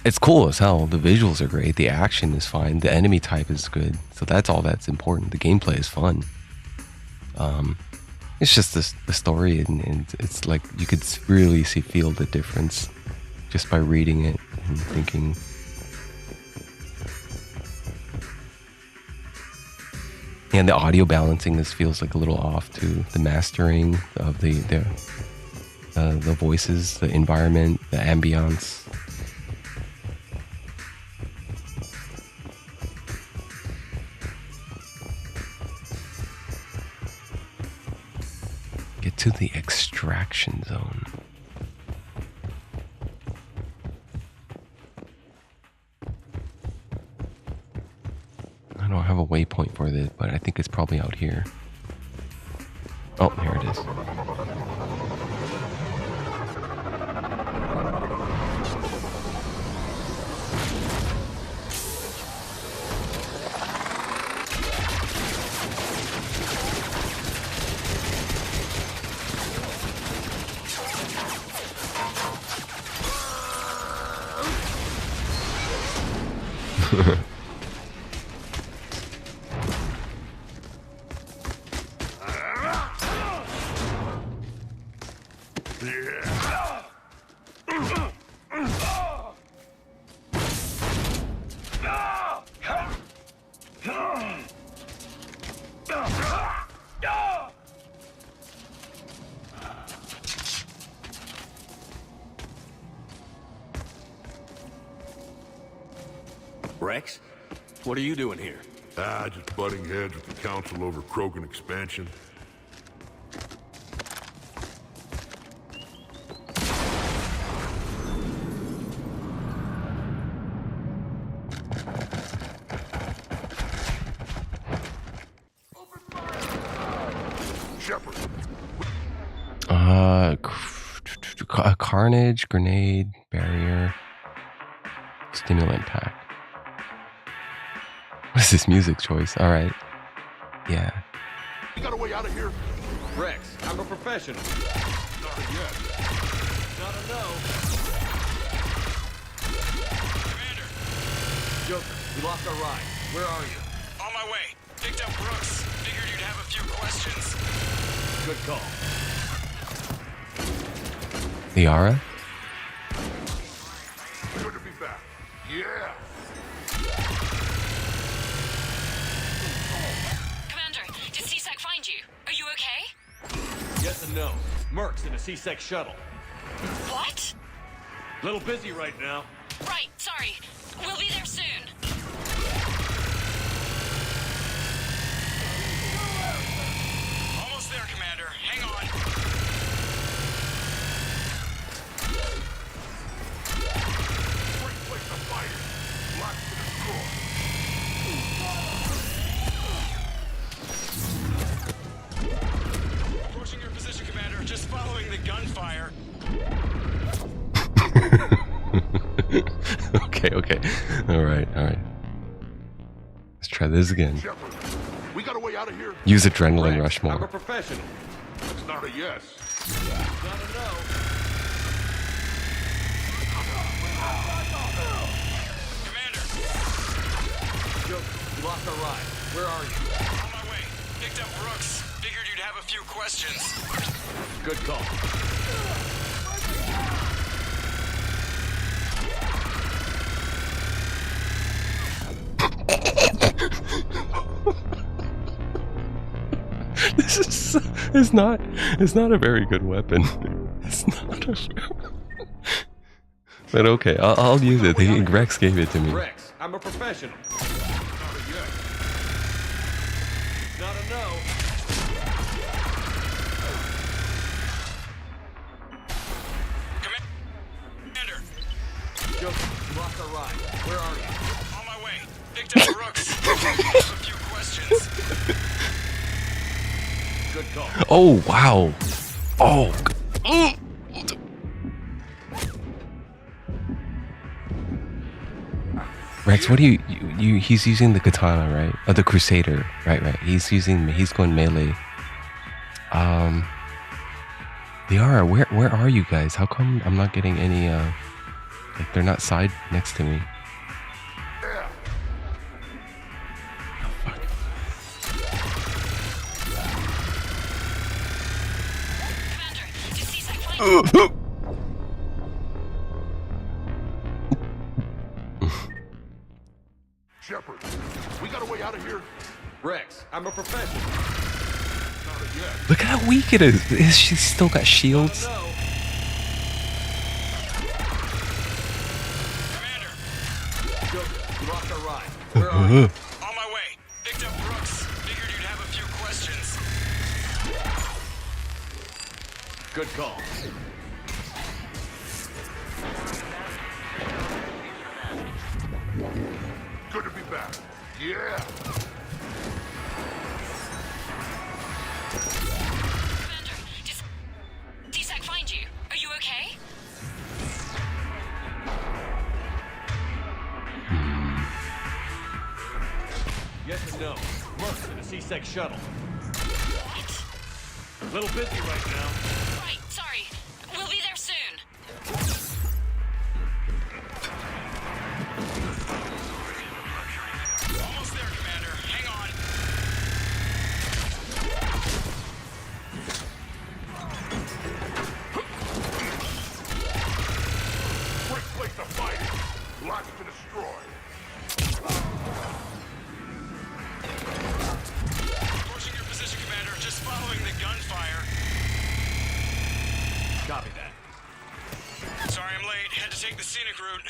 [SPEAKER 1] It's cool as hell. The visuals are great. The action is fine. The enemy type is good. So that's all that's important. The gameplay is fun. It's just the story, and it's like you could really feel the difference just by reading it and thinking. And the audio balancing feels like a little off too. The mastering of the voices, the environment, the ambience. Get to the extraction zone. I don't have a waypoint for this, but I think it's probably out here. Oh, here it is.
[SPEAKER 7] Rex? What are you doing here?
[SPEAKER 11] Just butting heads with the council over Krogan expansion. Shepard.
[SPEAKER 1] Carnage, grenade, barrier, stimulant pack. What is this music choice? All right. Yeah.
[SPEAKER 11] You got a way out of here?
[SPEAKER 7] Rex, I'm a professional.
[SPEAKER 11] Not yet.
[SPEAKER 7] Not a no.
[SPEAKER 3] Commander!
[SPEAKER 7] Joker, we lost our ride. Where are you?
[SPEAKER 3] On my way. Picked up Brooks. Figured you'd have a few questions.
[SPEAKER 7] Good call.
[SPEAKER 1] Liara?
[SPEAKER 11] Good to be back. Yeah.
[SPEAKER 5] Commander, did C-Sec find you? Are you okay?
[SPEAKER 7] Yes and no. Merc's in a C-Sec shuttle.
[SPEAKER 5] What?
[SPEAKER 7] Little busy right now.
[SPEAKER 5] Right, sorry. We'll be there soon.
[SPEAKER 3] Almost there, Commander. Hang on.
[SPEAKER 11] Great place to fight it. Lots to destroy.
[SPEAKER 3] Approaching your position, Commander. Just following the gunfire.
[SPEAKER 1] Okay. All right. Let's try this again.
[SPEAKER 11] Shepard, we got a way out of here?
[SPEAKER 1] Use adrenaline
[SPEAKER 7] Rex,
[SPEAKER 1] rush
[SPEAKER 7] I'm a
[SPEAKER 1] more.
[SPEAKER 7] professional.
[SPEAKER 11] That's not a yes.
[SPEAKER 7] Not a no.
[SPEAKER 3] Commander!
[SPEAKER 7] Joker, we lost our ride. Where are you?
[SPEAKER 3] On my way. Picked up Brooks. Figured you'd have a few questions.
[SPEAKER 7] Good call.
[SPEAKER 1] It's not a very good weapon. It's not a But okay, I'll use it. Rex gave it to me.
[SPEAKER 7] Rex, I'm a professional. Not a yes. Not a no.
[SPEAKER 3] Commander!
[SPEAKER 7] Joker, we lost our ride. Where are you?
[SPEAKER 3] On my way. Picked up Brooks. A few questions.
[SPEAKER 7] Good call.
[SPEAKER 1] Oh wow. Oh. Rex, what do you he's using the katana, right? Or the crusader, right. He's going melee. Liara, where are you guys? How come I'm not getting any like they're not side next to me?
[SPEAKER 11] Shepard, we got a way out of here?
[SPEAKER 7] Rex, I'm I'm a professional.
[SPEAKER 1] Look at how weak it is. She's still got shields.
[SPEAKER 11] Commander! Joker, you lost our ride. Where are you? On my way. Picked up Brooks. Figured you'd have a few questions.
[SPEAKER 7] Good call.
[SPEAKER 11] Good to be back. Yeah.
[SPEAKER 5] C-Sec find you. Are you okay?
[SPEAKER 7] Yes and no. Mercs in a C-Sec shuttle.
[SPEAKER 5] What?
[SPEAKER 7] A little busy right now.
[SPEAKER 5] Right, sorry. We'll be there soon.
[SPEAKER 11] Almost there, Commander. Hang on. Great place to fight. Lots to destroy. Approaching your position, Commander. Just following the gunfire.
[SPEAKER 7] Copy that.
[SPEAKER 11] Sorry I'm late. Had to take the scenic route.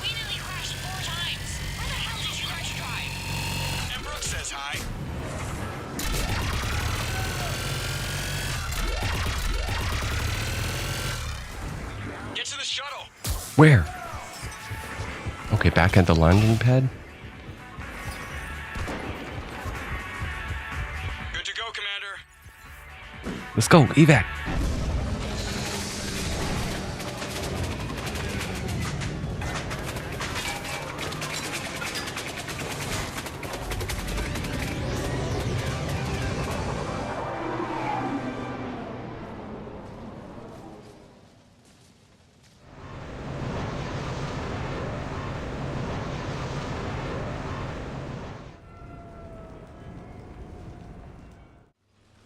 [SPEAKER 5] We nearly crashed 4 times. Where the hell did you guys drive?
[SPEAKER 11] And Brooks says hi. Get to the shuttle.
[SPEAKER 1] Where? Okay, back at the landing pad.
[SPEAKER 11] Good to go, Commander.
[SPEAKER 1] Let's go, evac.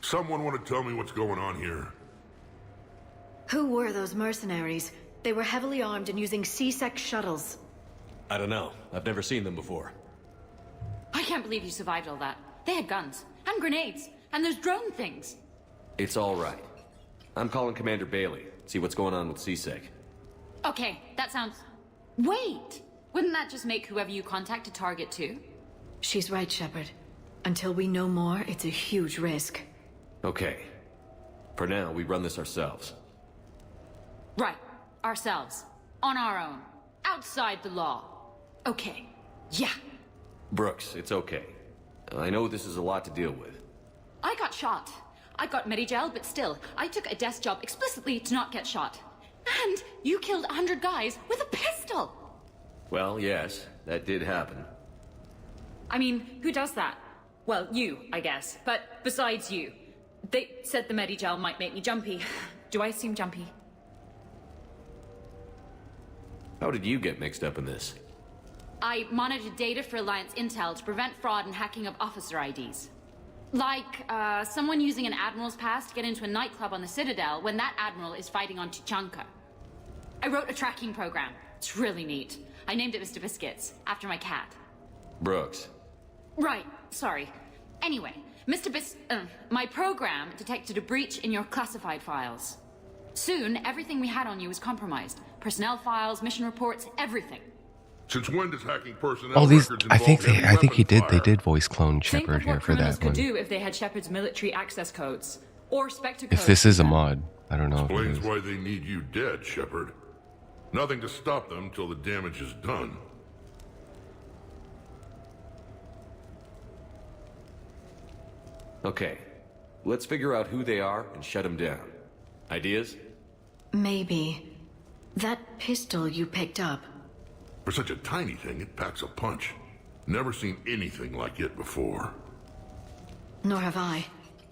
[SPEAKER 11] Someone want to tell me what's going on here?
[SPEAKER 25] Who were those mercenaries? They were heavily armed and using C-Sec shuttles.
[SPEAKER 7] I don't know. I've never seen them before.
[SPEAKER 21] I can't believe you survived all that. They had guns and grenades and those drone things.
[SPEAKER 7] It's all right. I'm calling Commander Bailey. See what's going on with C-Sec.
[SPEAKER 21] Okay, that sounds... Wait! Wouldn't that just make whoever you contact a target too?
[SPEAKER 25] She's right, Shepard. Until we know more, it's a huge risk.
[SPEAKER 7] Okay. For now, we run this ourselves.
[SPEAKER 21] Right. Ourselves. On our own. Outside the law. Okay. Yeah.
[SPEAKER 7] Brooks, it's okay. I know this is a lot to deal with.
[SPEAKER 21] I got shot. I got Medigel, but still, I took a desk job explicitly to not get shot. And you killed 100 guys with a pistol!
[SPEAKER 7] Well, yes, that did happen.
[SPEAKER 21] I mean, who does that? Well, you, I guess. But besides you. They said the Medigel might make me jumpy. Do I seem jumpy?
[SPEAKER 7] How did you get mixed up in this?
[SPEAKER 21] I monitored data for Alliance intel to prevent fraud and hacking of officer IDs. Like, someone using an Admiral's pass to get into a nightclub on the Citadel when that Admiral is fighting on Tuchanka. I wrote a tracking program. It's really neat. I named it Mr. Biscuits, after my cat.
[SPEAKER 7] Brooks.
[SPEAKER 21] Right, sorry. Anyway, my program detected a breach in your classified files. Soon, everything we had on you was compromised. Personnel files, mission reports, everything.
[SPEAKER 11] Since when does hacking personnel
[SPEAKER 1] Oh, these.
[SPEAKER 11] records
[SPEAKER 1] I think
[SPEAKER 11] involve heavy
[SPEAKER 1] they
[SPEAKER 11] weapon
[SPEAKER 1] did voice clone
[SPEAKER 21] Think
[SPEAKER 1] Shepard
[SPEAKER 21] of what
[SPEAKER 1] here for
[SPEAKER 21] criminals
[SPEAKER 1] that
[SPEAKER 21] could
[SPEAKER 1] one.
[SPEAKER 21] do if they had Shepard's military access codes. Or Spectre codes.
[SPEAKER 1] If this is a mod, I don't know. If it
[SPEAKER 11] Explains
[SPEAKER 1] is.
[SPEAKER 11] why they need you dead, Shepard. Nothing to stop them till the damage is done.
[SPEAKER 7] Okay. Let's figure out who they are and shut them down. Ideas?
[SPEAKER 25] Maybe. That pistol you picked up.
[SPEAKER 11] For such a tiny thing, it packs a punch. Never seen anything like it before.
[SPEAKER 25] Nor have I.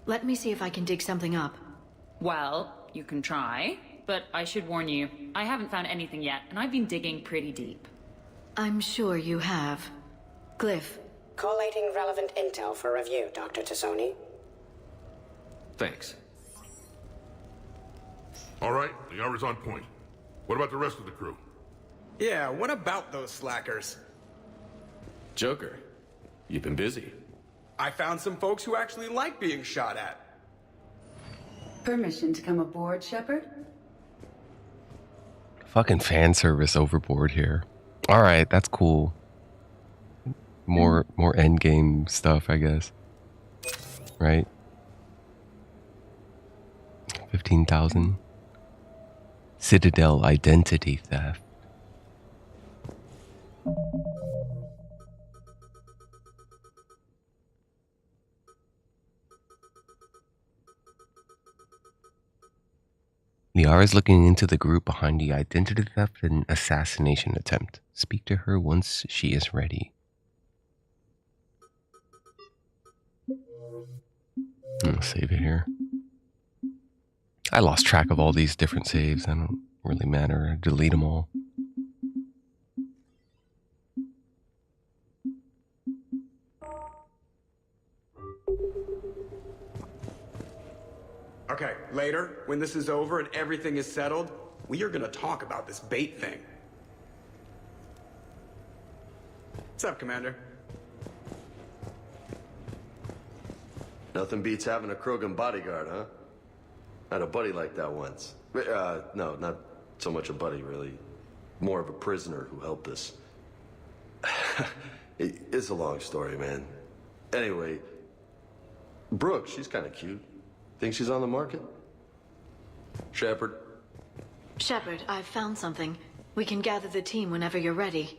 [SPEAKER 25] Let me see if I can dig something up.
[SPEAKER 21] Well, you can try. But I should warn you, I haven't found anything yet, and I've been digging pretty deep.
[SPEAKER 25] I'm sure you have. Glyph.
[SPEAKER 14] Collating relevant intel for review, Dr. Tassoni.
[SPEAKER 7] Thanks.
[SPEAKER 11] All right, the hour's on point. What about the rest of the crew?
[SPEAKER 8] Yeah, what about those slackers?
[SPEAKER 7] Joker, You've been busy.
[SPEAKER 8] I found some folks who actually like being shot at.
[SPEAKER 2] Permission to come aboard, Shepard?
[SPEAKER 1] Fucking fan service overboard here. All right, that's cool. More endgame stuff, I guess. Right? 15,000. Citadel identity theft. Liara is looking into the group behind the identity theft and assassination attempt. Speak to her once she is ready. I'll save it here. I lost track of all these different saves. I don't really matter. Delete them all.
[SPEAKER 8] Okay, later, when this is over and everything is settled, we are gonna talk about this bait thing. What's up, Commander?
[SPEAKER 24] Nothing beats having a Krogan bodyguard, huh? I had a buddy like that once. No, not so much a buddy, really. More of a prisoner who helped us. It's a long story, man. Anyway, Brooke, she's kind of cute. Think she's on the market? Shepard?
[SPEAKER 25] Shepard, I've found something. We can gather the team whenever you're ready.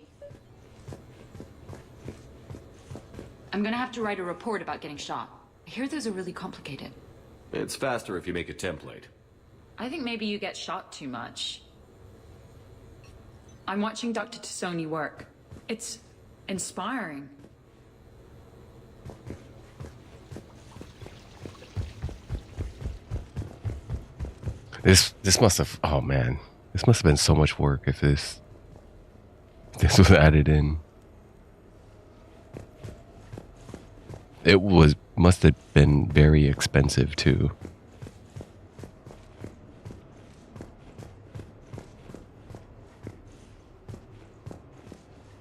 [SPEAKER 21] I'm gonna have to write a report about getting shot. I hear those are really complicated.
[SPEAKER 7] It's faster if you make a template.
[SPEAKER 21] I think maybe you get shot too much. I'm watching Dr. Tassoni work. It's inspiring.
[SPEAKER 1] This must have, oh man, this must have been so much work if this was added in. It must have been very expensive too.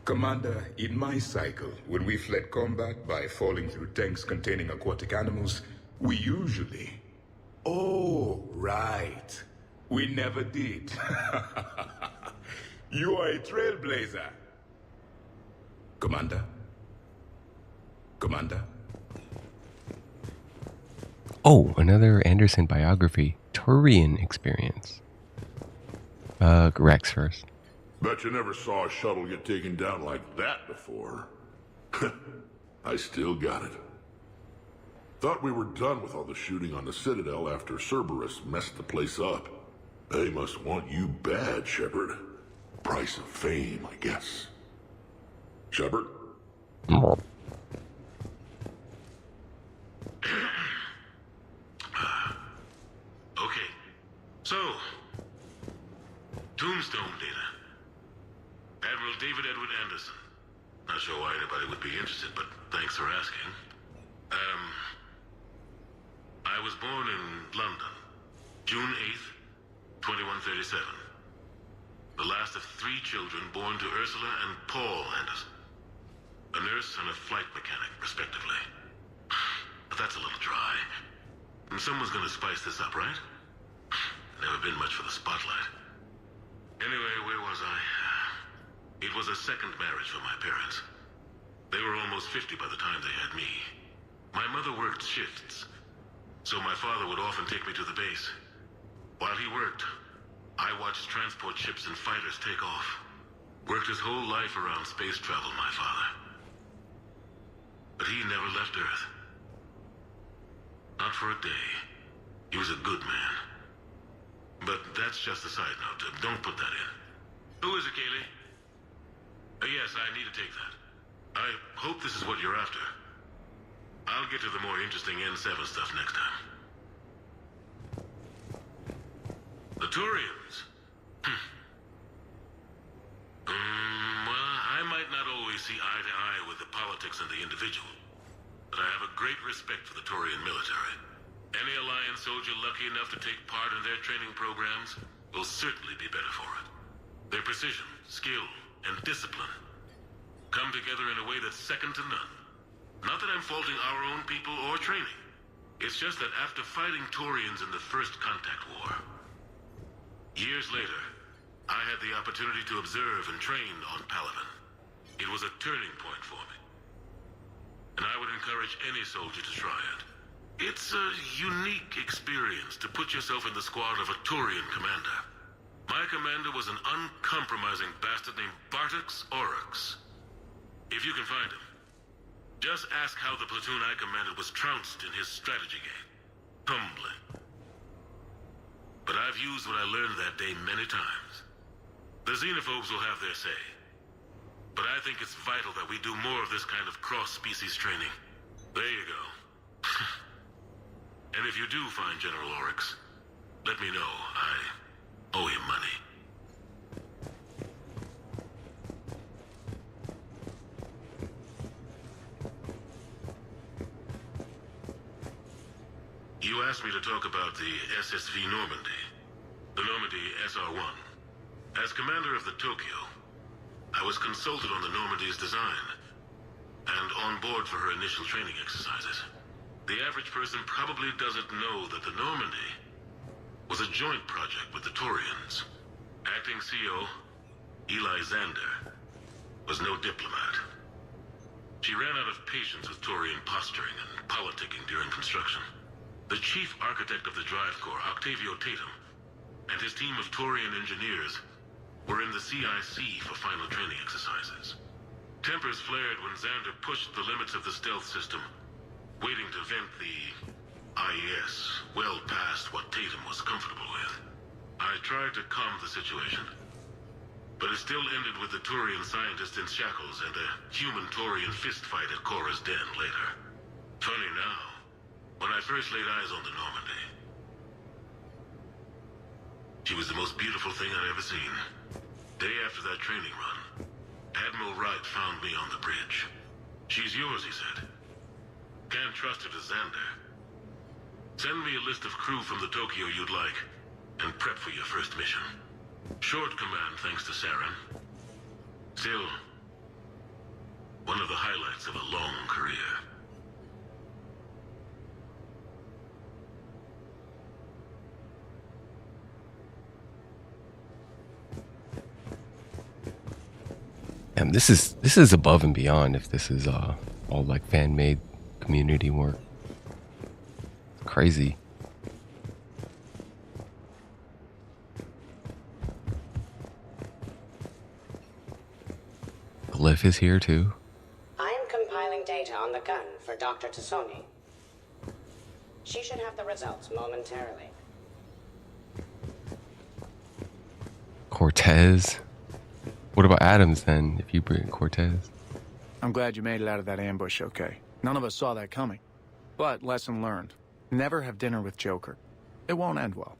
[SPEAKER 15] Commander, in my cycle, when we fled combat by falling through tanks containing aquatic animals, we usually... Oh, right. We never did. You are a trailblazer. Commander? Commander?
[SPEAKER 1] Oh, another Anderson biography. Turian experience. Rex first.
[SPEAKER 18] Bet you never saw a shuttle get taken down like that before. I still got it. Thought we were done with all the shooting on the Citadel after Cerberus messed the place up. They must want you bad, Shepard. Price of fame, I guess. Shepard?
[SPEAKER 3] Okay, so, Tombstone data. Admiral David Edward Anderson. Not sure why anybody would be interested, but thanks for asking. I was born in London, June 8th, 2137. The last of 3 children born to Ursula and Paul Anderson. A nurse and a flight mechanic, respectively. But that's a little dry. And someone's gonna spice this up, right? Never been much for the spotlight. Anyway, where was I? It was a second marriage for my parents. They were almost 50 by the time they had me. My mother worked shifts, so my father would often take me to the base. While he worked, I watched transport ships and fighters take off. Worked his whole life around space travel, my father. But he never left Earth. Not for a day. He was a good man. But that's just a side note. Don't put that in. Who is it, Kaylee? Yes, I need to take that. I hope this is what you're after. I'll get to the more interesting N7 stuff next time. The Turians. Well, I might not always see eye to eye with the politics and the individual, but I have a great respect for the Turian military. Any Alliance soldier lucky enough to take part in their training programs will certainly be better for it. Their precision, skill, and discipline come together in a way that's second to none. Not that I'm faulting our own people or training. It's just that after fighting Turians in the First Contact War, years later, I had the opportunity to observe and train on Palaven. It was a turning point for me. And I would encourage any soldier to try it. It's a unique experience to put yourself in the squad of a Turian commander. My commander was an uncompromising bastard named Bartux Oryx. If you can find him, just ask how the platoon I commanded was trounced in his strategy game. Humbling. But I've used what I learned that day many times. The xenophobes will have their say. But I think it's vital that we do more of this kind of cross-species training. There you go. And if you do find General Oryx, let me know. I owe him money. You asked me to talk about the SSV Normandy, the Normandy SR-1. As commander of the Tokyo, I was consulted on the Normandy's design and on board for her initial training exercises. The average person probably doesn't know that the Normandy was a joint project with the Turians. Acting CO, Eli Xander, was no diplomat. She ran out of patience with Turian posturing and politicking during construction. The chief architect of the Drive Corps, Octavio Tatum, and his team of Turian engineers were in the CIC for final training exercises. Tempers flared when Xander pushed the limits of the stealth system, waiting to vent the IES well past what Tatum was comfortable with. I tried to calm the situation, but it still ended with the Turian scientist in shackles and a human-Turian fistfight at Korra's den later. Funny now, when I first laid eyes on the Normandy, she was the most beautiful thing I'd ever seen. Day after that training run, Admiral Wright found me on the bridge. She's yours, he said. Can't trust her to Xander. Send me a list of crew from the Tokyo you'd like, and prep for your first mission. Short command thanks to Saren. Still, one of the highlights of a long career.
[SPEAKER 1] And this is above and beyond if this is all like fan-made community work. Crazy. Glyph is here too.
[SPEAKER 14] I am compiling data on the gun for Dr. Tassoni. She should have the results momentarily.
[SPEAKER 1] Cortez. What about Adams then, if you bring Cortez?
[SPEAKER 10] I'm glad you made it out of that ambush okay. None of us saw that coming. But lesson learned. Never have dinner with Joker. It won't end well.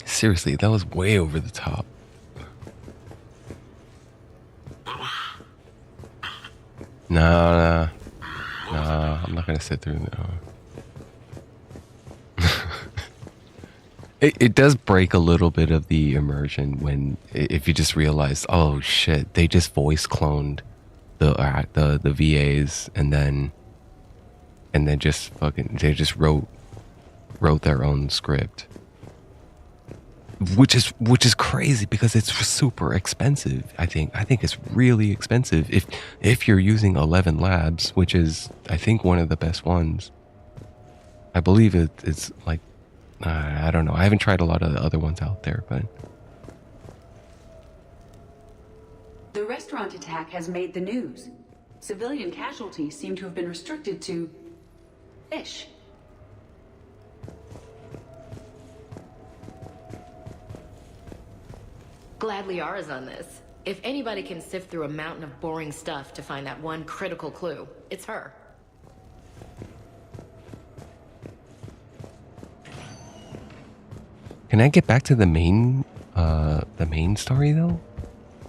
[SPEAKER 1] Seriously, that was way over the top. Nah, I'm not gonna sit through that. It does break a little bit of the immersion when if you just realize, oh shit, they just voice cloned the VAs and then just fucking they just wrote their own script, which is crazy because it's super expensive. I think it's really expensive if you're using 11 Labs, which is I think one of the best ones. I believe it's like. I don't know. I haven't tried a lot of the other ones out there, but...
[SPEAKER 2] The restaurant attack has made the news. Civilian casualties seem to have been restricted to... fish.
[SPEAKER 25] Glad Liara's on this. If anybody can sift through a mountain of boring stuff to find that one critical clue, it's her.
[SPEAKER 1] Can I get back to the main story though?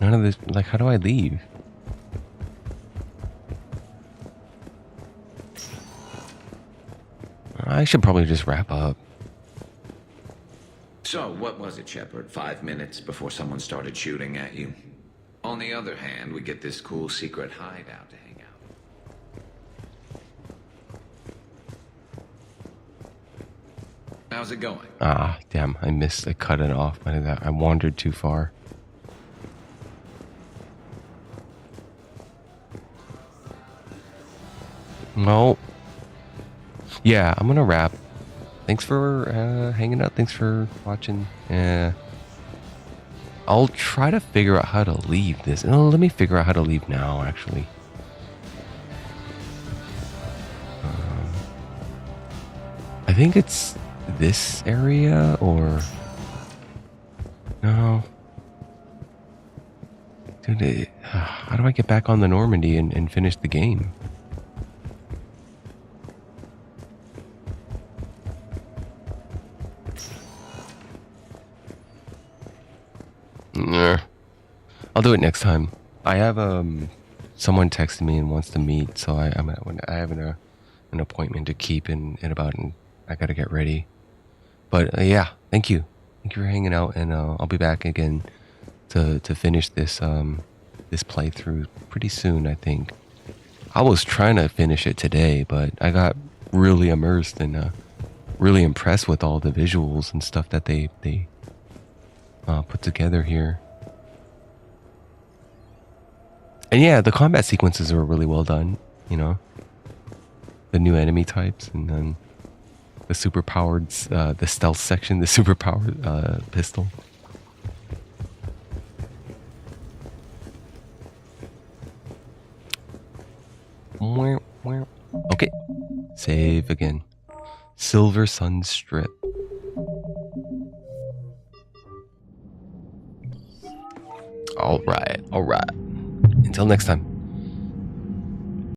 [SPEAKER 1] None of this, like, how do I leave? I should probably just wrap up.
[SPEAKER 13] So, what was it, Shepard? 5 minutes before someone started shooting at you? On the other hand, we get this cool secret hideout to hang out. How's it going?
[SPEAKER 1] Ah, damn. I missed. I cut it off. I wandered too far. Well, yeah, I'm gonna wrap. Thanks for hanging out. Thanks for watching. I'll try to figure out how to leave this. Oh, let me figure out how to leave now, actually. I think it's this area, or... No. Dude, how do I get back on the Normandy and finish the game? I'll do it next time. I have someone texted me and wants to meet, so I have an appointment to keep in about. I gotta get ready. But yeah, thank you for hanging out, and I'll be back again to finish this this playthrough pretty soon. I think I was trying to finish it today, but I got really immersed and really impressed with all the visuals and stuff that they put together here. And yeah, the combat sequences were really well done, you know. The new enemy types, and then the superpowered, the stealth section, the superpowered pistol. Okay, save again. Silver Sun Strip. All right. Until next time.